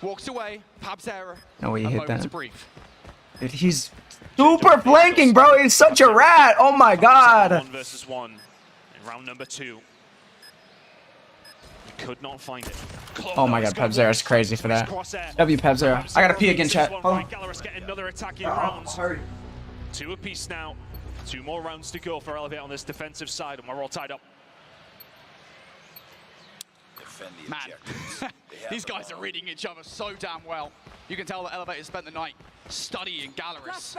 Walks away, PabZera. No way you hit that. To breathe. Dude, he's super flanking, bro. He's such a rat. Oh my god. 1 versus 1 in round number 2. You could not find it. Oh my god, PabZera's crazy for that. W PabZera. I gotta pee again, chat. Gallerus get another attack in rounds. 2 apiece now. 2 more rounds to go for Elevate on this defensive side, and we're all tied up. Man, these guys are reading each other so damn well. You can tell that Elevate has spent the night studying Gallerus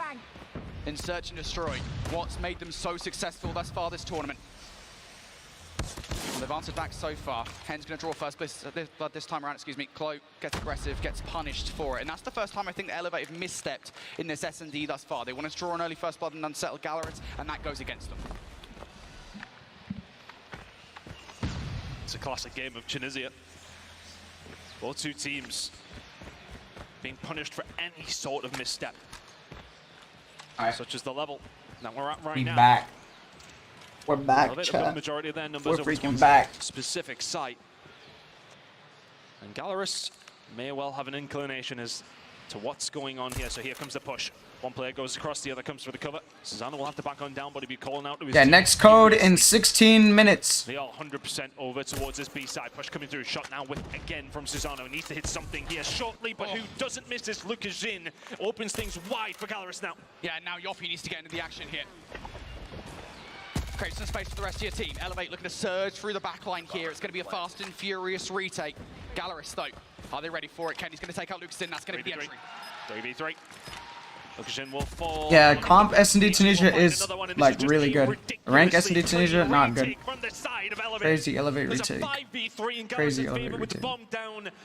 in Search and Destroy. What's made them so successful thus far this tournament? Well, they've answered back so far. Hen's going to draw first blood this time around, excuse me. Clo gets aggressive, gets punished for it. And that's the first time I think the Elevate have misstepped in this S&D thus far. They wanted to draw an early first blood and unsettle Gallerus, and that goes against them. It's a classic game of Tunisia. Both two teams being punished for any sort of misstep, such as the level that we're at right now. We're back, The chat. majority of their numbers We're over freaking to back. specific site. And Gallerus may well have an inclination as to what's going on here. So here comes the push. One player goes across, the other comes for the cover. Susanna will have to back on down, but he'll be calling out to his Yeah, team. next code in 16 minutes. They are 100% over towards this B side. Push coming through. Shot now with again from Susano. Needs to hit something here shortly, but who doesn't miss this? Lucas Jin opens things wide for Gallerus now. Yeah, now Yoppie needs to get into the action here. Create some space for the rest of your team. Elevate looking to surge through the back line here. It's going to be a fast and furious retake. Gallerus, though, are they ready for it? Kenny's going to take out Lucas in. That's going to be the entry. 3v3. Lucas Jin will fall. Yeah, comp S&D Tunisia is like really good. Rank S&D Tunisia, not good. Crazy Elevate retake. Crazy Elevate retake.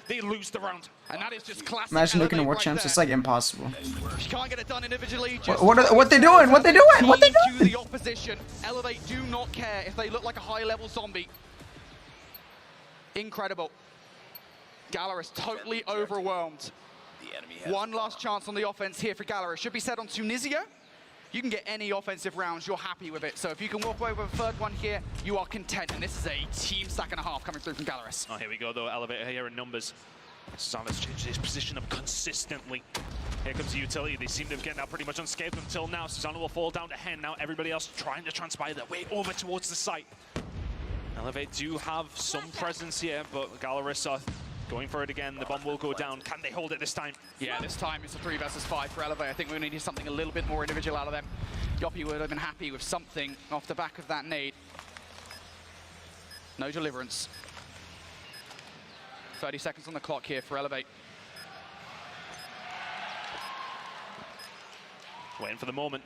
They lose the round. And that is just classic. Imagine looking at Elevate World right Champs, there. it's like impossible. If you can't get it done individually, What they doing? What they doing? What they to doing? the opposition. Elevate do not care if they look like a high-level zombie. Incredible. Gallerus totally overwhelmed. One last chance on the offense here for Gallerus. Should be set on Tunisia. You can get any offensive rounds, you're happy with it. So if you can walk away with a third one here, you are content. And this is a team stack and a half coming through from Gallerus. Oh, here we go, though. Elevator here in numbers. Susano's changed his position up consistently. Here comes the utility. They seem to have gotten out pretty much unscathed until now. Susano will fall down to Hen. Now everybody else trying to transpire their way over towards the site. Elevate do have some presence here, but Gallerus are going for it again. The bomb will go down. Can they hold it this time? Yeah, this time it's a 3 versus 5 for Elevate. I think we're going to need something a little bit more individual out of them. Yoppie would have been happy with something off the back of that nade. No deliverance. 30 seconds on the clock here for Elevate. Waiting for the moment.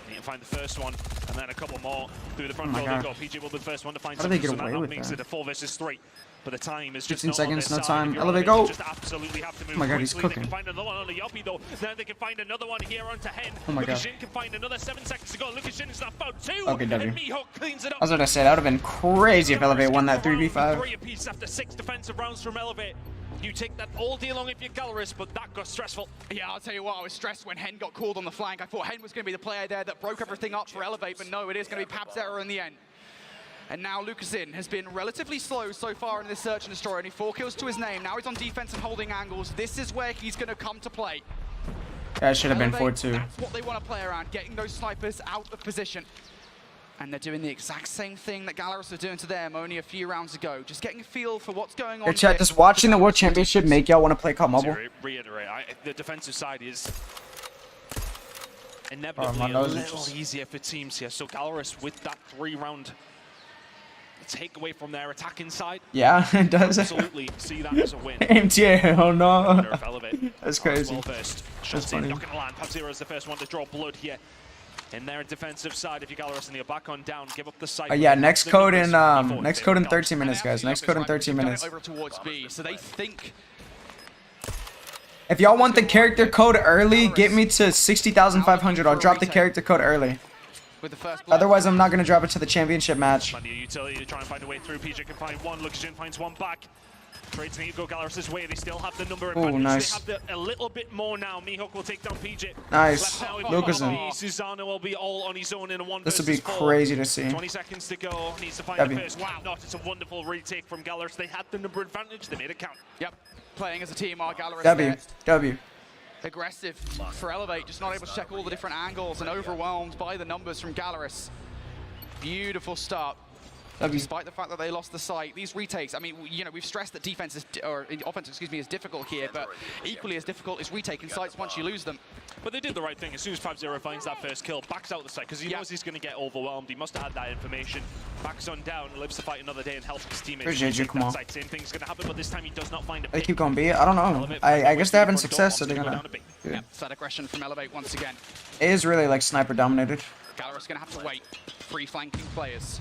Need to find the first one, and then a couple more through the front row. They go. PJ will be the first one to find How do they something, get so away that with makes that? it a 4 versus 3. But the time is just 15 not seconds, on no their time. side. If you're Elevate, Elevate, go! you just absolutely have to move Oh my God, he's quickly. cooking. They can find another one on the Yoppie, though. Now they can find another one here onto Hen. Oh my Lucas God. Jin can find another. 7 seconds to go. Lucas Jin is now found 2. Okay, W. And Mihawk cleans it up. I was gonna say, that would have been crazy if Elevate won that 3v5. 3 apiece after 6 defensive rounds from Elevate. You take that all day long if you're Gallerus, but that got stressful. Yeah, I'll tell you what, I was stressed when Hen got called on the flank. I thought Hen was going to be the player there that broke everything up for Elevate, but no, it is going to be Pabzera in the end. And now Lucas In has been relatively slow so far in this search and destroy. Only 4 kills to his name. Now he's on defense and holding angles. This is where he's going to come to play. That should have been Elevate, 4-2. That's what they want to play around, getting those snipers out of position. And they're doing the exact same thing that Gallerus was doing to them only a few rounds ago. Just getting a feel for what's going on. Hey, chat, does watching the World Championship make y'all want to play COD Mobile? Reiterate, the defensive side is inevitably my a nose little itches. easier for teams here. So Gallerus with that 3-round takeaway from their attacking side. Yeah, it does. Absolutely see that as a win. MTA, oh no. Nerf Elevate. That's crazy. Well first. That's Shots in, funny. not gonna land. Pabzera is the first one to draw blood here. In their defensive side, if you're Gallerus and you're back on down, give up the site. Yeah, next code in 13 minutes, guys. Next code in 13 minutes. Over towards B, so they think. If y'all want the character code early, get me to 60,500. I'll drop the character code early. With the first blood. Otherwise, I'm not gonna drop it to the championship match. Plenty of utility to try and find a way through. PJ can find one. Lucas Jin finds one back. Trades need to go Gallerus' way. They still have the number advantage. Nice. They have a little bit more now. Mihawk will take down PJ. Nice. Left now in Lucas in. Susano will be all on his own in a 1 This would be versus 4. crazy to see. 20 seconds to go. Needs to find W. the first. Wow, not. It's a wonderful retake from Gallerus. They had the number advantage. They made it count. Yep. Playing as a team, our Gallerus W. there. W. Aggressive for Elevate, just not able to check all the different angles and overwhelmed by the numbers from Gallerus. Beautiful start. W. Despite the fact that they lost the site, these retakes, I mean, you know, we've stressed that defense is, or offense, excuse me, is difficult here, but equally as difficult is retaking sites once you lose them. But they did the right thing. As soon as Pabzera finds that first kill, backs out the site, because he knows he's going to get overwhelmed. He must have had that information. Backs on down, lives to fight another day and helps his teammates. Where's JJ? Come on. Site. Same thing's going to happen, but this time he does not find a They pick. keep going B? I don't know. I guess they're having success, so they're gonna... Yeah, that aggression from Elevate once again. It is really like sniper dominated. Gallerus going to have to wait. 3 flanking players.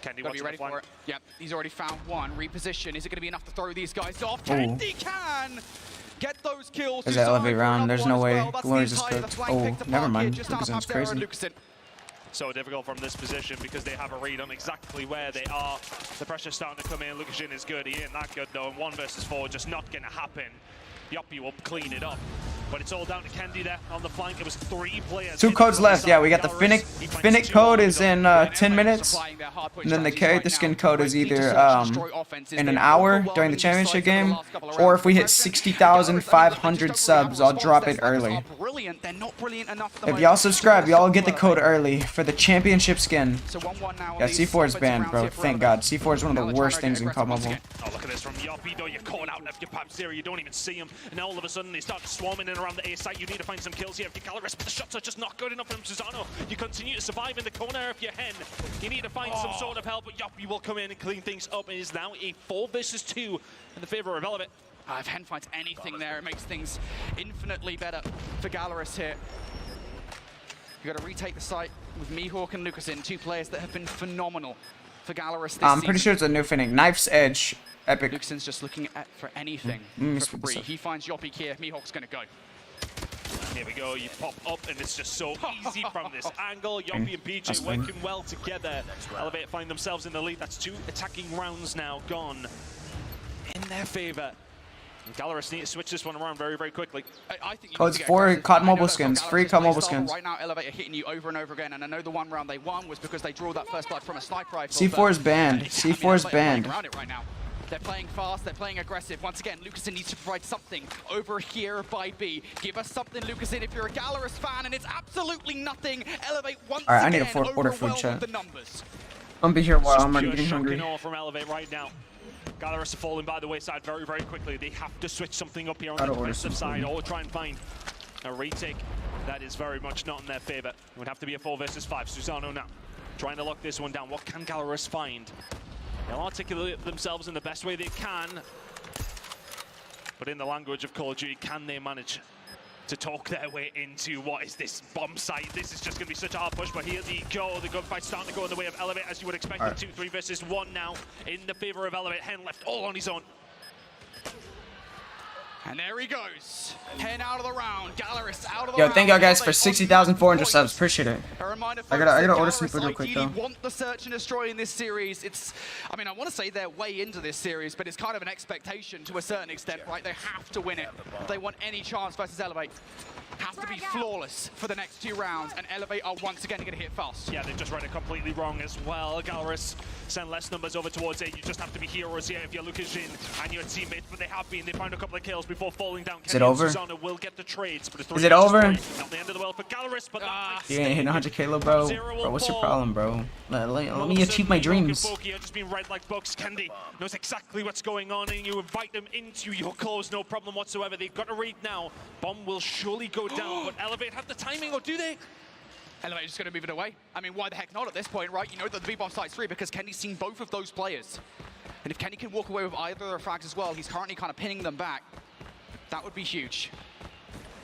Kendi Gotta be ready for it. Yep, he's already found one. Reposition. Is it going to be enough to throw these guys off? Ooh. Kendi can get those kills. There's that elevate round. There's no way. Glorious is That's cooked. Oh, never mind. Lucason's crazy. So difficult from this position because they have a read on exactly where they are. The pressure's starting to come in. Lucashin is good. He ain't that good though. And 1 versus 4 just not going to happen. Yoppie will clean it up. But it's all down to Kendi there on the flank. It was 3 players. 2 codes left. Yeah, we got the Finnick code is in 10 minutes. And then the Carry the Skin code is either in an hour during the championship game, or if we hit 60,500 subs, I'll drop it early. If y'all subscribe, y'all get the code early for the championship skin. Yeah, C4 is banned, bro. Thank God. C4 is one of the worst things in COD Mobile. Oh, look at this from Yoppie, though. You're caught out left your Pap Zero. You don't even see him. And now all of a sudden they start swarming in around the A site. You need to find some kills here if you're Gallerist, but the shots are just not good enough from Susano. You continue to survive in the corner if you're Hen. You need to find some sort of help, but Yoppie will come in and clean things up. It is now a 4 versus 2 in the favor of Elevate. If Hen finds anything there, it makes things infinitely better for Gallerist here. You got to retake the site with Mihawk and Lucasin, 2 players that have been phenomenal for Gallerist this I'm pretty sure it's a new Finnick. Knife's Edge. Epic. Lucasin's just looking for anything for free. He finds Yoppie here. Mihawk's going to go. Here we go, you pop up and it's just so easy from this angle. Yoppie and PJ working well together. Elevate find themselves in the lead. That's 2 attacking rounds now gone in their favor. Gallerist need to switch this one around very, very quickly. I think Codes 4 COD Mobile skins, free COD Mobile skins. Right now, Elevate are hitting you over and over again, and I know the 1 round they won was because they drew that first blood from a sniper rifle. C4 is banned. C4 is banned. They're playing fast, they're playing aggressive. Once again, Lucasin needs to provide something over here by B. Give us something, Lucasin, if you're a Gallerist fan, and it's absolutely nothing. Elevate once again. I need a order food chat. The numbers. I'm be here while I'm already getting hungry. From Elevate right now. Gallerist are falling by the wayside very, very quickly. They have to switch something up here on the defensive side or try and find a retake. That is very much not in their favor. It would have to be a 4 versus 5. Susano now trying to lock this one down. What can Gallerist find? They'll articulate themselves in the best way they can. But in the language of Call of Duty, can they manage to talk their way into what is this bomb site? This is just going to be such a hard push, but here they go. The gunfight's starting to go in the way of Elevate, as you would expect. Right. 2, 3 versus 1 now in the favor of Elevate. Hen left all on his own. And there he goes. Hen out of the round. Gallerist out of the round. Yo, thank y'all guys for 60,400 subs. Appreciate it. A reminder, I gotta order some food real quick though. Want the search and destroy in this series. It's, I mean, I want to say they're way into this series, but it's kind of an expectation to a certain extent, right? They have to win it. If they want any chance versus Elevate, has to be flawless for the next 2 rounds, and Elevate are once again going to hit fast. Yeah, they've just read it completely wrong as well. Gallerist send less numbers over towards A. You just have to be heroes here if you're Lucashin and your teammates, but they have been. They found a couple of kills before falling down. Is it over? Will get the trades, but is it over? Not the end of the world for Gallerist, but you ain't hitting 100 Kalo, bro. Bro, what's your problem, bro? Let me achieve my dreams. Just being read like books. Kendi knows exactly what's going on, and you invite them into your clothes, no problem whatsoever. They've got to read now. Bomb will surely go down, but Elevate have the timing, or do they? Elevate just going to move it away. I mean, why the heck not at this point, right? You know that the B-bomb site's free because Kendi's seen both of those players. And if Kendi can walk away with either of their frags as well, he's currently kind of pinning them back. That would be huge.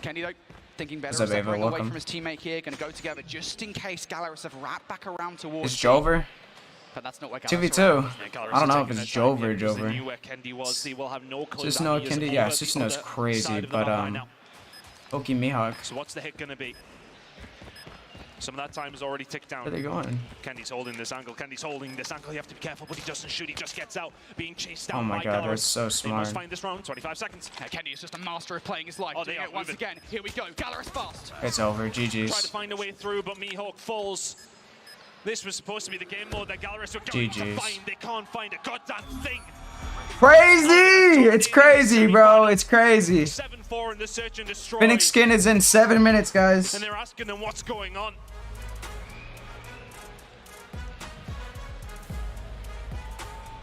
Kendi, though, thinking better, separating away from his teammate here, going to go together just in case Gallerist have wrapped back around towards. Is Jover? But that's not where 2v2. I don't know if it's Jover or Jover. Just know Kendi, yeah, Susano's crazy, but Oki Mihawk. So what's the hit gonna be? Some of that time has already ticked down. Where are they going? Kendi's holding this angle. Kendi's holding this angle. You have to be careful, but he doesn't shoot. He just gets out, being chased down. Oh my God, they're so smart. They must find this round. 25 seconds. Kendi is just a master of playing his life. Oh, they are once again. Here we go. Gallerist fast. It's over. GG's. Try to find a way through, but Mihawk falls. This was supposed to be the game mode that Gallerist were going to find. They can't find a goddamn thing. Crazy! It's crazy, bro. It's crazy. 7-4 in the search and destroy. Finnick skin is in 7 minutes, guys. And they're asking them what's going on.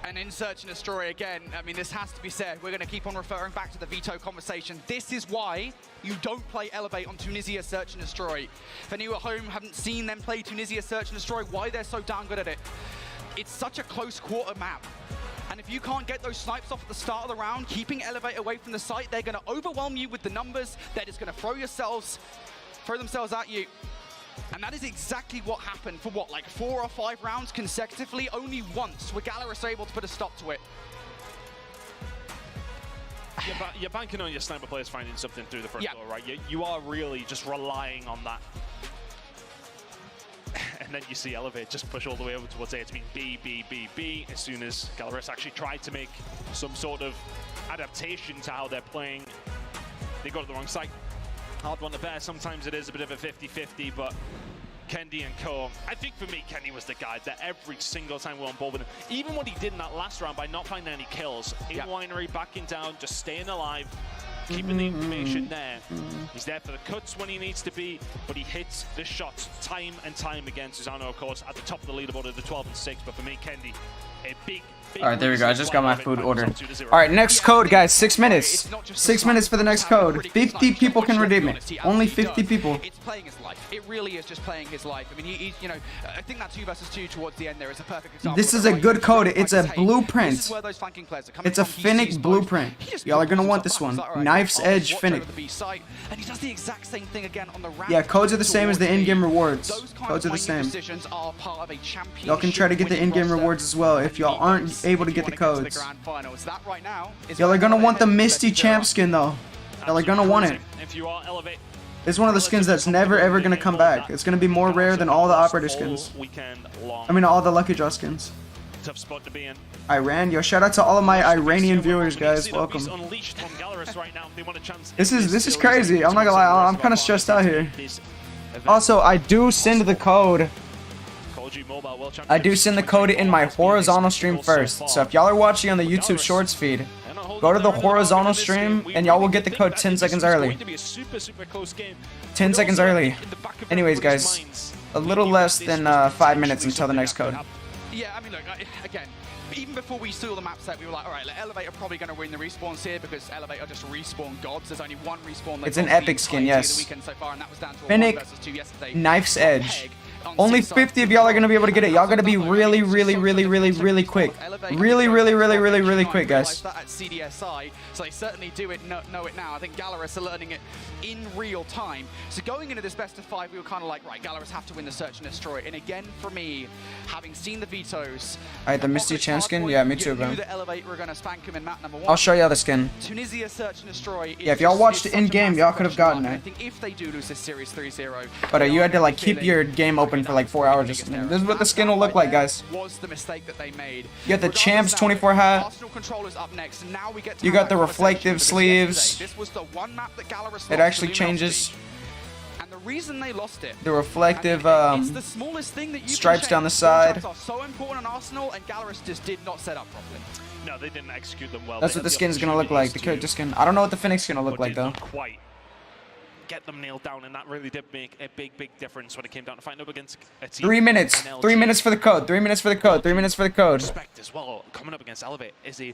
And in search and destroy again, I mean, this has to be said. We're going to keep on referring back to the veto conversation. This is why you don't play Elevate on Tunisia Search and Destroy. If any of you at home haven't seen them play Tunisia Search and Destroy, why they're so damn good at it. It's such a close quarter map. And if you can't get those snipes off at the start of the round, keeping Elevate away from the site, they're going to overwhelm you with the numbers. They're just going to throw themselves at you. And that is exactly what happened for what, like 4 or 5 rounds consecutively? Only once were Gallerus able to put a stop to it. You're banking on your sniper players finding something through the front door, right? You are really just relying on that. And then you see Elevate just push all the way over towards A. It's been B, B, B, B. As soon as Gallerus actually tried to make some sort of adaptation to how they're playing, they go to the wrong side. Hard one to bear. Sometimes it is a bit of a 50-50, but Kendi and Co. I think for me, Kendi was the guy that every single time we're on board with him, even what he did in that last round by not finding any kills, in Winery, backing down, just staying alive, keeping the information there. He's there for the cuts when he needs to be, but he hits the shots time and time again. Susano, of course, at the top of the leaderboard at the 12 and 6, but for me, Kendi, a big all right, there we go. I just got my food ordered. All right, next code, guys. 6 minutes. 6 minutes for the next code. 50 people can redeem it. Only 50 people. It's playing his life. It really is just playing his life. I mean, he you know, I think that 2 versus 2 towards the end there is a perfect example. This is a good code. It's a blueprint. It's a Finnick blueprint. Y'all are gonna want this one. Knife's Edge Finnick. And he does the exact same thing again on the yeah, codes are the same as the in-game rewards. Codes are the same. Y'all can try to get the in-game rewards as well if y'all aren't able to get the codes. Y'all are gonna want the Misty Champ skin though. Y'all are gonna want it. It's one of the skins that's never ever gonna come back. It's gonna be more rare than all the operator skins. I mean all the Lucky Draw skins. Tough spot to be in. Iran, yo, shout out to all of my Iranian viewers, guys. Welcome. This is crazy. I'm not gonna lie, I'm kind of stressed out here. Also, I do send the code. I do send the code in my horizontal stream first. So if y'all are watching on the YouTube Shorts feed, go to the horizontal stream and y'all will get the code 10 seconds early. 10 seconds early. Anyways, guys, a little less than 5 minutes until the next code. Yeah, I mean, look, again, even before we saw the map set, we were like, all right, Elevate are probably going to win the respawns here because Elevate are just respawn gods. There's only one respawn. It's an epic skin, yes. Finnick, Knife's Edge. Only 50 of y'all are going to be able to get it. Y'all got to be really, really, really, really, really quick. Really, really, really, really, really quick, guys. At CDSI, so they certainly do it, know it now. I think Gallerus are learning it in real time. So going into this best of 5, we were kind of like, right, Gallerus have to win the Search and Destroy. And again, for me, having seen the vetoes... Alright, the Misty Champ skin? Yeah, me too, bro. I'll show y'all the skin. Tunisia Search and Destroy. Yeah, if y'all watched it in-game, y'all could have gotten it. I think if they do lose this series 3-0... But you had to, like, keep your game open for, like, 4 hours or something. This is what the skin will look like, guys. Was the mistake that they made. You got the Champs 24 hat. You got the reflective sleeves. It actually changes. And the reason they lost it, the reflective stripes down the side. So important on Arsenal, and Gallerus just did not set up properly. No, they didn't execute them well. That's what the skin's gonna look like. The character skin. I don't know what the Finnick's gonna look like though. Quite get them nailed down, and that really did make a big difference when it came down to fighting up against a team. 3 minutes. 3 minutes for the code. 3 minutes for the code. 3 minutes for the code. Respect as well. Coming up against Elevate is a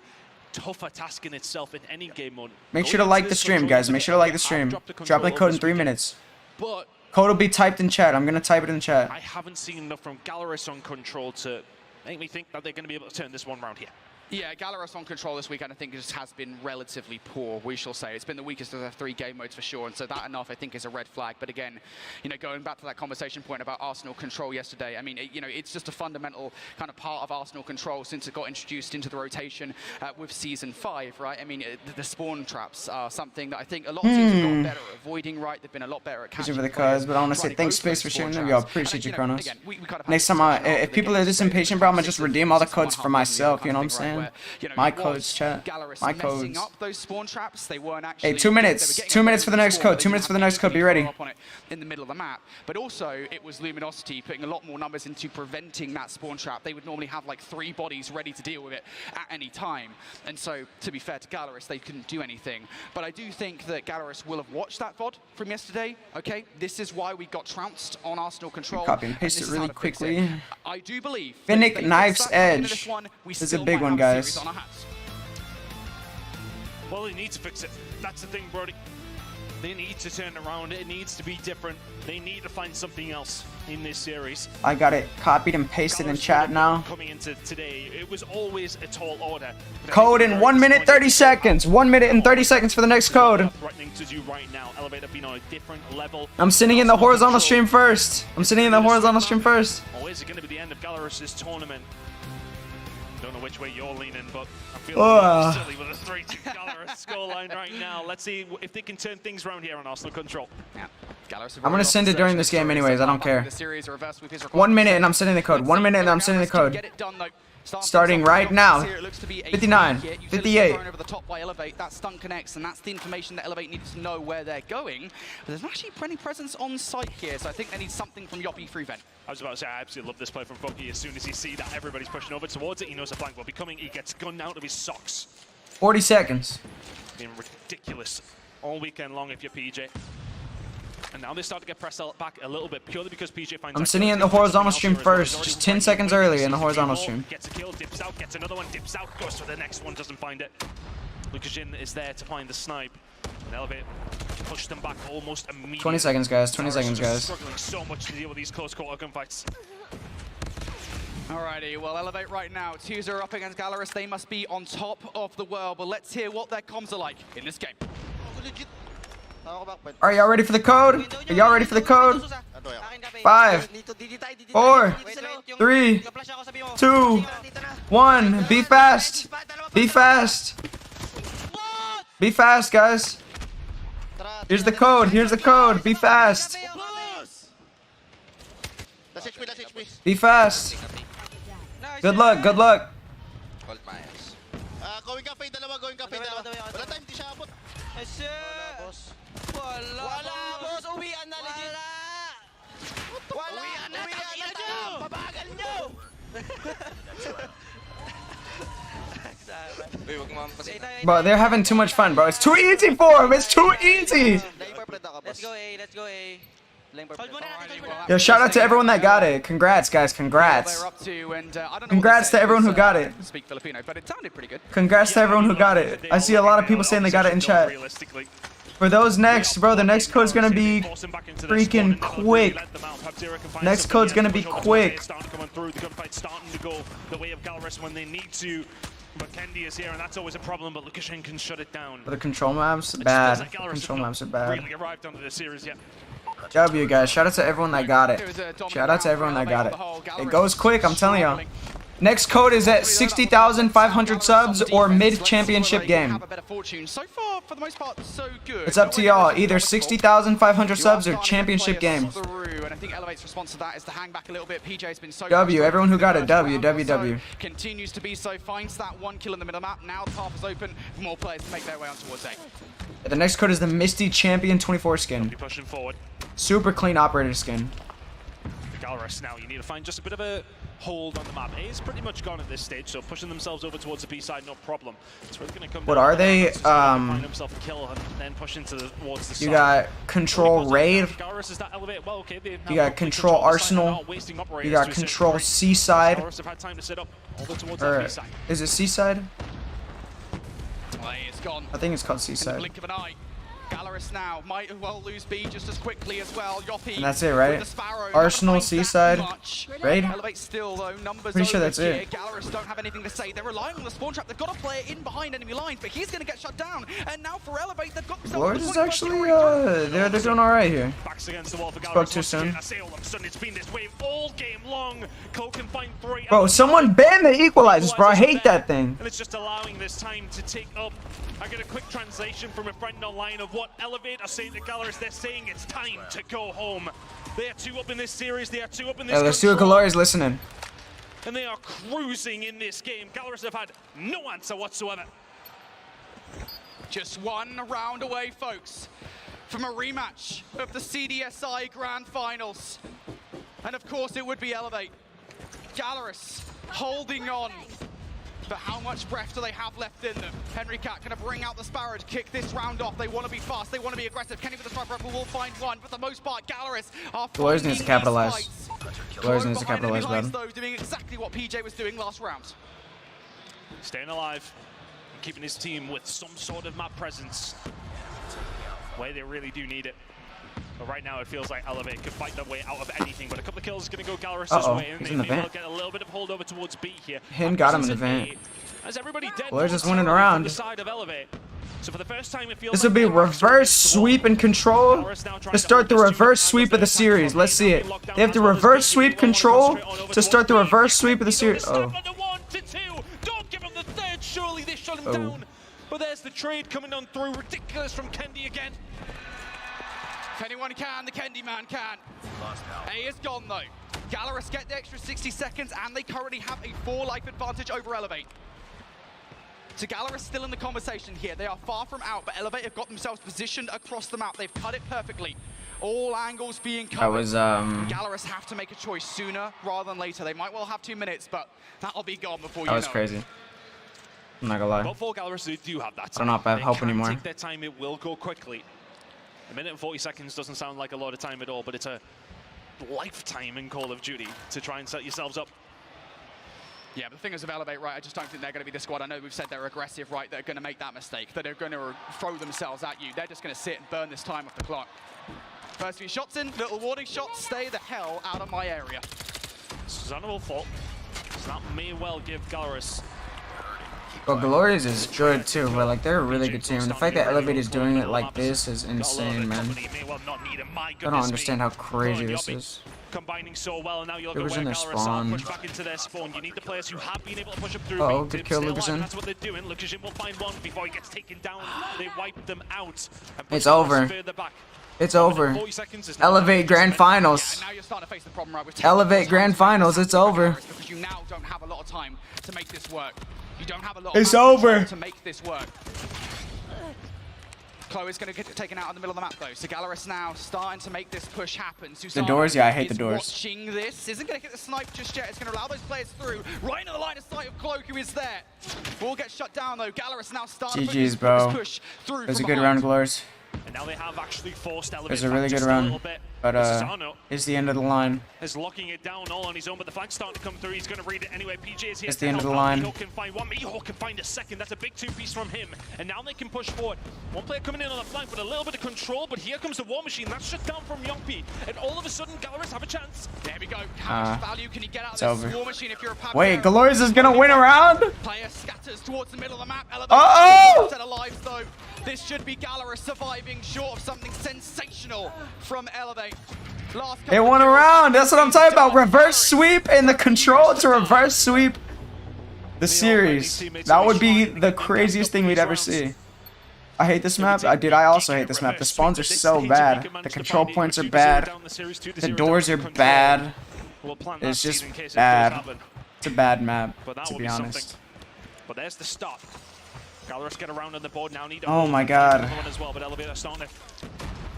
tougher task in itself in any game mode. Make sure to like the stream, guys. Make sure to like the stream. Drop the code in 3 minutes. But code will be typed in chat. I'm gonna type it in chat. I haven't seen enough from Gallerus on control to make me think that they're going to be able to turn this one round here. Yeah, Gallerus on control this weekend, I think, just has been relatively poor, we shall say. It's been the weakest of the 3 game modes for sure, and so that enough, I think, is a red flag. But again, you know, going back to that conversation point about Arsenal control yesterday, I mean, you know, it's just a fundamental kind of part of Arsenal control since it got introduced into the rotation with Season 5, right? I mean, the spawn traps are something that I think a lot of teams have gotten better at avoiding, right? They've been a lot better at catching for the cards, but I want to say thanks, Space, for sharing them. Yo, appreciate you, Kronos. Next time, if people are this impatient, bro, I'm gonna just redeem all the codes for myself, you know what I'm saying? My codes, chat. My codes. Hey, 2 minutes. 2 minutes for the next code. 2 minutes for the next code. Be ready. In the middle of the map, but also it was Luminosity putting a lot more numbers into preventing that spawn trap. They would normally have like 3 bodies ready to deal with it at any time. And so, to be fair to Gallerus, they couldn't do anything. But I do think that Gallerus will have watched that VOD from yesterday. Okay, this is why we got trounced on Arsenal control. Copy and paste it really quickly. I do believe Finnick Knife's Edge. This is a big one, guys. Well, they need to fix it. That's the thing, Brody. They need to turn around. It needs to be different. They need to find something else in this series. I got it copied and pasted in chat now. Coming into today, it was always a tall order. Code in 1 minute 30 seconds. 1 minute and 30 seconds for the next code. Threatening to do right now. Elevate have been on a different level. I'm sitting in the horizontal stream first. Or is it going to be the end of Galarus's tournament? Don't know which way you're leaning, but I feel a little silly with a 3-2 Galarus scoreline right now. Let's see if they can turn things around here on Arsenal Control. Yeah. I'm gonna send it during this game anyways. I don't care. 1 minute and I'm sending the code. 1 minute and I'm sending the code. Starting right now. 59, 58. Over the top by Elevate. That stun connects, and that's the information that Elevate needs to know where they're going. But there's actually plenty presence on site here, so I think they need something from Yoppy through Vent. I was about to say, I absolutely love this play from Funky. As soon as he sees that everybody's pushing over towards it, he knows a flank will be coming. He gets gunned out of his socks. 40 seconds. Been ridiculous all weekend long if you're PJ. And now they start to get pressed back a little bit, purely because PJ finds... I'm sitting in the horizontal stream first, just 10 seconds early in the horizontal stream. Gets a kill, dips out, gets another one, dips out, goes for the next one, doesn't find it. Lukashin is there to find the snipe. And Elevate push them back almost immediately. 20 seconds, guys. 20 seconds, guys. Struggling so much to deal with these close quarter gunfights. Alrighty, well, Elevate right now. 2-0 up against Galarus. They must be on top of the world, but let's hear what their comms are like in this game. Are y'all ready for the code? Are y'all ready for the code? 5, 4, 3, 2, 1. Be fast. Be fast. Be fast, guys. Here's the code. Here's the code. Be fast. Be fast. Good luck. Good luck. Bro, they're having too much fun, bro. It's too easy for them. It's too easy. Let's go A, let's go A. Yo, shout out to everyone that got it. Congrats, guys. Congrats. Congrats to everyone who got it. Congrats to everyone who got it. I see a lot of people saying they got it in chat. For those next, bro, the next code's gonna be freaking quick. Next code's gonna be quick. Starting to come through, the gunfight's starting to go the way of Galarus when they need to. But Kendi is here, and that's always a problem, but Lukashin can shut it down. The control maps, bad. Control maps are bad. Really arrived onto the series yet. W, guys. Shout out to everyone that got it. Shout out to everyone that got it. It goes quick, I'm telling y'all. Next code is at 60,500 subs or mid-championship game. It's up to y'all. Either 60,500 subs or championship game. W, everyone who got it. W, W, W. Continues to be so, finds that 1 kill in the middle map. Now the path is open for more players to make their way on towards A. The next code is the Misty Champion 24 skin. Pushing forward. Super clean operator skin. For Galarus now, you need to find just a bit of a hold on the map. A is pretty much gone at this stage, so pushing themselves over towards the B side, no problem. It's really going to come. What are they? Find himself a kill and then push into towards the side. You got Control Raid. Galarus is that elevate. Well, okay, you got Control Arsenal. You got Control Seaside. Galarus have had time to set up over towards or, that B side. Is it Seaside? It's gone. I think it's called Seaside. Blink of an eye. Galarus now might as well lose B just as quickly as well. Yoppy, and that's it, right? Arsenal, Seaside, Raid. Still, though, pretty sure that's it. Galarus don't have anything to say. They're relying on the spawn trap. They've got a player in behind enemy lines, but he's going to get shut down. And now for Elevate, they've got Lords is actually, they're doing all right here. Backs against the wall for Galarus. Spoke too soon. I say all of a sudden it's been this wave all game long. Cole can find 3. Bro, someone ban the equalizers, bro. I hate that thing. And it's just allowing this time to take up. I get a quick translation from a friend online of what Elevate are saying to Galarus. They're saying it's time to go home. They are 2 up in this series. They are 2 up in this. Let's see what Galori's listening. And they are cruising in this game. Galarus have had no answer whatsoever. Just 1 round away, folks, from a rematch of the CDSI Grand Finals. And of course, it would be Elevate. Galarus holding on. But how much breath do they have left in them? Henry Cat gonna bring out the Sparrow to kick this round off. They want to be fast, they want to be aggressive. Kenny with the strike rifle will find one, but for the most part, Galarus are Glorious needs to capitalize. Glorious needs to capitalize, bud. Though, doing exactly what PJ was doing last round. Staying alive, and keeping his team with some sort of map presence. where they really do need it. But right now, it feels like Elevate could fight their way out of anything. But a couple of kills is going to go Gallerus's way, and he's they in the may well vent. get a little bit of holdover towards B here. Him got him in the vent. As everybody dead, Well, they're just on winning the around. side of Elevate. So for the first time, it feels This like would be reverse sweep and control to start the reverse sweep of the series. Let's see it. They have to reverse sweep control to start the reverse sweep of the series. Oh. Don't give him the third. Surely they shut him down. But there's the trade coming on through. Ridiculous from Kendi again. If anyone can, the Kendi man can. A is gone though. Gallerus get the extra 60 seconds and they currently have a 4 life advantage over Elevate. So Gallerus still in the conversation here. They are far from out, but Elevate have got themselves positioned across the map. They've cut it perfectly. All angles being covered. Gallerus have to make a choice sooner rather than later. They might well have 2 minutes, but that'll be gone before you know. That was crazy. I'm not gonna lie. But for Gallerus, they do have that I don't know if I have hope anymore. Take their time, it will go quickly. A minute and 40 seconds doesn't sound like a lot of time at all, but it's a lifetime in Call of Duty to try and set yourselves up. Yeah, but the thing is with Elevate, right, I just don't think they're going to be the squad. I know we've said they're aggressive, right, they're going to make that mistake, that they're going to throw themselves at you. They're just going to sit and burn this time off the clock. First few shots in, little warning shots, stay the hell out of my area. Susanna will fall, so that may well give Gallerus. Well, Glorious is good too, but like they're a really good team. And the fact that Elevate is doing it like this is insane, man. I don't understand how crazy this is. Combining so well, and now you look Lucas at in where their Gallerus spawn. are pushed back into their spawn. You need the players who have been able to push up through. Oh, good kill, Lucas. That's what they're doing. Lucas will find one before he gets taken down. They wipe them out. It's over. It's over. Elevate Grand Finals. Yeah, now you're starting to face the problem, right, with Elevate Grand Finals. It's over. Because you now don't have a lot of time to make this work. You don't have a lot It's of over. to make this work. Chloe's going to get taken out in the middle of the map though. So Gallerus now starting to make this push happen. Susana The doors, yeah, I hate the doors. Watching this, isn't going to get the snipe just yet. It's going to allow those players through. Right into the line of sight of Cloak, who is there. Will get shut down though. Gallerus now starting GG's, bro. push through. It was a good round, Glorious. And now they have actually forced Elevate. It was a really good round, but it's the end of the line. Is locking it down all on his own, but the flag's starting to come through. He's going to read it anyway. PJ is here. It's the end of the line. Mihawk can find one. Mihawk can find a second. That's a big two-piece from him. And now they can push forward. One player coming in on the flank with a little bit of control, but here comes the War Machine. That's shut down from Youngpi. And all of a sudden, Gallerus have a chance. There we go. How much value can you get out of this over. War Machine if you're a Pab? Wait, Glorious is gonna win a round? Player scatters towards the middle of the map. Uh-oh! Set of lives though. This should be Gallerus surviving short of something sensational from Elevate. They won a round. That's what I'm talking about. Reverse sweep and the control to reverse sweep the series. That would be the craziest thing we'd ever see. I hate this map. I also hate this map. The spawns are so bad. The control points are bad. The doors are bad. It's just bad. It's a bad map, to be honest. But there's the stop. Gallerus get around on the board now. Oh my god. As well, but Elevate are starting to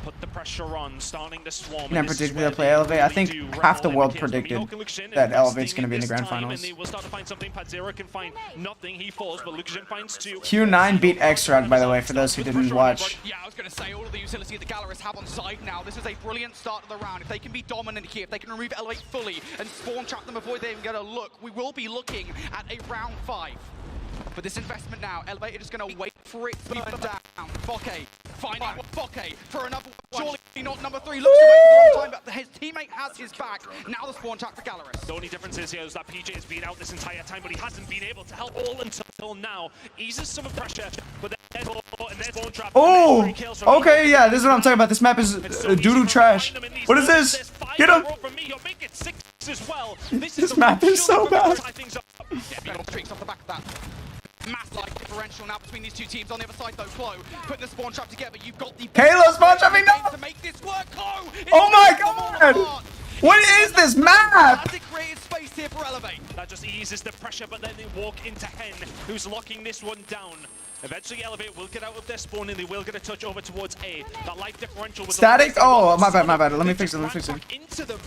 put the pressure on, starting to swarm. Never predicted they'll play Elevate. I think half the world predicted that Elevate's going to be in the Grand Finals. We'll start to find something. Padzero can find nothing. He falls, but Lucas finds 2. Q9 beat X-Rag, by the way, for those who didn't watch. Yeah, I was going to say, all of the utility that Gallerus have on side now, this is a brilliant start to the round. If they can be dominant here, if they can remove Elevate fully and spawn trap them before they even get a look, we will be looking at a round 5. But this investment now, Elevate are just going to wait for it to be burned down. Fokke, finding Fokke for another one. Surely not number 3, looks away for the wrong time, but his teammate has his back. Now the spawn trap for Gallerus. The only difference is here is that PJ has been out this entire time, but he hasn't been able to help all until now. Eases some pressure, but there's spawn trap. Oh, okay, yeah, this is what I'm talking about. This map is doo-doo trash. What is this? Get him! This map is so bad. Streaks off the back of that. Mass life differential now between these two teams. On the other side though, Chloe putting the spawn trap together. You've got the Halo spawn trapping now. To make this work, Chloe. Oh my god! What is this map? Has it created space here for Elevate? That just eases the pressure, but then they walk into Hen, who's locking this one down. Eventually, Elevate will get out of their spawn and they will get a touch over towards A. That life differential was static. Oh, my bad. Let me fix it. Into them.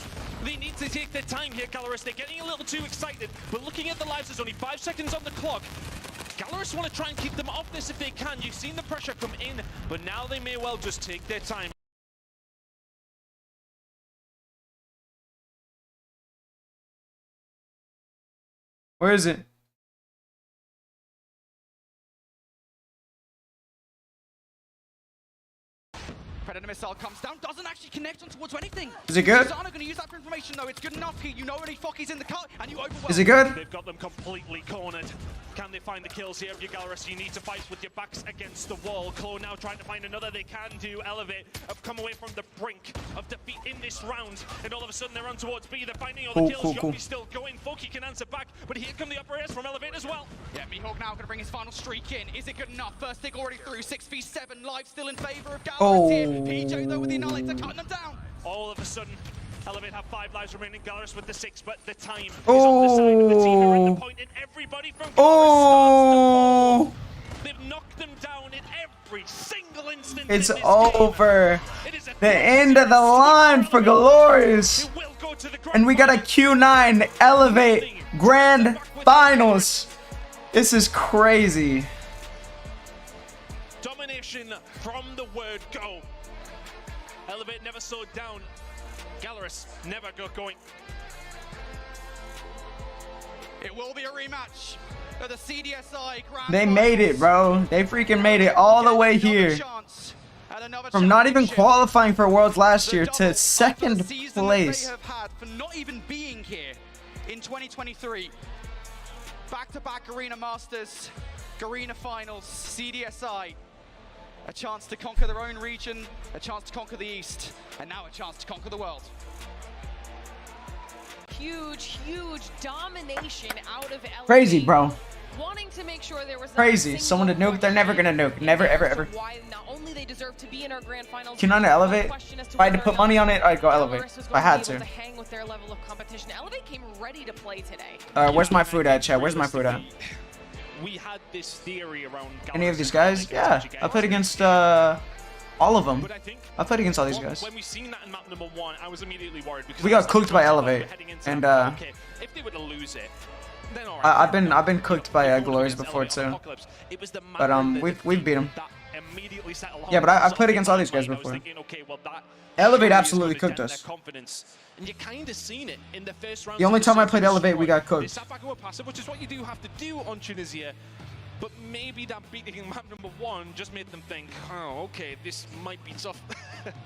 They need to take their time here, Gallerus. They're getting a little too excited. But looking at the lives, there's only 5 seconds on the clock. Gallerus want to try and keep them off this if they can. You've seen the pressure come in, but now they may well just take their time. Where is it? Predator missile comes down, doesn't actually connect on towards anything. Is it good? Zana gonna use that for information though. It's good enough here. You know only Focky's in the cut, and you overwhelm. Is it good? They've got them completely cornered. Can they find the kills here? If you're Gallerus, you need to fight with your backs against the wall. Claw now trying to find another. They can do. Elevate have come away from the brink of defeat in this round, and all of a sudden they're on towards B. They're finding all the kills. Yopi's still going. Foky can answer back, but here come the upper airs from Elevate as well. Yeah, Mihawk now gonna bring his final streak in. Is it good enough? First stick already through. 6v7 live still in favor of Gallerus here. PJ though with the Annihilator cutting them down. All of a sudden, Elevate have 5 lives remaining. Gallerus with the 6, but the time is on the side of the team who are at the point, and everybody from Gallerus starts to fall. They've knocked them down in every single instance. It's over. The end of the line for Glorious. And we got a Q9 Elevate Grand Finals. This is crazy. Domination from the word go. Elevate never slowed down. Gallerus never got going. It will be a rematch of the CDSI Grand They made it, bro. They freaking made it all the way here. From not even qualifying for Worlds last year to second place. They have had for not even being here in 2023. Back-to-back Arena Masters, Arena Finals, CDSI. A chance to conquer their own region, a chance to conquer the East, and now a chance to conquer the world. Huge domination out of Elevate. Crazy, bro. Wanting to make sure there was Crazy. Someone to nuke, they're never gonna nuke. Never, ever, ever. Why not only they deserve to be in our grand finals. Q9 to Elevate. If I had to put money on it, I'd go Elevate. If I had to. Hang with their level of competition. Elevate came ready to play today. Where's my food at, chat? Where's my food at? We had this theory around Any of these guys? Yeah, I played against all of them. I played against all these guys. When we seen that in map number 1, I was immediately worried because We got cooked by Elevate, and okay, if they were to lose it, then all right. I've been cooked by Glorious before too. But we've beat them. Yeah, but I played against all these guys before. Elevate absolutely cooked us. And you kind of seen it in the first round. The only time I played Elevate, we got cooked. Which is what you do have to do on Tunisia. But maybe that beating map number 1 just made them think, oh, okay, this might be tough.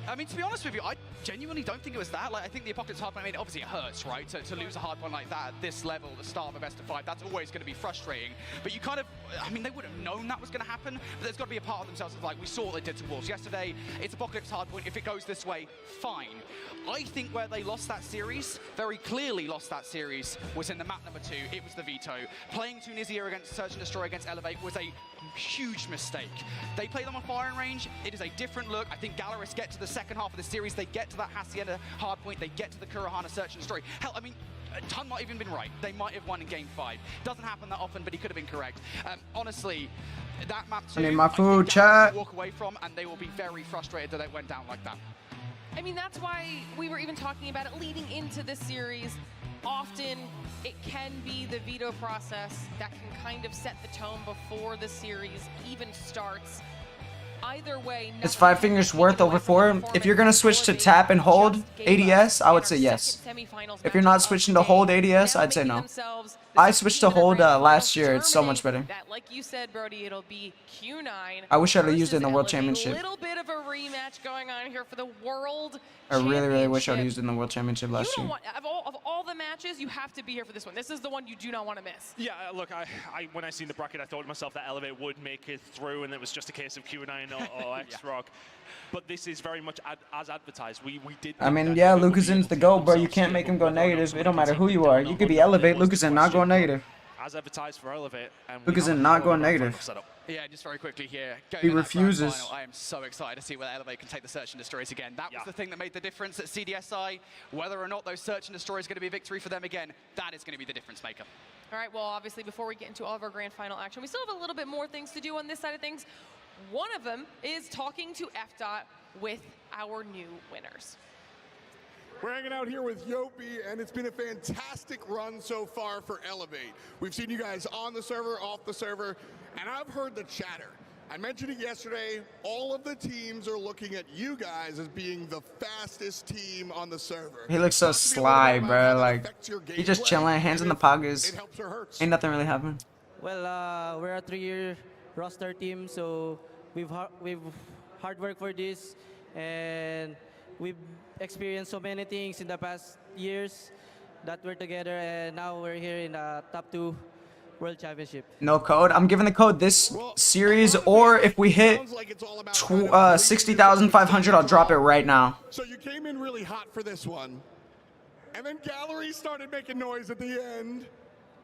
I mean, to be honest with you, I genuinely don't think it was that. Like, I think the Apocalypse hardpoint, I mean, obviously it hurts, right? To lose a hardpoint like that at this level, the start of a best of 5, that's always going to be frustrating. But you kind of, I mean, they would have known that was going to happen, but there's got to be a part of themselves that's like, we saw what they did to Wolves yesterday. It's Apocalypse hardpoint. If it goes this way, fine. I think where they lost that series, very clearly lost that series, was in the map number 2. It was the veto. Playing Tunisia against Search and Destroy against Elevate was a huge mistake. They play them on firing range. It is a different look. I think Gallerus get to the second half of the series. They get to that Hacienda hardpoint. They get to the Kurahana Search and Destroy. Hell, I mean, Tun might have even been right. They might have won in game 5. Doesn't happen that often, but he could have been correct. Honestly, that map 2, I need my food, chat. Walk away from, and they will be very frustrated that it went down like that. I mean, that's why we were even talking about it leading into this series. Often it can be the veto process that can kind of set the tone before the series even starts. Either way, Is 5 fingers worth over 4? If you're gonna switch to tap and hold ADS, I would say yes. If you're not switching to hold ADS, I'd say no. I switched to hold last year. It's so much better. That, like you said, Brody, it'll be Q9. I wish I'd have used it in the World Championship. A little bit of a rematch going on here for the World I really wish I'd used it in the World Championship last year. Of all the matches, you have to be here for this one. This is the one you do not want to miss. Yeah, look, when I seen the bracket, I thought to myself that Elevate would make it through, and it was just a case of Q9 or X-Rock. But this is very much as advertised. We did. I mean, yeah, Lucasen's the GOAT, bro. You can't make him go negative. It don't matter who you are. You could be Elevate, Lucasen, not going negative. As advertised for Elevate. Lucasen not going negative. Yeah, just very quickly here. He refuses. Final, I am so excited to see whether Elevate can take the Search and Destroys again. That was the thing that made the difference at CDSI. Whether or not those Search and Destroys are going to be a victory for them again, that is going to be the difference maker. All right, well, obviously, before we get into all of our grand final action, we still have a little bit more things to do on this side of things. One of them is talking to FDOT with our new winners. We're hanging out here with Yopi, and it's been a fantastic run so far for Elevate. We've seen you guys on the server, off the server, and I've heard the chatter. I mentioned it yesterday, all of the teams are looking at you guys as being the fastest team on the server. He looks so sly, bro. Like, he just chilling, hands in the pockets. Ain't nothing really happening. Well, we're a 3-year roster team, so we've hard work for this, and we've experienced so many things in the past years that we're together, and now we're here in the top 2 World Championship. No code. I'm giving the code this series, or if we hit 60,500, I'll drop it right now. So you came in really hot for this one, and then Gallery started making noise at the end.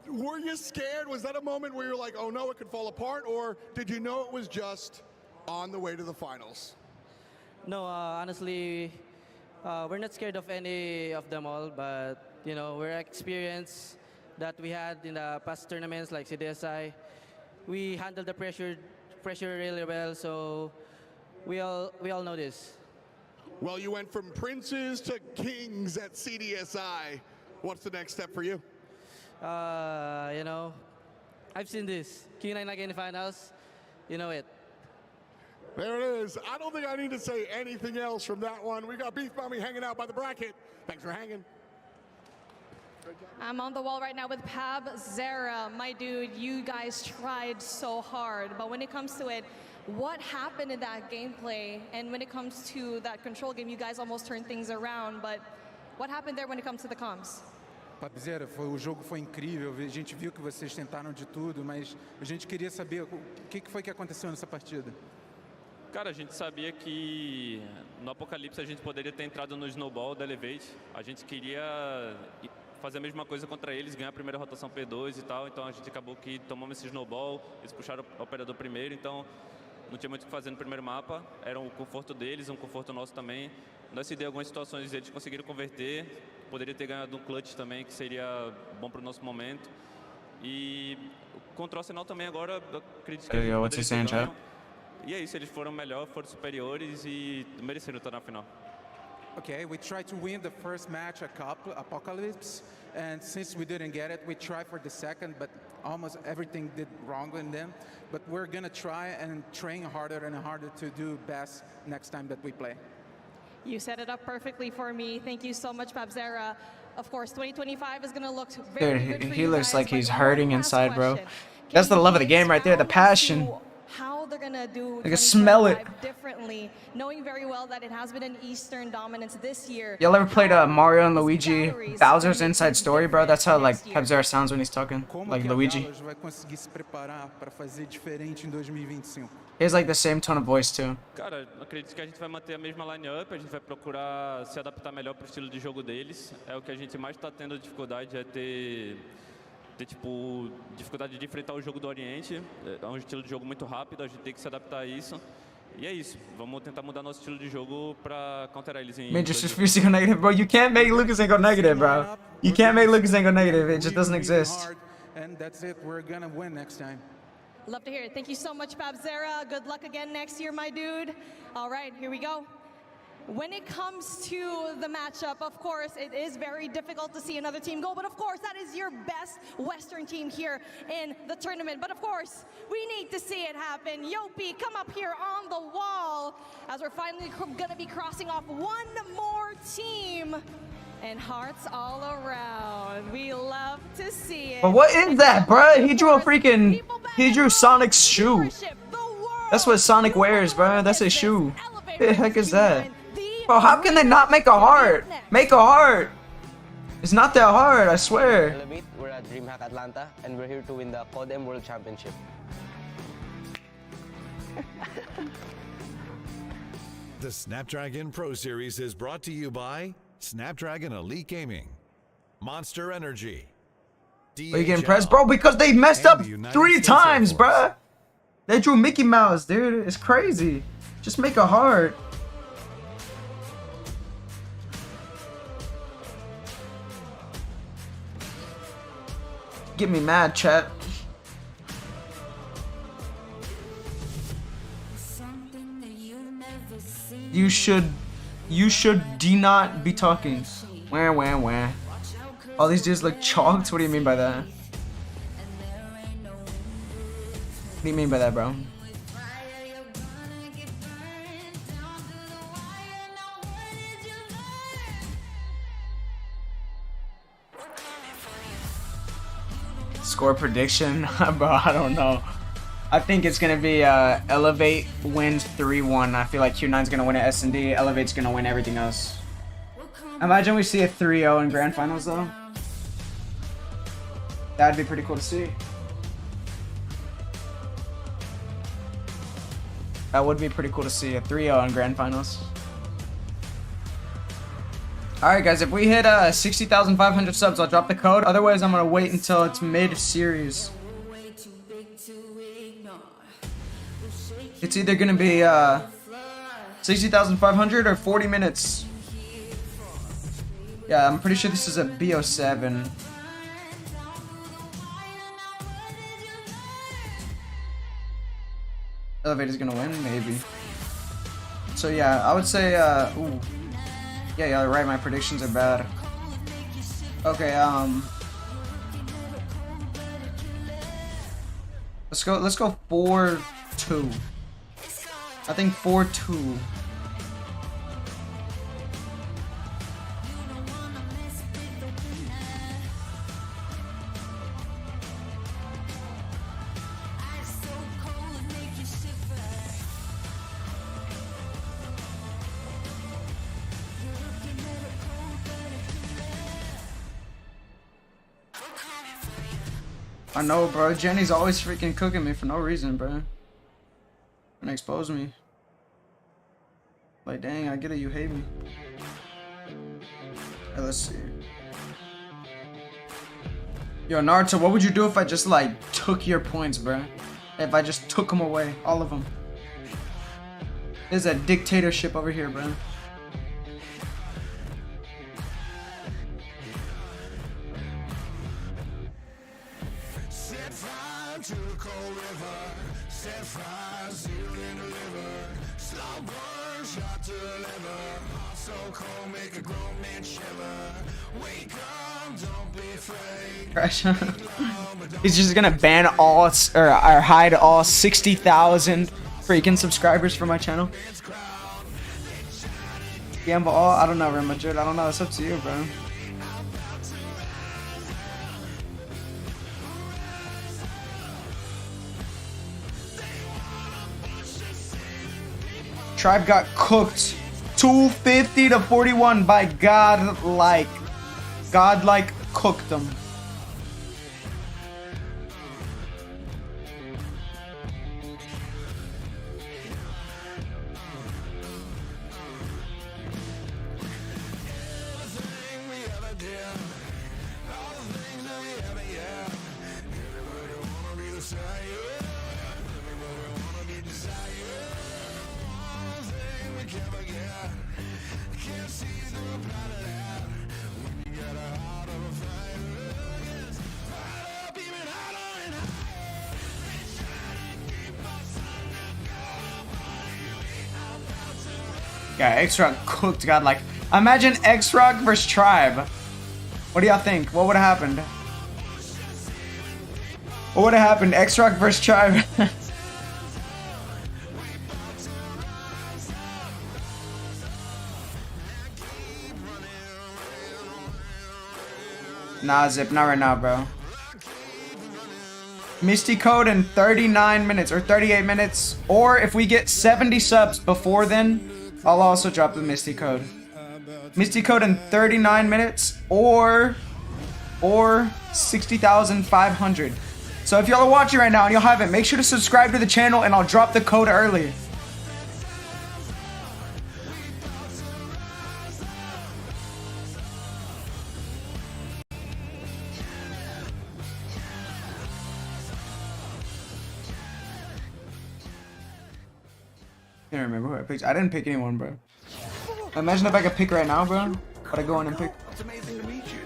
Were you scared? Was that a moment where you're like, oh no, it could fall apart, or did you know it was just on the way to the finals? No, honestly, we're not scared of any of them all, but you know, we're experienced that we had in the past tournaments like CDSI. We handled the pressure really well, so we all know this. Well, you went from princes to kings at CDSI. What's the next step for you? You know, I've seen this. Q9 like in the finals, you know it. There it is. I don't think I need to say anything else from that one. We got Beef Mommy hanging out by the bracket. Thanks for hanging. I'm on the wall right now with Pab Zera. My dude, you guys tried so hard, but when it comes to it, what happened in that gameplay? And when it comes to that control game, you guys almost turned things around, but what happened there when it comes to the comms? Papzera, o jogo foi incrível, a gente viu que vocês tentaram de tudo, mas a gente queria saber o que foi que aconteceu nessa partida. Cara, a gente sabia que no Apocalipse a gente poderia ter entrado no Snowball da Elevate. A gente queria fazer a mesma coisa contra eles, ganhar a primeira rotação P2 e tal. Então a gente acabou que tomamos esse Snowball, eles puxaram o operador primeiro, então não tinha muito o que fazer no primeiro mapa. Era um conforto deles, um conforto nosso também. Nós se deu algumas situações, eles conseguiram converter. Poderia ter ganhado um clutch também, que seria bom para o nosso momento. E contra o Arsenal também agora, eu acredito que eles ganham. E é isso, eles foram melhor, foram superiores e mereceram estar na final. Okay, we tried to win the first match Apocalypse, and since we didn't get it, we tried for the second, but almost everything did wrong in them. But we're gonna try and train harder and harder to do best next time that we play. You set it up perfectly for me. Thank you so much, Babzera. Of course, 2025 is going to look very good for he you looks guys, like he's but hurting one last inside, bro. question. That's the Can love you of the game right there, the expound passion. to how they're going to do I can smell it. 2025 differently, knowing very well that it has been an Eastern dominance this year. Y'all ever played Mario and Luigi Bowser's Inside Story, bro? That's how like Pabzera sounds when he's talking, like Luigi. Vai conseguir se preparar para fazer diferente em 2025. He has like the same tone of voice too. Cara, acredito que a gente vai manter a mesma line-up, a gente vai procurar se adaptar melhor para o estilo de jogo deles. É o que a gente mais está tendo dificuldade, é ter tipo, dificuldade de enfrentar o jogo do Oriente. É um estilo de jogo muito rápido, a gente tem que se adaptar a isso. E é isso, vamos tentar mudar nosso estilo de jogo para counterar eles em... Man, just refuse to go negative, bro. You can't make Lucas go negative, bro. You can't make Lucas go negative. It just doesn't exist. And that's it. We're gonna win next time. Love to hear it. Thank you so much, Babzera. Good luck again next year, my dude. All right, here we go. When it comes to the matchup, of course, it is very difficult to see another team go, but of course, that is your best Western team here in the tournament. But of course, we need to see it happen. Yopi, come up here on the wall as we're finally gonna be crossing off one more team. And hearts all around. We love to see it. But what is that, bruh? He drew Sonic's shoe. That's what Sonic wears, bruh. That's his shoe. What the heck is that? Bro, how can they not make a heart? Make a heart. It's not that hard, I swear. Elevate, we're at DreamHack Atlanta, and we're here to win the Codm World Championship. The Snapdragon Pro Series is brought to you by Snapdragon Elite Gaming, Monster Energy. Are you getting pressed, bro? Because they messed up 3 times, bruh. They drew Mickey Mouse, dude. It's crazy. Just make a heart. Get me mad, chat. You should not be talking. Wah, wah, wah. All these dudes look chalked? What do you mean by that? What do you mean by that, bro? Score prediction? Bro, I don't know. I think it's gonna be Elevate wins 3-1. I feel like Q9's gonna win at S&D. Elevate's gonna win everything else. Imagine we see a 3-0 in Grand Finals though. That'd be pretty cool to see. That would be pretty cool to see, a 3-0 in Grand Finals. Alright guys, if we hit 60,500 subs, I'll drop the code. Otherwise, I'm gonna wait until it's mid-series. It's either gonna be 60,500 or 40 minutes. Yeah, I'm pretty sure this is a BO7. Elevator's gonna win, maybe. So yeah, I would say, ooh. Yeah, right, my predictions are bad. Okay, let's go 4-2. I think 4-2. I know, bro. Jenny's always freaking cooking me for no reason, bro. And expose me. Like, dang, I get it, you hate me. Hey, let's see. Yo, Naruto, what would you do if I just, like, took your points, bro? If I just took them away, all of them. There's a dictatorship over here, bro. To the cold river, set fire, sealed in the liver, slow burn, shot to the liver, heart so cold, make a grown man shiver. Wake up, don't be afraid. He's just gonna ban all or hide all 60,000 freaking subscribers from my channel. Gamble all? I don't know, Real Madrid. I don't know. It's up to you, bro. Tribe got cooked 250 to 41 by Godlike. Godlike cooked them. Yeah, X-Rock cooked Godlike. Imagine X-Rock versus Tribe. What do y'all think? What would have happened? What would have happened? X-Rock versus Tribe. Nah, Zip, not right now, bro. Misty code in 39 minutes or 38 minutes. Or if we get 70 subs before then, I'll also drop the Misty code. Misty code in 39 minutes or 60,500. So if y'all are watching right now and y'all haven't, make sure to subscribe to the channel and I'll drop the code early. I can't remember who I picked. I didn't pick anyone, bro. Imagine if I could pick right now, bro. Would I go in and pick? It's amazing to meet you.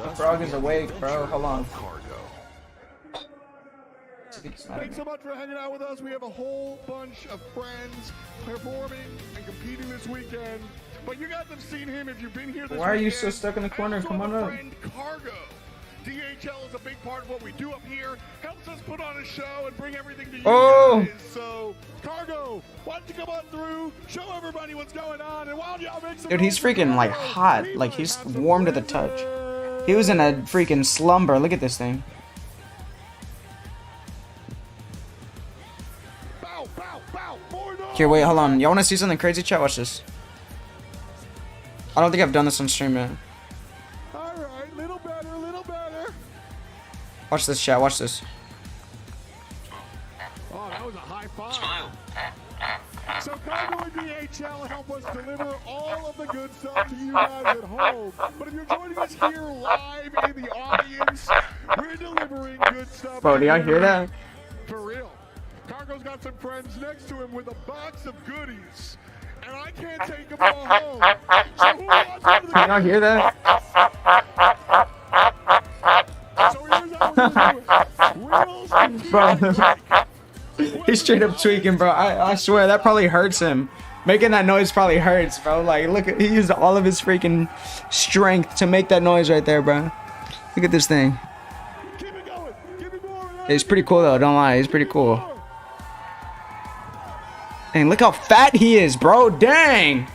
The frog is awake, bro. Hold on. Thanks so much for hanging out with us. We have a whole bunch of friends performing and competing this weekend. But you guys have seen him if you've been here this Why are you weekend. so stuck in the corner? Come on up. Cargo. DHL is a big part of what we do up here. Helps us put on a show and bring everything to you guys. So, Cargo, why don't you come on through, show everybody what's going on, and while y'all make some Dude, he's freaking like hot. Like he's warm to the touch. He was in a freaking slumber. Look at this thing. Here, wait, hold on. Y'all want to see something crazy, chat? Watch this. I don't think I've done this on stream yet. Alright, little better. Watch this, chat. Watch this. Oh, that was a high five. So Codm DHL help us deliver all of the good stuff to you guys at home. But if you're joining us here live in the audience, we're delivering good stuff. Bro, do y'all hear that? For real. Cargo's got some friends next to him with a box of goodies. And I can't take them all home. So who wants one of the Can y'all hear that? So here's how we're doing it. Bro, he's straight up tweaking, bro. I swear that probably hurts him. Making that noise probably hurts, bro. Like, look, he used all of his freaking strength to make that noise right there, bro. Look at this thing. He's pretty cool though. Don't lie, he's pretty cool. Dang, look how fat he is, bro. Dang.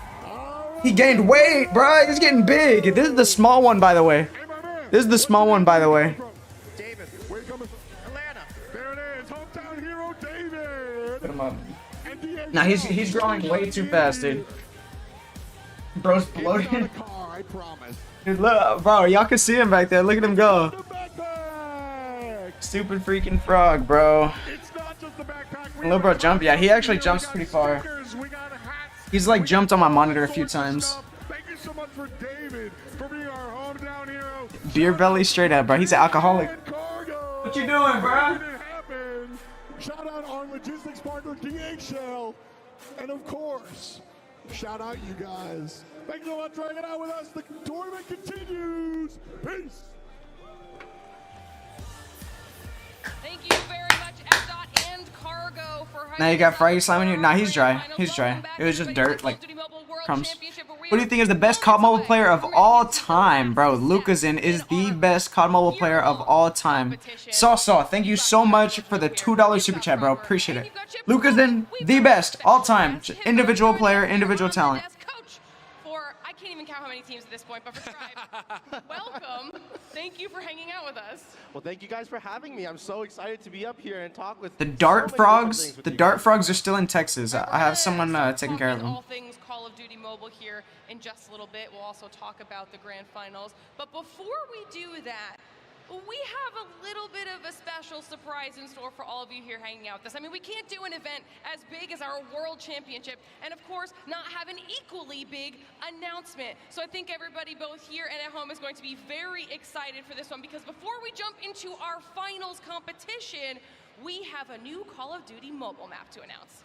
He gained weight, bro. He's getting big. This is the small one, by the way. This is the small one, by the way. David, where you coming from? Atlanta. There it is. Hometown hero, David. Put him up. Nah, he's growing way too fast, dude. Bro's bloated. Dude, look, bro, y'all can see him back there. Look at him go. Stupid freaking frog, bro. Little bro jump. Yeah, he actually jumps pretty far. He's like jumped on my monitor a few times. Thank you so much for David for being our hometown hero. Beer belly straight up, bro. He's an alcoholic. What you doing, bro? Shout out our logistics partner DHL, and of course, shout out you guys. Thanks so much for hanging out with us. The tournament continues. Peace. Thank you very much, FDOT and Cargo, for Now you got Froggy slamming you. Nah, he's dry. He's dry. It was just dirt, like crumbs. What do you think is the best COD Mobile player of all time, bro? Lucazin is the best COD Mobile player of all time. Saw, thank you so much for the $2 super chat, bro. Appreciate it. Lucazin, the best all time. Individual player, individual talent. I can't even count how many teams at this point, but for Tribe, welcome. Thank you for hanging out with us. Well, thank you guys for having me. I'm so excited to be up here and talk with The Dart Frogs. The Dart Frogs are still in Texas. I have someone taking care of them. All things Call of Duty Mobile here in just a little bit. We'll also talk about the grand finals. But before we do that, we have a little bit of a special surprise in store for all of you here hanging out with us. I mean, we can't do an event as big as our World Championship and, of course, not have an equally big announcement. So I think everybody both here and at home is going to be very excited for this one, because before we jump into our finals competition, we have a new Call of Duty mobile map to announce.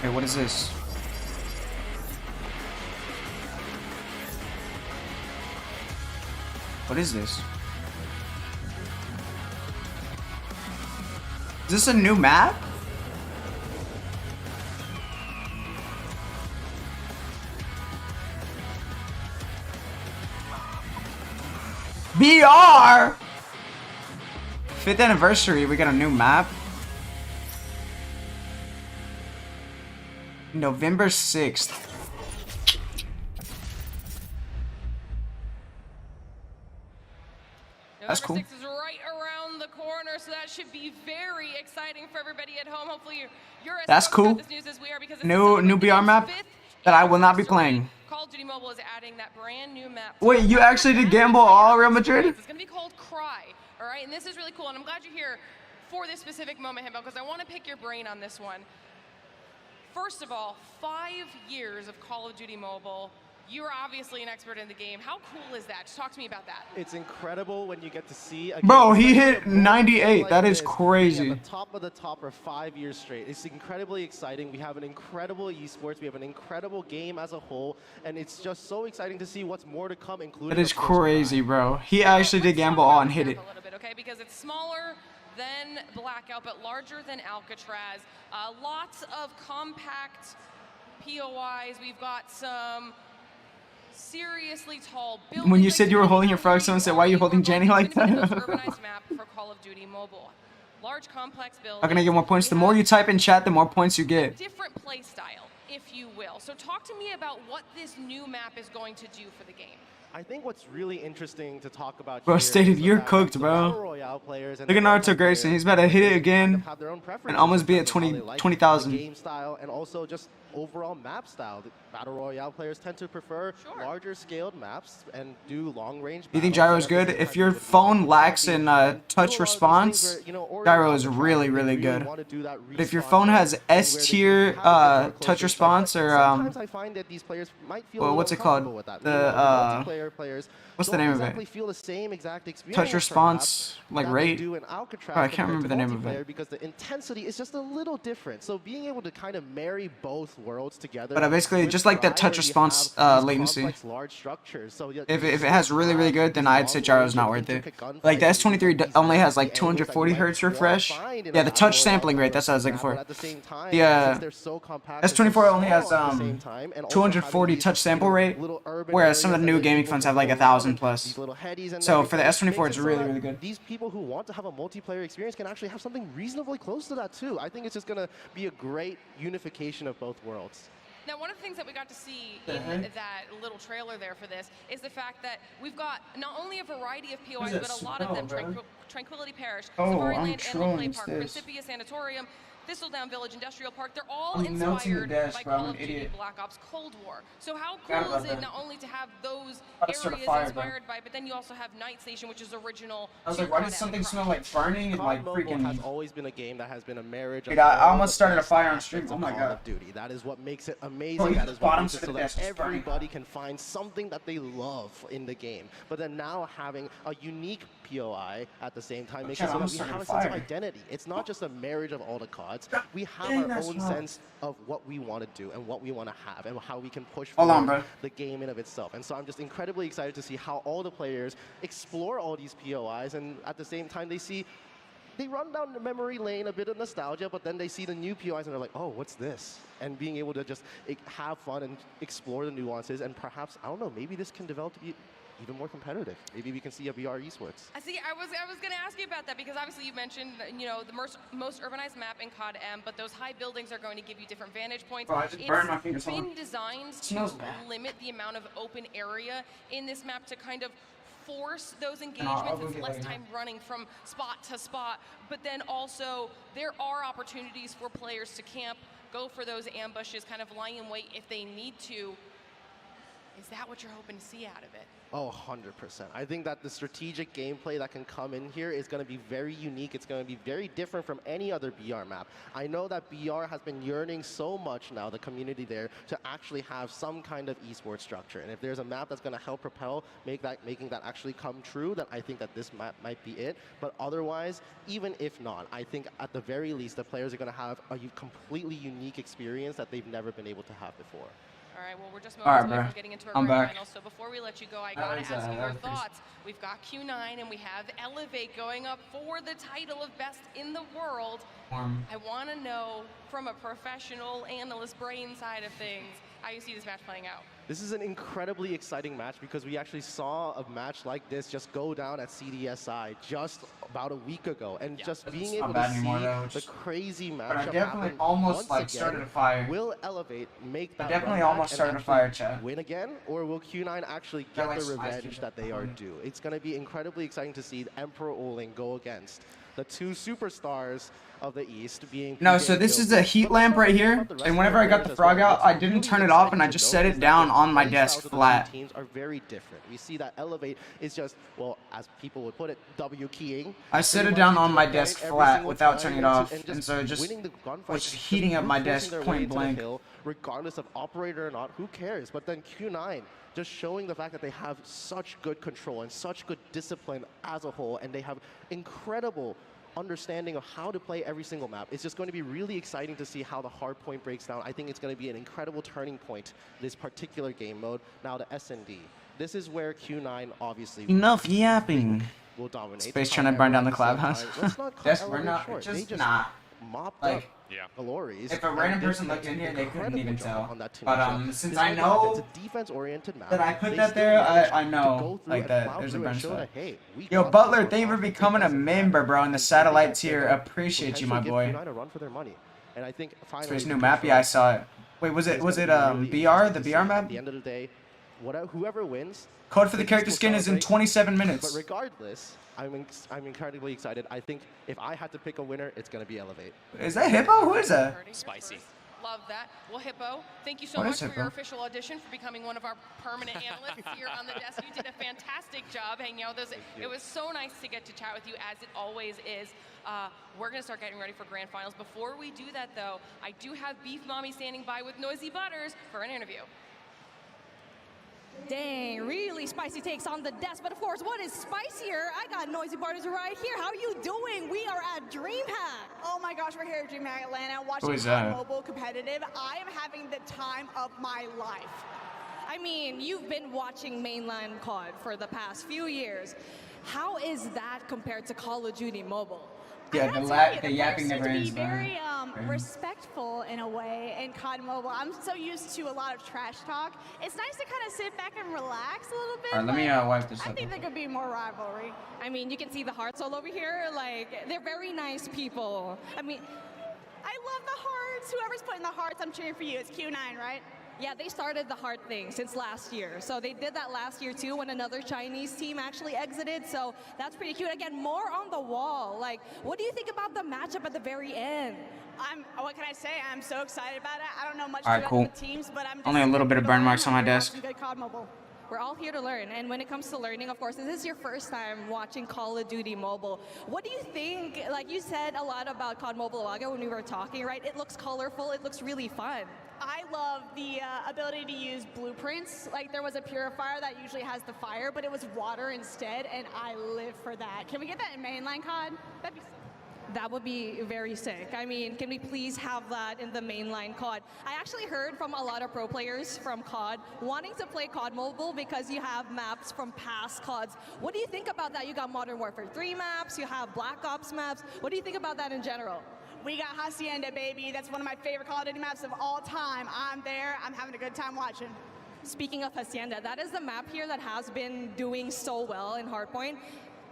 Hey, what is this? What is this? Is this a new map? BR! 5th anniversary, we got a new map. November 6th. That's cool. November 6th is right around the corner, so that should be very exciting for everybody at home. Hopefully you're as That's stoked cool. about this news as we are, because this New is BR map that I will not be playing. Call of Duty Mobile is adding that brand new map. Wait, you actually did gamble all Real Madrid? It's going to be called Cry, all right? And this is really cool, and I'm glad you're here for this specific moment, Himbo, because I want to pick your brain on this one. First of all, 5 years of Call of Duty Mobile. You're obviously an expert in the game. How cool is that? Just talk to me about that. It's incredible when you get to see a Bro, game he like hit this, 98. like That is this, crazy. At the top of the top for 5 years straight. It's incredibly exciting. We have an incredible esports. We have an incredible game as a whole, and it's just so exciting to see what's more to come, including. That is crazy, bro. He actually did gamble all and hit it. A little bit, okay? Because it's smaller than Blackout, but larger than Alcatraz. Lots of compact POIs. We've got some seriously tall buildings. When you said you were holding your frog, someone said, why are you holding Jenny like that? Urbanized map for Call of Duty Mobile. Large complex buildings. How can I get more points? The more you type in chat, the more points you get. Different play style, if you will. So talk to me about what this new map is going to do for the game. I think what's really interesting to talk about Bro, here stated is the you're fact cooked, that the Battle bro. Royale players and Look at the Naruto World Grayson. players He's about to hit it kind of again have their own and preferences almost in be at terms of how they 20 like 20,000. the game style and also just overall map style. The Battle Royale players tend to prefer larger scaled maps and do long range. You think battles, Gyro is and at the good? same If time, your you would phone be lacks in do a lot of touch these things response, where, you know, or Gyro is Alcatraz, really, they really good. want to do that But if your respawn phone game, has and where S they can tier have a bit more touch closer response touch, or but sometimes I find that these players might feel a well, little what's it called? uncomfortable with that. The Meanwhile, multiplayer players what's the don't name of exactly it? feel the same exact experience Touch response, like that they rate. do in Alcatraz Oh, I can't compared remember to the name of multiplayer it. because the intensity is just a little different. So being able to kind of marry both worlds together. But basically, with just like that Fry, touch where you response have these latency. complex, large structures. So If it has really, really good, then I'd say Gyro's not worth it. Like the S23 only has like 240 hertz refresh. Yeah, the touch sampling rate. That's what I was looking for. The S24 only has 240 touch sample rate, whereas some of the new gaming phones have like 1,000 plus. So for the S24, it's really, really good. These people who want to have a multiplayer experience can actually have something reasonably close to that too. I think it's just going to be a great unification of both worlds. Now, one of the things that we got to see in that little trailer there for this is the fact that we've got not only a variety of POIs, but a lot of them, Tranquility Parish, Safari Land, Animal Play Park, Principia Sanatorium, Thistledown Village, Industrial Park, they're all inspired by Call of Duty Black Ops Cold War. So how cool is it not only to have those areas inspired by, but then you also have Night Station, which is original. I was like, why does something smell like burning and like freaking... has always been a game that has been a marriage. Dude, I almost started a fire on stream. Oh my god. Duty. That is what makes it amazing. That is what makes it so that everybody can find something that they love in the game. But then now having a unique POI at the same time makes it so that we have a sense of identity. It's not just a marriage of all the cards. We have our own sense of what we want to do and what we want to have and how we can push forward the game in of itself. And so I'm just incredibly excited to see how all the players explore all these POIs, and at the same time they run down the memory lane, a bit of nostalgia, but then they see the new POIs and they're like, oh, what's this? And being able to just have fun and explore the nuances, and perhaps, I don't know, maybe this can develop to be even more competitive. Maybe we can see a VR esports. I see. I was going to ask you about that because obviously you mentioned, you know, the most urbanized map in Codm, but those high buildings are going to give you different vantage points. Oh, I just burned my fingers on. It's been designed to limit the amount of open area in this map to kind of force those engagements. It's less time running from spot to spot, but then also there are opportunities for players to camp, go for those ambushes, kind of lie in wait if they need to. Is that what you're hoping to see out of it? Oh, 100%. I think that the strategic gameplay that can come in here is going to be very unique. It's going to be very different from any other BR map. I know that BR has been yearning so much now, the community there, to actually have some kind of esports structure. And if there's a map that's going to help propel, making that actually come true, then I think that this map might be it. But otherwise, even if not, I think at the very least, the players are going to have a completely unique experience that they've never been able to have before. All right, well, we're just moments away from getting into our grand finals, so before we let you go, I gotta ask you your thoughts. We've got Q9 and we have Elevate going up for the title of best in the world. I want to know, from a professional analyst brain side of things, how you see this match playing out. This is an incredibly exciting match because we actually saw a match like this just go down at CDSI just about a week ago, and just being able to see the crazy matchup happen once again. Will Elevate make that win again, or will Q9 actually get the revenge that they are due? It's going to be incredibly exciting to see Emperor Oling go against the two superstars of the East being... No, so this is a heat lamp right here, and whenever I got the frog out, I didn't turn it off, and I just set it down on my desk flat. Teams are very different. We see that Elevate is just, well, as people would put it, W keying. I set it down on my desk flat without turning it off, and so it just was heating up my desk point blank. Regardless of operator or not, who cares? But then Q9 just showing the fact that they have such good control and such good discipline as a whole, and they have incredible understanding of how to play every single map. It's just going to be really exciting to see how the hard point breaks down. I think it's going to be an incredible turning point, this particular game mode. Now the S&D. This is where Q9 obviously... Enough yapping. Will dominate. Space trying to burn down the clubhouse. Yes, we're not. Just nah. Mopped like, up glories. If a random person looked in here, they couldn't even tell. But since I know that I put that there, I know like that there's a burn spot. Yo, Butler, thank you for becoming a member, bro, in the satellite tier. Appreciate you, my boy. And I think Space new map, yeah, I saw it. Wait, was it BR, the BR map? At the end of the day, whoever wins. Code for the character skin is in 27 minutes. But regardless, I'm incredibly excited. I think if I had to pick a winner, it's going to be Elevate. Is that Hippo? Who is that? Spicy. Love that. Well, Hippo, thank you so What much is for Hippo? your official audition, for becoming one of our permanent analysts here on the desk. You did a fantastic job hanging out with us. It was so nice to get to chat with you, as it always is. We're going to start getting ready for grand finals. Before we do that, though, I do have Beef Mommy standing by with Noisy Butters for an interview. Dang, really spicy takes on the desk. But of course, what is spicier? I got Noisy Butters right here. How are you doing? We are at DreamHack. Oh my gosh, we're here at DreamHack Atlanta watching Who is that? Mobile competitive. I am having the time of my life. I mean, you've been watching mainline COD for the past few years. How is that compared to Call of Duty Mobile? Yeah, the yapping never ends. To be very respectful in a way in COD Mobile. I'm so used to a lot of trash talk. It's nice to kind of sit back and relax a little bit. All right, let me wipe this I up. think there could be more rivalry. I mean, you can see the hearts all over here. Like, they're very nice people. I mean, I love the hearts. Whoever's putting the hearts, I'm cheering for you. It's Q9, right? yeah, they started the heart thing since last year. So they did that last year too when another Chinese team actually exited. So that's pretty cute. Again, more on the wall. Like, what do you think about the matchup at the very end? What can I say? I'm so excited about it. I don't know much All right, about cool. the teams, but I'm just Only a little bit of burn marks on my desk. Good COD Mobile. We're all here to learn, and when it comes to learning, of course, this is your first time watching Call of Duty Mobile. What do you think? Like, you said a lot about COD Mobile a while ago when we were talking, right? It looks colorful, it looks really fun. I love the ability to use blueprints. Like, there was a purifier that usually has the fire, but it was water instead, and I live for that. Can we get that in mainline COD? That'd be That would be very sick. I mean, can we please have that in the mainline COD? I actually heard from a lot of pro players from COD wanting to play COD Mobile because you have maps from past CODs. What do you think about that? You got Modern Warfare 3 maps, you have Black Ops maps. What do you think about that in general? We got Hacienda, baby. That's one of my favorite Call of Duty maps of all time. I'm there. I'm having a good time watching. Speaking of Hacienda, that is the map here that has been doing so well in Hardpoint.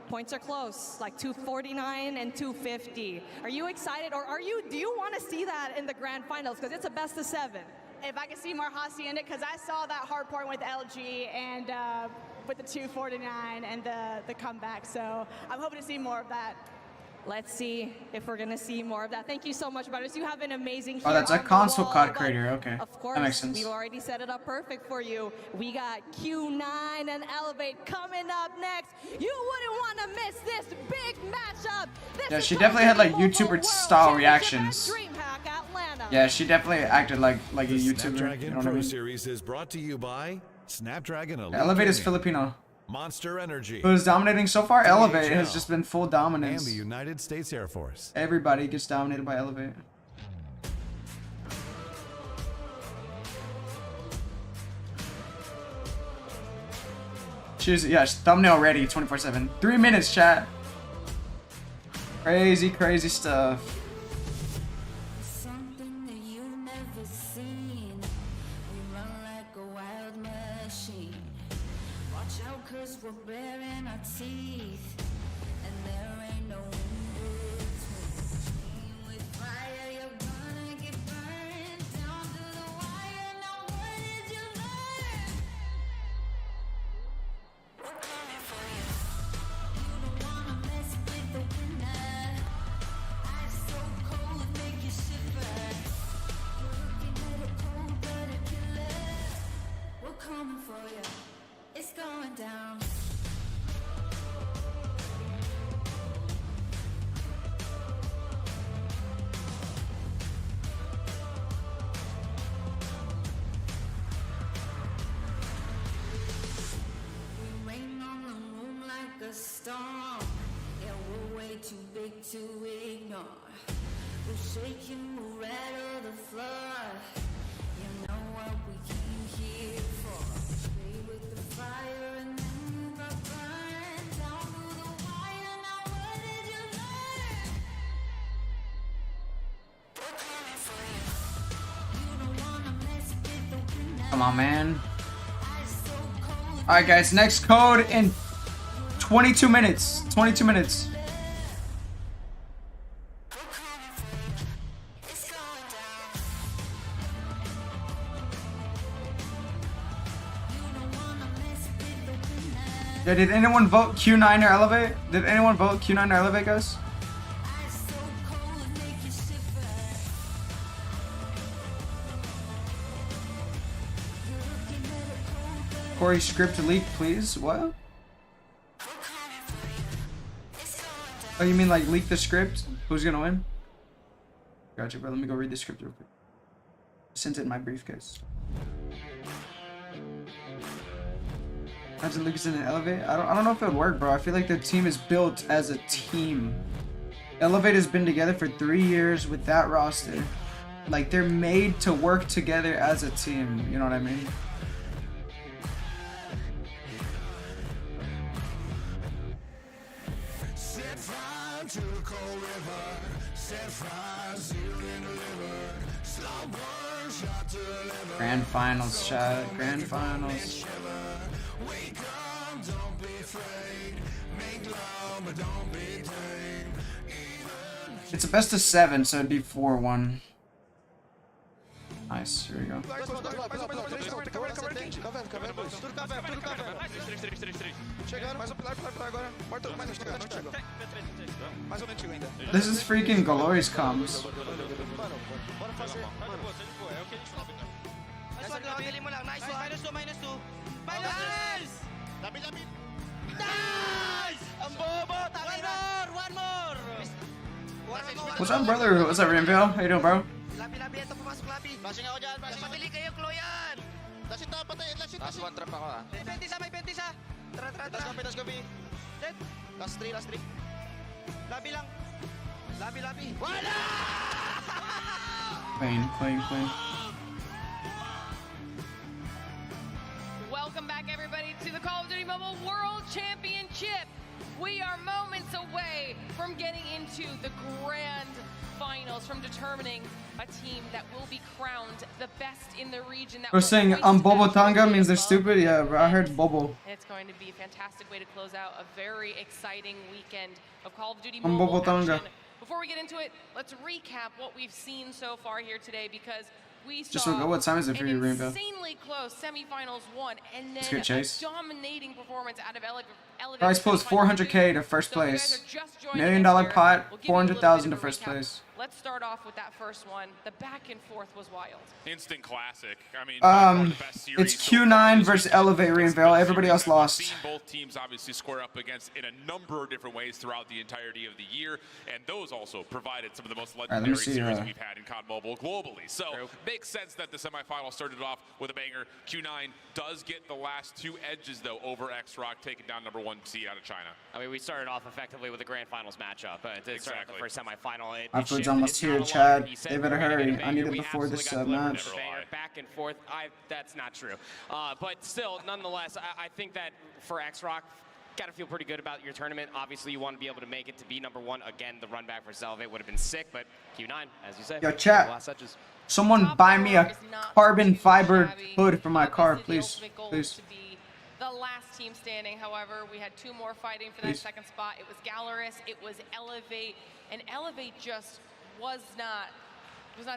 Points are close, like 249 and 250. Are you excited, or do you want to see that in the grand finals? Because it's a best of 7. If I could see more Hacienda, because I saw that hard point with LG and with the 249 and the comeback. So I'm hoping to see more of that. Let's see if we're gonna see more of that. Thank you so much, Butters. You have an amazing. Oh, that's a console COD creator. Okay, of course, that makes sense. we've already set it up perfect for you. We got Q9 and Elevate coming up next. You wouldn't want to miss this big matchup. Yeah, she definitely had like YouTuber style reactions. Yeah, she definitely acted like a YouTuber. Snapdragon You know what I Pro mean? Series is brought to you by Snapdragon Elite Elevate is Gaming, Filipino. Monster Energy, Who's dominating so far? Elevate DHL, has just been full and dominance. the United States Air Force. Everybody gets dominated by Elevate. She's thumbnail ready 24/7. 3 minutes, chat. Crazy, crazy stuff. Something that you've never seen. We run like a wild machine. Watch out, 'cause we're baring our teeth. And there ain't no in-between. With fire, you're gonna get burned down to the wire. Now what did you learn? We're coming for you. You don't wanna mess with the winner. Ice so cold, make you shiver. You're looking at a cold-blooded killer. We're coming for you. It's going down. We rain on the room like a storm. Yeah, we're way too big to ignore. We'll shake you, we'll rattle the floor. You know what we came here for. Play with the fire and then you got burned down to the wire. Now what did you learn? We're coming for you. You don't wanna mess with the winner. Come on, man. Alright, guys, next code in 22 minutes. 22 minutes. Yeah, did anyone vote Q9 or Elevate? Did anyone vote Q9 or Elevate, guys? Corey, script leak, please. What? Oh, you mean like leak the script? Who's gonna win? Gotcha, bro. Let me go read the script real quick. Sent it in my briefcase. Imagine Lucas in an Elevate. I don't know if it would work, bro. I feel like the team is built as a team. Elevate has been together for 3 years with that roster. Like, they're made to work together as a team. You know what I mean? Grand finals, chat. Grand finals. It's a best of 7, so it'd be 4-1. Nice. Here we go. This is freaking Glorious comms. What's up, brother? What's up, Rainville? How you doing, bro? Flashing ako dyan. Patili kayo, Kloyan. Last ito, patay. Last one trap ako ah. May 20 isa, may 20 isa. Tara. Let's go, B. Dead. Last 3. Labi lang. Labi. Wala! Clean. Welcome back, everybody, to the Call of Duty Mobile World Championship. We are moments away from getting into the grand finals, from determining a team that will be crowned the best in the region. We're saying Bobo Tonga means they're stupid? Yeah, bro, I heard Bobo. It's going to be a fantastic way to close out a very exciting weekend of Call of Duty Mobile Bobo Tonga. action. Before we get into it, let's recap what we've seen so far here today, because we Just saw what time is it for you, Rainbow? insanely close semifinals 1, and then good chase. a dominating performance out of Elevate. Prize pool is 400K to first place. $1 million pot, 400,000 to first place. Let's start off with that first one. The back and forth was wild. Instant classic. I mean, it's Q9 versus Elevate Rainville. Everybody else lost. We've seen both teams obviously square up against in a number of different ways throughout the entirety of the year, and those also provided some of the most legendary series we've had in COD Mobile globally. So makes sense that the semifinal started off with a banger. Q9 does get the last 2 edges though over X-Rock, taking down #1 seed out of China. I mean, we started off effectively with a grand finals matchup. Exactly. The first semifinal. My food's almost here, Chad. They better hurry. I need it before this match. Back and forth. That's not true. But still, nonetheless, I think that for X-Rock, got to feel pretty good about your tournament. Obviously, you want to be able to make it to be #1. Again, the run back for Elevate would have been sick, but Q9, as you said. Yo, chat. Someone buy me a carbon fiber hood for my car, please. Please. The last team standing, however, we had 2 more fighting for that second spot. It was Gallerus, it was Elevate, and Elevate just was not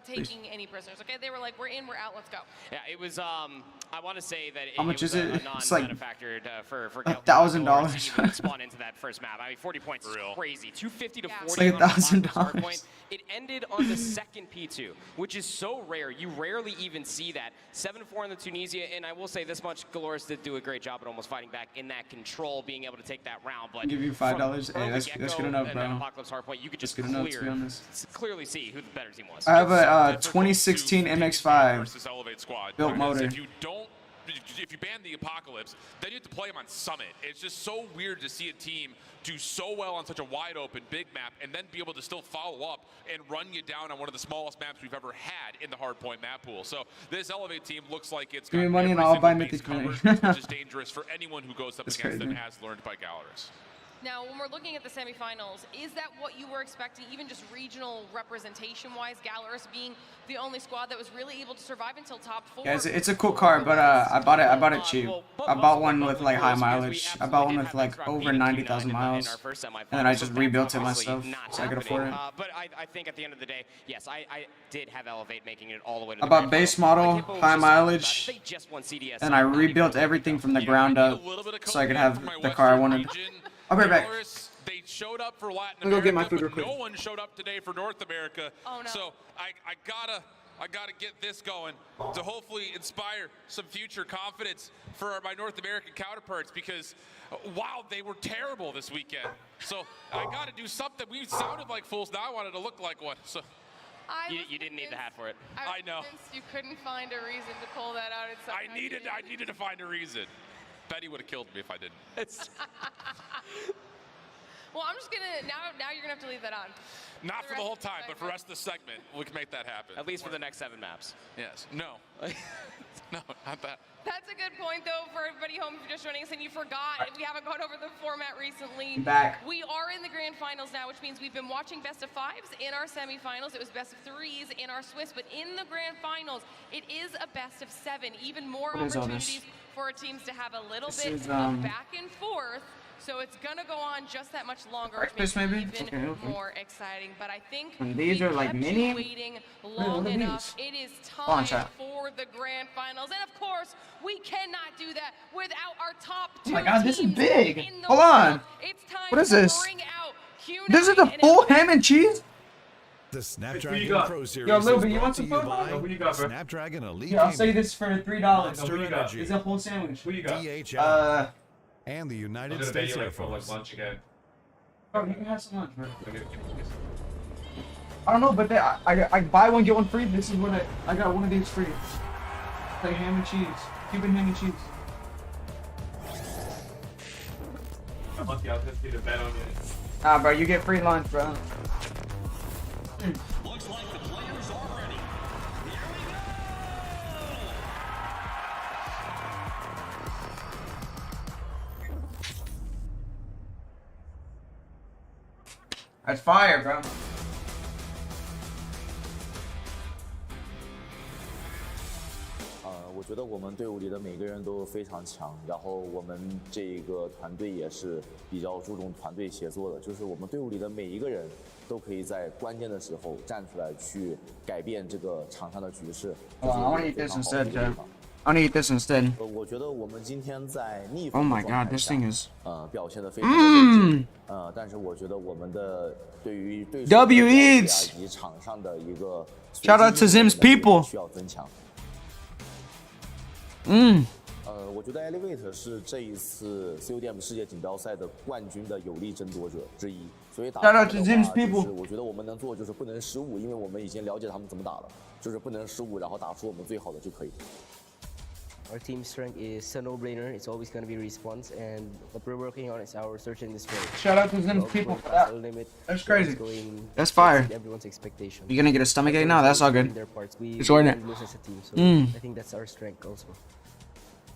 taking any prisoners. Okay, they were like, we're in, we're out, let's go. Yeah, it was. I want to say that how much is it? It's like manufactured for $1,000. Spawn into that first map. I mean, 40 points is crazy. 250 to 40. It's like $1,000. It ended on the second P2, which is so rare. You rarely even see that. 7-4 in the Tunisia, and I will say this much: Galores did do a great job at almost fighting back in that control, being able to take that round. But I'll give you $5. Hey, that's good enough, bro. Apocalypse Hardpoint, you could just clearly see who the better team was. I have a 2016 MX-5 built motor. If you ban the Apocalypse, then you have to play him on Summit. It's just so weird to see a team do so well on such a wide open big map and then be able to still follow up and run you down on one of the smallest maps we've ever had in the hardpoint map pool. So this Elevate team looks like it's got give me money and I'll buy Mythic covered, which is dangerous for anyone who goes up against them, as learned by Gallerus. Now, when we're looking at the semifinals, is that what you were expecting, even just regional representation-wise, Gallerus being the only squad that was really able to survive until top 4? Yeah, it's a cool car, but I bought it cheap. I bought one with like high mileage. I bought one with like over 90,000 miles, and then I just rebuilt it myself so I could afford it. But I think at the end of the day, yes, I did have Elevate making it all the way to I the bought base model, high mileage, and I rebuilt everything from the ground up so I could have the car I wanted. I'll be right back. They showed up for Latin Let me go America, get my food real but quick. no one showed up today for North America. Oh, no. So I gotta get this going to hopefully inspire some future confidence for my North American counterparts, because wow, they were terrible this weekend. So I gotta do something. We sounded like fools, now I wanted to look like one. So You didn't need the hat for it. I know. You couldn't find a reason to pull that out. I needed to find a reason. Betty would have killed me if I didn't. Well, I'm just gonna now you're gonna have to leave that on. Not for the whole time, but for the rest of the segment, we can make that happen. At least for the next 7 maps. Yes. No. No, not that. That's a good point, though, for everybody home if you're just joining us and you forgot. We haven't gone over the format recently. Back. We are in the grand finals now, which means we've been watching best of 5s in our semifinals. It was best of 3s in our Swiss, but in the grand finals, it is a best of 7. Even more What is all opportunities this? for our teams to have a little This bit is, of back and forth. So it's gonna go on just that much longer, which makes Breakfast, maybe? it even Okay. more exciting. But I think And these we are like kept you mini? waiting What long are enough. these? It is Go on, time chat. for the grand finals, and of course, we cannot do that without our top 2 Oh my god, this is teams big. in the Hold world. on. It's time What is to this? bring out Q9 This is a and full ham and cheese? The Snapdragon got? Pro Series Yo, Lil, is you brought want to some you food? by What you got, bro? Snapdragon Elite Yeah, I'll say Gaming, this for $3. Monster Energy, It's a whole sandwich. What you DHL, and the United States Air Force. Bro, you can have some lunch, bro. I don't know, but I buy one get one free. This is what I got one of these free. It's like ham and cheese, Cuban ham and cheese. I'm lucky I was going to bet on you. Ah, bro, you get free lunch, bro. Looks like the players are ready. That's fire, bro. 我觉得我们队伍里的每个人都非常强，然后我们这个团队也是比较注重团队协作的，就是我们队伍里的每一个人都可以在关键的时候站出来去改变这个场上的局势。 I want to eat this instead, Joe. I want to eat this instead. 我觉得我们今天在逆 Oh 风 my 的状 god, 态 this 下 thing is. 表现得非常的冷静，但是我觉得我们的对于对手的 W 了解 eats. 以及场上的一个 Shout out to Zim's people. 需要增强。 我觉得 Elevate 是这一次 CODM 世界锦标赛的冠军的有力争夺者之一，所以打 Shout out to 的 Zim's 话， people. 就是我觉得我们能做就是不能失误，因为我们已经了解他们怎么打了，就是不能失误，然后打出我们最好的就可以。 Our team strength is a no-brainer. It's always going to be response, and what we're working on is our search and destroy. Shout out to Zim's people for that. Limit. That's crazy. Going That's fire. exceed everyone's expectation. You gonna get a stomach ache now? That's all good. Their parts. We Just ordering can't it. lose as a team, so Mm. I think that's our strength also.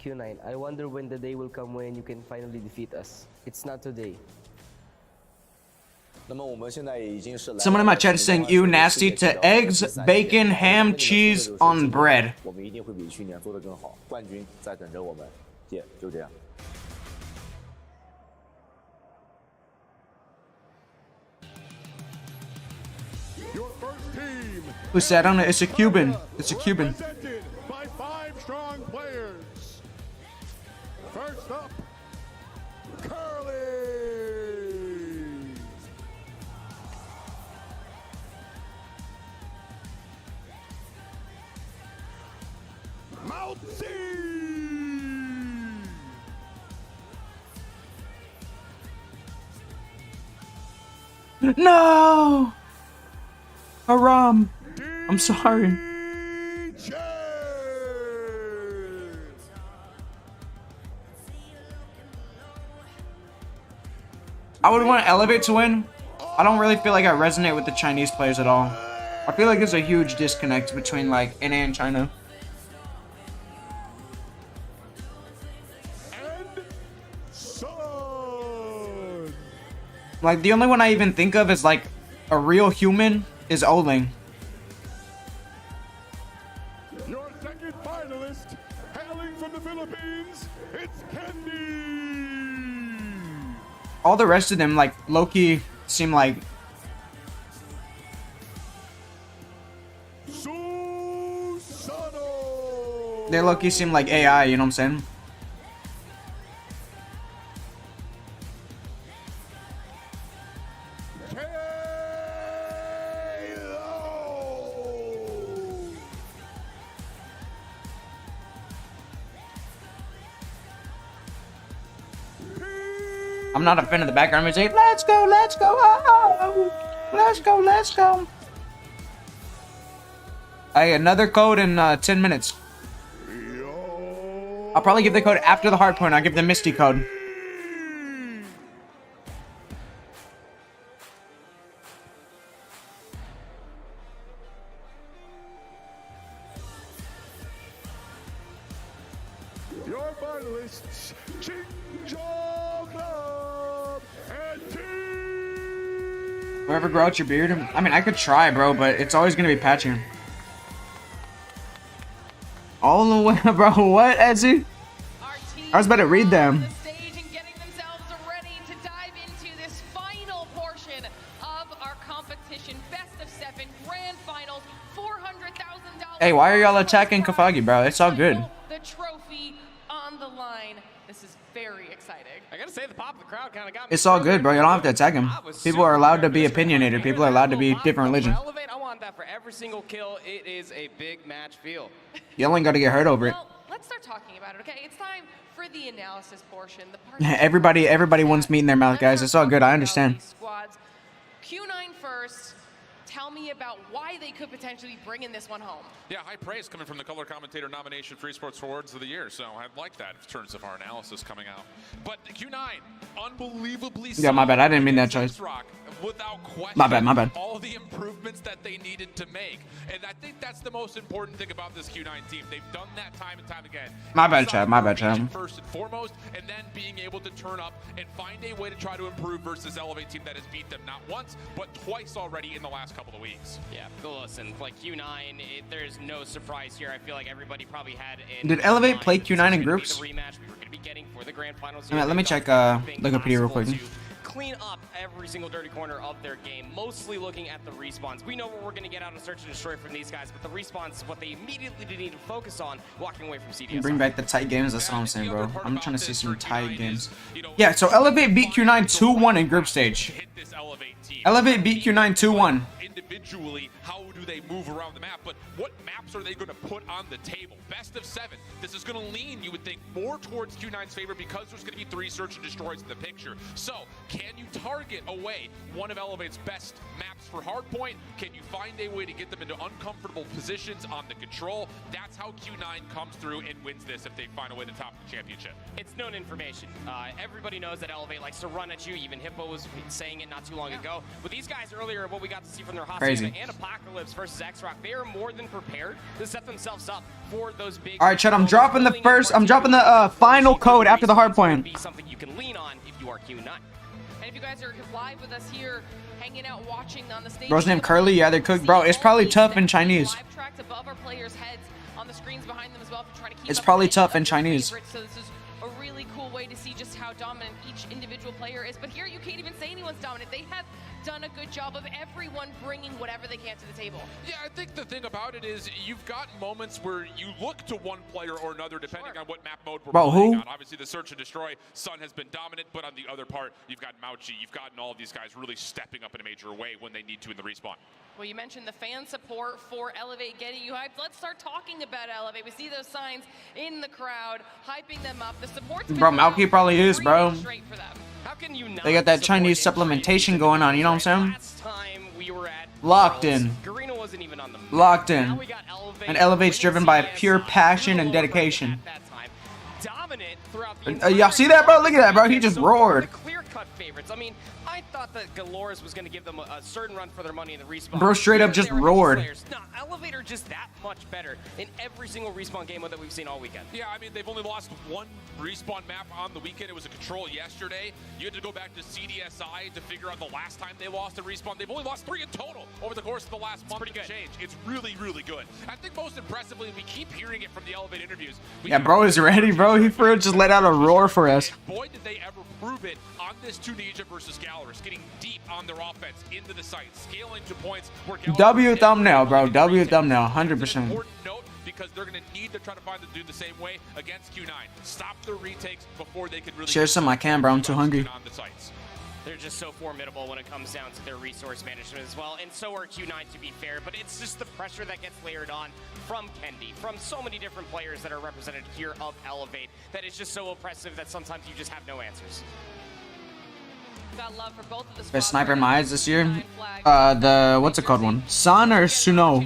Q9, I wonder when the day will come when you can finally defeat us. It's not today. 那么我们现在已经是 Someone in my chat is saying, "You nasty to eggs, bacon, ham, cheese on bread." 我们一定会比去年做得更好，冠军在等着我们，姐就这样。 Your first team. Who sat on it? It's a Cuban. It's a Cuban. Represented by 5 strong players. First up, Curly. Mouthy. No! Haram. I'm sorry. I would want Elevate to win. I don't really feel like I resonate with the Chinese players at all. I feel like there's a huge disconnect between like NA and China. And Son. Like, the only one I even think of is, like, a real human is Oling. Your second finalist, hailing from the Philippines, it's Candy. All the rest of them, like, low-key seem like... They low-key seem like AI, you know what I'm saying? I'm not a fan of the background music. Let's go, oh, let's go. Hey, another code in 10 minutes. I'll probably give the code after the hard point. I'll give the Misty code. Your finalists, Club and Team. Whoever grow out your beard. I mean, I could try, bro, but it's always gonna be patchy. All the way, bro. What, Ezzy? I was about to read them. Hey, why are y'all attacking Kafagi, bro? It's all good. The trophy on the line. This is very exciting. I gotta say, the pop of the crowd kind of got me. It's all good, bro. You don't have to attack him. People are allowed to be opinionated. People are allowed to be different religions. Elevate, I want that for every single kill. It is a big match feel. You only got to get hurt over it. Well, let's start talking about it, okay? It's time for the analysis portion. Everybody wants meat in their mouth, guys. It's all good. I understand. Squads. Q9 first. Tell me about why they could potentially be bringing this one home. Yeah, high praise coming from the color commentator nomination for Esports Awards of the Year, so I like that in terms of our analysis coming out. But Q9, unbelievably yeah, my bad. I didn't mean that choice. Without question, my bad. All the improvements that they needed to make, and I think that's the most important thing about this Q9 team. They've done that time and time again. My bad, Chad. First and foremost, and then being able to turn up and find a way to try to improve versus Elevate team that has beat them not once, but twice already in the last couple of weeks. Yeah, listen, like Q9, there's no surprise here. I feel like everybody probably had. Did Elevate play Q9 in groups? The rematch we were going to be getting for the grand finals. Let me check Wikipedia real quick. Clean up every single dirty corner of their game, mostly looking at the respawns. We know what we're going to get out of Search and Destroy from these guys, but the respawns is what they immediately need to focus on walking away from CDS. Bring back the tight games, that's what I'm saying, bro. I'm trying to see some tight games. Yeah, so Elevate beat Q9 2-1 in group stage. Elevate beat Q9 2-1. Individually, how do they move around the map? But what maps are they going to put on the table? Best of 7. This is going to lean, you would think, more towards Q9's favor because there's going to be 3 Search and Destroys in the picture. So, can you target away one of Elevate's best maps for hardpoint? Can you find a way to get them into uncomfortable positions on the control? That's how Q9 comes through and wins this if they find a way to top the championship. It's known information. Everybody knows that Elevate likes to run at you. Even Hippo was saying it not too long ago. But these guys earlier, what we got to see from their Hacienda and Apocalypse versus X-Rock, they are more than prepared to set themselves up for those big. All right, Chad, I'm dropping the final code after the hard point. Be something you can lean on if you are Q9. And if you guys are live with us here, hanging out, watching on the stage. Bro's name Curly, yeah, they're cooked. Bro, it's probably tough in Chinese. Live tracks above our players' heads on the screens behind them as well to try to keep. It's probably tough in Chinese. So this is a really cool way to see just how dominant each individual player is. But here you can't even say anyone's dominant. They have done a good job of everyone bringing whatever they can to the table. Yeah, I think the thing about it is you've got moments where you look to one player or another depending on what map mode we're playing on. Obviously, the Search and Destroy, Sun has been dominant, but on the other part, you've got Mauchi, you've gotten all of these guys really stepping up in a major way when they need to in the respawn. Well, you mentioned the fan support for Elevate getting you hyped. Let's start talking about Elevate. We see those signs in the crowd, hyping them up. The support's bro, Malky probably is, bro. How can you not they got that Chinese supplementation going on, you know what I'm saying? Last time we were at Locked in. Garena wasn't even on the map. Locked in. Now we got Elevate, and Elevate's driven by pure passion and dedication. Dominant throughout the Y'all see that, bro? Look at that, bro. He just roared. Clear-cut favorites. I mean, I thought that Galores was going to give them a certain run for their money in the respawn. Bro straight up just roared. No, Elevator just that much better in every single respawn game mode that we've seen all weekend. Yeah, I mean, they've only lost one respawn map on the weekend. It was a control yesterday. You had to go back to CDSI to figure out the last time they lost a respawn. They've only lost 3 in total over the course of the last month and change. It's really, really good. I think most impressively, we keep hearing it from the Elevate interviews. Yeah, bro is ready, bro. He for real just let out a roar for us. Boy, did they ever prove it on this Tunisia versus Gallerus, getting deep on their offense into the site, scaling to points where Gallerus W thumbnail, bro. W thumbnail, 100%. because they're going to need to try to find them to do the same way against Q9. Stop the retakes before they can really Share some I can, bro. I'm too hungry. on the sites. They're just so formidable when it comes down to their resource management as well, and so are Q9 to be fair, but it's just the pressure that gets layered on from Kendi, from so many different players that are represented here of Elevate, that it's just so oppressive that sometimes you just have no answers. Got love for both of the Best sniper in my eyes this year. The what's it called one? Sun or Suno?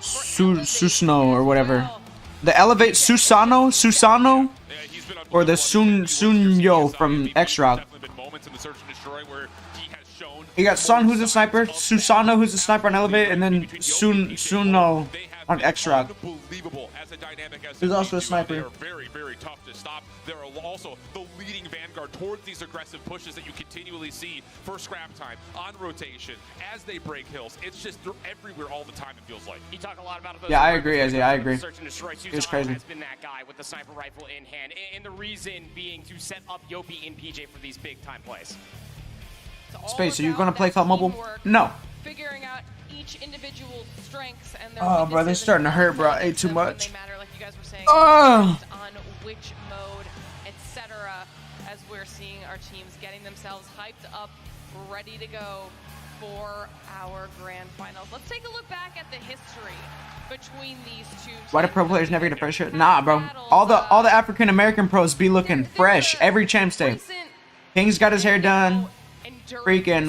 Susno or whatever. The Elevate Susano? Or the Sunyo from X-Rock. You got Sun, who's a sniper, Susano, who's a sniper on Elevate, and then Suno on X-Rock. Who's also a sniper. They're very, very tough to stop. They're also the leading vanguard towards these aggressive pushes that you continually see for scrap time, on rotation, as they break hills. It's just they're everywhere all the time, it feels like. You talk a lot about those. Yeah, I agree, Izzy. I agree. Search and destroy. It's crazy. Has been that guy with the sniper rifle in hand, and the reason being to set up Yopi and PJ for these big time plays. Space, are you gonna play COD Mobile? No. Figuring out each individual strengths and their Oh, bro, this is starting to hurt, bro. I ate too much. like you guys were saying, Oh. on which mode, etc. As we're seeing our teams getting themselves hyped up, ready to go for our grand finals. Let's take a look back at the history between these two teams. Why do pro players never get a fresh shirt? Nah, bro. All the African American pros be looking fresh every champs day. King's got his hair done. Freaking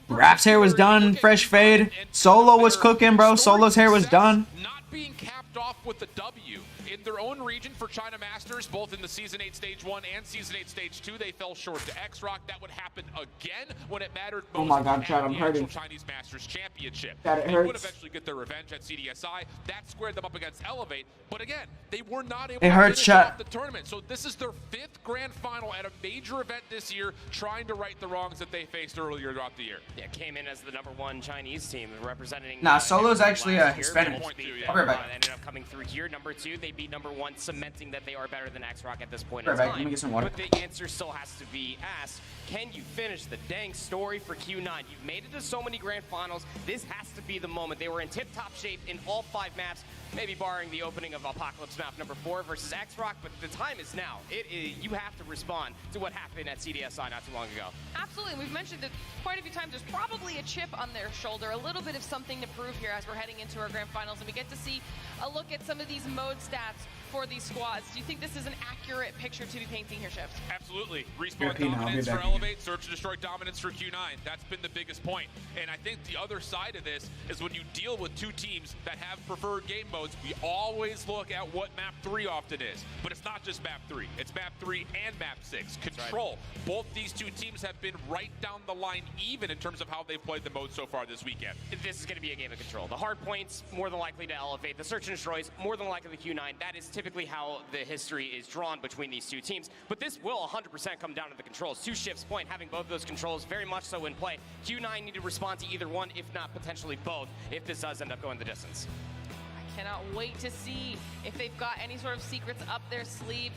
Rap's hair was done, fresh fade. Solo was cooking, bro. Solo's hair was done. Not being capped off with the W. In their own region for China Masters, both in the Season 8 Stage 1 and Season 8 Stage 2, they fell short to X-Rock. That would happen again when it mattered most. Oh my God, Chad, I'm the hurting. actual Chinese Masters Championship. Chad, it they would hurts. eventually get their revenge at CDSI. That squared them up against Elevate, but again, they were not able It to hurts, finish Chad. off the tournament. So this is their 5th grand final at a major event this year, trying to right the wrongs that they faced earlier throughout the year. Yeah, came in as the #1 Chinese team representing. Nah, Solo's actually Hispanic. I'll be right back. Ended up coming through here. #2, they beat #1, cementing that they are better than X-Rock at this point Right in back. time. Let me get some water. But the answer still has to be asked. Can you finish the dang story for Q9? You've made it to so many grand finals. This has to be the moment. They were in tip-top shape in all 5 maps, maybe barring the opening of Apocalypse map #4 versus X-Rock, but the time is now. You have to respond to what happened at CDSI not too long ago. Absolutely. We've mentioned it quite a few times. There's probably a chip on their shoulder, a little bit of something to prove here as we're heading into our grand finals, and we get to see a look at some of these mode stats for these squads. Do you think this is an accurate picture to be painting here, Ships? Absolutely. Respawn European, I'll be dominance for back. Elevate, search and destroy dominance for Q9. That's been the biggest point. And I think the other side of this is when you deal with two teams that have preferred game modes, we always look at what map 3 often is. But it's not just map 3. It's map 3 and map 6. Control. Both these two teams have been right down the line even in terms of how they've played the mode so far this weekend. This is going to be a game of control. The hard points, more than likely to Elevate. The search and destroys, more than likely to Q9. That is typically how the history is drawn between these two teams. But this will 100% come down to the controls. To Shift's point, having both those controls very much so in play. Q9 need to respond to either one, if not potentially both, if this does end up going the distance. I cannot wait to see if they've got any sort of secrets up their sleeve.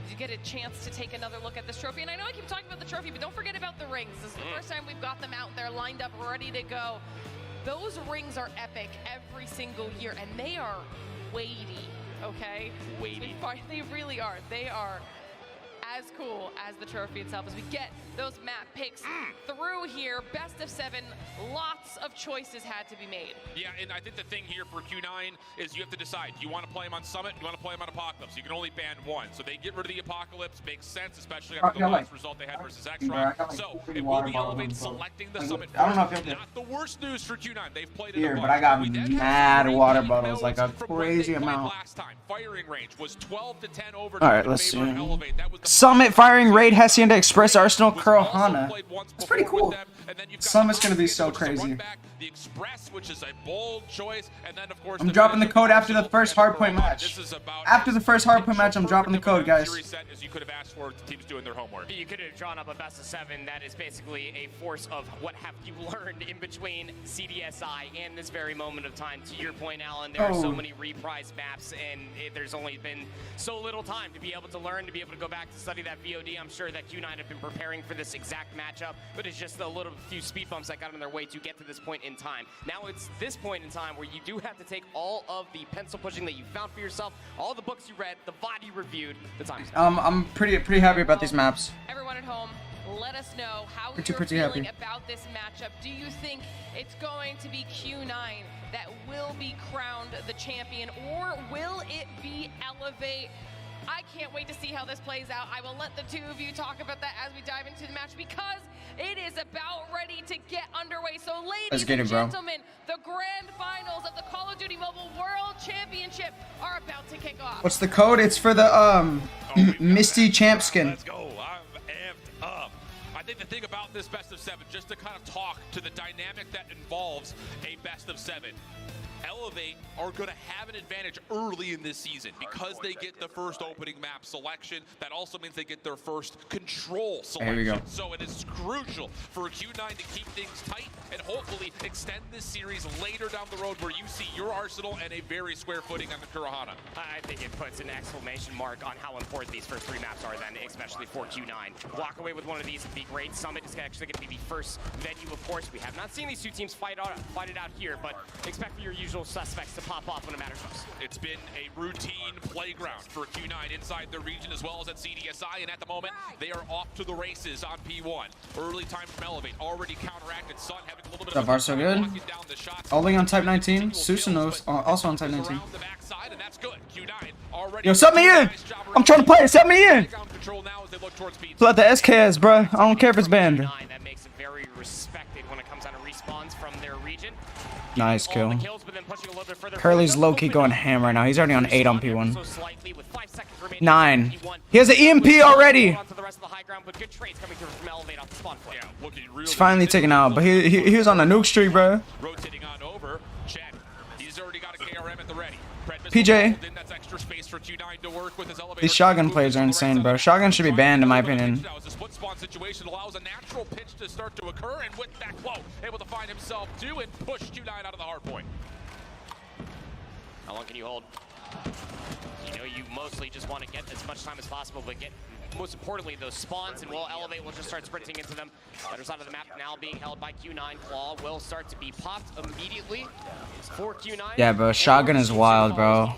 You get a chance to take another look at this trophy. And I know I keep talking about the trophy, but don't forget about the rings. This is the first time we've got them out there lined up, ready to go. Those rings are epic every single year, and they are weighty, okay? Weighty. They really are. They are as cool as the trophy itself as we get those map picks through here. Best of 7, lots of choices had to be made. Yeah, and I think the thing here for Q9 is you have to decide. Do you want to play him on Summit? Do you want to play him on Apocalypse? You can only ban one. So they get rid of the Apocalypse. Makes sense, especially after the last result they had versus X-Rock. So it will be Elevate selecting the Summit I don't know if first. you'll Not the worst news for Q9. They've played it here, a but bunch. I got We then have mad three water key bottles, like a modes from when crazy they played amount. Last time. Firing range was 12 to 10 over All right, in let's favor of see. Elevate. That was the Summit, Firing, Raid, Hacienda, Express, Arsenal, Kurohana. That's pretty cool. Summit's gonna be so crazy. The Express, which is a bold choice, and then of course I'm dropping the code after the first hardpoint match. After the first hardpoint match, I'm dropping the code, guys. As you could have asked for, teams doing their homework. You could have drawn up a best of 7 that is basically a force of what have you learned in between CDSI and this very moment of time. To your point, Alan, there are so many reprise maps, and there's only been so little time to be able to learn, to be able to go back to study that VOD. I'm sure that Q9 have been preparing for this exact matchup, but it's just a little few speed bumps that got in their way to get to this point in time. Now it's this point in time where you do have to take all of the pencil pushing that you found for yourself, all the books you read, the VOD you reviewed, the times. I'm pretty happy about these maps. Everyone at home, let us know how Pretty you're feeling happy. about this matchup. Do you think it's going to be Q9 that will be crowned the champion, or will it be Elevate? I can't wait to see how this plays out. I will let the two of you talk about that as we dive into the match, because it is about ready to get underway. So ladies and gentlemen, the grand finals of the Call of Duty Mobile World Championship are about to kick off. What's the code? It's for the Misty Champ skin. Let's go. I'm amped up. I think the thing about this best of 7, just to kind of talk to the dynamic that involves a best of 7. Elevate are going to have an advantage early in this season because they get the first opening map selection. That also means they get their first control selection. Here we go. So it is crucial for Q9 to keep things tight and hopefully extend this series later down the road where you see your Arsenal and a very square footing on the Kurohana. I think it puts an exclamation mark on how important these first 3 maps are then, especially for Q9. Walk away with one of these would be great. Summit is actually going to be the first venue, of course. We have not seen these two teams fight it out here, but expect for your usual suspects to pop off when it matters most. It's been a routine playground for Q9 inside their region as well as at CDSI, and at the moment they are off to the races on P1. Early time from Elevate already counteracted. Sun having a little bit of That so good. Only on Type 19. Susanos also on Type 19. Yo, sub me in! I'm trying to play it. Sub me in! Let the SKS, bruh. I don't care if it's banned. That makes it very respected when it comes down to respawns from their region. Nice kill. Curly's low-key going ham right now. He's already on 8 on P1. 9. He has an EMP already! He's finally taken out, but he was on a nuke streak, bro. Rotating on over. Check. He's already got a KRM at the ready. PJ. That's extra space for Q9 to work with his elevator. These shotgun players are insane, bro. Shotgun should be banned, in my opinion. The split spawn situation allows a natural pitch to start to occur, and with that quote, able to find himself 2 and push Q9 out of the hard point. How long can you hold? You know, you mostly just want to get as much time as possible, but get, most importantly, those spawns, and we'll Elevate, we'll just start sprinting into them. Other side of the map now being held by Q9. Claw will start to be popped immediately for Q9. Yeah, bro. Shotgun is wild, bro.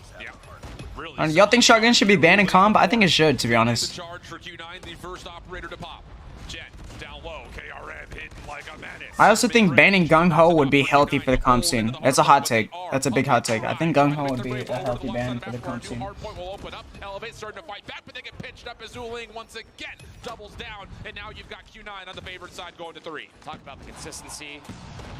Y'all think shotgun should be banned in comp? I think it should, to be honest. Charge for Q9, the first operator to pop. Jet down low, KRM hidden like a menace. I also think banning Gung Ho would be healthy for the comp scene. That's a hot take. That's a big hot take. I think Gung Ho would be a healthy ban for the comp scene. Hardpoint will open up. Elevate starting to fight back, but they get pitched up as Zuling once again doubles down, and now you've got Q9 on the favored side going to 3. Talk about the consistency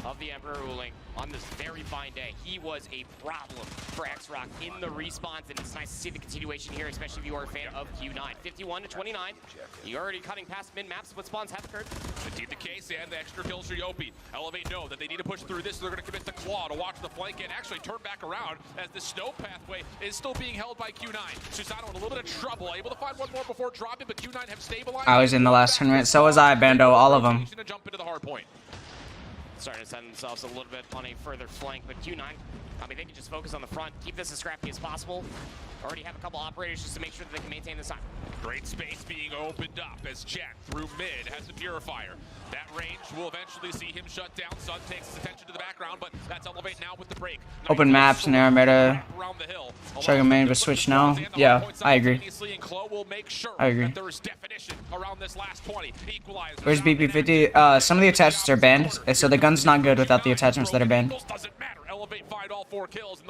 of the Emperor Uling on this very fine day. He was a problem for X-Rock in the respawns, and it's nice to see the continuation here, especially if you are a fan of Q9. 51 to 29. You're already cutting past mid-map split spawns have occurred. Indeed the case, and the extra kills for Yopi. Elevate know that they need to push through this, so they're going to commit the Claw to watch the flank and actually turn back around as the snow pathway is still being held by Q9. Susano in a little bit of trouble, able to find one more before dropping, but Q9 have stabilized. I was in the last tournament. So was I, Bando. All of them. Jump into the hard point. Starting to set themselves a little bit on a further flank, but Q9, I mean, they can just focus on the front, keep this as scrappy as possible. Already have a couple operators just to make sure that they can maintain this time. Great space being opened up as Jet through mid has a purifier. That range will eventually see him shut down. Sun takes his attention to the background, but that's Elevate now with the break. Open maps, narrow meta. Shotgun main, but switch now. Yeah, I agree. I agree. Where's BP50? Some of the attachments are banned, so the gun's not good without the attachments that are banned.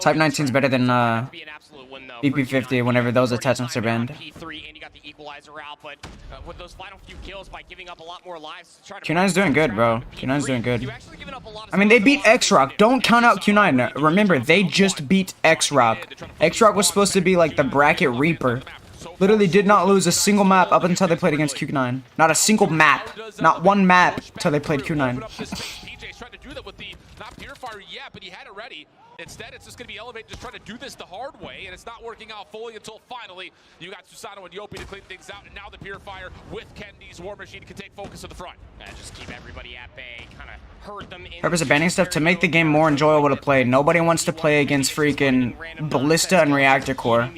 Type 19 is better than BP50 whenever those attachments are banned. Q9's doing good, bro. Q9's doing good. I mean, they beat X-Rock. Don't count out Q9. Remember, they just beat X-Rock. X-Rock was supposed to be like the bracket reaper. Literally did not lose a single map up until they played against Q9. Not a single map. Not one map until they played Q9. PJ's trying to do that with the, not Purifier yet, but he had it ready. Instead, it's just going to be Elevate just trying to do this the hard way, and it's not working out fully until finally you got Susano and Yopi to clean things out, and now the Purifier with Kendi's War Machine can take focus at the front. And just keep everybody at bay, kind of hurt them in. Purpose of banning stuff to make the game more enjoyable to play. Nobody wants to play against freaking Ballista and Reactor Core.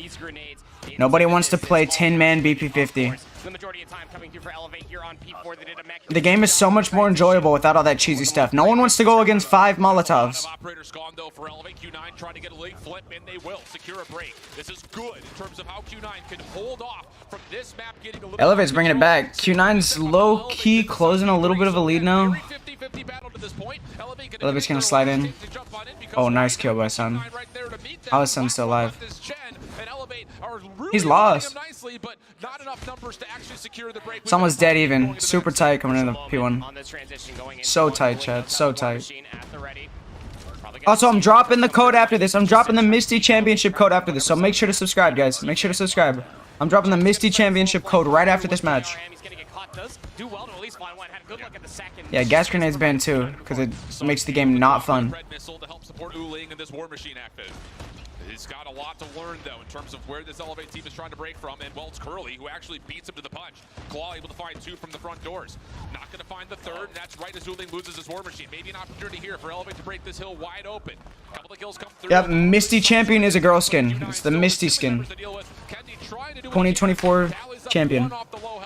Nobody wants to play 10-man BP50. The majority of time coming through for Elevate here on P4. They did a The game is so much more enjoyable without all that cheesy stuff. No one wants to go against 5 Molotovs. Operators gone though for Elevate. Q9 trying to get a late flip, and they will secure a break. This is good in terms of how Q9 can hold off from this map getting a little. Elevate's bringing it back. Q9's low-key closing a little bit of a lead now. Elevate's gonna slide in. Oh, nice kill by Sun. How is Sun still alive? He's lost. Sun was dead even. Super tight coming into the P1. So tight, Chad. So tight. Also, I'm dropping the code after this. I'm dropping the Misty Championship code after this. So make sure to subscribe, guys. Make sure to subscribe. I'm dropping the Misty Championship code right after this match. Yeah, gas grenades banned too, because it makes the game not fun. He's got a lot to learn, though, in terms of where this Elevate team is trying to break from, and Welts Curly, who actually beats him to the punch. Claw able to find 2 from the front doors. Not going to find the third, and that's right as Uling loses his War Machine. Maybe an opportunity here for Elevate to break this hill wide open. A couple of kills come through. Yep, Misty Champion is a girl skin. It's the Misty skin. 2024 champion.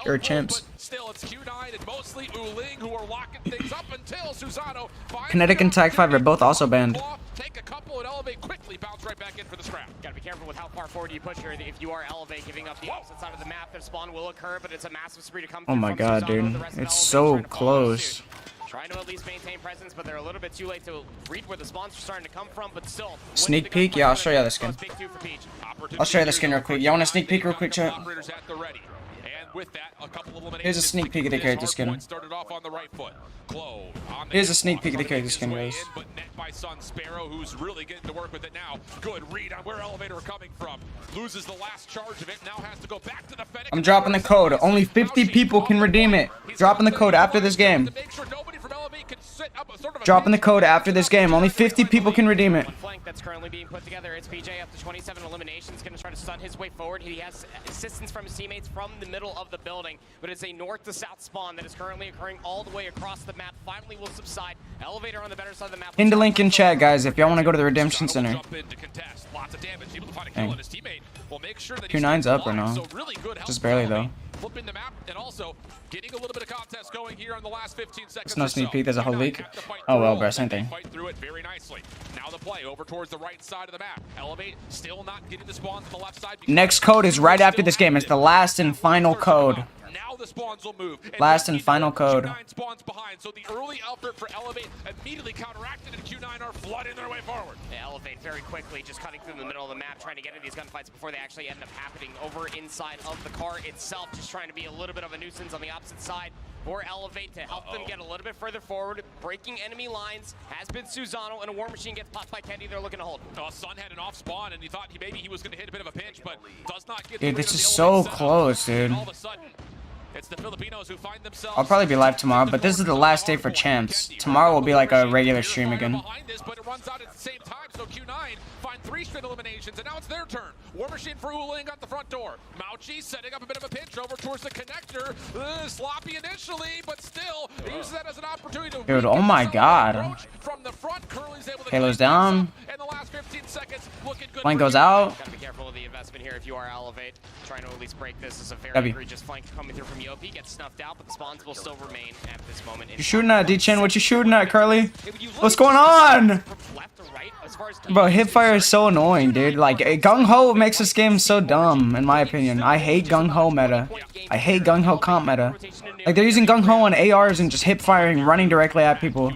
Or champs. Still, it's Q9 and mostly Uling who are locking things up until Susano finds Kinetic and Tag 5 are both also banned. Take a couple and Elevate quickly bounce right back in for the scrap. Gotta be careful with how far forward you push here. If you are Elevate giving up the opposite side of the map, their spawn will occur, but it's a massive spree to come through. Oh my god, Susano. dude. It's so close. Trying to at least maintain presence, but they're a little bit too late to read where the spawns are starting to come from, but still. Sneak peek? Yeah, I'll show you the skin. I'll show you the skin real quick. Y'all want a sneak peek real quick, chat? Here's a sneak peek of the character skin. Here's a sneak peek of the character skin, guys. By Sun Sparrow, who's really getting to work with it now. Good read on where Elevator are coming from. Loses the last charge of it, now has to go back to the Fennec. I'm dropping the code. Only 50 people can redeem it. Dropping the code after this game. Dropping the code after this game. Only 50 people can redeem it. Flank that's currently being put together. It's PJ up to 27 eliminations. Going to try to stun his way forward. He has assistance from his teammates from the middle of the building, but it's a north to south spawn that is currently occurring all the way across the map. Finally will subside. Elevator on the better side of the map. Pin the link in chat, guys, if y'all want to go to the Redemption Center. Q9's up or no? Just barely, though. Flipping the map and also getting a little bit of contest going here in the last 15 seconds. It's no sneak peek, there's a whole leak. Oh well, bro, same thing. Fight through it very nicely. Now the play over towards the right side of the map. Elevate still not getting the spawns on the left side. Next code is right after this game. It's the last and final code. Now the spawns will move. Last and final code. Spawns behind, so the early effort for Elevate immediately counteracted, and Q9 are flooding their way forward. Elevate very quickly, just cutting through the middle of the map, trying to get into these gunfights before they actually end up happening over inside of the car itself. Just trying to be a little bit of a nuisance on the opposite side for Elevate to help them get a little bit further forward. Breaking enemy lines has been Susano, and a War Machine gets popped by Kendi. They're looking to hold. Sun had an off spawn, and he thought maybe he was going to hit a bit of a pinch, but does not get. Dude, this is so close, dude. All of a sudden, it's the Filipinos who find themselves. I'll probably be live tomorrow, but this is the last day for champs. Tomorrow will be like a regular stream again. But it runs out at the same time, so Q9 find 3 straight eliminations, and now it's their turn. War Machine for Uling at the front door. Mauchi setting up a bit of a pinch over towards the connector. Sloppy initially, but still uses that as an opportunity to. Dude, oh my god. From the front, Curly's able to Halo's down. in the last 15 seconds, looking good. Flank goes out. Gotta be careful with the investment here if you are Elevate. Trying to at least break this is a very egregious flank coming through from Yopi. Gets snuffed out, but the spawns will still remain at this moment. You shooting at D-Chin? What you shooting at, Curly? What's going on? Bro, hipfire is so annoying, dude. Like, gung-ho makes this game so dumb, in my opinion. I hate gung-ho meta. I hate gung-ho comp meta. Like, they're using gung-ho on ARs and just hip-firing, running directly at people.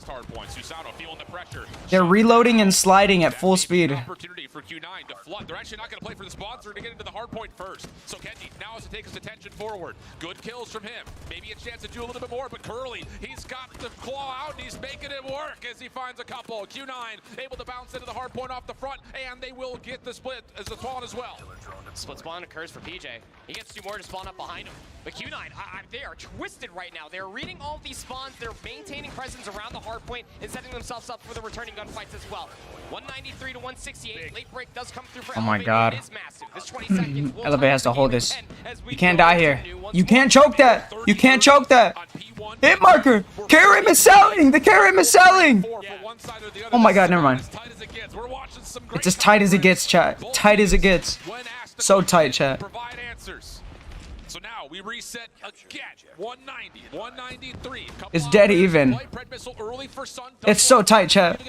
last hard point. Susano feeling the pressure. They're reloading and sliding at full speed. Opportunity for Q9 to flood. They're actually not going to play for the sponsor to get into the hard point first. So Kenji now has to take his attention forward. Good kills from him. Maybe a chance to do a little bit more, but Curly, he's got the claw out and he's making it work as he finds a couple. Q9 able to bounce into the hard point off the front, and they will get the split as the spawn as well. Split spawn occurs for PJ. He gets 2 more to spawn up behind him. But Q9, they are twisted right now. They're reading all of these spawns. They're maintaining presence around the hard point and setting themselves up for the returning gunfights as well. 193 to 168. Late break does come through for Oh my Elevate. God. It is massive. This 20 seconds will Elevate has to hold this. as we You can't go die into here. new once You more. can't choke that. You can't choke that. Hit marker. Karim is selling. The Karim is selling. Oh my God, never mind. It's as tight as it gets, chat. Tight as it gets. So tight, chat. Provide answers. So now we reset again. 190, 193. It's dead even. It's so tight, chat.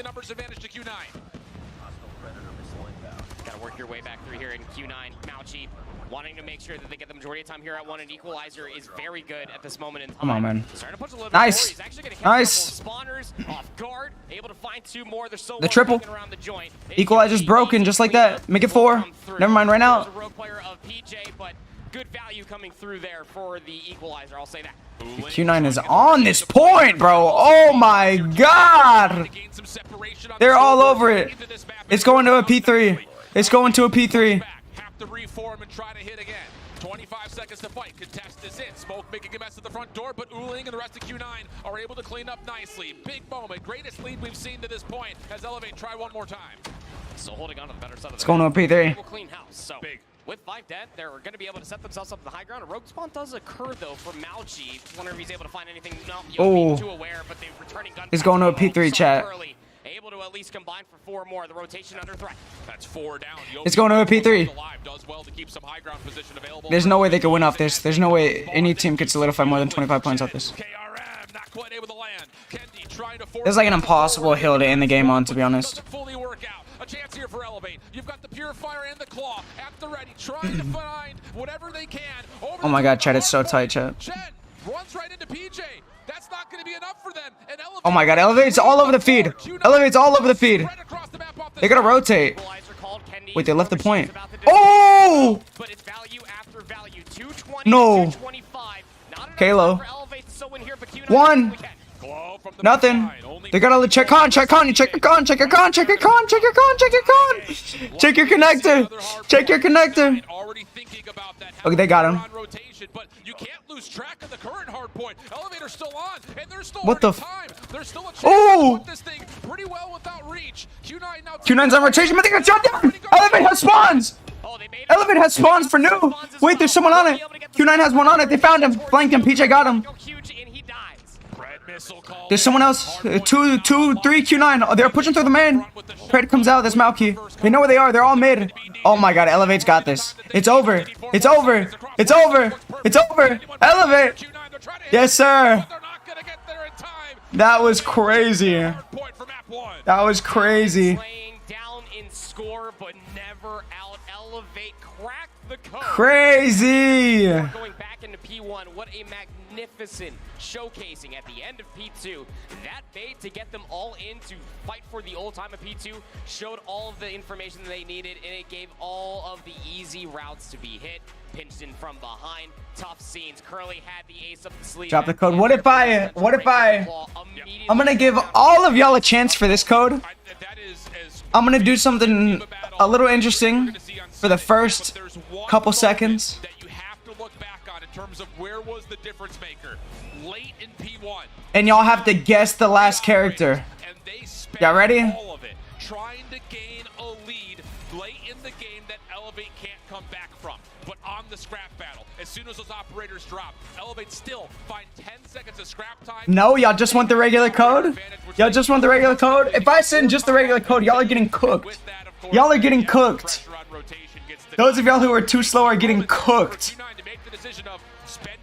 Gotta work your way back through here in Q9. Mauchi wanting to make sure that they get the majority of time here at 1, and Equalizer is very good at this moment in time. Come on, man. Starting to push a little bit Nice. more. He's actually gonna catch Nice. a couple of spawners off guard, able to find 2 more. They're so The triple. around the joint. Equalizer's broken just like that. Make it 4. Never mind, right now. There's a rogue player of PJ, but good value coming through there for the Equalizer. I'll say that. Q9 is on this point, bro. Oh my God. They're all over it. It's going to a P3. It's going to a P3. Have to reform and try to hit again. 25 seconds to fight. Contest is in. Smoke making a mess at the front door, but Uling and the rest of Q9 are able to clean up nicely. Big moment. Greatest lead we've seen to this point as Elevate try one more time. Still holding on to the better side of It's going to a P3. Clean house. So big. With 5 dead, they're going to be able to set themselves up in the high ground. A rogue spawn does occur, though, from Mauchi. Wonder if he's able to find anything. No, Oh. too aware, but they're returning gun. He's going to a P3, chat. Able to at least combine for 4 more. The rotation under threat. That's 4 down. It's going to a P3. Does well to keep some high ground position available. There's no way they could win off this. There's no way any team could solidify more than 25 points off this. KRM not quite able to land. Kendi trying to force. It's like an impossible hill to end the game on, to be honest. Doesn't fully work out. A chance here for Elevate. You've got the Purifier and the Claw at the ready, trying to find whatever they can. Oh my God, chat, it's so tight, chat. Chen runs right into PJ. That's not going to be enough for them. And Elevate, Oh my God, Elevate's all over the feed. Elevate's all over the feed. They gotta rotate. Wait, they left the point. Oh! No. Kalo. 1. Nothing. They gotta check con, check con, check your con, check your con, check your con, check your con, check your con. Check your connector. Check your connector. Okay, they got him. But you can't lose track of the current hard point. Elevator's still on, and there's still What the time. There's still a chance Oh! to put this thing pretty well without reach. Q9 now. Q9's on rotation, but they got shot down. Elevate has spawns. Elevate has spawns for new. Wait, there's someone on it. Q9 has one on it. They found him. Flanked him. PJ got him. There's someone else. 2, 3 Q9. Oh, they're pushing through the main. Pred comes out. That's Malky. They know where they are. They're all mid. Oh my God, Elevate's got this. It's over. It's over. It's over. It's over. Elevate. Yes, sir. That was crazy. That was crazy. Down in score, but never out. Elevate cracked the code. Crazy. Going back into P1, what a magnificent showcasing at the end of P2. That bait to get them all in to fight for the old time of P2 showed all of the information they needed, and it gave all of the easy routes to be hit. Pinched in from behind, tough scenes. Curly had the ace up the sleeve. Drop the code. What if I'm gonna give all of y'all a chance for this code. I'm gonna do something a little interesting for the first couple seconds. In terms of where was the difference maker late in P1, And y'all have to guess the last character. Y'all ready? all of it trying to gain a lead late in the game that Elevate can't come back from. But on the scrap battle, as soon as those operators drop, Elevate still find 10 seconds of scrap time. No, y'all just want the regular code? Y'all just want the regular code? If I send just the regular code, y'all are getting cooked. Y'all are getting cooked. Those of y'all who are too slow are getting cooked.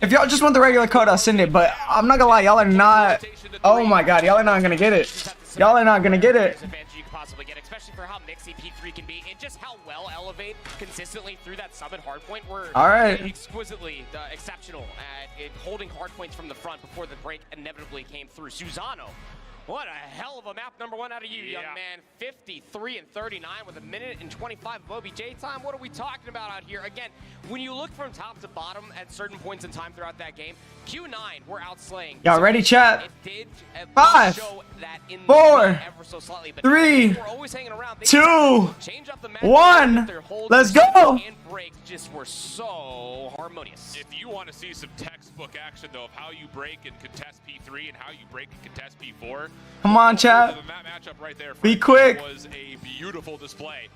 If y'all just want the regular code, I'll send it, but I'm not gonna lie, y'all are not. Oh my God, y'all are not gonna get it. Y'all are not gonna get it. You could possibly get, especially for how mixy P3 can be, and just how well Elevate consistently through that summit hardpoint were exquisitely exceptional at holding hardpoints from the front before the break inevitably came through. Susano What a hell of a map number 1 out of you, young man. 53 and 39 with a minute and 25 of OBJ time. What are we talking about out here? Again, when you look from top to bottom at certain points in time throughout that game, Q9 were outslaying. Y'all ready, chat? It did 5, show that in 4, ever so slightly, but 3, they were always hanging around. They 2, change up the map 1. their hold Let's go. and breaks just were so harmonious. If you want to see some textbook action, though, of how you break and contest P3 and how you break and contest P4, Come on, chat. that matchup right there Be quick. was a beautiful display.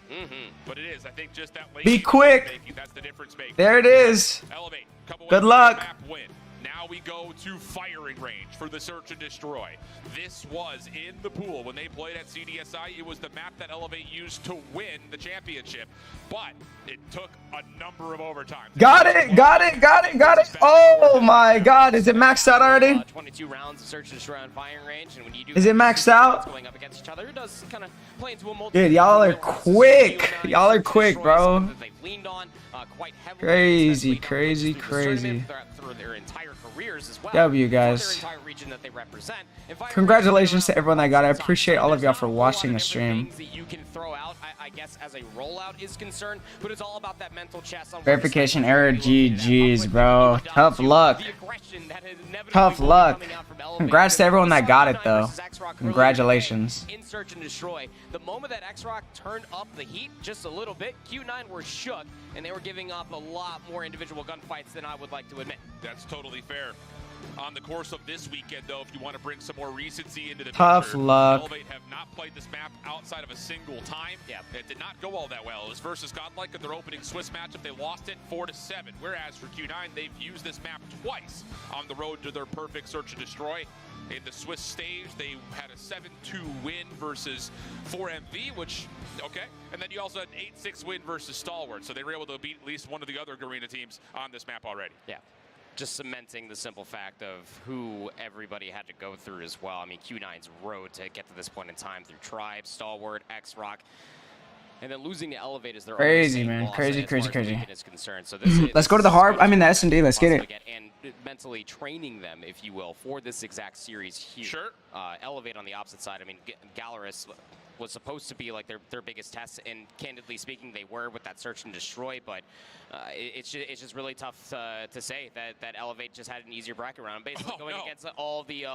But it is, I think, just that late Be quick. making, that's the difference making. There it is. Elevate. Good luck. Map win. Now we go to firing range for the search and destroy. This was in the pool when they played at CDSI. It was the map that Elevate used to win the championship, but it took a number of overtimes. Got it. Got it. Got it. Got it. Oh my God. Is it maxed out already? 22 rounds of search and destroy on firing range, and when you do Is it maxed out? going up against each other, it does kind of play into a Dude, y'all are quick. Y'all are quick, bro. Crazy, crazy, crazy. Through their entire careers as well. W, guys. Congratulations to everyone that got it. I appreciate all of y'all for watching the stream. That you can throw out, I guess, as a rollout is concerned, but it's all about that mental chess. Verification error. GG's, bro. Tough luck. Tough luck. Congrats to everyone that got it, though. Congratulations. In search and destroy. The moment that X-Rock turned up the heat just a little bit, Q9 were shook, and they were giving up a lot more individual gunfights than I would like to admit. That's totally fair. On the course of this weekend, though, if you want to bring some more recency into the Tough picture, luck. Elevate have not played this map outside of a single time. It did not go all that well. It was versus Godlike in their opening Swiss matchup. They lost it 4-7. Whereas for Q9, they've used this map twice on the road to their perfect search and destroy. In the Swiss stage, they had a 7-2 win versus 4MV, which, okay. And then you also had an 8-6 win versus Stalwart. So they were able to beat at least one of the other Garena teams on this map already. Yeah. Just cementing the simple fact of who everybody had to go through as well. I mean, Q9's road to get to this point in time through Tribe, Stalwart, X-Rock, and then losing to Elevate is their crazy, man. Crazy, crazy, crazy. So this Let's go to the harp. I mean, the S&D. Let's get it. And mentally training them, if you will, for this exact series here. Sure. Elevate on the opposite side. I mean, Galaris was supposed to be like their biggest test, and candidly speaking, they were with that search and destroy. But it's just really tough to say that Elevate just had an easier bracket round. Basically, going against all the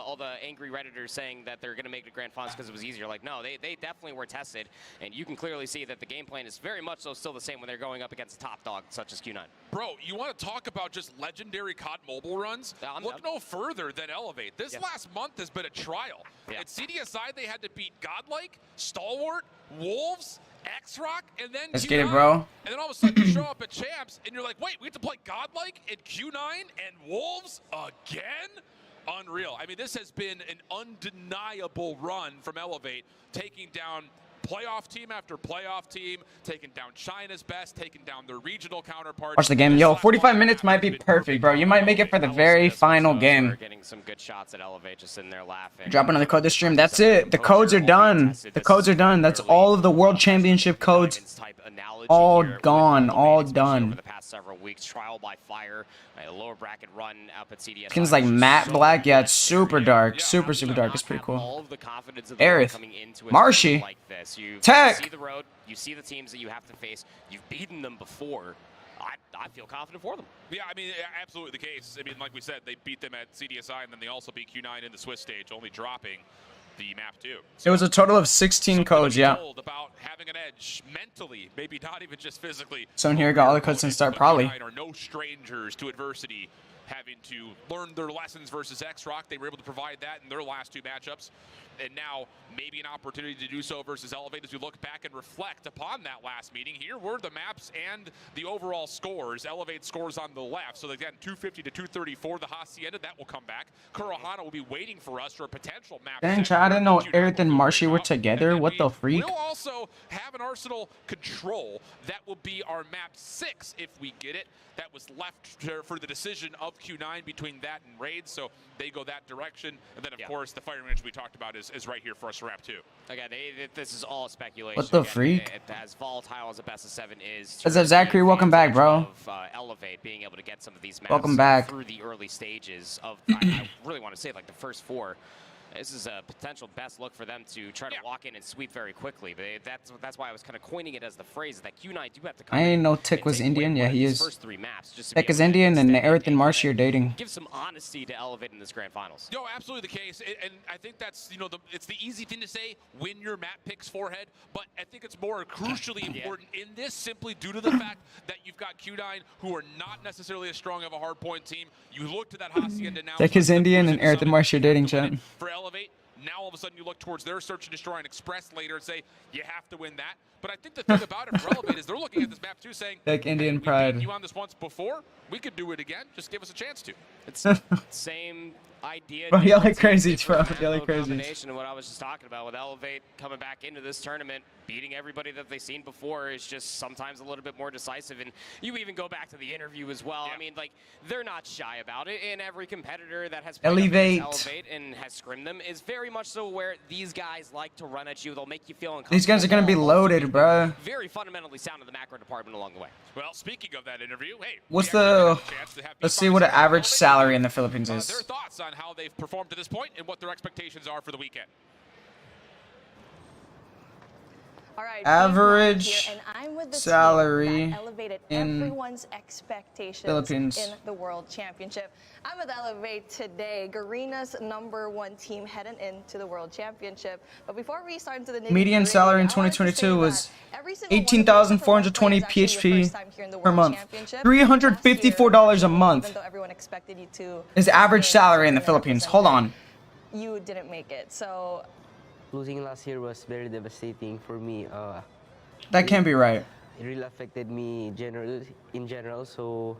angry redditors saying that they're going to make the grand finals because it was easier. Like, no, they definitely were tested, and you can clearly see that the game plan is very much so still the same when they're going up against a top dog such as Q9. Bro, you want to talk about just legendary COD mobile runs? Look no further than Elevate. This last month has been a trial. At CDSI, they had to beat Godlike, Stalwart, Wolves, X-Rock, and then Let's Q9. get it, bro. And then all of a sudden you show up at Champs, and you're like, wait, we have to play Godlike and Q9 and Wolves again? Unreal. I mean, this has been an undeniable run from Elevate, taking down playoff team after playoff team, taking down China's best, taking down their regional counterparts. Watch the game. Yo, 45 minutes might be perfect, bro. You might make it for the very final game. Getting some good shots at Elevate, just sitting there laughing. Drop another code this stream. That's it. The codes are done. The codes are done. That's all of the World Championship codes. All gone. All done. The past several weeks, trial by fire, a lower bracket run up at CDS. Skin's like matte black. Yeah, it's super dark. Super, super dark. It's pretty cool. Aerith. Marshy. You Tech. see the road, you see the teams that you have to face. You've beaten them before. I feel confident for them. Yeah, I mean, absolutely the case. I mean, like we said, they beat them at CDSI, and then they also beat Q9 in the Swiss stage, only dropping the map too. It was a total of 16 codes, yeah. About having an edge mentally, maybe not even just physically. So in here, got all the codes since start, probably. Are no strangers to adversity, having to learn their lessons versus X-Rock. They were able to provide that in their last two matchups. And now maybe an opportunity to do so versus Elevate as we look back and reflect upon that last meeting. Here were the maps and the overall scores. Elevate scores on the left. So again, 250 to 234. The Hacienda, that will come back. Kurohana will be waiting for us for a potential map. Dang, I didn't know Aerith and Marshy were together. What the freak? We'll also have an Arsenal control. That will be our map 6 if we get it. That was left for the decision of Q9 between that and Raid. So they go that direction. And then, of course, the firing range we talked about is right here for us for map 2. Again, this is all speculation. What the freak? As volatile as a best of 7 is. What's up, Zachary? Welcome back, bro. Elevate being able to get some of these maps Welcome back. through the early stages of. I really want to say like the first 4. This is a potential best look for them to try to walk in and sweep very quickly. But that's why I was kind of coining it as the phrase that Q9 do have to come I didn't know Tick was Indian. Yeah, he is. Tick is Indian, and Aerith and Marcy are dating. Give some honesty to Elevate in this grand finals. No, absolutely the case, and I think that's it's the easy thing to say, win your map picks forehead, but I think it's more crucially important in this simply due to the fact that you've got Q9 who are not necessarily as strong of a hardpoint team. You look to that Hacienda now. Tick is Indian, and Aerith and Marcy are dating, chat. For Elevate, now all of a sudden you look towards their search and destroy and express later and say you have to win that. But I think the thing about it for Elevate is they're looking at this map too, saying, like Indian hey, pride. You on this once before, we could do it again. Just give us a chance to. It's same idea. Bro, y'all like crazy, bro. Y'all like crazy. Combination of what I was just talking about with Elevate coming back into this tournament, beating everybody that they've seen before is just sometimes a little bit more decisive. And you even go back to the interview as well. I mean, like, they're not shy about it. And every competitor that has played Elevate and has scrimmed them is very much so aware these guys like to run at you. They'll make you feel uncomfortable. These guys are gonna be loaded, bro. Very fundamentally sound in the macro department along the way. Well, speaking of that interview, hey, what's the? Let's see what an average salary in the Philippines is. Their thoughts on how they've performed to this point and what their expectations are for the weekend. All right, average and I'm with the salary elevated in everyone's expectations Philippines in the World Championship. I'm with Elevate today, Garena's #1 team heading into the World Championship. But before we start into the median salary in 2022 was 18,420 PHP per month, $354 a month. Is average salary in the Philippines. Hold on. You didn't make it, so. Losing last year was very devastating for me. That can't be right. It really affected me in general. So,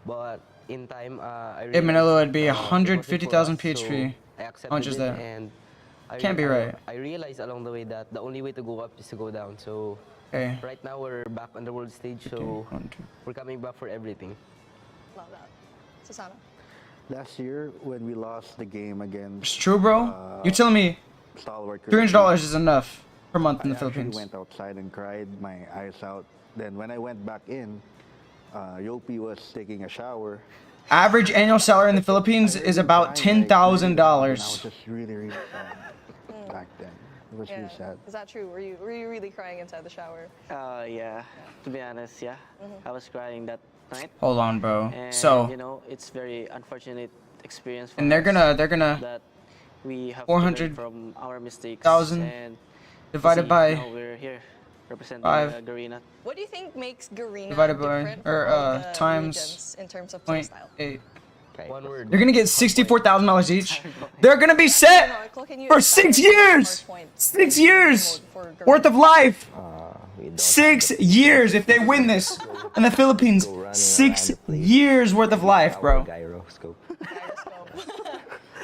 but in time, I really, in Manila, it'd be 150,000 PHP. So how much is that? And can't be right. I realized along the way that the only way to go up is to go down. So, right now we're back on the world stage. So, we're coming back for everything. Love that. Susana? Last year, when we lost the game against... It's true, bro? You're telling me $300 is enough per month in the Philippines? I went outside and cried my eyes out. Then when I went back in, Yopi was taking a shower. Average annual salary in the Philippines is about $10,000. I was just really, really sad back then. It was really sad. Is that true? Were you really crying inside the shower? Yeah. To be honest, yeah. I was crying that night. Hold on, bro. And, so you know, it's very unfortunate experience for and they're gonna that we have 400 from our mistakes 1,000 and divided by we're here representing 5. Garena. What do you think makes Garena divided by different or from the times regions in terms of playstyle? 0.8. One word. They're gonna get $64,000 each. They're gonna be set for 6 years. 6 years worth of life. 6 years if they win this in the Philippines. 6 years worth of life, bro.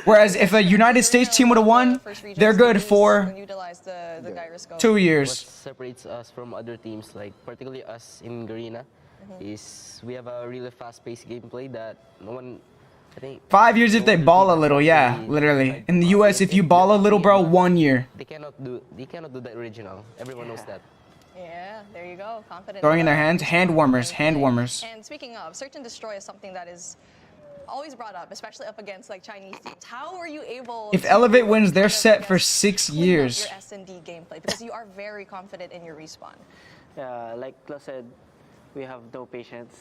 Whereas if a United States team would have won, they're good for 2 years. What separates us from other teams, like particularly us in Garena, is we have a really fast-paced gameplay that no one, I think. 5 years if they ball a little, yeah, literally. In the US, if you ball a little, bro, 1 year. They cannot do the original. Everyone knows that. Yeah, there you go. Confident. Throwing in their hands, hand warmers, hand warmers. And speaking of, search and destroy is something that is always brought up, especially up against like Chinese teams. How are you able? If Elevate wins, they're set for 6 years. Your S&D gameplay because you are very confident in your respawn. Like Klaus said, we have no patience,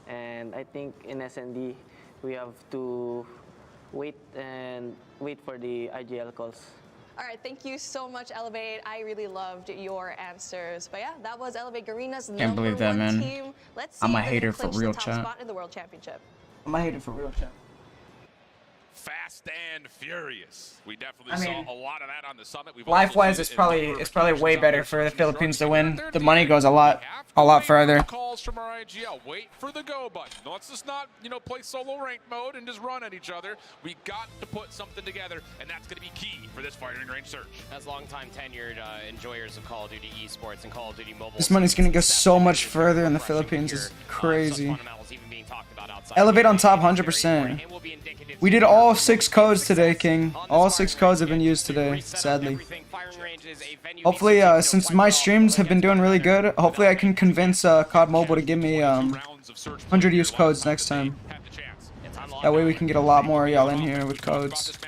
and I think in S&D we have to wait for the IGL calls. All right, thank you so much, Elevate. I really loved your answers. But yeah, that was Elevate Garena's Can't believe that, man. team. Let's see I'm a if they hater can for clinch real, the top chat. spot in the World Championship. I'm a hater for real, chat. Fast and furious. We definitely saw a lot of that on the summit. Life-wise, it's probably way better for the Philippines to win. The money goes a lot further. Calls from our IGL. Wait for the go button. Let's just not, play solo ranked mode and just run at each other. We got to put something together, and that's going to be key for this firing range search. As longtime tenured enjoyers of Call of Duty esports and Call of Duty Mobile, This money's gonna go so much further in the Philippines. It's crazy. Elevate on top 100%. We did all 6 codes today, King. All 6 codes have been used today, sadly. Hopefully, since my streams have been doing really good, hopefully I can convince COD Mobile to give me 100 used codes next time. That way we can get a lot more y'all in here with codes.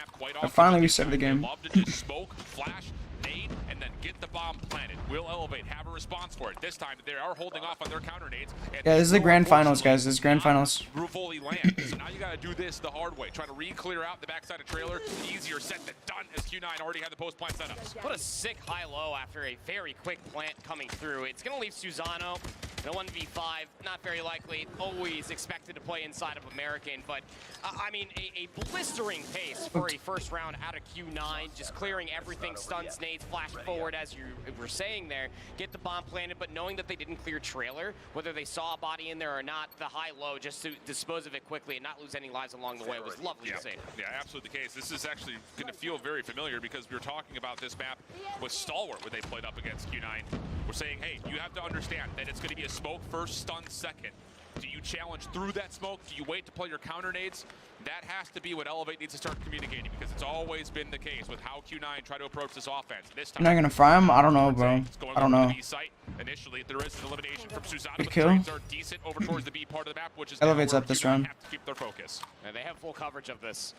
finally reset the game. Love to just smoke, flash, nade, and then get the bomb planted. Will Elevate have a response for it? This time they are holding off on their counter nades. Yeah, this is the grand finals, guys. This is grand finals. Fully land. So now you got to do this the hard way. Try to re-clear out the backside of trailer. Easier said than done, as Q9 already had the post plant setups. What a sick high-low after a very quick plant coming through. It's going to leave Susano in a 1v5. Not very likely. Always expected to play inside of American, but I mean, a blistering pace for a first round out of Q9. Just clearing everything, stuns, nades, flash forward, as you were saying there. Get the bomb planted, but knowing that they didn't clear trailer, whether they saw a body in there or not, the high-low just to dispose of it quickly and not lose any lives along the way was lovely to see. Yeah, absolutely the case. This is actually going to feel very familiar because we were talking about this map with Stalwart when they played up against Q9. We're saying, hey, you have to understand that it's going to be a smoke first, stun second. Do you challenge through that smoke? Do you wait to play your counter nades? That has to be what Elevate needs to start communicating, because it's always been the case with how Q9 try to approach this offense. This time, I'm not gonna fry him. I don't know, bro. I don't know. Initially, there is an elimination from Susano, Good but kill. the trades are decent over towards the B part of the map, which is Elevate's now up where this Q9 round. have to keep their focus. And they have full coverage of this.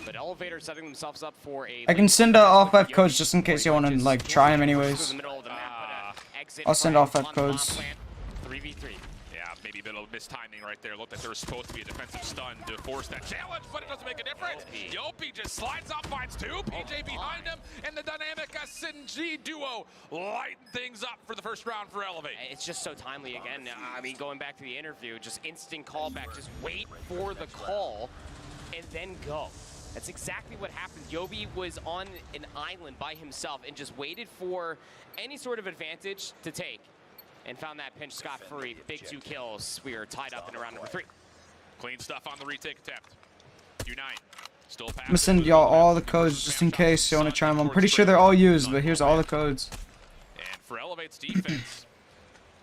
But Elevator setting themselves up for a... I can send all 5 codes just in case you want to like try him anyways. I'll send all 5 codes. 3v3. Yeah, maybe a bit of mistiming right there. Looked like there was supposed to be a defensive stun to force that challenge, but it doesn't make a difference. Yopi just slides out, finds 2. PJ behind him, and the dynamic SNG duo lighten things up for the first round for Elevate. It's just so timely again. I mean, going back to the interview, just instant callback. Just wait for the call and then go. That's exactly what happened. Yobi was on an island by himself and just waited for any sort of advantage to take. And found that pinch scot-free. Big 2 kills. We are tied up in round number 3. Clean stuff on the retake attempt. Q9 still I'm gonna send y'all all the codes just in case you want to try them. I'm pretty sure they're all used, but here's all the codes. And for Elevate's defense,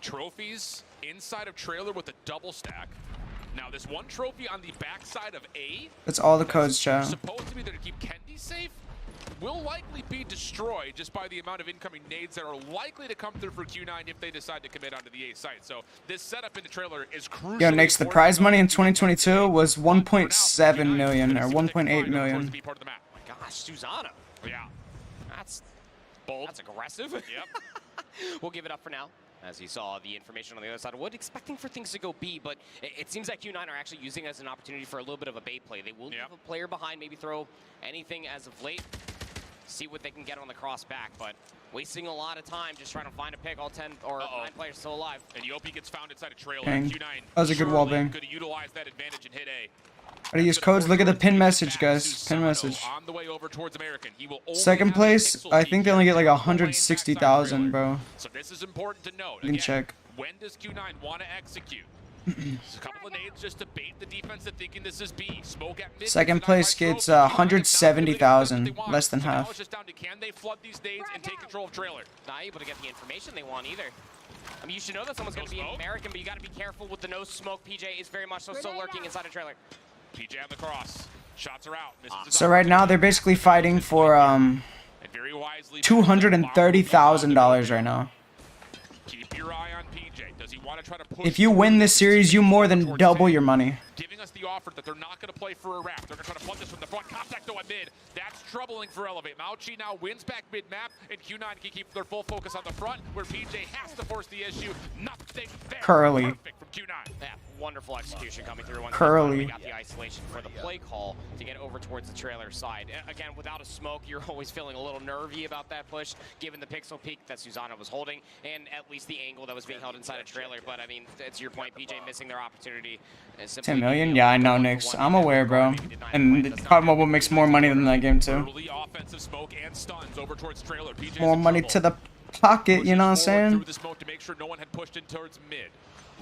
trophies inside of trailer with a double stack. Now this one trophy on the backside of A. That's all the codes, chat. Supposed to be there to keep Kendi safe. Will likely be destroyed just by the amount of incoming nades that are likely to come through for Q9 if they decide to commit onto the A site. So this setup in the trailer is crucial. Yo, Nix, the prize money in 2022 was 1.7 million or 1.8 million. Oh my gosh, Susano. Yeah. That's bold. That's aggressive. Yep. We'll give it up for now. As you saw the information on the other side of wood, expecting for things to go B, but it seems like Q9 are actually using it as an opportunity for a little bit of a bait play. They will leave a player behind, maybe throw anything as of late, see what they can get on the cross back, but wasting a lot of time just trying to find a pick. All 10 or 9 players still alive. And Yopi gets found inside a trailer. Dang. Q9 That was a good wall bang. could utilize that advantage and hit A. Gotta use codes. Look at the pin message, guys. Pin message. On the way over towards American. He will only Second place, I think they only get like 160,000, bro. So this is important to note. You can check. When does Q9 want to execute? A couple of nades just to bait the defense of thinking this is B. Smoke at mid. Second place gets 170,000, less than Now half. it's just down to can they flood these nades and take control of trailer? Not able to get the information they want either. I mean, you should know that someone's going to be American, but you got to be careful with the no smoke. PJ is very much so still lurking inside a trailer. PJ on the cross. Shots are out. So right now they're basically fighting for $230,000 right now. Keep your eye on PJ. Does he want to try to push? If you win this series, you more than double your money. Giving us the offer that they're not going to play for a wrap. They're going to try to flood this from the front. Contact though at mid. That's troubling for Elevate. Mauchi now wins back mid-map, and Q9 can keep their full focus on the front, where PJ has to force the issue. Nothing there. Curly. Perfect from Q9. Yeah, wonderful execution coming through. Once Curly. we got the isolation for the play call to get over towards the trailer side. Again, without a smoke, you're always feeling a little nervy about that push, given the pixel peak that Susano was holding, and at least the angle that was being held inside a trailer. But I mean, to your point, PJ missing their opportunity. 10 million? Yeah, I know, Nix. I'm aware, bro. And COD Mobile makes more money than that game, too. Offensive smoke and stuns over towards trailer. PJ's More in money trouble. to the pocket, you know what I'm saying? Through the smoke to make sure no one had pushed in towards mid.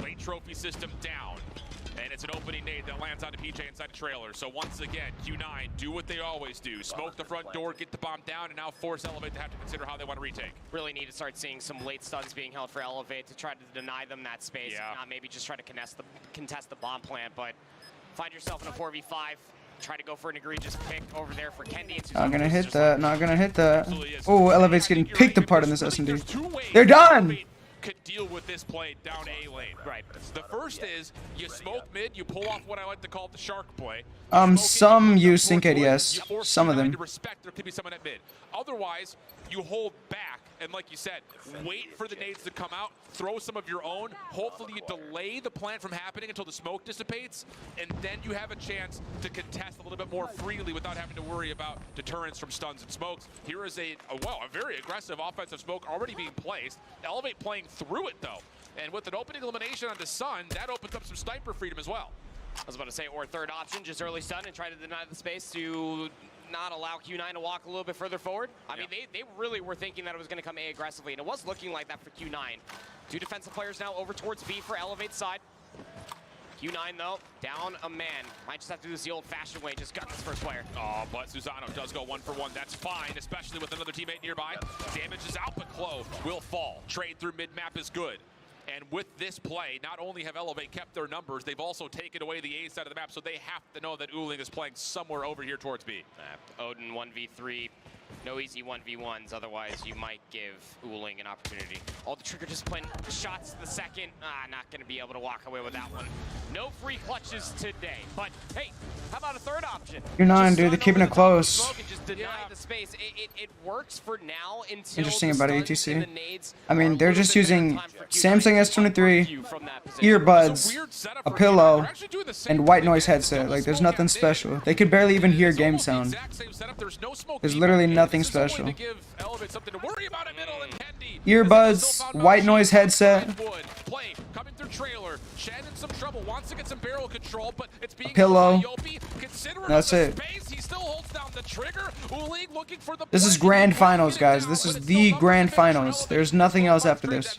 Late trophy system down. And it's an opening nade that lands onto PJ inside the trailer. So once again, Q9 do what they always do. Smoke the front door, get the bomb down, and now force Elevate to have to consider how they want to retake. Really need to start seeing some late stuns being held for Elevate to try to deny them that space. Not maybe just try to contest the bomb plant, but find yourself in a 4v5. Try to go for an egregious pick over there for Kendi. Not gonna hit that. Not gonna hit that. Oh, Elevate's getting picked apart in this S&D. They're done! could deal with this play down A lane. Right. The first is you smoke mid, you pull off what I like to call the shark play. Some use sync ADS. Some of them. To respect there could be someone at mid. Otherwise, you hold back and, like you said, wait for the nades to come out, throw some of your own. Hopefully, you delay the plant from happening until the smoke dissipates, and then you have a chance to contest a little bit more freely without having to worry about deterrence from stuns and smokes. Here is a very aggressive offensive smoke already being placed. Elevate playing through it though, and with an opening elimination on the Sun, that opens up some sniper freedom as well. I was about to say, or third option, just early stun and try to deny the space to not allow Q9 to walk a little bit further forward. I mean, they really were thinking that it was going to come A aggressively, and it was looking like that for Q9. Two defensive players now over towards B for Elevate's side. Q9, though, down a man. Might just have to do this the old-fashioned way, just gun this first player. Oh, but Susano does go 1-for-1. That's fine, especially with another teammate nearby. Damage is out, but Klo will fall. Trade through mid-map is good. And with this play, not only have Elevate kept their numbers, they've also taken away the A side of the map, so they have to know that Uling is playing somewhere over here towards B. Odin 1v3. No easy 1v1s, otherwise you might give Uling an opportunity. Oh, the trigger discipline, shots to the second. Not going to be able to walk away with that one. No free clutches today, but hey, how about a third option? You're not, dude. They're keeping it close. Just deny the space. It works for now until Interesting about ATC. I mean, they're just using Samsung S23, earbuds, a pillow, and white noise headset. Like, there's nothing special. They could barely even hear game sound. There's literally nothing special. Earbuds, white noise headset, a pillow. That's it. This is grand finals, guys. This is the grand finals. There's nothing else after this.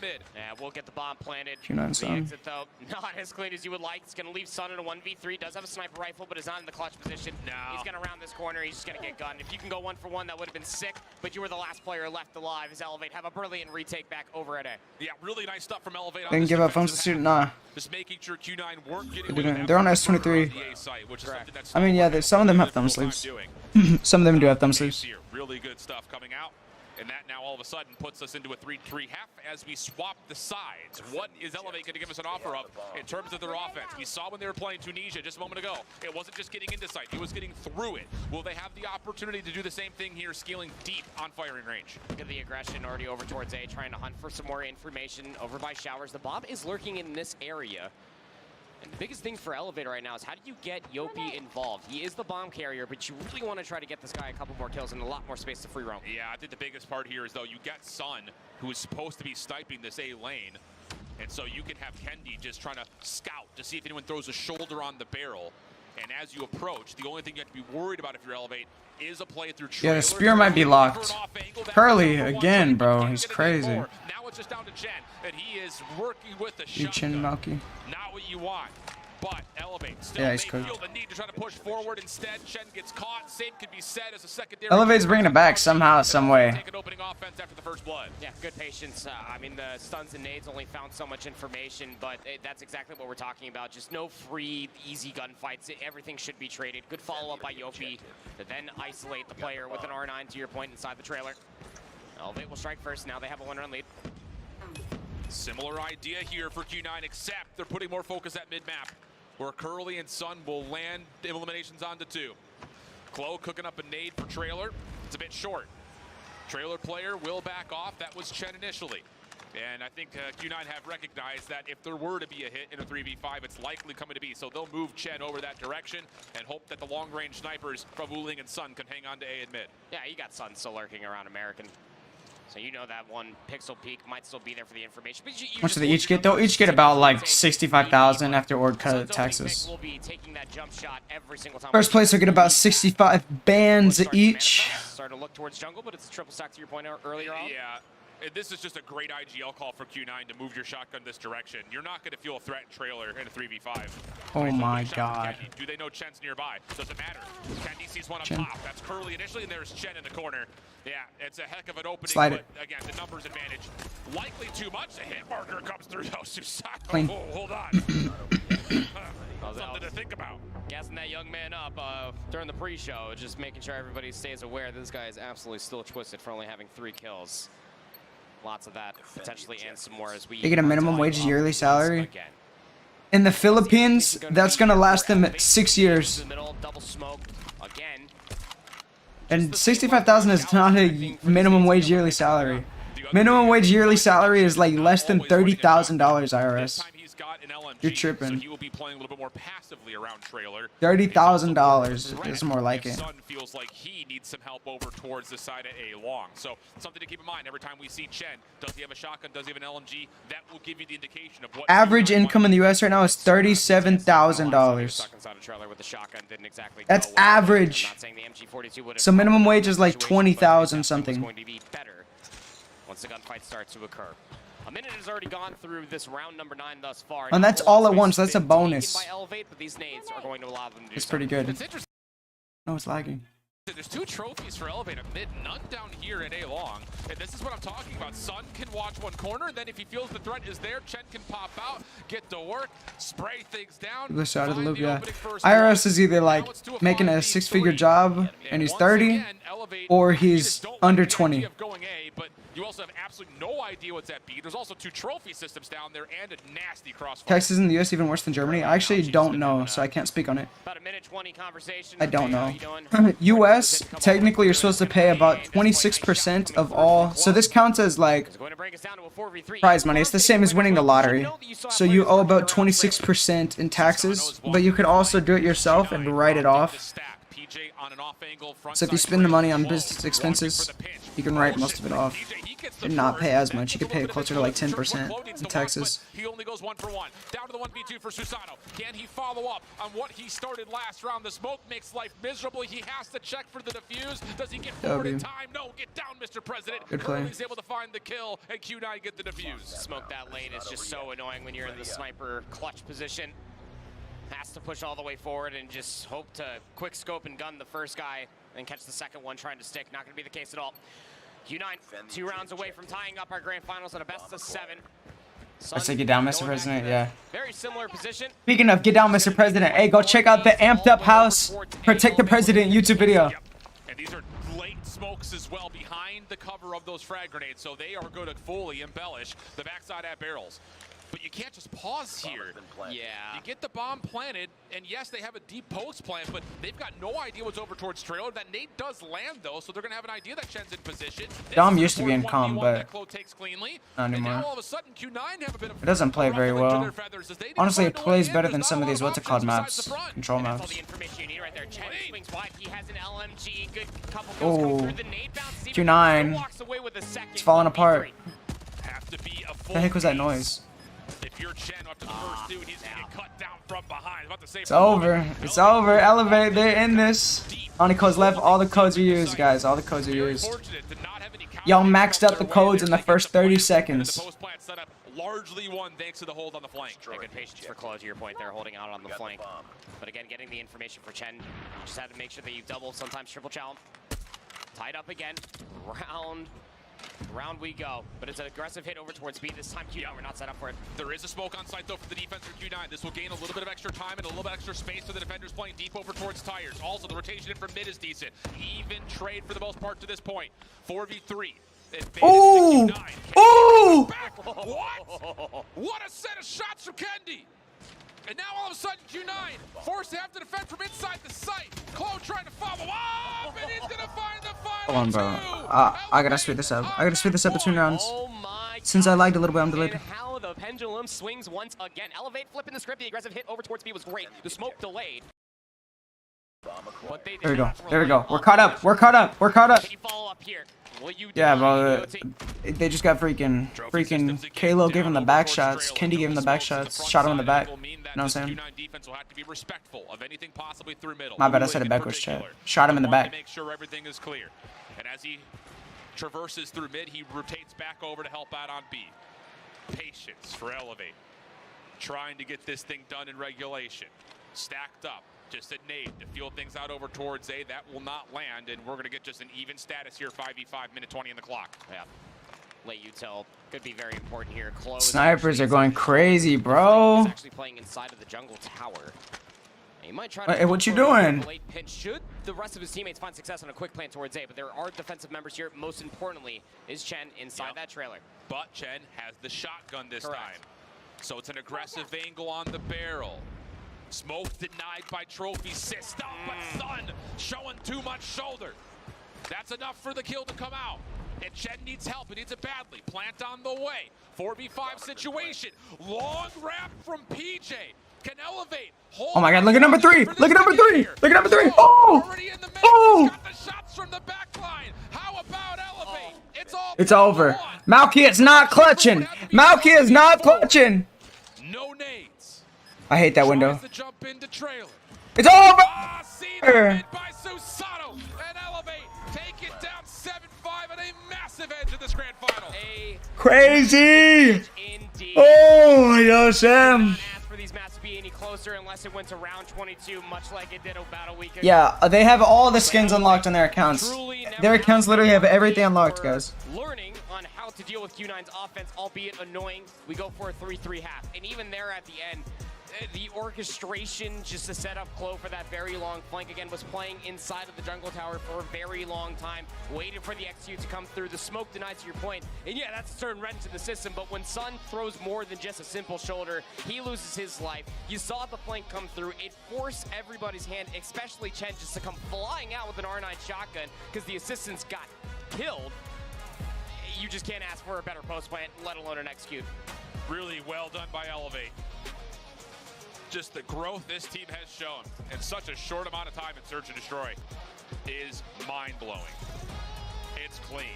We'll get the bomb planted. Q9 Sun. Exit, though, not as clean as you would like. It's going to leave Sun in a 1v3. Does have a sniper rifle, but is not in the clutch position. No. He's going to round this corner. He's just going to get gunned. If you can go 1-for-1, that would have been sick, but you were the last player left alive as Elevate have a brilliant retake back over at A. Yeah, really nice stuff from Elevate. They can give up phones to shoot. Nah. Just making sure Q9 weren't getting they're on S23. I mean, yeah, some of them have thumb sleeves. Some of them do have thumb sleeves. Really good stuff coming out. And that now all of a sudden puts us into a 3-3 half as we swap the sides. What is Elevate going to give us an offer of in terms of their offense? We saw when they were playing Tunisia just a moment ago. It wasn't just getting into sight. It was getting through it. Will they have the opportunity to do the same thing here, scaling deep on firing range? Look at the aggression already over towards A, trying to hunt for some more information over by Showers. The bomb is lurking in this area. And the biggest thing for Elevate right now is how do you get Yopi involved? He is the bomb carrier, but you really want to try to get this guy a couple more kills and a lot more space to free roam. Yeah, I think the biggest part here is, though, you get Sun, who is supposed to be sniping this A lane. And so you can have Kendi just trying to scout to see if anyone throws a shoulder on the barrel. And as you approach, the only thing you have to be worried about if you're Elevate is a play through trailer. Yeah, the spear might be locked. Curly again, bro. He's crazy. Now it's just down to Chen, and he is working with the shotgun. Not what you want. But Elevate still may feel the need to try to push forward. Instead, Chen gets caught. Same could be said as a secondary. Elevate's bringing it back somehow, some way. Take an opening offense after the first blood. Yeah, good patience. I mean, the stuns and nades only found so much information, but that's exactly what we're talking about. Just no free, easy gunfights. Everything should be traded. Good follow-up by Yopi to then isolate the player with an R9 to your point inside the trailer. Elevate will strike first. Now they have a one-run lead. Similar idea here for Q9, except they're putting more focus at mid-map, where Curly and Sun will land eliminations onto 2. Klo cooking up a nade for Trailer. It's a bit short. Trailer player will back off. That was Chen initially. And I think Q9 have recognized that if there were to be a hit in a 3v5, it's likely coming to be. So they'll move Chen over that direction and hope that the long-range snipers from Uling and Sun can hang on to A and mid. Yeah, you got Sun still lurking around American. So you know that one pixel peak might still be there for the information. But how much do they each get? They'll each get about like 65,000 after Ord cut taxes. First place will get about 65 bands each. Start to look towards jungle, but it's a triple stack to your point earlier on. Yeah. This is just a great IGL call for Q9 to move your shotgun this direction. You're not going to feel a threat in Trailer in a 3v5. Oh my god. Do they know Chen's nearby? Doesn't matter. Kendi sees one up top. That's Curly initially, and there's Chen in the corner. Yeah, it's a heck of an opening. Slide it. But again, the numbers advantage. Likely too much. A hit marker comes through, though. Susano. Clean. Oh, hold on. Something to think about. Gassing that young man up during the pre-show, just making sure everybody stays aware this guy is absolutely still twisted for only having 3 kills. Lots of that potentially and some more as we... They get a minimum wage yearly salary. In the Philippines, that's going to last them 6 years. And 65,000 is not a minimum wage yearly salary. Minimum wage yearly salary is like less than $30,000 IRS. You're tripping. $30,000 is more like it. Sun feels like he needs some help over towards the side of A long. So something to keep in mind every time we see Chen. Does he have a shotgun? Does he have an LMG? That will give you the indication of what average income in the US right now is $37,000. That's average. So minimum wage is like 20,000 something. Once the gunfight starts to occur. A minute has already gone through this round number 9 thus far. And that's all at once. That's a bonus. It's pretty good. No, it's lagging. There's 2 trophies for Elevate at mid, none down here in A long. And this is what I'm talking about. Sun can watch one corner, then if he feels the threat is there, Chen can pop out, get to work, spray things down. The side of the loop, yeah. IRS is either like making a 6-figure job and he's 30, or he's under 20. But you also have absolutely no idea what's at B. There's also 2 trophy systems down there and a nasty crossfire. Texas in the US even worse than Germany? I actually don't know, so I can't speak on it. About a minute 20 conversation. I don't know. US, technically you're supposed to pay about 26% of all. So this counts as like prize money. It's the same as winning the lottery. So you owe about 26% in taxes, but you could also do it yourself and write it off. So if you spend the money on business expenses, you can write most of it off and not pay as much. You could pay closer to like 10% in taxes. He only goes 1 for 1. Down to the 1v2 for Susano. Can he follow up on what he started last round? The smoke makes life miserable. He has to check for the defuse. Does he get forward in time? No, get down, Mr. President. Good play. He's able to find the kill, and Q9 get the defuse. Smoke that lane is just so annoying when you're in the sniper clutch position. Has to push all the way forward and just hope to quick scope and gun the first guy and catch the second one trying to stick. Not going to be the case at all. Q9, 2 rounds away from tying up our grand finals at a best of 7. I say get down, Mr. President, yeah. Very similar position. Speaking of get down, Mr. President, hey, go check out the Amped Up House Protect the President YouTube video. And these are late smokes as well behind the cover of those frag grenades, so they are going to fully embellish the backside at barrels. But you can't just pause here. Yeah. You get the bomb planted, and yes, they have a deep post plan, but they've got no idea what's over towards trailer. That nade does land, though, so they're going to have an idea that Chen's in position. Dom used to be in calm, but not anymore. It doesn't play very well. Honestly, it plays better than some of these what's-it-called maps, control maps. Oh, Q9. It's falling apart. What the heck was that noise? If you're Chen after the first dude, he's gonna get cut down from behind. About to say it's over. It's over. Elevate. They're in this. Only codes left. All the codes are used, guys. All the codes are used. Y'all maxed up the codes in the first 30 seconds. Largely won thanks to the hold on the flank. Good patience for Claw, to your point there, holding out on the flank. But again, getting the information for Chen. You just had to make sure that you double, sometimes triple chow him. Tied up again. Round we go, but it's an aggressive hit over towards B. This time Q9, we're not set up for it. There is a smoke on site though for the defense for Q9. This will gain a little bit of extra time and a little bit extra space for the defenders playing deep over towards tires. Also, the rotation in from mid is decent. Even trade for the most part to this point. 4v3. Ooh! Ooh! What? What a set of shots from Kendi! And now all of a sudden Q9 forced to have to defend from inside the site. Clo trying to follow up, and he's gonna find the final. Hold on, bro. I gotta speed this up. I gotta speed this up between rounds. Since I lagged a little bit, I'm delayed. How the pendulum swings once again. Elevate flipping the script. The aggressive hit over towards B was great. The smoke delayed. There we go. There we go. We're caught up. We're caught up. We're caught up. Can you follow up here? Yeah, bro. They just got freaking Kalo gave him the back shots. Kendi gave him the back shots. Shot him in the back. You know what I'm saying? My bad. I said it backwards, chat. Shot him in the back. Make sure everything is clear. And as he traverses through mid, he rotates back over to help out on B. Patience for Elevate. Trying to get this thing done in regulation. Stacked up. Just a nade to feel things out over towards A. That will not land, and we're going to get just an even status here. 5v5, minute 20 in the clock. Yeah. Late util could be very important here. Close. Snipers are going crazy, bro. He's actually playing inside of the jungle tower. He might try Hey, what you doing? Late pinch. Should the rest of his teammates find success on a quick plan towards A, but there are defensive members here. Most importantly is Chen inside that trailer. But Chen has the shotgun this time. So it's an aggressive angle on the barrel. Smoke denied by Trophy. System, but Sun showing too much shoulder. That's enough for the kill to come out. And Chen needs help. He needs it badly. Plant on the way. 4v5 situation. Long wrap from PJ. Can elevate. Oh my god, look at number 3. Look at number 3. Look at number 3. Oh! Oh! Got the shots from the back line. How about elevate? It's all It's over. Malky is not clutching. Malky is not clutching. No nades. I hate that window. To jump into trailer. It's over. By Susato and elevate. Take it down 7-5 and a massive edge in this grand final. Crazy. Oh my gosh, Sam. For these maps to be any closer unless it went to round 22, much like it did a battle week ago. Yeah, they have all the skins unlocked on their accounts. Their accounts literally have everything unlocked, guys. Learning on how to deal with Q9's offense, albeit annoying. We go for a 3-3 half, and even there at the end, the orchestration just to set up Clo for that very long flank again was playing inside of the jungle tower for a very long time, waited for the XU to come through. The smoke denied, to your point, and yeah, that's a certain wrench in the system, but when Sun throws more than just a simple shoulder, he loses his life. You saw the flank come through. It forced everybody's hand, especially Chen, just to come flying out with an R9 shotgun because the assistants got killed. You just can't ask for a better post plant, let alone an execute. Really well done by Elevate. Just the growth this team has shown in such a short amount of time in Search and Destroy is mind-blowing. It's clean.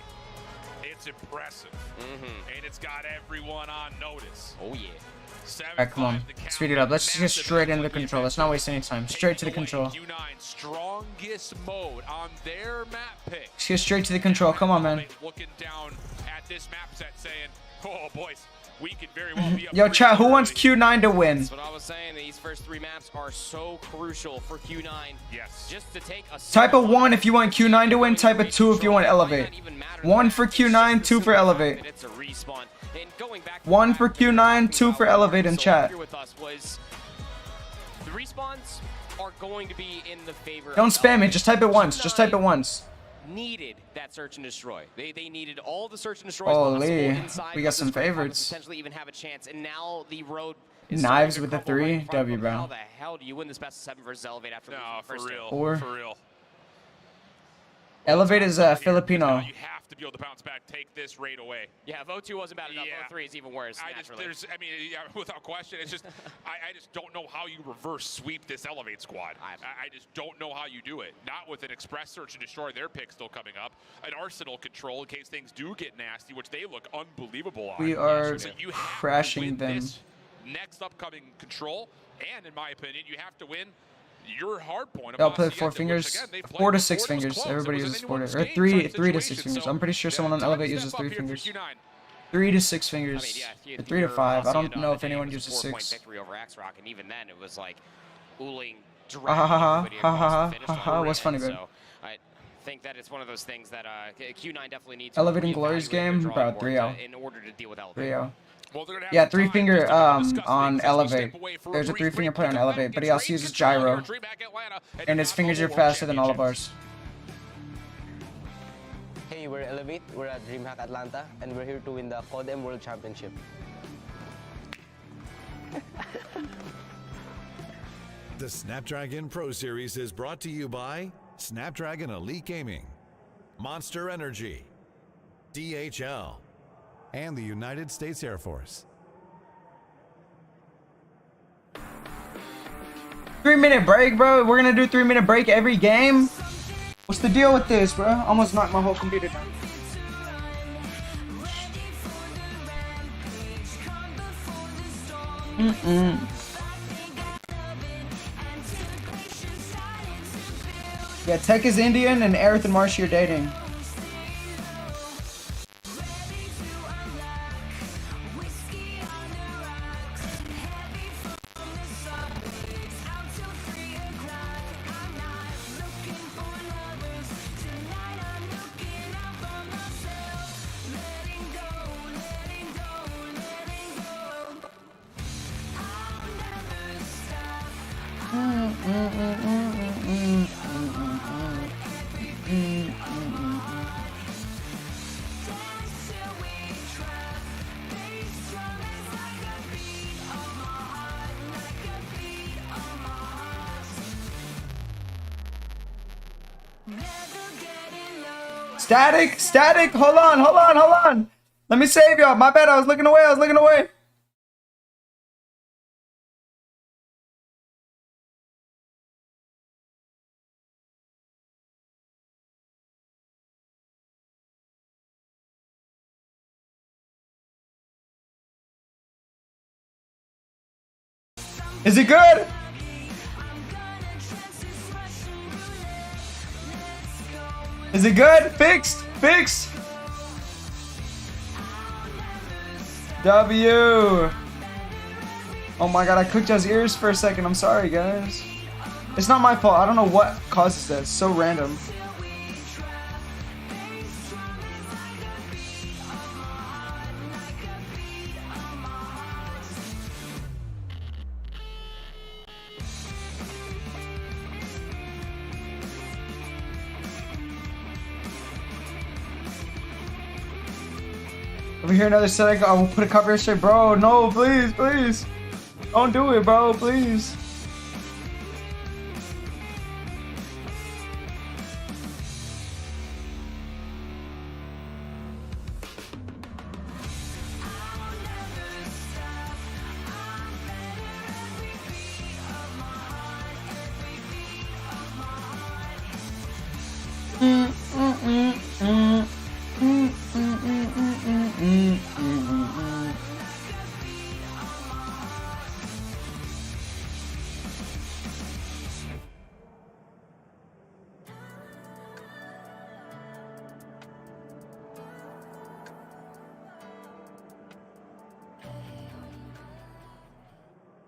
It's impressive. And it's got everyone on notice. Oh, yeah. Alright, come on. Speed it up. Let's just get straight into the control. Let's not waste any time. Straight to the control. Q9 strongest mode on their map pick. Let's get straight to the control. Come on, man. Looking down at this map set saying, oh, boys. We could very well be up. Yo, chat, who wants Q9 to win? That's what I was saying. These first 3 maps are so crucial for Q9. Yes. Just to take a Type of 1 if you want Q9 to win. Type of 2 if you want Elevate. 1 for Q9, 2 for Elevate. 1 for Q9, 2 for Elevate in chat. The respawns are going to be in the favor. Don't spam it. Just type it once. Just type it once. Needed that search and destroy. They needed all the search and destroys Holy, inside. we got some favorites. Potentially even have a chance, and now the road. Knives with the 3. W, bro. How the hell do you win this best of 7 versus Elevate after the first real. 4. For real. Elevate is Filipino. You have to be able to bounce back, take this raid away. Yeah, if O2 wasn't bad enough, O3 is even worse. Without question, it's just, I just don't know how you reverse sweep this Elevate squad. I just don't know how you do it. Not with an Express Search and Destroy, their pick still coming up. An Arsenal control in case things do get nasty, which they look unbelievable on. We are so you have crashing to win them. This next upcoming control, and in my opinion, you have to win your hard point. They'll play 4 fingers, 4 to 6 fingers. Everybody uses 4 to, or 3 to 6 fingers. I'm pretty sure someone on Elevate uses 3 fingers. 3 to 6 fingers, or 3 to 5. I don't know if anyone uses 6. Victory over X-Rock, and even then it was like Uling What's funny, babe? So I think that it's one of those things that Q9 definitely needs. Elevating Glory's game, about 3-0. In order to deal with Elevate. 3-0. Yeah, 3 finger on Elevate. There's a 3 finger play on Elevate, but he also uses gyro. And his fingers are faster than all of ours. Hey, we're Elevate, we're at DreamHack Atlanta, and we're here to win the Codm World Championship. The Snapdragon Pro Series is brought to you by Snapdragon Elite Gaming, Monster Energy, DHL, and the United States Air Force. 3-minute break, bro. We're gonna do 3-minute break every game. What's the deal with this, bro? Almost knocked my whole computer down. Yeah, Tech is Indian and Aerith and Marcy are dating. Static, static. Hold on, hold on, hold on. Let me save y'all. My bad. I was looking away. I was looking away. Is it good? Is it good? Fixed? Fixed? W. Oh my god, I cooked y'all's ears for a second. I'm sorry, guys. It's not my fault. I don't know what causes that. It's so random. Over here, another set. I will put a cover straight, bro. No, please, please. Don't do it, bro. Please.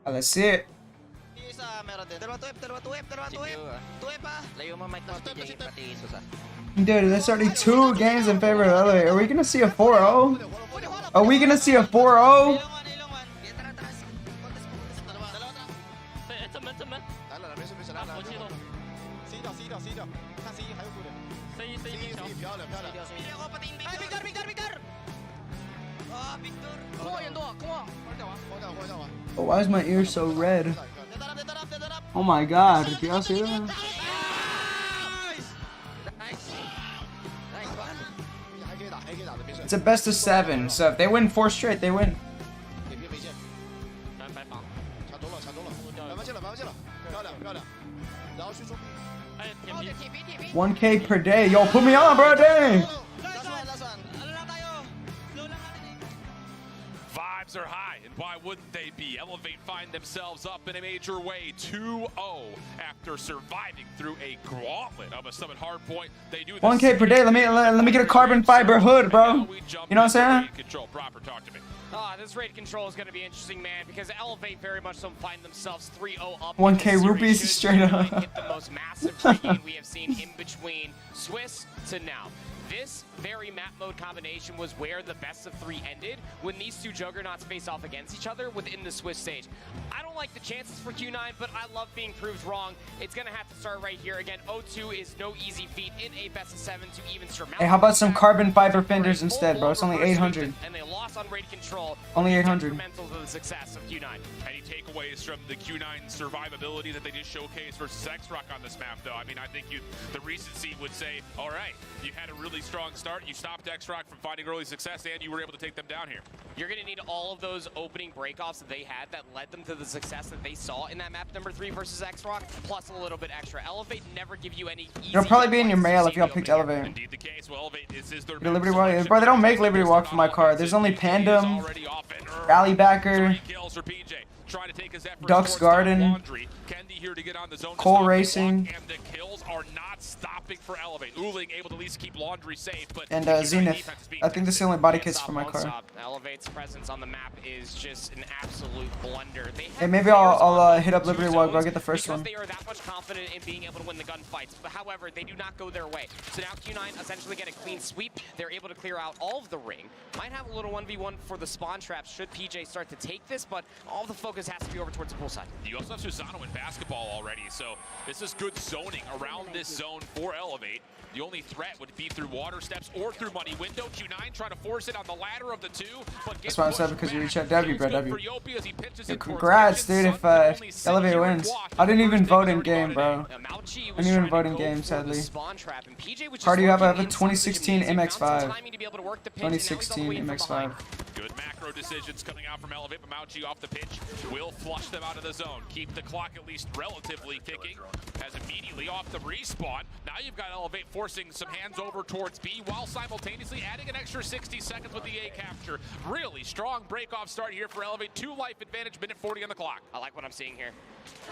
Let's see it. Dude, that's already 2 games in favor of Elevate. Are we gonna see a 4-0? Are we gonna see a 4-0? Oh, why is my ear so red? Oh my god, did y'all see that? It's a best of 7, so if they win 4 straight, they win. 1K per day. Yo, put me on, bro, dang! Vibes are high, and why wouldn't they be? Elevate find themselves up in a major way, 2-0 after surviving through a gauntlet of a Summit hardpoint. They do 1K per day. Let me get a carbon fiber hood, bro. You know what I'm saying? Control, proper. Talk to me. This raid control is going to be interesting, man, because Elevate very much so find themselves 3-0 up. 1K rupees straight up. Hit the most massive trade we have seen in between Swiss to now. This very map mode combination was where the best of 3 ended, when these 2 juggernauts face off against each other within the Swiss stage. I don't like the chances for Q9, but I love being proved wrong. It's going to have to start right here. Again, 0-2 is no easy feat in a best of 7 to even surmount. Hey, how about some carbon fiber fenders instead, bro? It's only 800. And they lost on raid control. Only 800. Detrimental to the success of Q9. Any takeaways from the Q9 survivability that they just showcased versus X-Rock on this map, though? I mean, I think the recency would say, all right, you had a really strong start. You stopped X-Rock from finding early success, and you were able to take them down here. You're going to need all of those opening breakoffs that they had that led them to the success that they saw in that map number 3 versus X-Rock, plus a little bit extra. Elevate never give you any easy. It'll probably be in your mail if y'all picked Elevate. Indeed the case. Well, Elevate is their Liberty Walk. Bro, they don't make Liberty Walk for my car. There's only Pandem, Rally Backer, trying to take his Ducks Garden, here to get on the zone Cole Racing, and the kills are not stopping for Elevate. Uling able to at least keep Laundry safe, but and Zenith. I think this is the only body kits for my car. Elevate's presence on the map is just an absolute blunder. Hey, maybe I'll hit up Liberty Walk, bro. Get the first one. They are that much confident in being able to win the gunfights, but however, they do not go their way. So now Q9 essentially get a clean sweep. They're able to clear out all of the ring. Might have a little 1v1 for the spawn traps should PJ start to take this, but all the focus focus has to be over towards the poolside. You also have Susano in basketball already, so this is good zoning around this zone for Elevate. The only threat would be through water steps or through money window. Q9 trying to force it on the ladder of the two, but that's why I'm saying, because you reach out W, bro. W. Yo, congrats, dude. If Elevate wins, I didn't even vote in game, bro. I didn't even vote in game, sadly. Cardi, you have a 2016 MX5. 2016 MX5. Good macro decisions coming out from Elevate, but Mauchi off the pitch will flush them out of the zone. Keep the clock at least relatively ticking, as immediately off the respawn. Now you've got Elevate forcing some hands over towards B, while simultaneously adding an extra 60 seconds with the A capture. Really strong break-off start here for Elevate. 2 life advantage, minute 40 on the clock. I like what I'm seeing here.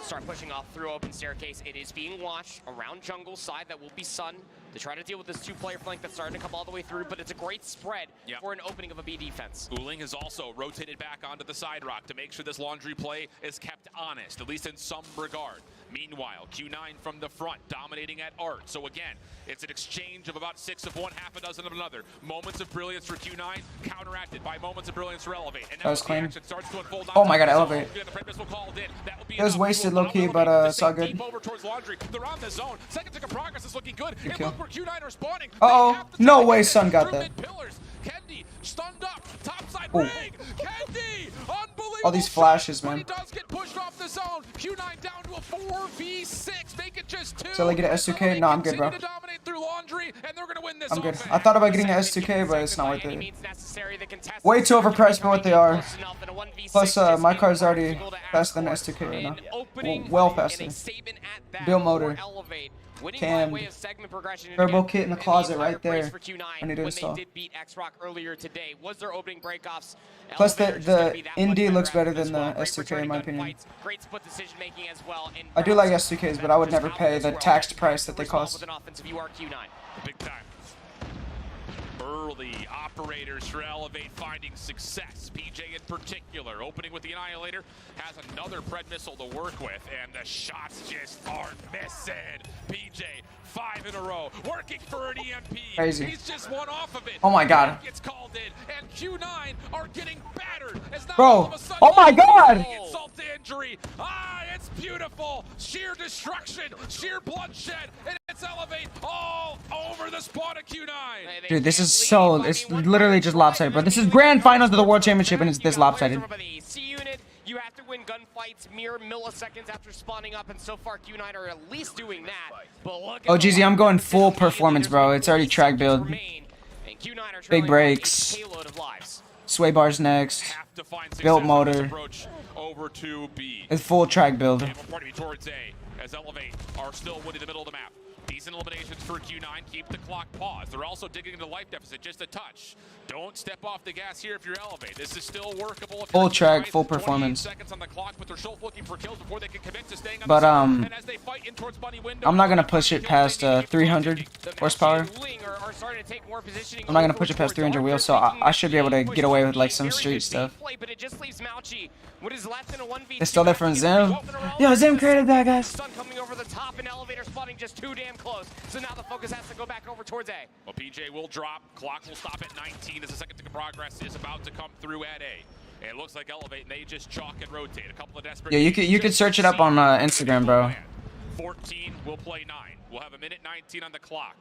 Start pushing off through open staircase. It is being watched around jungle side. That will be Sun to try to deal with this 2-player flank that's starting to come all the way through, but it's a great spread for an opening of a B defense. Uling has also rotated back onto the side rock to make sure this laundry play is kept honest, at least in some regard. Meanwhile, Q9 from the front, dominating at Art. So again, it's an exchange of about 6 of one, half a dozen of another. Moments of brilliance for Q9, counteracted by moments of brilliance for Elevate. And that was clean. Starts to unfold. Oh my god, Elevate. It was wasted low-key, but it's all good. They're on the zone. Second tick of progress is looking good. And look where Q9 are spawning. Uh-oh. No way Sun got that. Kendi stunned up. Topside ring. Kendi. Unbelievable. All these flashes, man. He does get pushed off the zone. Q9 down to a 4v6. Make it just 2. So I get an S2K? No, I'm good, bro. I'm good. I thought about getting an S2K, but it's not worth it. Way too overpriced for what they are. Plus, my car's already faster than S2K right now. Well faster. Build motor. Cam. Turbo kit in the closet right there. I need to install. Plus, the Indy looks better than the S2K in my opinion. I do like S2Ks, but I would never pay the taxed price that they cost. Big time. Early operators for Elevate finding success. PJ in particular, opening with the Annihilator, has another Pred missile to work with, and the shots just aren't missing. PJ, 5 in a row, working for an EMP. Crazy. He's just one off of it. Oh my god. Gets called in, and Q9 are getting battered. As now bro, all of a sudden, oh my god. Insult to injury. It's beautiful. Sheer destruction, sheer bloodshed, and it's Elevate all over the spawn of Q9. Dude, this is so, it's literally just lopsided, bro. This is grand finals of the world championship and it's this lopsided. You have to win gunfights mere milliseconds after spawning up, and so far Q9 are at least doing that. But look Oh, GZ, I'm going full performance, bro. It's already track build. Big breaks. Sway bars next. Build motor. Over to B. It's full track build. Towards A, as Elevate are still winning the middle of the map. Decent eliminations for Q9. Keep the clock paused. They're also digging into life deficit just a touch. Don't step off the gas here if you're Elevate. This is still workable. Full track, full performance. Seconds on the clock, but they're still looking for kills before they can commit to staying on but and as they fight in towards money window, I'm not gonna push it past 300 horsepower. I'm not gonna push it past 300 wheels, so I should be able to get away with like some street stuff. They're still there from Zim. Yo, Zim created that, guys. Sun coming over the top and Elevator spotting just too damn close. So now the focus has to go back over towards A. Well, PJ will drop. Clock will stop at 19 as the second tick of progress is about to come through at A. It looks like Elevate, and they just chalk and rotate. A couple of desperate. Yeah, you could search it up on Instagram, bro. 14 will play 9. We'll have a minute 19 on the clock.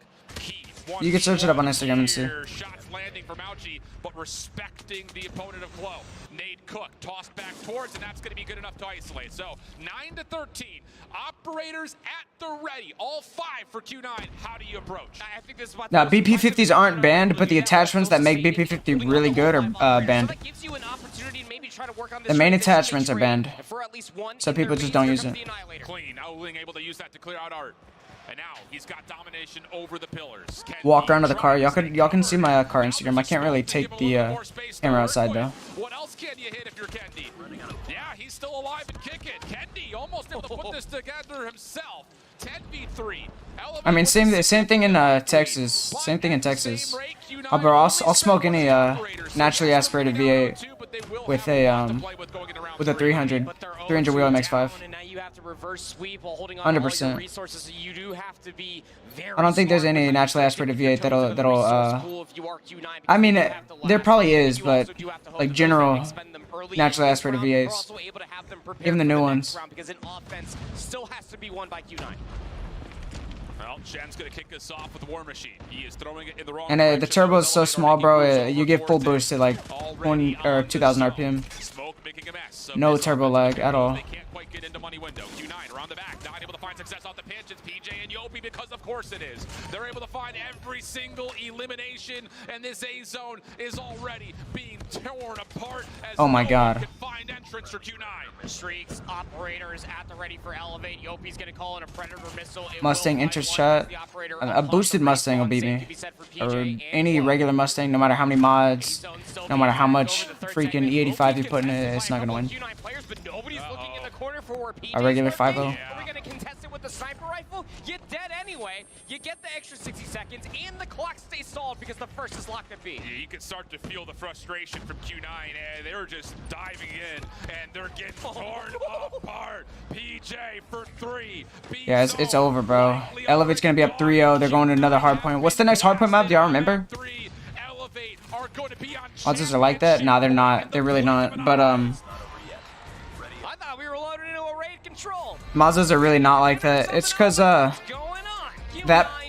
You can search it up on Instagram and see. Shots landing for Mauchi, but respecting the opponent of Glow. Nade Cook tossed back towards, and that's going to be good enough to isolate. So 9-13. Operators at the ready. All 5 for Q9. How do you approach? I think this is what now, BP50s aren't banned, but the attachments that make BP50 really good are banned. The main attachments are banned, so people just don't use it. Clean. Owling able to use that to clear out Art. And now he's got domination over the pillars. Walk around to the car. Y'all can see my car Instagram. I can't really take the camera outside though. What else can you hit if you're Kendi? Yeah, he's still alive and kicking. Kendi almost able to put this together himself. 10v3. I mean, same thing in Texas. Same thing in Texas. Bro, I'll smoke any naturally aspirated V8. with a 300 wheel MX-5. 100%. I don't think there's any naturally aspirated V8 that'll I mean, there probably is, but like general naturally aspirated V8s, even the new ones. Well, Shen's gonna kick us off with the War Machine. He is throwing it in the wrong And the turbo is so small, bro. You get full boost at like 1 or 2,000 RPM. No turbo lag at all. Get into money window. Q9 around the back, not able to find success off the pinch. It's PJ and Yopi because of course it is. They're able to find every single elimination, and this A zone is already being torn apart as oh my god. can find entrance for Q9. Streaks, operators at the ready for elevate. Yopi's gonna call in a predator missile. Mustang enters chat. A boosted Mustang will beat me. Or any regular Mustang, no matter how many mods, no matter how much freaking E85 you put in it, it's not gonna win. A regular 5.0. Are we gonna contest it with the sniper rifle? You're dead anyway. You get the extra 60 seconds, and the clock stays stalled because the first is locked at B. Yeah, you can start to feel the frustration from Q9, and they're just diving in, and they're getting torn apart. PJ for 3. Yeah, it's over, bro. Elevate's gonna be up 3-0. They're going to another hardpoint. What's the next hardpoint map? Do y'all remember? Odds are like that? Nah, they're not. They're really not. But Mazdas are really not like that. It's because that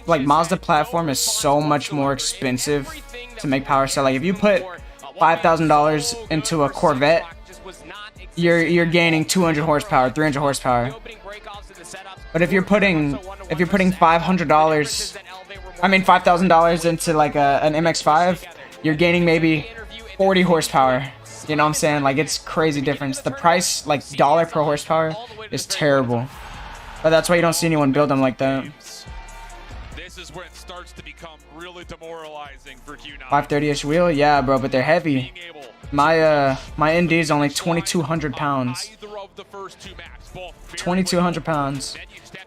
like Mazda platform is so much more expensive to make power. So like if you put $5,000 into a Corvette, you're gaining 200 horsepower, 300 horsepower. But if you're putting $5,000 into like an MX-5, you're gaining maybe 40 horsepower. You know what I'm saying? Like, it's crazy difference. The price, like, dollar per horsepower is terrible. But that's why you don't see anyone build them like that. This is where it starts to become really demoralizing for Q9. 530-ish wheel? Yeah, bro, but they're heavy. My ND is only 2,200 pounds. 2,200 pounds.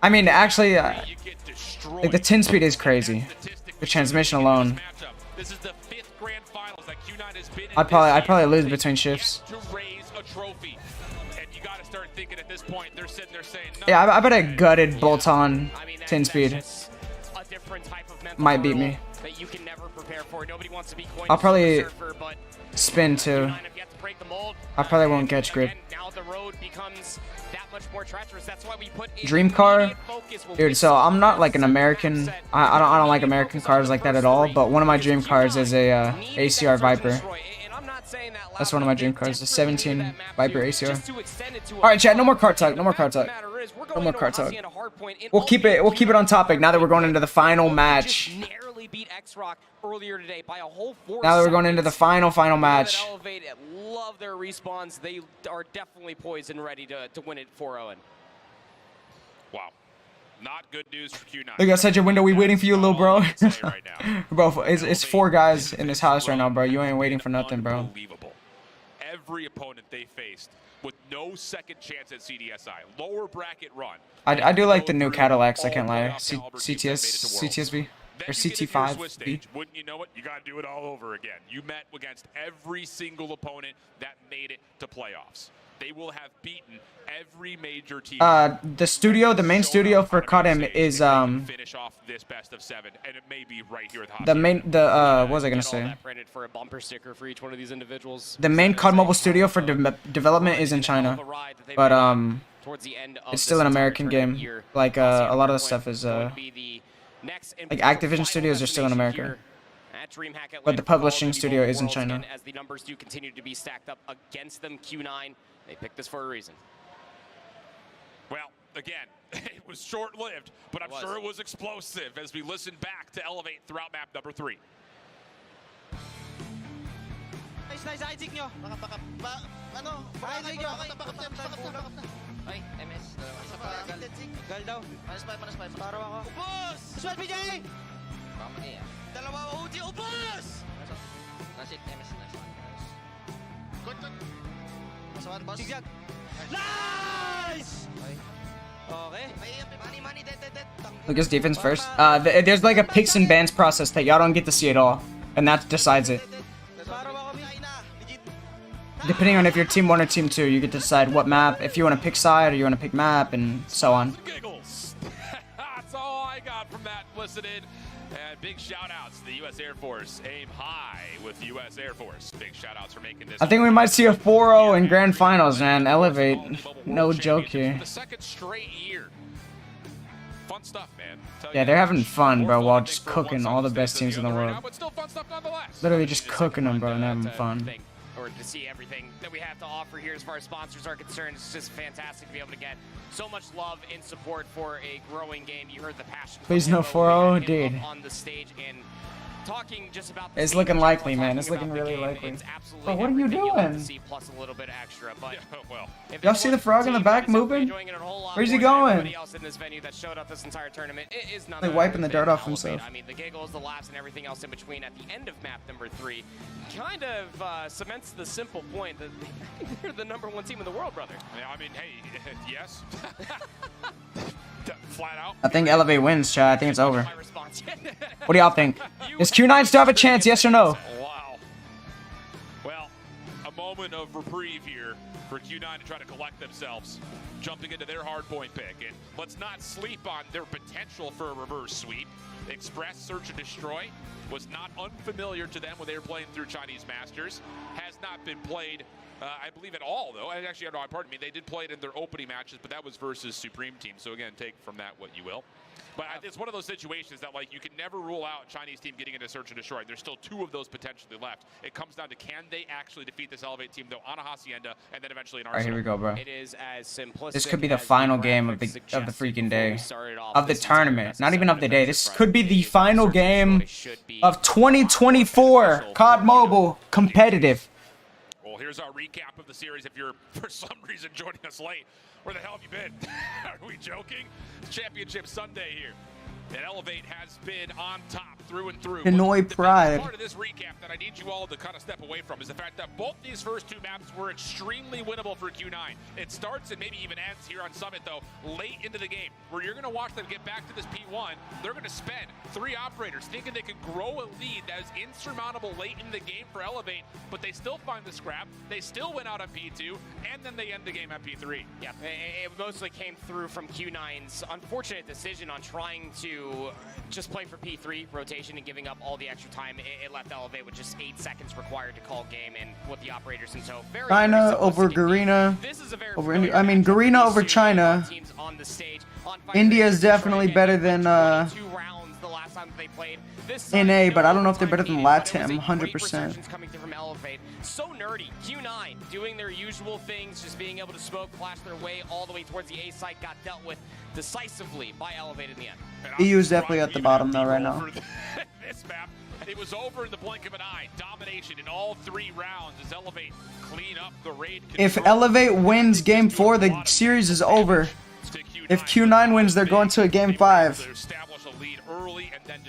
I mean, actually, like, the 10-speed is crazy. The transmission alone. This is the 5th grand finals that Q9 has been in. I'd probably lose between shifts. To raise a trophy. And you got to start thinking at this point, they're sitting there saying, no. Yeah, I bet a gutted bolt-on 10-speed might beat me. I'll probably spin too. I probably won't catch grip. Dream car, dude. So I'm not like an American. I don't like American cars like that at all. But one of my dream cars is a ACR Viper. That's one of my dream cars. A 17 Viper ACR. All right, chat. No more car talk. No more car talk. No more car talk. We'll keep it on topic now that we're going into the final match. Now that we're going into the final match. Love their respawns. They are definitely poised and ready to win it 4-0. Wow. Not good news for Q9. Look outside your window. We waiting for you, little bro. Bro, it's 4 guys in this house right now, bro. You ain't waiting for nothing, bro. Unbelievable. Every opponent they faced with no second chance at CDSI. Lower bracket run. I do like the new Cadillacs, I can't lie. CTSV. Or CT5. Wouldn't you know it? You got to do it all over again. You met against every single opponent that made it to playoffs. They will have beaten every major team. The main studio for Codm is finish off this best of 7, and it may be right here at what was I gonna say? For a bumper sticker for each one of these individuals. The main COD Mobile studio for development is in China, but it's still an American game. Like a lot of the stuff is like Activision studios are still in America. But the publishing studio is in China. As the numbers do continue to be stacked up against them, Q9, they picked this for a reason. Well, again, it was short-lived, but I'm sure it was explosive as we listen back to Elevate throughout map number 3. Nice, Isaac nyo. Ano? Isaac nyo. Ay, MS. Gal daw. Panas pa. Paro ako. Ubus! Swat, PJ! Kama niya. Dalawa OG, ubus! Nasit, MS. Good. Masawan, boss. Zigzag. Nice! Okay. Money, dead. Lucas defense first. There's like a picks and bans process that y'all don't get to see at all, and that decides it. depending on if you're team 1 or team 2, you get to decide what map, if you want to pick side or you want to pick map, and so on. Giggles. That's all I got from that. Listen in. And big shout outs to the U.S. Air Force. Aim high with U.S. Air Force. Big shout outs for making this. I think we might see a 4-0 in grand finals, man. Elevate. No joke here. The second straight year. Fun stuff, man. Yeah, they're having fun, bro, while just cooking all the best teams in the world. But still fun stuff nonetheless. Literally just cooking them, bro, and having fun. Or to see everything that we have to offer here as far as sponsors are concerned. It's just fantastic to be able to get so much love and support for a growing game. You heard the passion. Please no 4-0, dude. On the stage and talking just about it's looking likely, man. It's looking really likely. But what are you doing? Plus a little bit extra, but well, y'all see the frog in the back moving? Where's he going? Else in this venue that showed up this entire tournament is Like wiping the dirt off himself. I mean, the giggles, the laughs, and everything else in between at the end of map number 3 kind of cements the simple point that they're the #1 team in the world, brother. Yeah, I mean, hey, yes. Flat out. I think Elevate wins, Chad. I think it's over. What do y'all think? Does Q9 still have a chance, yes or no? Wow. Well, a moment of reprieve here for Q9 to try to collect themselves, jumping into their hardpoint pick. And let's not sleep on their potential for a reverse sweep. Express Search and Destroy was not unfamiliar to them when they were playing through Chinese Masters. Has not been played, I believe, at all, though. And actually, no, pardon me, they did play it in their opening matches, but that was versus Supreme Team. So again, take from that what you will. But it's one of those situations that, like, you can never rule out a Chinese team getting into Search and Destroy. There's still 2 of those potentially left. It comes down to, can they actually defeat this Elevate team, though, on a Hacienda, and then eventually an Arsenal. All right, here we go, bro. It is as simplistic. This could be the final game of the freaking day, of the tournament. Not even of the day. This could be the final game of 2024 COD Mobile competitive. Well, here's our recap of the series. If you're, for some reason, joining us late, where the hell have you been? Are we joking? It's Championship Sunday here. And Elevate has been on top through and through. Hanoi Pride. Part of this recap that I need you all to kind of step away from is the fact that both these first 2 maps were extremely winnable for Q9. It starts and maybe even ends here on Summit, though, late into the game, where you're going to watch them get back to this P1. They're going to spend 3 operators thinking they could grow a lead that is insurmountable late in the game for Elevate, but they still find the scrap. They still win out on P2, and then they end the game at P3. Yeah, it mostly came through from Q9's unfortunate decision on trying to just play for P3 rotation and giving up all the extra time. It left Elevate with just 8 seconds required to call game, and with the operators in tow. China over Garena. I mean, Garena over China. India is definitely better than NA, but I don't know if they're better than LATAM, 100%. Coming through from Elevate. So nerdy. Q9 doing their usual things, just being able to smoke, flash their way all the way towards the A site, got dealt with decisively by Elevate in the end. EU is definitely at the bottom though right now. This map, it was over in the blink of an eye. Domination in all 3 rounds as Elevate clean up the raid. If Elevate wins Game 4, the series is over. If Q9 wins, they're going to a Game 5.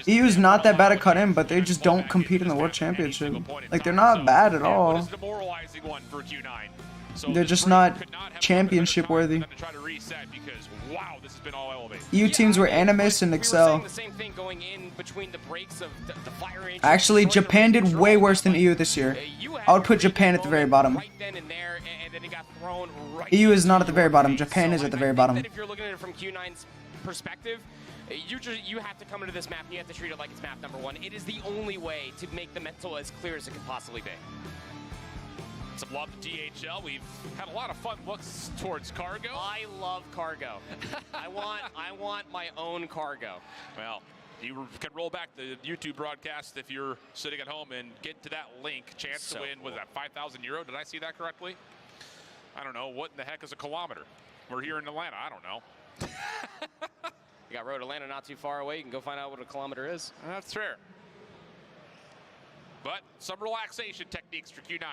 EU's not that bad at Codm, but they just don't compete in the World Championship. Like, they're not bad at all. They're just not championship worthy. EU teams were Animus and Excel. Actually, Japan did way worse than EU this year. I would put Japan at the very bottom. EU is not at the very bottom. Japan is at the very bottom. If you're looking at it from Q9's perspective, you have to come into this map and you have to treat it like it's map #1. It is the only way to make the mental as clear as it can possibly be. Some love to DHL. We've had a lot of fun looks towards cargo. I love cargo. I want my own cargo. Well, you can roll back the YouTube broadcast if you're sitting at home and get to that link. Chance to win, was that €5,000? Did I see that correctly? I don't know. What in the heck is a kilometer? We're here in Atlanta. I don't know. You got Road Atlanta not too far away. You can go find out what a kilometer is. That's fair. But some relaxation techniques for Q9.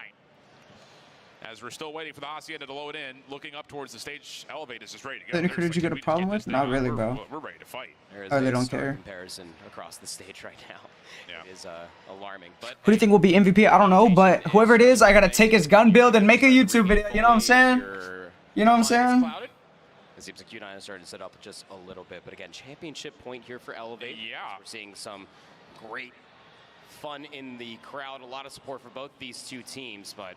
As we're still waiting for the Hacienda to load in, looking up towards the stage, Elevate is just ready to go. Did you get a problem with? Not really, bro. We're ready to fight. Oh, they don't care. Comparison across the stage right now. Yeah. It is alarming. But who do you think will be MVP? I don't know, but whoever it is, I gotta take his gun build and make a YouTube video. You know what I'm saying? You know what I'm saying? It seems like Q9 is starting to set up just a little bit, but again, championship point here for Elevate. Yeah. We're seeing some great fun in the crowd, a lot of support for both these 2 teams, but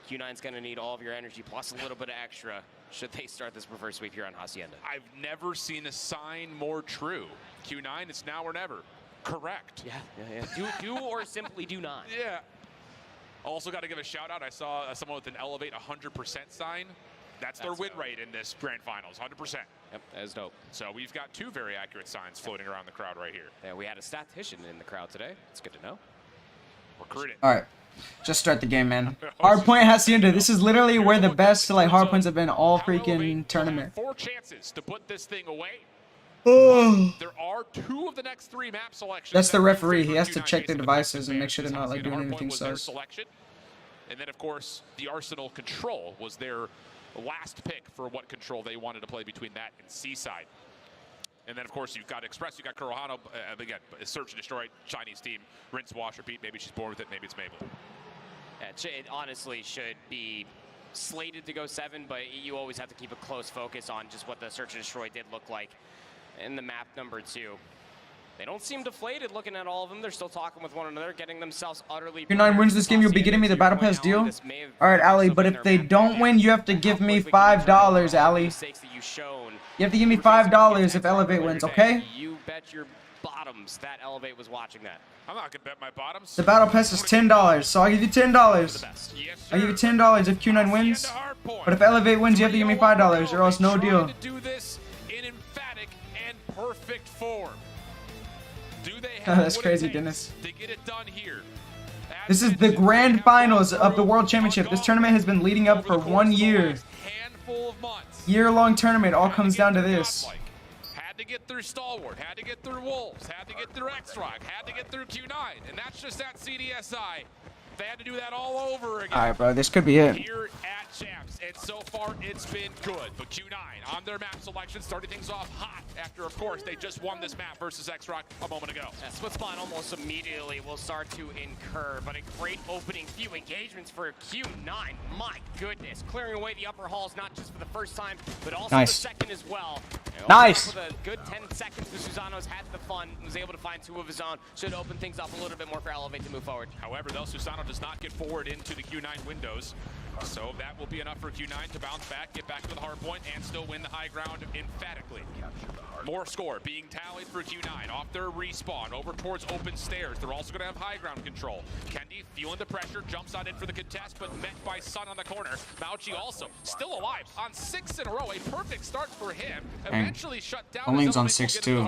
Q9's going to need all of your energy plus a little bit of extra should they start this reverse sweep here on Hacienda. I've never seen a sign more true. Q9, it's now or never. Correct. Yeah. Do or simply do not. Yeah. Also got to give a shout out. I saw someone with an Elevate 100% sign. That's their win rate in this grand finals, 100%. Yep, that is dope. So we've got 2 very accurate signs floating around the crowd right here. Yeah, we had a statistician in the crowd today. It's good to know. Recruited. All right. Just start the game, man. Hardpoint Hacienda. This is literally where the best like hardpoints have been all freaking tournament. 4 chances to put this thing away. Oh. There are 2 of the next 3 map selections. That's the referee. He has to check the devices and make sure they're not like doing anything sus. And then, of course, the Arsenal Control was their last pick for what control they wanted to play between that and Seaside. And then, of course, you've got Express, you've got Kurohano. Again, search and destroy, Chinese team, rinse, wash, repeat. Maybe she's born with it, maybe it's Mabel. It honestly should be slated to go 7, but you always have to keep a close focus on just what the search and destroy did look like in the map number 2. They don't seem deflated looking at all of them. They're still talking with one another, getting themselves utterly... If Q9 wins this game, you'll be getting me the Battle Pass deal? Alright, Ali, but if they don't win, you have to give me $5, Ali. You have to give me $5 if Elevate wins, okay? You bet your bottoms that Elevate was watching that. I'm not going to bet my bottoms. The Battle Pass is $10, so I'll give you $10. I'll give you $10 if Q9 wins. But if Elevate wins, you have to give me $5, or else no deal. Do this in emphatic and perfect form. Do they have That's crazy, Dennis. to get it done here? This is the grand finals of the World Championship. This tournament has been leading up for 1 year. Year-long tournament all comes down to this. Had to get through Stalwart, had to get through Wolves, had to get through X-Rock, had to get through Q9, and that's just at CDSI. They had to do that all over again. Alright, bro, this could be it. Here at Champs, and so far it's been good. But Q9 on their map selection started things off hot after, of course, they just won this map versus X-Rock a moment ago. Split spawn almost immediately will start to incur, but a great opening few engagements for Q9. My goodness, clearing away the upper halls not just for the first time, but also the second as well. Nice. With a good 10 seconds, Susano's had the fun, was able to find 2 of his own. Should open things up a little bit more for Elevate to move forward. However, though, Susano does not get forward into the Q9 windows. So that will be enough for Q9 to bounce back, get back to the hard point, and still win the high ground emphatically. More score being tallied for Q9 off their respawn over towards open stairs. They're also going to have high ground control. Kendi feeling the pressure, jumps on in for the contest, but met by Sun on the corner. Mauchi also still alive on 6 in a row. A perfect start for him. Eventually shut down. Only's on 6 too.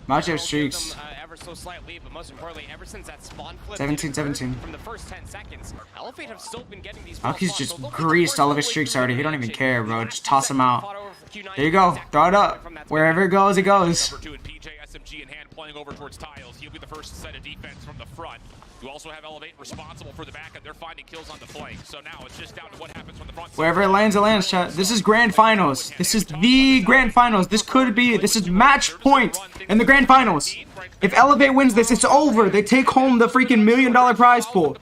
Mauchi has streaks. Ever so slight lead, but most importantly, ever since that spawn flip 17-17. from the first 10 seconds, Elevate have still been getting these. Mauchi's just greased all of his streaks already. He don't even care, bro. Just toss him out. There you go. Throw it up. Wherever it goes, it goes. Number 2 and PJ SMG in hand playing over towards Tiles. He'll be the first set of defense from the front. You also have Elevate responsible for the back, and they're finding kills on the flank. So now it's just down to what happens when the front. Wherever it lands, it lands, chat. This is grand finals. This is the grand finals. This could be. This is match point in the grand finals. If Elevate wins this, it's over. They take home the freaking $1 million prize pool.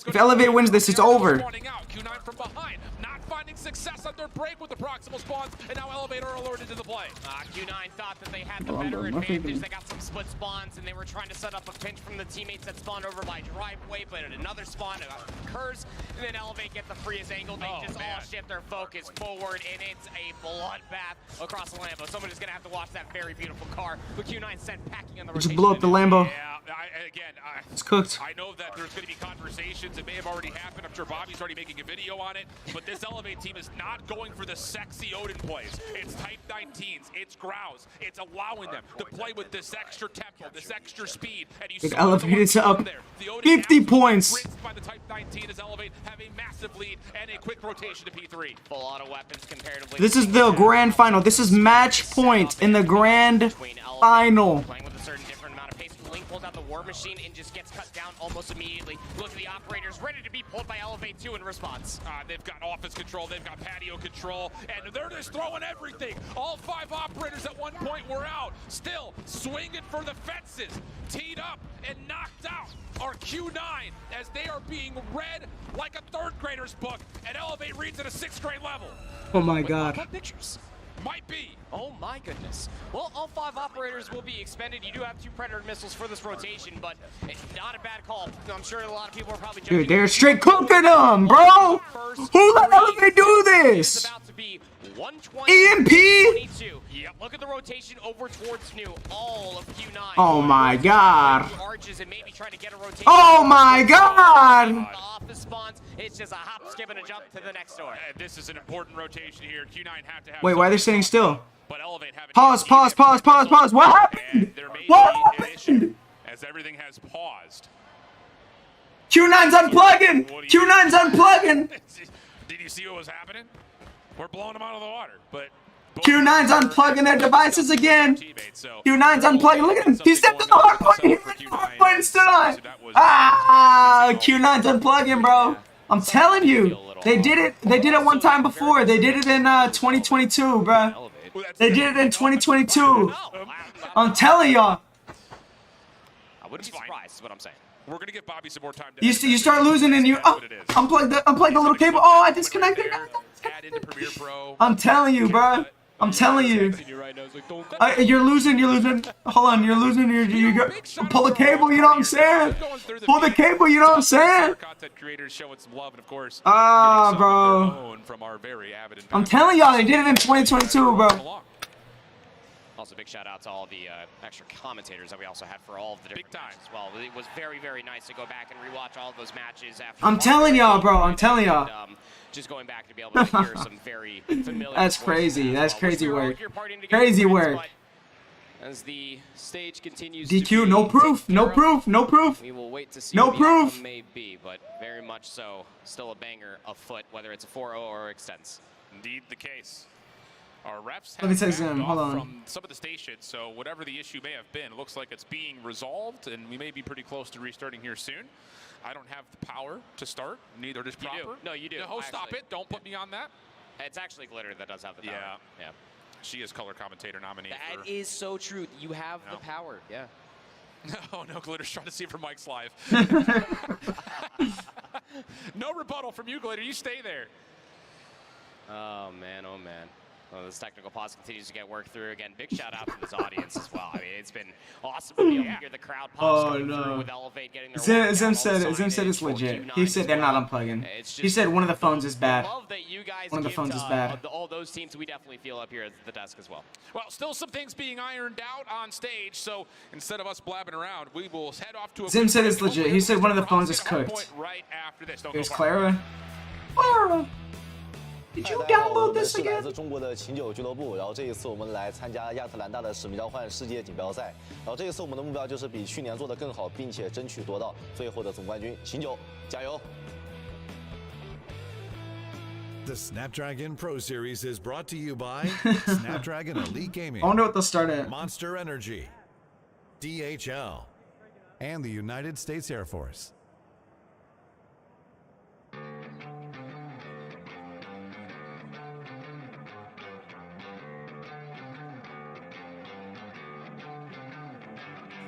If Elevate wins this, it's over. Q9 from behind, not finding success on their break with the proximal spawns, and now Elevate are alerted to the play. Q9 thought that they had the better advantage. They got some split spawns, and they were trying to set up a pinch from the teammates that spawned over by driveway, but at another spawn occurs, and then Elevate get the freest angle. They just all shift their focus forward, and it's a bloodbath across the Lambo. Somebody's gonna have to watch that very beautiful car with Q9 sent packing on the rotation. Just blow up the Lambo. Yeah, it's cooked. I know that there's going to be conversations. It may have already happened. I'm sure Bobby's already making a video on it. But this Elevate team is not going for the sexy Odin plays. It's Type 19s. It's Grouse. It's allowing them to play with this extra tempo, this extra speed. And you Elevated to up 50 points. By the Type 19 as Elevate have a massive lead and a quick rotation to P3. Full auto weapons comparatively. This is the grand final. This is match point in the grand final. Playing with a certain different amount of pace. Link pulls out the War Machine and just gets cut down almost immediately. Look at the operators ready to be pulled by Elevate 2 in response. They've got office control, they've got patio control, and they're just throwing everything. All 5 operators at one point were out. Still swinging for the fences. Teed up and knocked out are Q9 as they are being read like a 3rd grader's book, and Elevate reads at a 6th grade level. Oh my god. Pictures. Might be. Oh my goodness. Well, all 5 operators will be expended. You do have 2 Predator missiles for this rotation, but it's not a bad call. I'm sure a lot of people are probably judging. Dude, they're straight cooking them, bro. Who the hell did they do this? EMP? Yep, look at the rotation over towards New. All of Q9. Oh my god. Oh my god. Off the spawns, it's just a hop, skip, and a jump to the next door. This is an important rotation here. Q9 have to have. Wait, why are they sitting still? But Elevate have Pause. What happened? What happened? As everything has paused. Q9's unplugging. Q9's unplugging. Did you see what was happening? We're blowing them out of the water, but Q9's unplugging their devices again. Q9's unplugging. Look at him. He stepped in the hard point. He went in the hard point and stood on it. Ah, Q9's unplugging, bro. I'm telling you. They did it. They did it one time before. They did it in 2022, bro. They did it in 2022. I'm telling y'all. I wouldn't be surprised, is what I'm saying. We're gonna give Bobby some more time. You start losing and you unplug the little cable. Oh, I disconnected. I'm telling you, bro. I'm telling you. You're losing. Hold on, you're losing. You go pull the cable. You know what I'm saying? Pull the cable. You know what I'm saying? Ah, bro. I'm telling y'all, they did it in 2022, bro. Also, big shout out to all the extra commentators that we also had for all of the different matches as well. It was very, very nice to go back and rewatch all of those matches after. I'm telling y'all, bro. I'm telling y'all. Just going back to be able to hear some very familiar. That's crazy. That's crazy work. Crazy work. As the stage continues. DQ, no proof. No proof. No proof. We will wait to see no what proof. The may be, but very much so. Still a banger afoot, whether it's a 4-0 or extends. Indeed, the case. Our reps Let me have take backed some. Hold off on. from some of the stations, so whatever the issue may have been, it looks like it's being resolved, and we may be pretty close to restarting here soon. I don't have the power to start, neither does Proper. You do. No, you do. No, stop it. Don't put me on that. It's actually Glitter that does have the power. Yeah. She is color commentator nominee. That is so true. You have the power. Yeah. Oh, no, Glitter's trying to see if her mic's live. No rebuttal from you, Glitter. You stay there. Oh, man. Oh, man. Well, this technical pause continues to get worked through. Again, big shout out to this audience as well. I mean, it's been awesome to be able to hear the crowd pops coming through with Elevate getting their Zim said it's legit. He said they're not unplugging. He said one of the phones is bad. One of the phones is bad. All those teams we definitely feel up here at the desk as well. Well, still some things being ironed out on stage, so instead of us blabbing around, we will head off to a... Zim said it's legit. He said one of the phones is cooked. Right after this. Here's Clara. Clara! Did you download this 是 again? 来自中国的琴酒俱乐部，然后这一次我们来参加亚特兰大的使命召唤世界锦标赛，然后这一次我们的目标就是比去年做得更好，并且争取夺到最后的总冠军。琴酒，加油！ The Snapdragon Pro Series is brought to you by Snapdragon Elite Gaming. I wonder what they'll start at. Monster Energy, DHL, and the United States Air Force.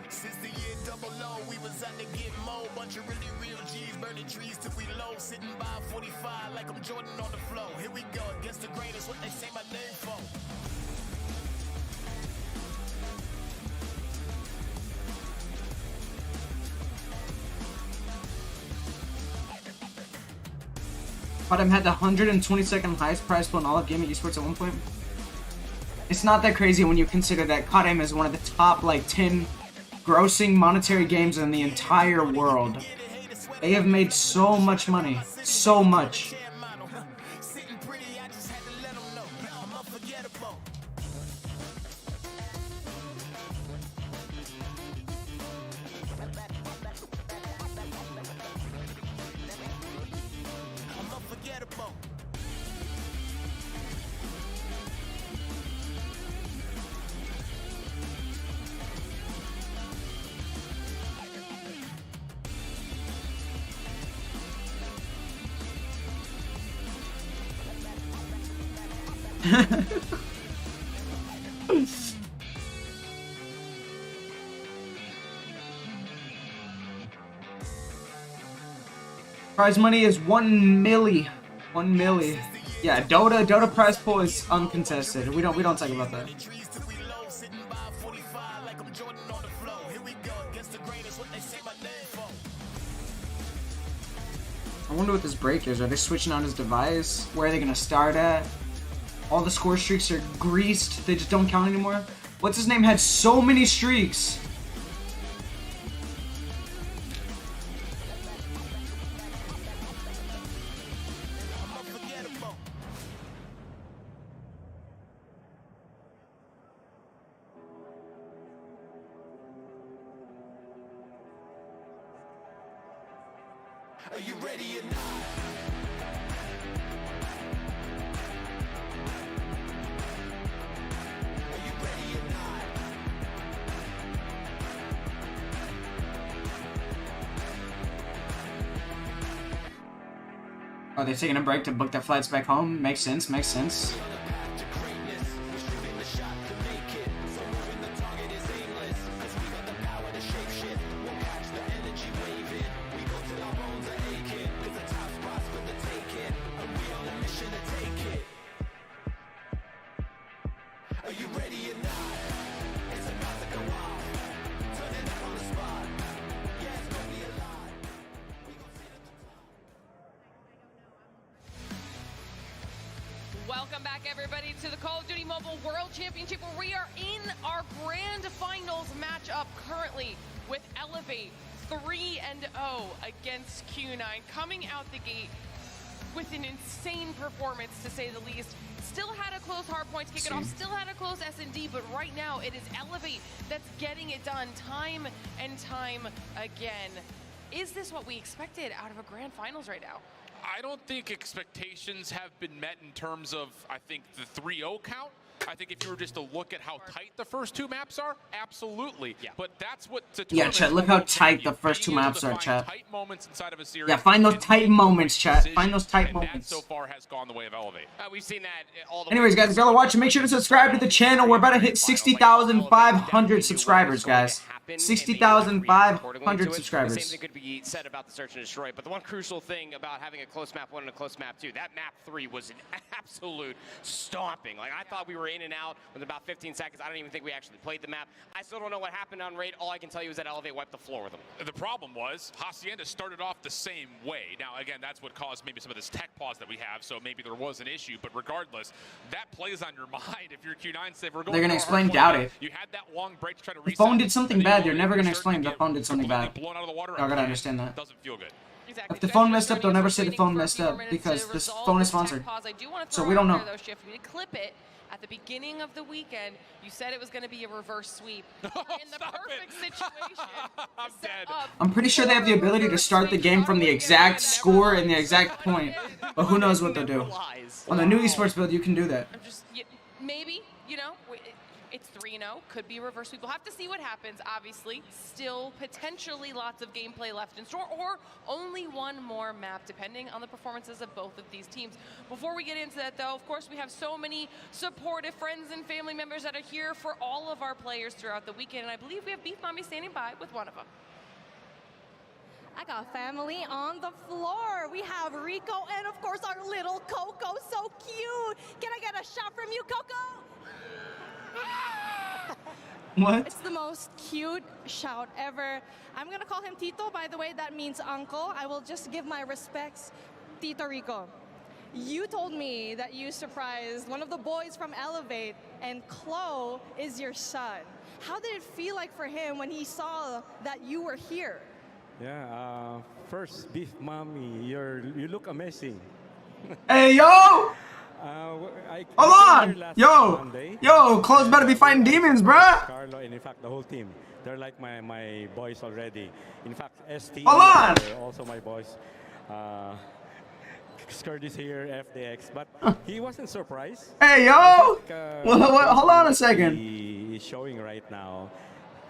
Since the year 00, we was out to get more. Bunch of really real G's, burning trees till we low. Sitting by 45 like I'm Jordan on the floor. Here we go, against the grain is what they say my name for. Codm had the 122nd highest prize pool in all of gaming esports at one point. It's not that crazy when you consider that Codm is one of the top like 10 grossing monetary games in the entire world. They have made so much money. So much. Prize money is 1 milli. 1 milli. Yeah, Dota prize pool is uncontested. We don't talk about that. I wonder what this break is. Are they switching on his device? Where are they gonna start at? All the score streaks are greased. They just don't count anymore. What's his name had so many streaks. Are you ready or not? Are you ready or not? Oh, they're taking a break to book their flights back home. Makes sense, makes sense. Are you ready or not? It's about to go off. Turning up on the spot. Yeah, it's gonna be a lot. We gon' sit at the top. Welcome back, everybody, to the Call of Duty Mobile World Championship, where we are in our grand finals matchup currently with Elevate 3-0 against Q9, coming out the gate with an insane performance, to say the least. Still had a close hard points kick it off, still had a close S&D, but right now it is Elevate that's getting it done time and time again. Is this what we expected out of a grand finals right now? I don't think expectations have been met in terms of, I think, the 3-0 count. I think if you were just to look at how tight the first two maps are, absolutely. Yeah. But that's what... Yeah, chat, look how tight the first two maps are, chat. Tight moments inside of a series. Yeah, find those tight moments, chat. Find those tight moments. That so far has gone the way of Elevate. We've seen that all the Anyways, guys, if y'all are watching, make sure to subscribe to the channel. We're about to hit 60,500 subscribers, guys. 60,500 subscribers. The same thing could be said about the Search and Destroy, but the one crucial thing about having a close map 1 and a close map 2, that map 3 was an absolute stomping. Like, I thought we were in and out with about 15 seconds. I don't even think we actually played the map. I still don't know what happened on Raid. All I can tell you is that Elevate wiped the floor with them. The problem was Hacienda started off the same way. Now, again, that's what caused maybe some of this tech pause that we have, so maybe there was an issue, but regardless, that plays on your mind. If you're Q9, say we're going They're going to explain, doubt it. You had that long break to try to The phone did something bad. They're never going to explain the phone did something bad. Y'all got to understand that. Doesn't feel good. Exactly. If the phone messed up, they'll never say the phone messed up because this phone is sponsored. So we don't know. We did clip it at the beginning of the weekend. You said it was going to be a reverse sweep. In the perfect situation. I'm dead. I'm pretty sure they have the ability to start the game from the exact score and the exact point. But who knows what they'll do. On the new esports build, you can do that. Maybe, you know, it's 3-0, could be reverse sweep. We'll have to see what happens, obviously. Still potentially lots of gameplay left in store, or only one more map, depending on the performances of both of these teams. Before we get into that, though, of course, we have so many supportive friends and family members that are here for all of our players throughout the weekend, and I believe we have Beef Mommy standing by with one of them. I got family on the floor. We have Rico and, of course, our little Coco. So cute. Can I get a shot from you, Coco? What? It's the most cute shout ever. I'm going to call him Tito. By the way, that means uncle. I will just give my respects, Tito Rico. You told me that you surprised one of the boys from Elevate, and Chloe is your son. How did it feel like for him when he saw that you were here? Yeah, first, Beef Mommy, you look amazing. Hey, yo! Hold on! Yo, Chloe's about to be fighting demons, bruh! Carlo, and in fact, the whole team. They're like my boys already. In fact, ST, hold on! Also my boys. Skurd is here, FDX, but he wasn't surprised. Hey, yo! Hold on a second. He's showing right now.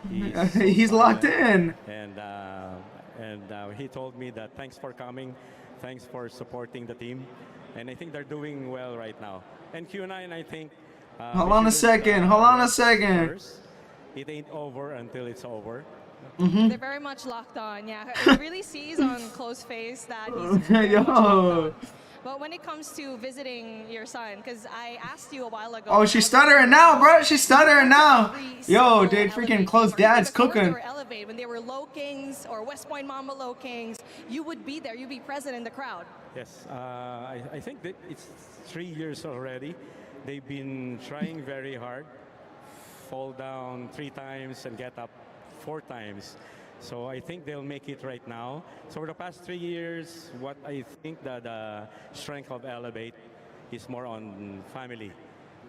He's locked in. And he told me that thanks for coming, thanks for supporting the team, and I think they're doing well right now. And Q9, I think. Hold on a second. Hold on a second. It ain't over until it's over. They're very much locked on. Yeah, it really sees on Chloe's face that he's Yo. But when it comes to visiting your son, because I asked you a while ago. Oh, she's stuttering now, bro. She's stuttering now. Yo, dude, freaking close dad's cooking. Elevate, when they were Low Kings or West Point Mamba Low Kings, you would be there. You'd be present in the crowd. Yes, I think that it's 3 years already. They've been trying very hard. Fall down 3 times and get up 4 times. So I think they'll make it right now. So for the past 3 years, what I think that the strength of Elevate is more on family.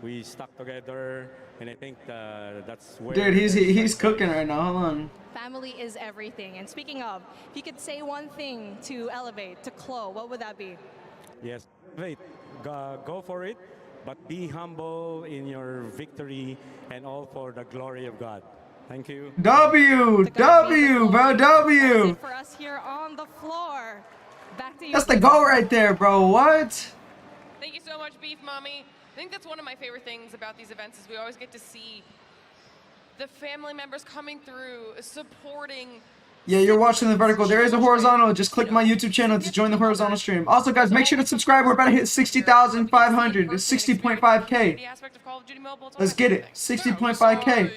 We stuck together, and I think that's where... Dude, he's cooking right now. Hold on. Family is everything. And speaking of, if you could say one thing to Elevate, to Chloe, what would that be? Yes, Elevate, go for it, but be humble in your victory and all for the glory of God. Thank you. W, bro, W. For us here on the floor. Back to you. That's the goal right there, bro. What? Thank you so much, Beef Mommy. I think that's one of my favorite things about these events is we always get to see the family members coming through, supporting. Yeah, you're watching the vertical. There is a horizontal. Just click my YouTube channel to join the horizontal stream. Also, guys, make sure to subscribe. We're about to hit 60,500. It's 60.5K. Let's get it. 60.5K.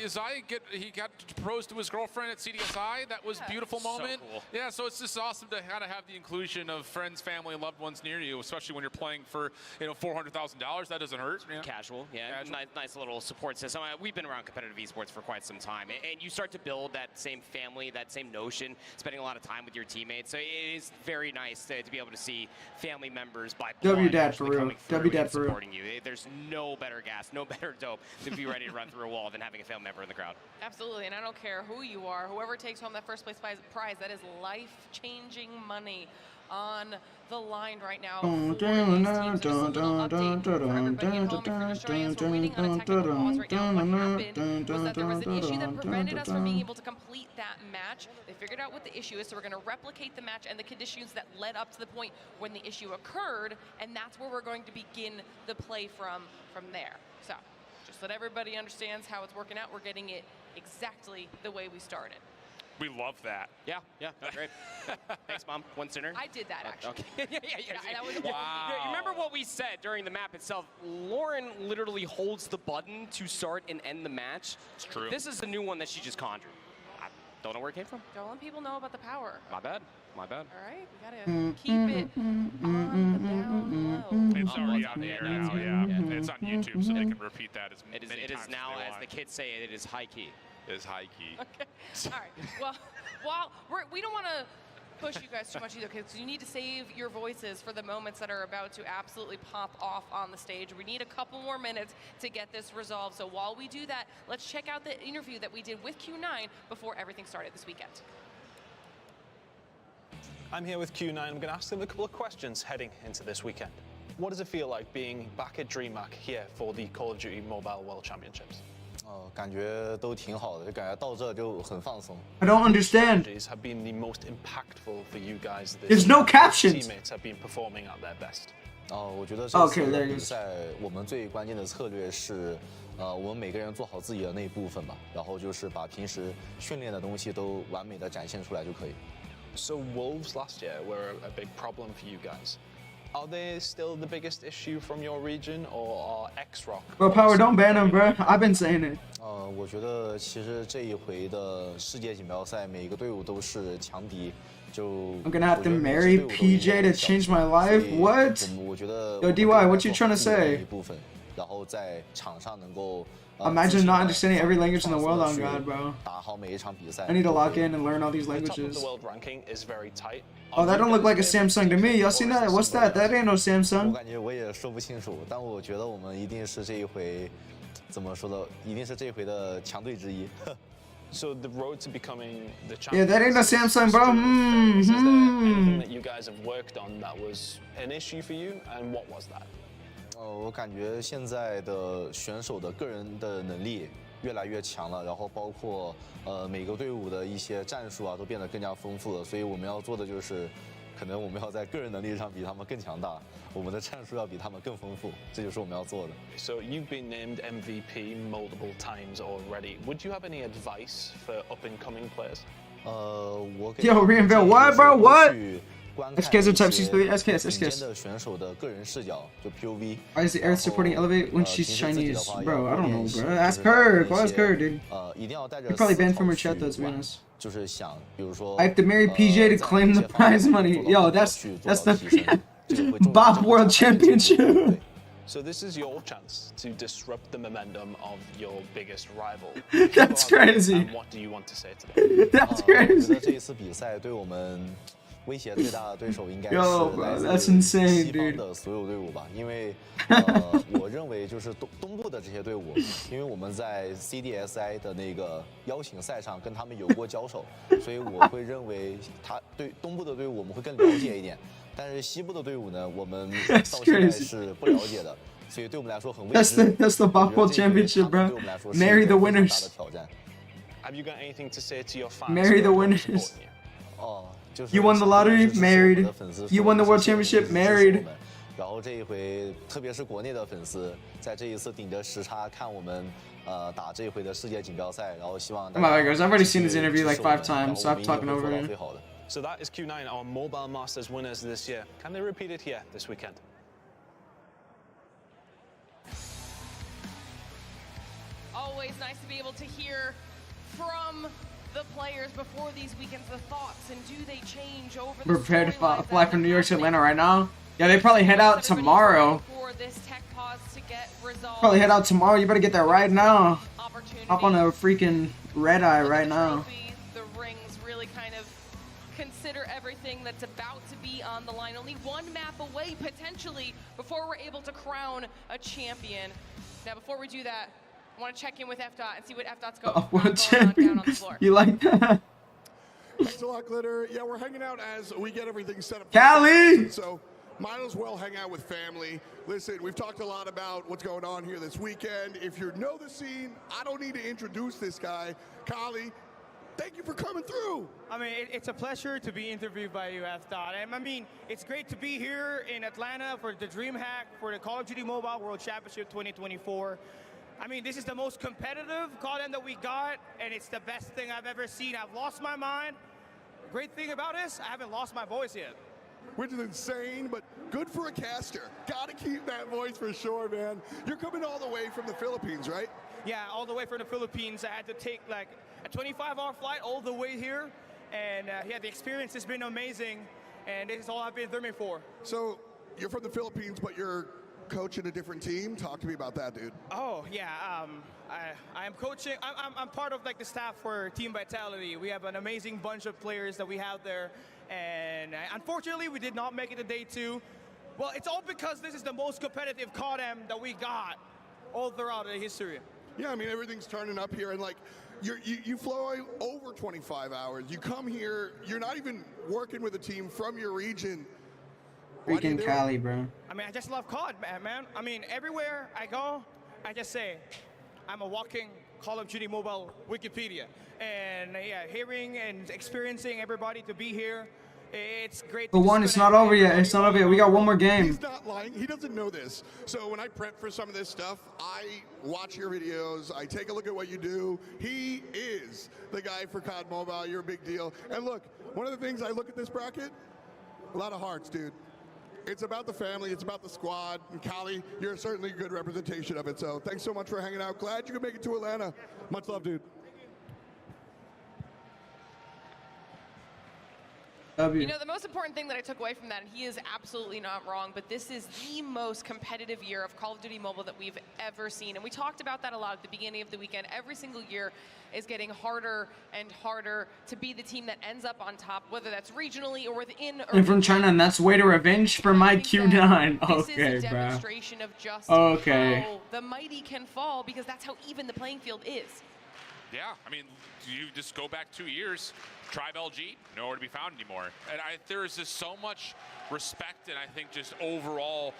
He got proposed to his girlfriend at CDSI. That was a beautiful moment. So cool. Yeah, so it's just awesome to kind of have the inclusion of friends, family, and loved ones near you, especially when you're playing for $400,000. That doesn't hurt. Yeah. Casual, yeah. Nice little support system. We've been around competitive esports for quite some time, and you start to build that same family, that same notion, spending a lot of time with your teammates. So it is very nice to be able to see family members by blood Dad for real. coming through Dad and for real. supporting you. There's no better gas, no better dope to be ready to run through a wall than having a family member in the crowd. Absolutely, and I don't care who you are, whoever takes home that first place prize, that is life-changing money on the line right now. There was an issue that prevented us from being able to complete that match. They figured out what the issue is, so we're going to replicate the match and the conditions that led up to the point when the issue occurred, and that's where we're going to begin the play from there. So just let everybody understands how it's working out. We're getting it exactly the way we started. We love that. Yeah, great. Thanks, Mom. One sinner. I did that, actually. Okay. yeah. That was wow. You remember what we said during the map itself? Lauren literally holds the button to start and end the match. It's true. This is the new one that she just conjured. I don't know where it came from. Don't let people know about the power. My bad. All right, we gotta keep it on the down low. It's already on the air now, yeah. It's on YouTube, so they can repeat that as many times It is now, as the kids say, it is high key. Is high key. Okay. All right. Well, we don't want to push you guys too much either, because you need to save your voices for the moments that are about to absolutely pop off on the stage. We need a couple more minutes to get this resolved. So while we do that, let's check out the interview that we did with Q9 before everything started this weekend. I'm here with Q9. I'm going to ask them a couple of questions heading into this weekend. What does it feel like being back at DreamHack here for the Call of Duty Mobile World Championships? 感觉都挺好的，就感觉到这就很放松。I don't understand. Have been the most impactful for you guys. There's no captions. Teammates have been performing at their best. 我觉得这次比赛我们最关键的策略是，我们每个人做好自己的那一部分吧，然后就是把平时训练的东西都完美的展现出来就可以。So Wolves last year were a big problem for you guys. Are they still the biggest issue from your region, or are X-Rock? Bro, Power, don't ban him, bro. I've been saying it. 我觉得其实这一回的世界锦标赛，每一个队伍都是强敌。就 I'm gonna have to marry PJ to change my life. What? Yo, DY, what you trying to say? 然后在场上能够。Imagine not understanding every language in the world on God, bro. I need to lock in and learn all these languages. Oh, that don't look like a Samsung to me. Y'all seen that? What's that? That ain't no Samsung. 我感觉我也说不清楚，但我觉得我们一定是这一回，怎么说的？一定是这一回的强队之一。So the road to becoming the champion. Yeah, that ain't no Samsung, bro. Is there anything that you guys have worked on that was an issue for you, and what was that? 我感觉现在的选手的个人的能力越来越强了，然后包括每个队伍的一些战术啊都变得更加丰富了，所以我们要做的就是，可能我们要在个人能力上比他们更强大，我们的战术要比他们更丰富，这就是我们要做的。So you've been named MVP multiple times already. Would you have any advice for up and coming players? 我给 Yo, reinvent what, bro? What? 观看 SKs 一 are Type 些 C3, SKs, 顶 SKs. 尖的选手的个人视角，就 POV。 Why is the Earth supporting Elevate when 平 she's 时自己的 Chinese? 话 Bro, 要 I 多 don't 练 know, 习， bro. 就 Ask 是带 her. 着 Go 一 ask her, 些 dude. 一定要带 You're 着 probably 思 banned 考 from her 去 chat, though, to be 玩， honest. 就是想，比如说 I have to marry PJ to 在 claim 一 the 些方面 prize money. 做到 Yo, 更好 that's 去做 that's 到 the 提升，这个会重要 Bob 这个 World 才会进步。 Championship. So this is your chance to disrupt the momentum of your biggest rival. That's crazy. And what do you want to say to them? That's 我觉 crazy. 得这一次比赛对我们威胁最大的对手应该是 Yo, bro, 来 that's 自 insane, 西方 dude. 的所有队伍吧，因为我认为就是东部的这些队伍，因为我们在 CDSI 的那个邀请赛上跟他们有过交手，所以我会认为他对东部的队伍我们会更了解一点，但是西部的队伍呢，我们到现在是不了解的，所以对我们来说很未知。 That's the Bob World Championship, bro. Marry the winners. Have you got anything to say to your fans? Marry the who are winners. supporting you? 哦，就是 You won the lottery, 支持 married. 我的粉丝 You won the World Championship, 支持 married. 我们然后这一回，特别是国内的粉丝，在这一次顶着时差看我们打这一回的世界锦标赛，然后希望大 Come 家 on, guys. I've already seen this 继续 interview like 支持我们 5 times, so 然后 I'm 我们一 talking 定会 over 做到 him. 最好的。 So that is Q9, our Mobile Masters winners this year. Can they repeat it here this weekend? Always nice to be able to hear from the players before these weekends, the thoughts, and do they change over the We're prepared to storylines fly that from are New York to happening? Atlanta right now. Yeah, they probably head out tomorrow. For this tech pause to get resolved. Probably head out tomorrow. You better get that right now. Hop on a freaking red eye right now. The rings really kind of consider everything that's about to be on the line. Only one map away, potentially, before we're able to crown a champion. Now, before we do that, I want to check in with FDOT and see what FDOT's Oh, going world on down champion. on the floor. You like that? Thanks a lot, Glitter. Yeah, we're hanging out as we get everything set up. Cali! So might as well hang out with family. Listen, we've talked a lot about what's going on here this weekend. If you know the scene, I don't need to introduce this guy. Kali, thank you for coming through. I mean, it's a pleasure to be interviewed by you, FDOT. And I mean, it's great to be here in Atlanta for the DreamHack for the Call of Duty Mobile World Championship 2024. I mean, this is the most competitive Codm that we got, and it's the best thing I've ever seen. I've lost my mind. Great thing about this, I haven't lost my voice yet. Which is insane, but good for a caster. Gotta keep that voice for sure, man. You're coming all the way from the Philippines, right? Yeah, all the way from the Philippines. I had to take like a 25-hour flight all the way here. And yeah, the experience has been amazing. And this is all I've been dreaming for. So you're from the Philippines, but you're coaching a different team. Talk to me about that, dude. Oh, yeah. I am coaching. I'm part of like the staff for Team Vitality. We have an amazing bunch of players that we have there. And unfortunately, we did not make it to day 2. Well, it's all because this is the most competitive Codm that we got all throughout the history. Yeah, I mean, everything's turning up here. And like, you fly over 25 hours. You come here. You're not even working with a team from your region. Freaking Cali, bro. I mean, I just love COD, man. I mean, everywhere I go, I just say, I'm a walking Call of Duty Mobile Wikipedia. And yeah, hearing and experiencing everybody to be here, it's great. But one, it's not over yet. It's not over yet. We got one more game. He's not lying. He doesn't know this. So when I prep for some of this stuff, I watch your videos. I take a look at what you do. He is the guy for COD Mobile. You're a big deal. And look, one of the things I look at this bracket, a lot of hearts, dude. It's about the family. It's about the squad. And Kali, you're certainly a good representation of it. So thanks so much for hanging out. Glad you could make it to Atlanta. Much love, dude. You know, the most important thing that I took away from that, and he is absolutely not wrong, but this is the most competitive year of Call of Duty Mobile that we've ever seen. And we talked about that a lot at the beginning of the weekend. Every single year is getting harder and harder to be the team that ends up on top, whether that's regionally or within. I'm from China, and that's way to revenge for my Q9. Okay, This is a bro. demonstration of just Okay. how the mighty can fall, because that's how even the playing field is. Yeah, I mean, you just go back 2 years, Tribe LG, nowhere to be found anymore. And there is just so much respect and I think just overall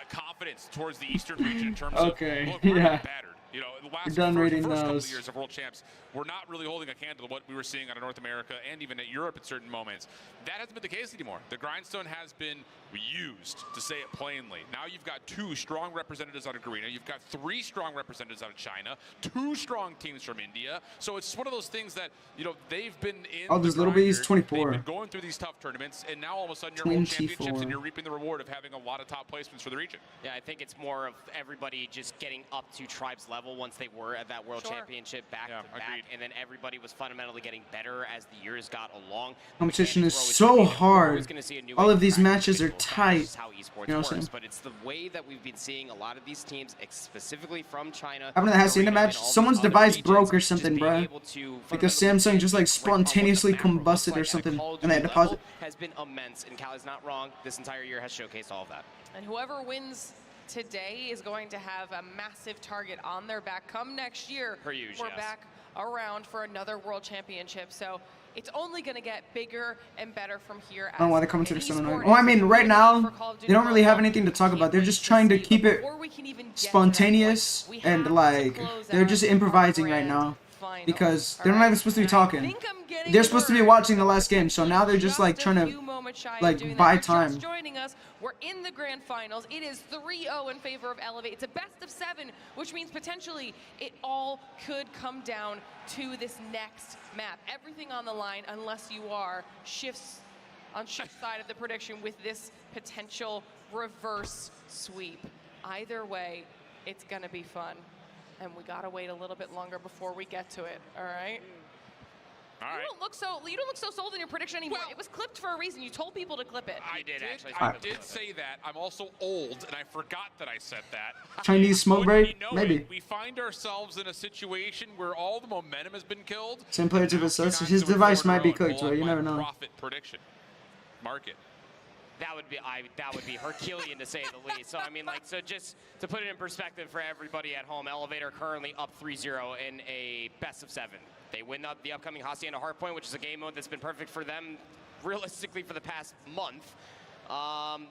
confidence towards the Eastern region in terms Okay, of, look, we're yeah. battered. You know, the We're done reading first couple those. of years of world champs, we're not really holding a candle to what we were seeing out of North America and even at Europe at certain moments. That hasn't been the case anymore. The grindstone has been used, to say it plainly. Now you've got 2 strong representatives out of Garena. You've got 3 strong representatives out of China, 2 strong teams from India. So it's one of those things that, you know, they've been in. Oh, this little bee's 24. They've been going through these tough tournaments, and now all of a sudden you're world championships and you're reaping the reward of having a lot of top placements for the region. Yeah, I think it's more of everybody just getting up to Tribes level once they were at that World Championship back to back, and then everybody was fundamentally getting better as the years got along. Competition is so hard. All of these matches are tight. How esports you know what I'm saying? But it's the way that we've been seeing a lot of these teams, specifically from China. I haven't had seen the match. Someone's device broke or something, bro. Because Samsung just like spontaneously combusted or something, and they had to pause it. Has been immense, and Cali's not wrong. This entire year has showcased all of that. And whoever wins today is going to have a massive target on their back. Come next year, we're back around for another World Championship. So it's only going to get bigger and better from here. I don't know why the commentators are so annoying. Oh, I mean, right now, they don't really have anything to talk about. They're just trying to keep it spontaneous and, like, they're just improvising right now. Because they're not even supposed to be talking. They're supposed to be watching the last game, so now they're just, like, trying to, like, buy time. Joining us, we're in the grand finals. It is 3-0 in favor of Elevate. It's a best of 7, which means potentially it all could come down to this next map. Everything on the line, unless you are on Shift's side of the prediction with this potential reverse sweep. Either way, it's gonna be fun. And we gotta wait a little bit longer before we get to it, all right? All right. You don't look so sold in your prediction anymore. It was clipped for a reason. You told people to clip it. I did say that. I'm also old, and I forgot that I said that. Chinese smoke break? Maybe. We find ourselves in a situation where all the momentum has been killed. Same player to assess. His device might be cooked, bro. You never know. Profit prediction. Market. That would be Herculean to say the least. So I mean, like, so just to put it in perspective for everybody at home, Elevator currently up 3-0 in a best of 7. They win the upcoming Hacienda Hardpoint, which is a game mode that's been perfect for them, realistically, for the past month.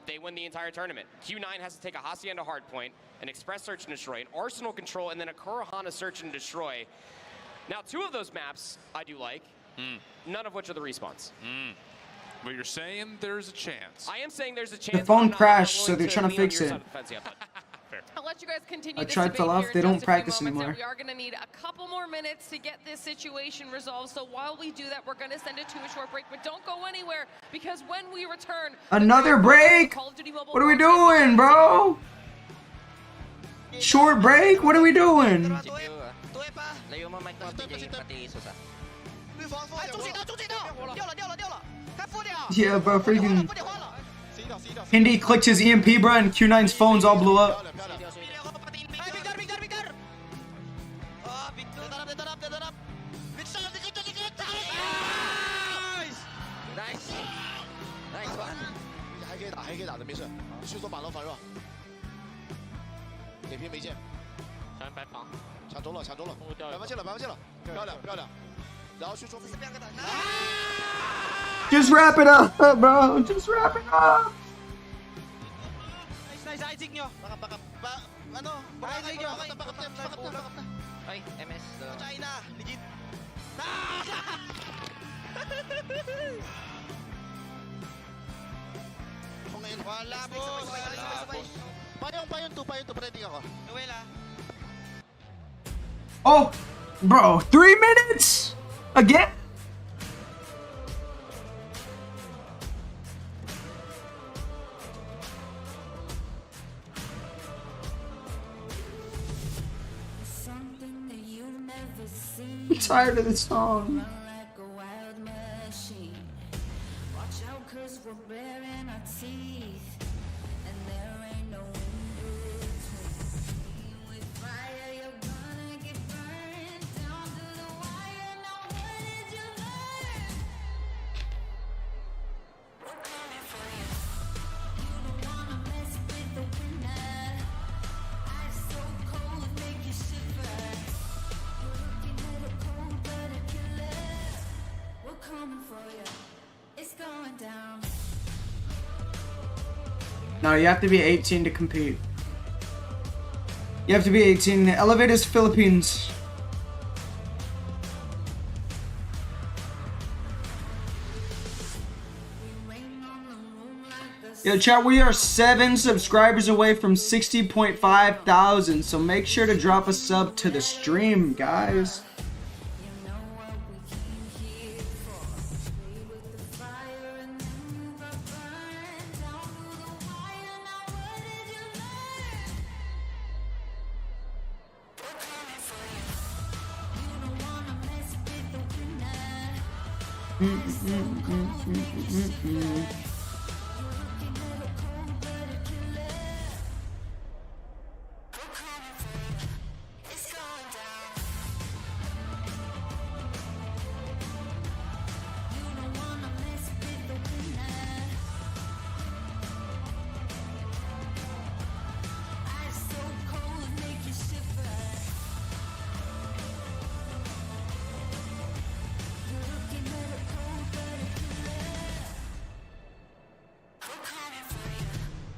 They win the entire tournament. Q9 has to take a Hacienda Hardpoint, an Express Search and Destroy, an Arsenal Control, and then a Kurohana Search and Destroy. Now, 2 of those maps I do like, none of which are the respawns. But you're saying there's a chance. I am saying there's a chance. The phone crashed, so they're trying to fix it. I'll let you guys continue. A tribe fell off. They don't practice anymore. We are going to need a couple more minutes to get this situation resolved. So while we do that, we're going to send it to a short break. But don't go anywhere, because when we return, another break. What are we doing, bro? Short break? What are we doing? Yeah, bro, freaking Hindi clicked his EMP, bro, and Q9's phones all blew up. Just wrap it up, bro. Just wrap it up. Oh, bro, 3 minutes again. I'm tired of this song. No, you have to be 18 to compete. You have to be 18. Elevate is Philippines. Yo, chat, we are 7 subscribers away from 60.5 thousand, so make sure to drop a sub to the stream, guys.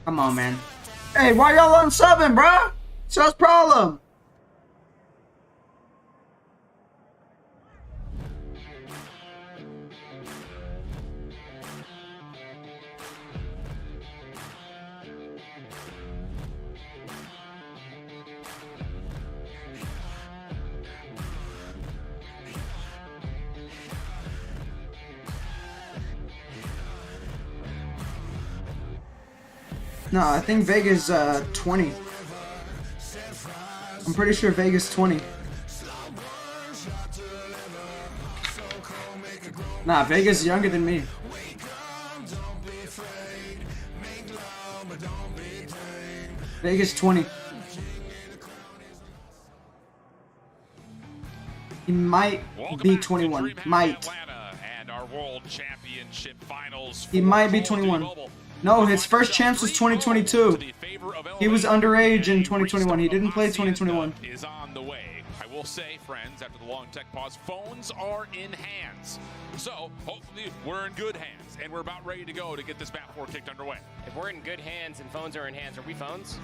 Come on, man. Hey, why y'all unsubbing, bruh? What's y'all's problem? No, I think Vega's 20. I'm pretty sure Vega's 20. Nah, Vega's younger than me. Vega's 20. He might be 21. Might. And our World Championship Finals. He might be 21. No, his first chance was 2022. He was underage in 2021. He didn't play 2021. Is on the way. I will say, friends, after the long tech pause, phones are in hands. So hopefully we're in good hands, and we're about ready to go to get this map 4 kicked underway. If we're in good hands and phones are in hands, are we phones?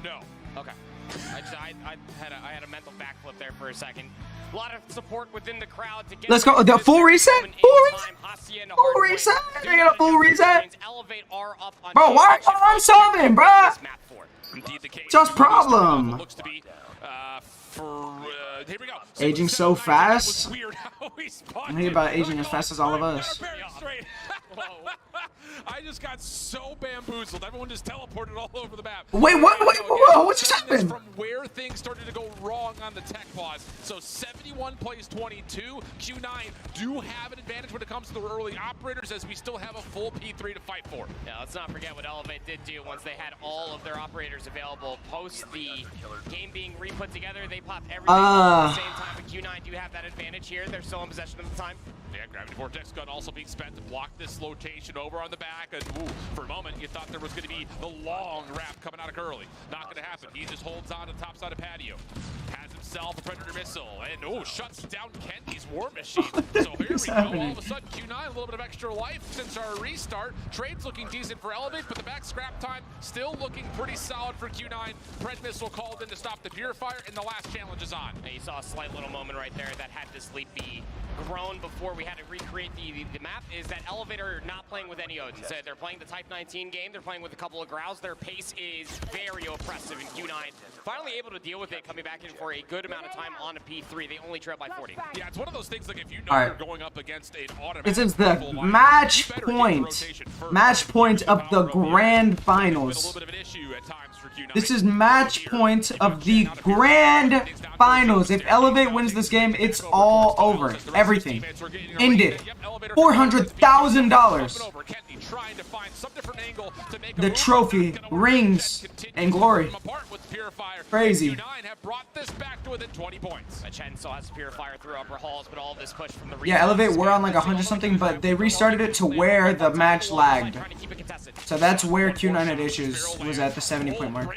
No. Okay. I had a mental backflip there for a second. A lot of support within the crowd to get. Let's go. The full reset? Full reset? Full reset? I got a full reset? Bro, why are you unsubbing, bro? Just problem. Here we go. Aging so fast. I'm here about aging as fast as all of us. I just got so bamboozled. Everyone just teleported all over the map. Wait, what? What just happened? From where things started to go wrong on the tech pause. So 71 plays 22. Q9 do have an advantage when it comes to the early operators, as we still have a full P3 to fight for. Yeah, let's not forget what Elevate did do once they had all of their operators available. Post the game being re-put together, they popped everything at the same time. But Q9 do have that advantage here. They're still in possession of the time. Yeah, Gravity Vortex gun also being spent to block this rotation over on the back. And for a moment, you thought there was going to be the long wrap coming out of Curly. Not going to happen. He just holds on to the top side of patio. Has himself a Predator missile. And, shuts down Kenty's War Machine. So here we go. All of a sudden, Q9, a little bit of extra life since our restart. Trade's looking decent for Elevate, but the back scrap time still looking pretty solid for Q9. Pred missile called in to stop the Purifier, and the last challenge is on. And you saw a slight little moment right there that had this leap be grown before we had to recreate the map. Is that Elevator not playing with any Odins? They're playing the Type 19 game. They're playing with a couple of Grows. Their pace is very oppressive, in Q9 finally able to deal with it, coming back in for a good amount of time on a P3. They only trail by 40. Yeah, it's one of those things, like, if you know you're going up against an automatic. This is the match point of the grand finals. This is match point of the grand finals. If Elevate wins this game, it's all over. Everything ended. $400,000. The trophy, rings, and glory. Crazy. Yeah, Elevate were on like 100 something, but they restarted it to where the match lagged. So that's where Q9 had issues, was at the 70-point mark.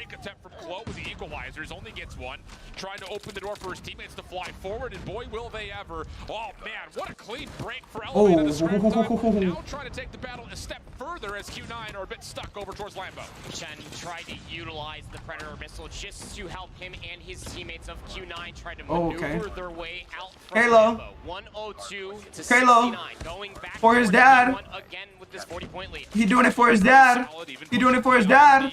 With the equalizers, only gets one. Trying to open the door for his teammates to fly forward, and boy, will they ever. Oh man, what a clean break for Elevate. Now trying to take the battle a step further. further as Q9 are a bit stuck over towards Lambo. Chen tried to utilize the Predator missile just to help him and his teammates of Q9 try to maneuver their way out from Halo. Lambo. 102 to Halo. 69. Going back For his dad. Again with this 40-point lead. He doing it for his dad. He doing it for his dad.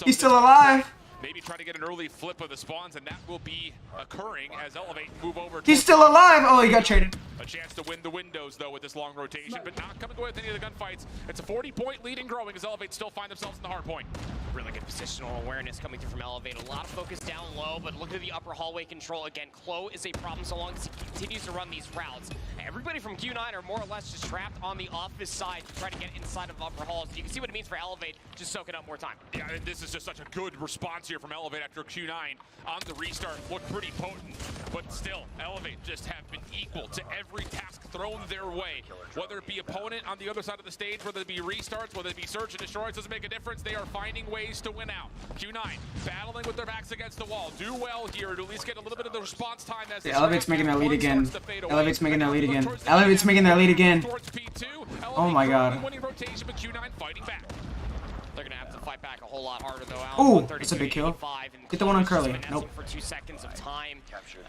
He's still alive. Maybe try to get an early flip of the spawns, and that will be occurring as Elevate move over. He's still alive. Oh, he got traded. A chance to win the windows, though, with this long rotation, but not coming away with any of the gunfights. It's a 40-point lead and growing as Elevate still find themselves in the hard point. Really good positional awareness coming through from Elevate. A lot of focus down low, but look at the upper hallway control. Again, Klo is a problem so long as he continues to run these routes. Everybody from Q9 are more or less just trapped on the office side to try to get inside of upper halls. You can see what it means for Elevate, just soaking up more time. Yeah, and this is just such a good response here from Elevate after Q9 on the restart. Looked pretty potent, but still, Elevate just have been equal to every task thrown their way. Whether it be opponent on the other side of the stage, whether it be restarts, whether it be search and destroy, it doesn't make a difference. They are finding ways to win out. Q9 battling with their backs against the wall. Do well here to at least get a little bit of the response time as Yeah, Elevate's making their lead again. Elevate's making their lead again. Elevate's making their lead again. Oh my god. They're going to have to fight back a whole lot harder, though. Ooh, that's a big kill. Get the one on Curly. Nope. For 2 seconds of time.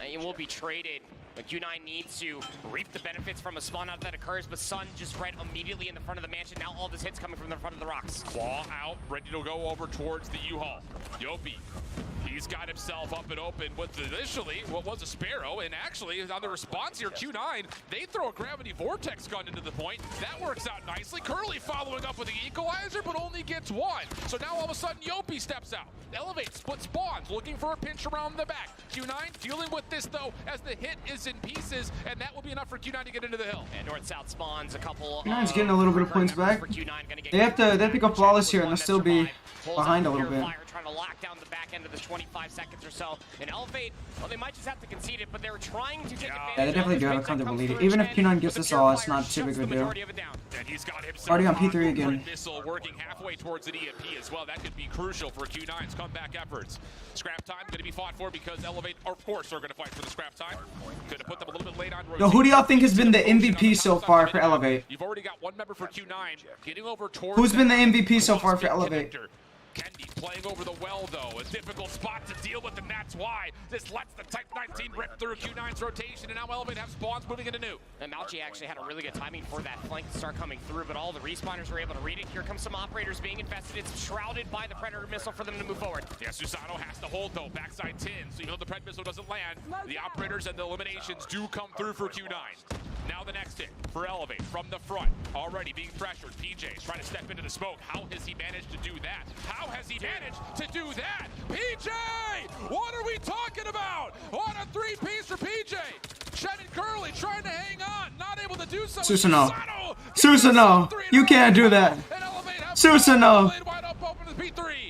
It will be traded. But Q9 needs to reap the benefits from a spawn out that occurs, but Sun just right immediately in the front of the mansion. Now all this hits coming from the front of the rocks. Claw out, ready to go over towards the U-Haul. Yopi, he's got himself up and open with initially what was a Sparrow, and actually on the response here, Q9, they throw a gravity vortex gun into the point. That works out nicely. Curly following up with the equalizer, but only gets one. So now all of a sudden, Yopi steps out. Elevate, split spawns, looking for a pinch around the back. Q9 dealing with this though, as the hit is in pieces, and that will be enough for Q9 to get into the hill. And north-south spawns a couple. Q9's getting a little bit of points back. They have to go flawless here, and they'll still be behind a little bit. Trying to lock down the back end of the 25 seconds or so. And Elevate, well, they might just have to concede it, but they're trying to take advantage. Yeah, they definitely do have a comfortable lead. Even if Q9 gets this all, it's not too big of a deal. Already on P3 again. Missile working halfway towards an EMP as well. That could be crucial for Q9's comeback efforts. Scrap time going to be fought for because Elevate, of course, are going to fight for the scrap time. Could have put them a little bit late on. Yo, who do y'all think has been the MVP so far for Elevate? You've already got one member for Q9 getting over towards. Who's been the MVP so far for Elevate? Kendi playing over the well, though. A difficult spot to deal with, and that's why this lets the Type 19 rip through Q9's rotation, and now Elevate have spawns moving into new. And Malchi actually had a really good timing for that flank to start coming through, but all the respawners were able to read it. Here comes some operators being infested. It's shrouded by the Predator missile for them to move forward. Yeah, Susano has to hold, though. Backside 10, so you know the Pred missile doesn't land. The operators and the eliminations do come through for Q9. Now the next hit for Elevate from the front. Already being pressured. PJ's trying to step into the smoke. How has he managed to do that? How has he managed to do that? PJ! What are we talking about? What a three-piece for PJ! Chen and Curly trying to hang on. Not able to do so. Susano. Susano. You can't do that. Susano.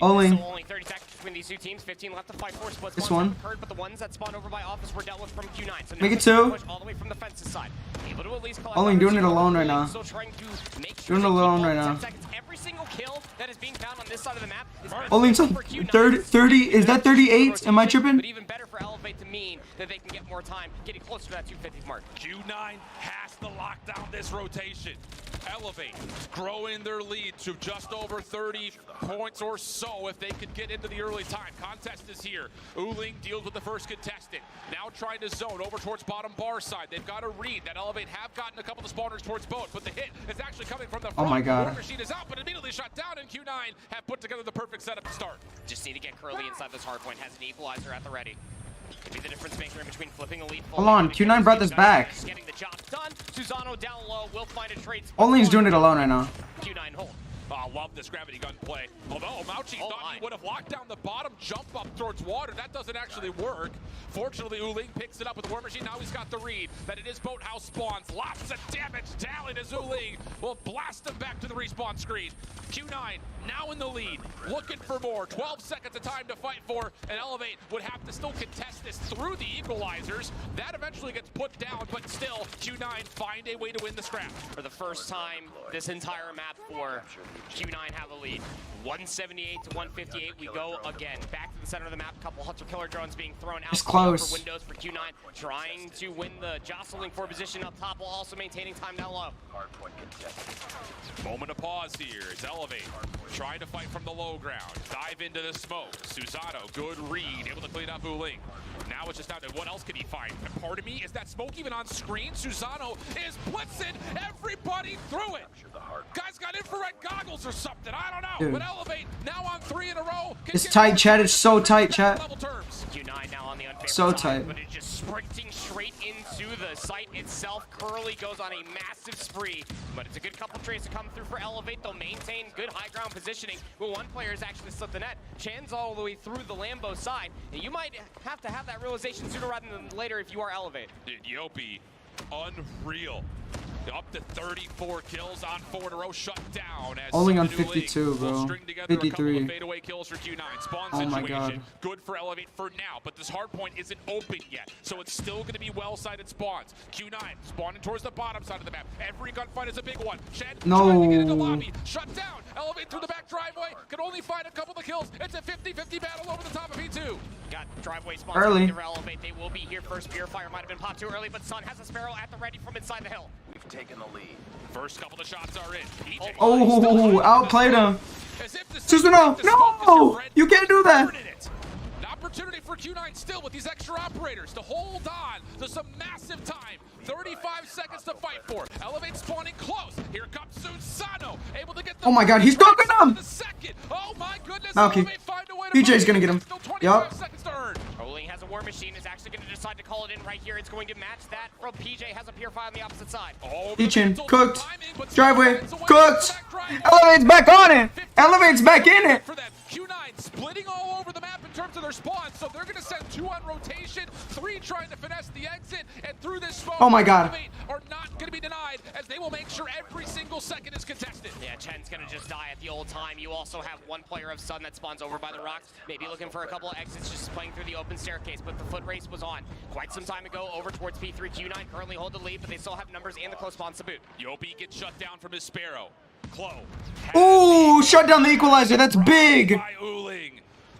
Only 30 seconds between these two teams. 15 left to fight for. Split this spawns one. occurred, but the ones that spawned over by office were dealt with from Q9. So Make now it two. push all the way from the fences side. Able to at least collect Only doing it alone right now. Still trying to make sure Doing it alone right 10 now. seconds. Every single kill that is being found on this side of the map is Only some 30. Is that 38? Am I tripping? But even better for Elevate to mean that they can get more time getting closer to that 250 mark. Q9 has to lock down this rotation. Elevate growing their lead to just over 30 points or so if they could get into the early time. Contest is here. Uling deals with the first contestant. Now trying to zone over towards bottom bar side. They've got to read that Elevate have gotten a couple of spawners towards boat, but the hit is actually coming from the front. Oh my god. War Machine is out, but immediately shot down, and Q9 have put together the perfect setup to start. Just need to get Curly inside this hard point. Has an equalizer at the ready. Could be the difference maker in between flipping a lead. Hold on, Q9 brought this back. Getting the job done. Susano down low. Will find a trade. Only's doing it alone right now. Q9 hold. Oh, love this gravity gun play. Although Mauchi thought he would have locked down the bottom jump up towards water. That doesn't actually work. Fortunately, Uling picks it up with the War Machine. Now he's got the read that it is boathouse spawns. Lots of damage. Talent as Uling will blast him back to the respawn screen. Q9 now in the lead, looking for more. 12 seconds of time to fight for, and Elevate would have to still contest this through the equalizers. That eventually gets put down, but still, Q9 find a way to win the scrap. For the first time this entire map for Q9 have a lead. 178 to 158, we go again. Back to the center of the map, couple Hunter Killer drones being thrown out. It's close. For windows for Q9, trying to win the jostling for position up top while also maintaining time down low. Moment of pause here. It's Elevate. Trying to fight from the low ground. Dive into the smoke. Susano, good read. Able to clean up Uling. Now it's just down to what else can he find? And part of me, is that smoke even on screen? Susano is blitzing everybody through it. Guy's got infrared goggles or something. I don't know. Dude. But Elevate now on 3 in a row. It's tight, chat. It's so tight, chat. Q9 now on the unfavorable So side, tight. but it's just sprinting straight into the site itself. Curly goes on a massive spree, but it's a good couple trades to come through for Elevate. They'll maintain good high ground positioning, but one player has actually slipped the net. Chan's all the way through the Lambo side, and you might have to have that realization sooner rather than later if you are Elevate. Dude, Yopi, unreal. Up to 34 kills on 4 in a row, shut down. As Only on Summoner 52, will bro. string together a couple 53. of fadeaway kills for Q9. Spawn Oh my situation, God. good for Elevate for now, but this hard point isn't open yet, so it's still going to be well-sided spawns. Q9 spawning towards the bottom side of the map. Every gunfight is a big one. Shen trying to get into lobby, shut down. Elevate through the back driveway, can only find a couple of kills. It's a 50-50 battle over the top of E2. Got driveway spawns Early. for Elevate. They will be here first. Purifier might have been popped too early, but Sun has a Sparrow at the ready from inside the hill. We've taken the lead. First couple of shots are in. PJ Oh, outplayed him. Susano, no! You can't do that. An opportunity for Q9 still with these extra operators to hold on to some massive time. 35 seconds to fight for. Elevate spawning close. Here comes Susano, able to get the Oh my God, he's dunking him. Oh my goodness. Okay. Elevate find a way to PJ's fight. gonna get him. Still 25 Yup. seconds to earn. Rolling has a war machine, is actually going to decide to call it in right here. It's going to match that from PJ, has a Purify on the opposite side. Teaching, cooked, driveway, cooked. Elevate's back on it. Elevate's back in it. For them, Q9 splitting all over the map in terms of their spawns, so they're going to send 2 on rotation, 3 trying to finesse the exit, and through this smoke, Oh my God. Elevate are not going to be denied, as they will make sure every single second is contested. Yeah, Chen's going to just die at the old time. You also have one player of Sun that spawns over by the rocks, maybe looking for a couple of exits, just playing through the open staircase, but the foot race was on quite some time ago over towards P3. Q9 currently hold the lead, but they still have numbers and the close spawns to boot. Yopi gets shut down from his Sparrow. Klo. Ooh, shut down the equalizer. That's big. By Uling.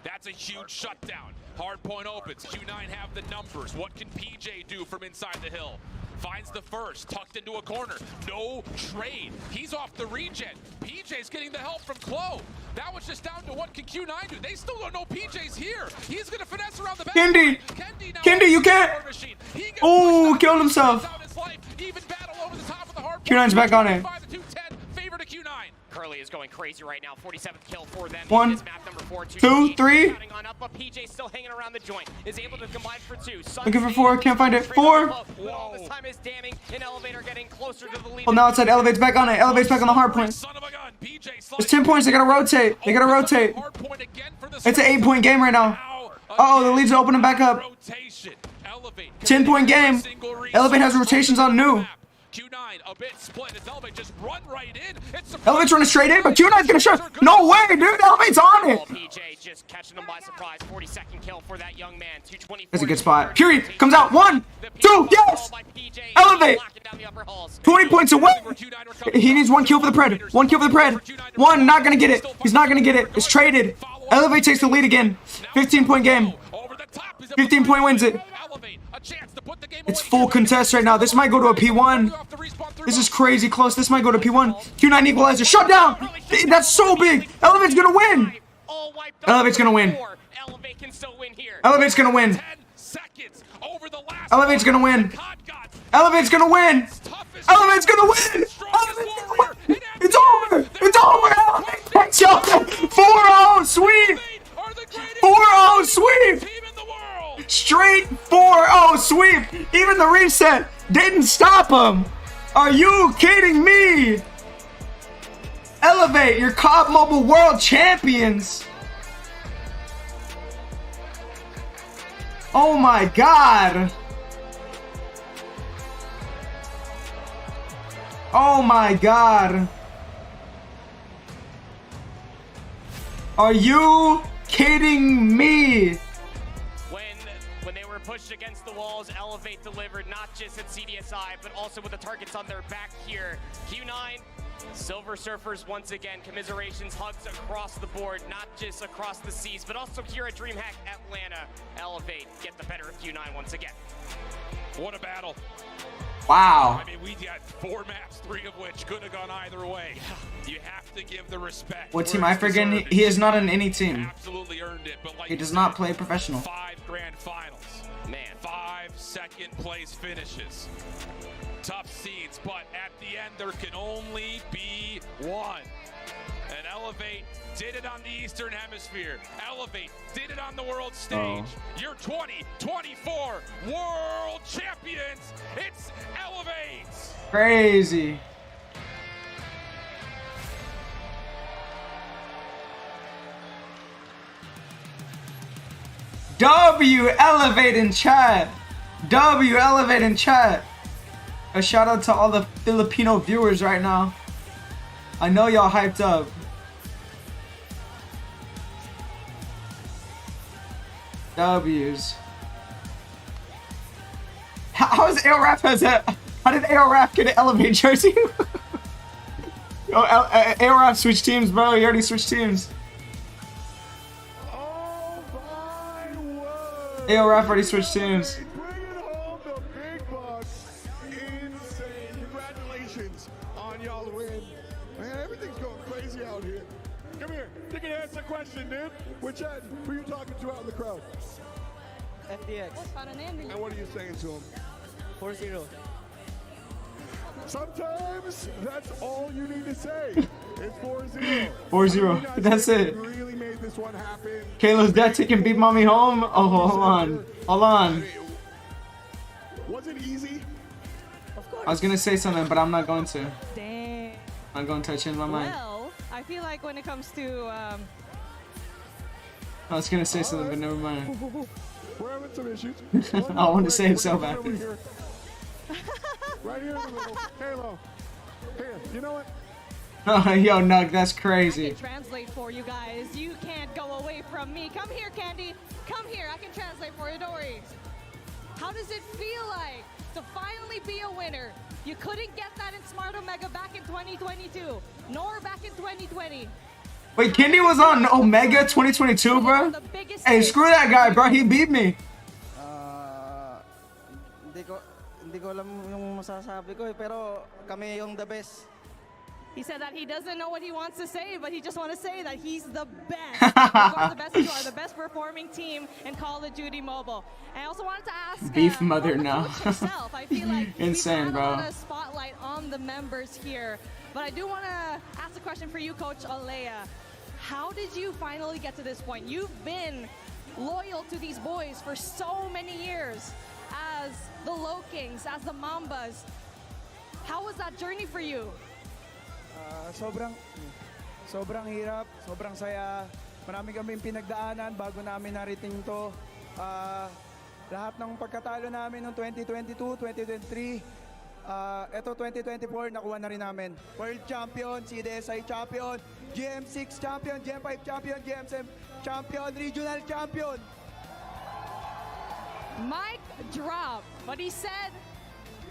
That's a huge shutdown. Hard point opens. Q9 have the numbers. What can PJ do from inside the hill? Finds the first, tucked into a corner. No trade. He's off the regen. PJ's getting the help from Klo. That was just down to what can Q9 do. They still don't know PJ's here. He's going to finesse around the back. Kendi, you can't. Oh, killed himself. Q9's back on it. Curly is going crazy right now. 47th kill for them. 1, It is map number 4, 2, 3. Counting on up, but PJ still hanging around the joint. Is able to combine for 2. Looking for 4. Can't find it. 4. Whoa. This time is damning. An elevator getting closer to the lead. Well, now it's at Elevate's back on it. Elevate's back on the hard point. There's 10 points. They gotta rotate. They gotta rotate. It's an 8-point game right now. Uh-oh, the lead's opening back up. 10-point game. Elevate has rotations on new. Q9 a bit split. It's Elevate just run right in. It's Elevate's running straight in, but Q9's gonna shoot. No way, dude. Elevate's on it. PJ just catching them by surprise. 42nd kill for that young man. 224. That's a good spot. Fury comes out. 1, 2, yes. Elevate. 20 points away. He needs 1 kill for the Pred. 1 kill for the Pred. 1, not gonna get it. He's not gonna get it. It's traded. Elevate takes the lead again. 15-point game. 15-point wins it. It's full contest right now. This might go to a P1. This is crazy close. This might go to P1. Q9 equalizer. Shut down. That's so big. Elevate's gonna win. Elevate's gonna win. Elevate's gonna win. Elevate's gonna win. Elevate's gonna win. Elevate's gonna win. Elevate's gonna win. It's over. It's over. Elevate takes y'all. 4-0 sweep. 4-0 sweep. Straight 4-0 sweep. Even the reset didn't stop him. Are you kidding me? Elevate, your COD Mobile World Champions. Oh my God. Oh my God. Are you kidding me? When they were pushed against the walls, Elevate delivered not just at CDSI, but also with the targets on their back here. Q9, Silver Surfers once again, commiserations, hugs across the board, not just across the seas, but also here at DreamHack Atlanta. Elevate get the better of Q9 once again. What a battle. Wow. I mean, we got 4 maps, 3 of which could have gone either way. You have to give the respect. What team I forget? He is not in any team. Absolutely earned it, but like He does not play professional. 5 grand finals. Man, 5 second place finishes. Tough seeds, but at the end there can only be one. And Elevate did it on the Eastern Hemisphere. Elevate did it on the world stage. Your 2024 world champions. It's Elevate. Crazy. W Elevate in chat. W Elevate in chat. A shout out to all the Filipino viewers right now. I know y'all hyped up. W's. How is AORAF has that? How did AORAF get an Elevate jersey? AORAF switched teams, bro. You already switched teams. AORAF already switched teams. Congratulations on y'all win. Man, everything's going crazy out here. Come here. You can answer the question, dude. Which end? Who are you talking to out in the crowd? FDX. And what are you saying to him? 4-0. Sometimes that's all you need to say. It's 4-0. 4-0. That's it. Really made this one happen. Kayla's dad taking Beat Mommy home. Oh, hold on. Hold on. Was it easy? I was gonna say something, but I'm not going to. Dang. I'm going to change my mind. Well, I feel like when it comes to I was gonna say something, but never mind. We're having some issues. I want to say it so bad. Right here in the middle. Halo. Here, you know what? Oh, yo, Nug, that's I crazy. can translate for you guys. You can't go away from me. Come here, Candy. Come here. I can translate for you. Don't worry. How does it feel like to finally be a winner? You couldn't get that in Smart Omega back in 2022, nor back in 2020. Wait, Kendi was on Omega 2022, bro? Hey, screw that guy, bro. He beat me. Hindi ko alam yung masasabi ko pero kami yung the best. He said that he doesn't know what he wants to say, but he just wants to say that he's the best. You are the best. You are the best performing team in Call of Duty Mobile. And I also wanted to ask Beef mother now. yourself. I feel like insane, we've had bro. a lot of spotlight on the members here, but I do want to ask a question for you, Coach Alea. How did you finally get to this point? You've been loyal to these boys for so many years as the Low Kings, as the Mambas. How was that journey for you? Sobrang hirap, sobrang saya. Marami kaming pinagdaanan bago namin narating to. Lahat ng pagkatalo namin noong 2022, 2023, eto 2024 nakuha na rin namin. World Champion, CDSI Champion, GM6 Champion, GM5 Champion, GM7 Champion, Regional Champion. Mic drop. But he said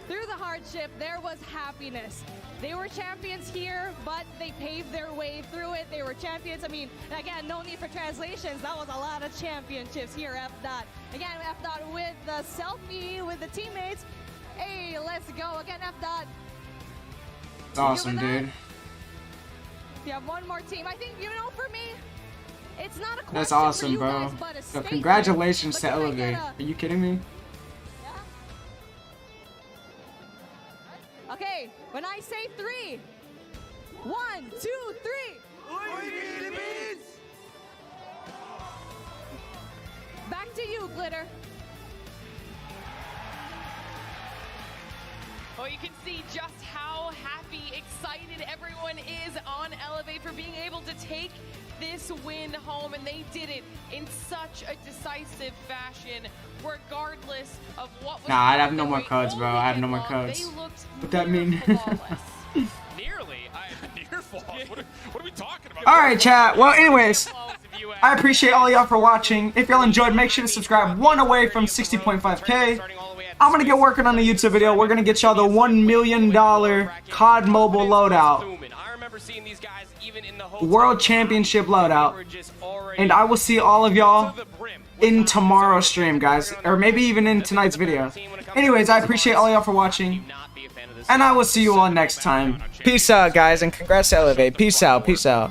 through the hardship, there was happiness. They were champions here, but they paved their way through it. They were champions. I mean, again, no need for translations. That was a lot of championships here, F-Dot. Again, F-Dot with the selfie with the teammates. Hey, let's go. Again, F-Dot. It's awesome, dude. You have one more team. I think, you know, for me, it's not a question That's awesome, for you bro. guys, but a Yo, statement. congratulations But to can I Elevate. get Are you kidding me? Okay, when I say 3, 1, 2, 3. Back to you, Glitter. Well, you can see just how happy, excited everyone is on Elevate for being able to take this win home, and they did it in such a decisive fashion, regardless of what was. Nah, I have no more codes, bro. I have no more codes. What that mean? Nearly. Near flawless. What are we talking about? Alright, chat. Well, anyways, I appreciate all y'all for watching. If y'all enjoyed, make sure to subscribe. One away from 60.5K. I'm going to get working on a YouTube video. We're going to get y'all the $1 million COD Mobile loadout. World Championship loadout. And I will see all of y'all in tomorrow's stream, guys. Or maybe even in tonight's video. Anyways, I appreciate all y'all for watching, and I will see you all next time. Peace out, guys, and congrats to Elevate. Peace out. Peace out.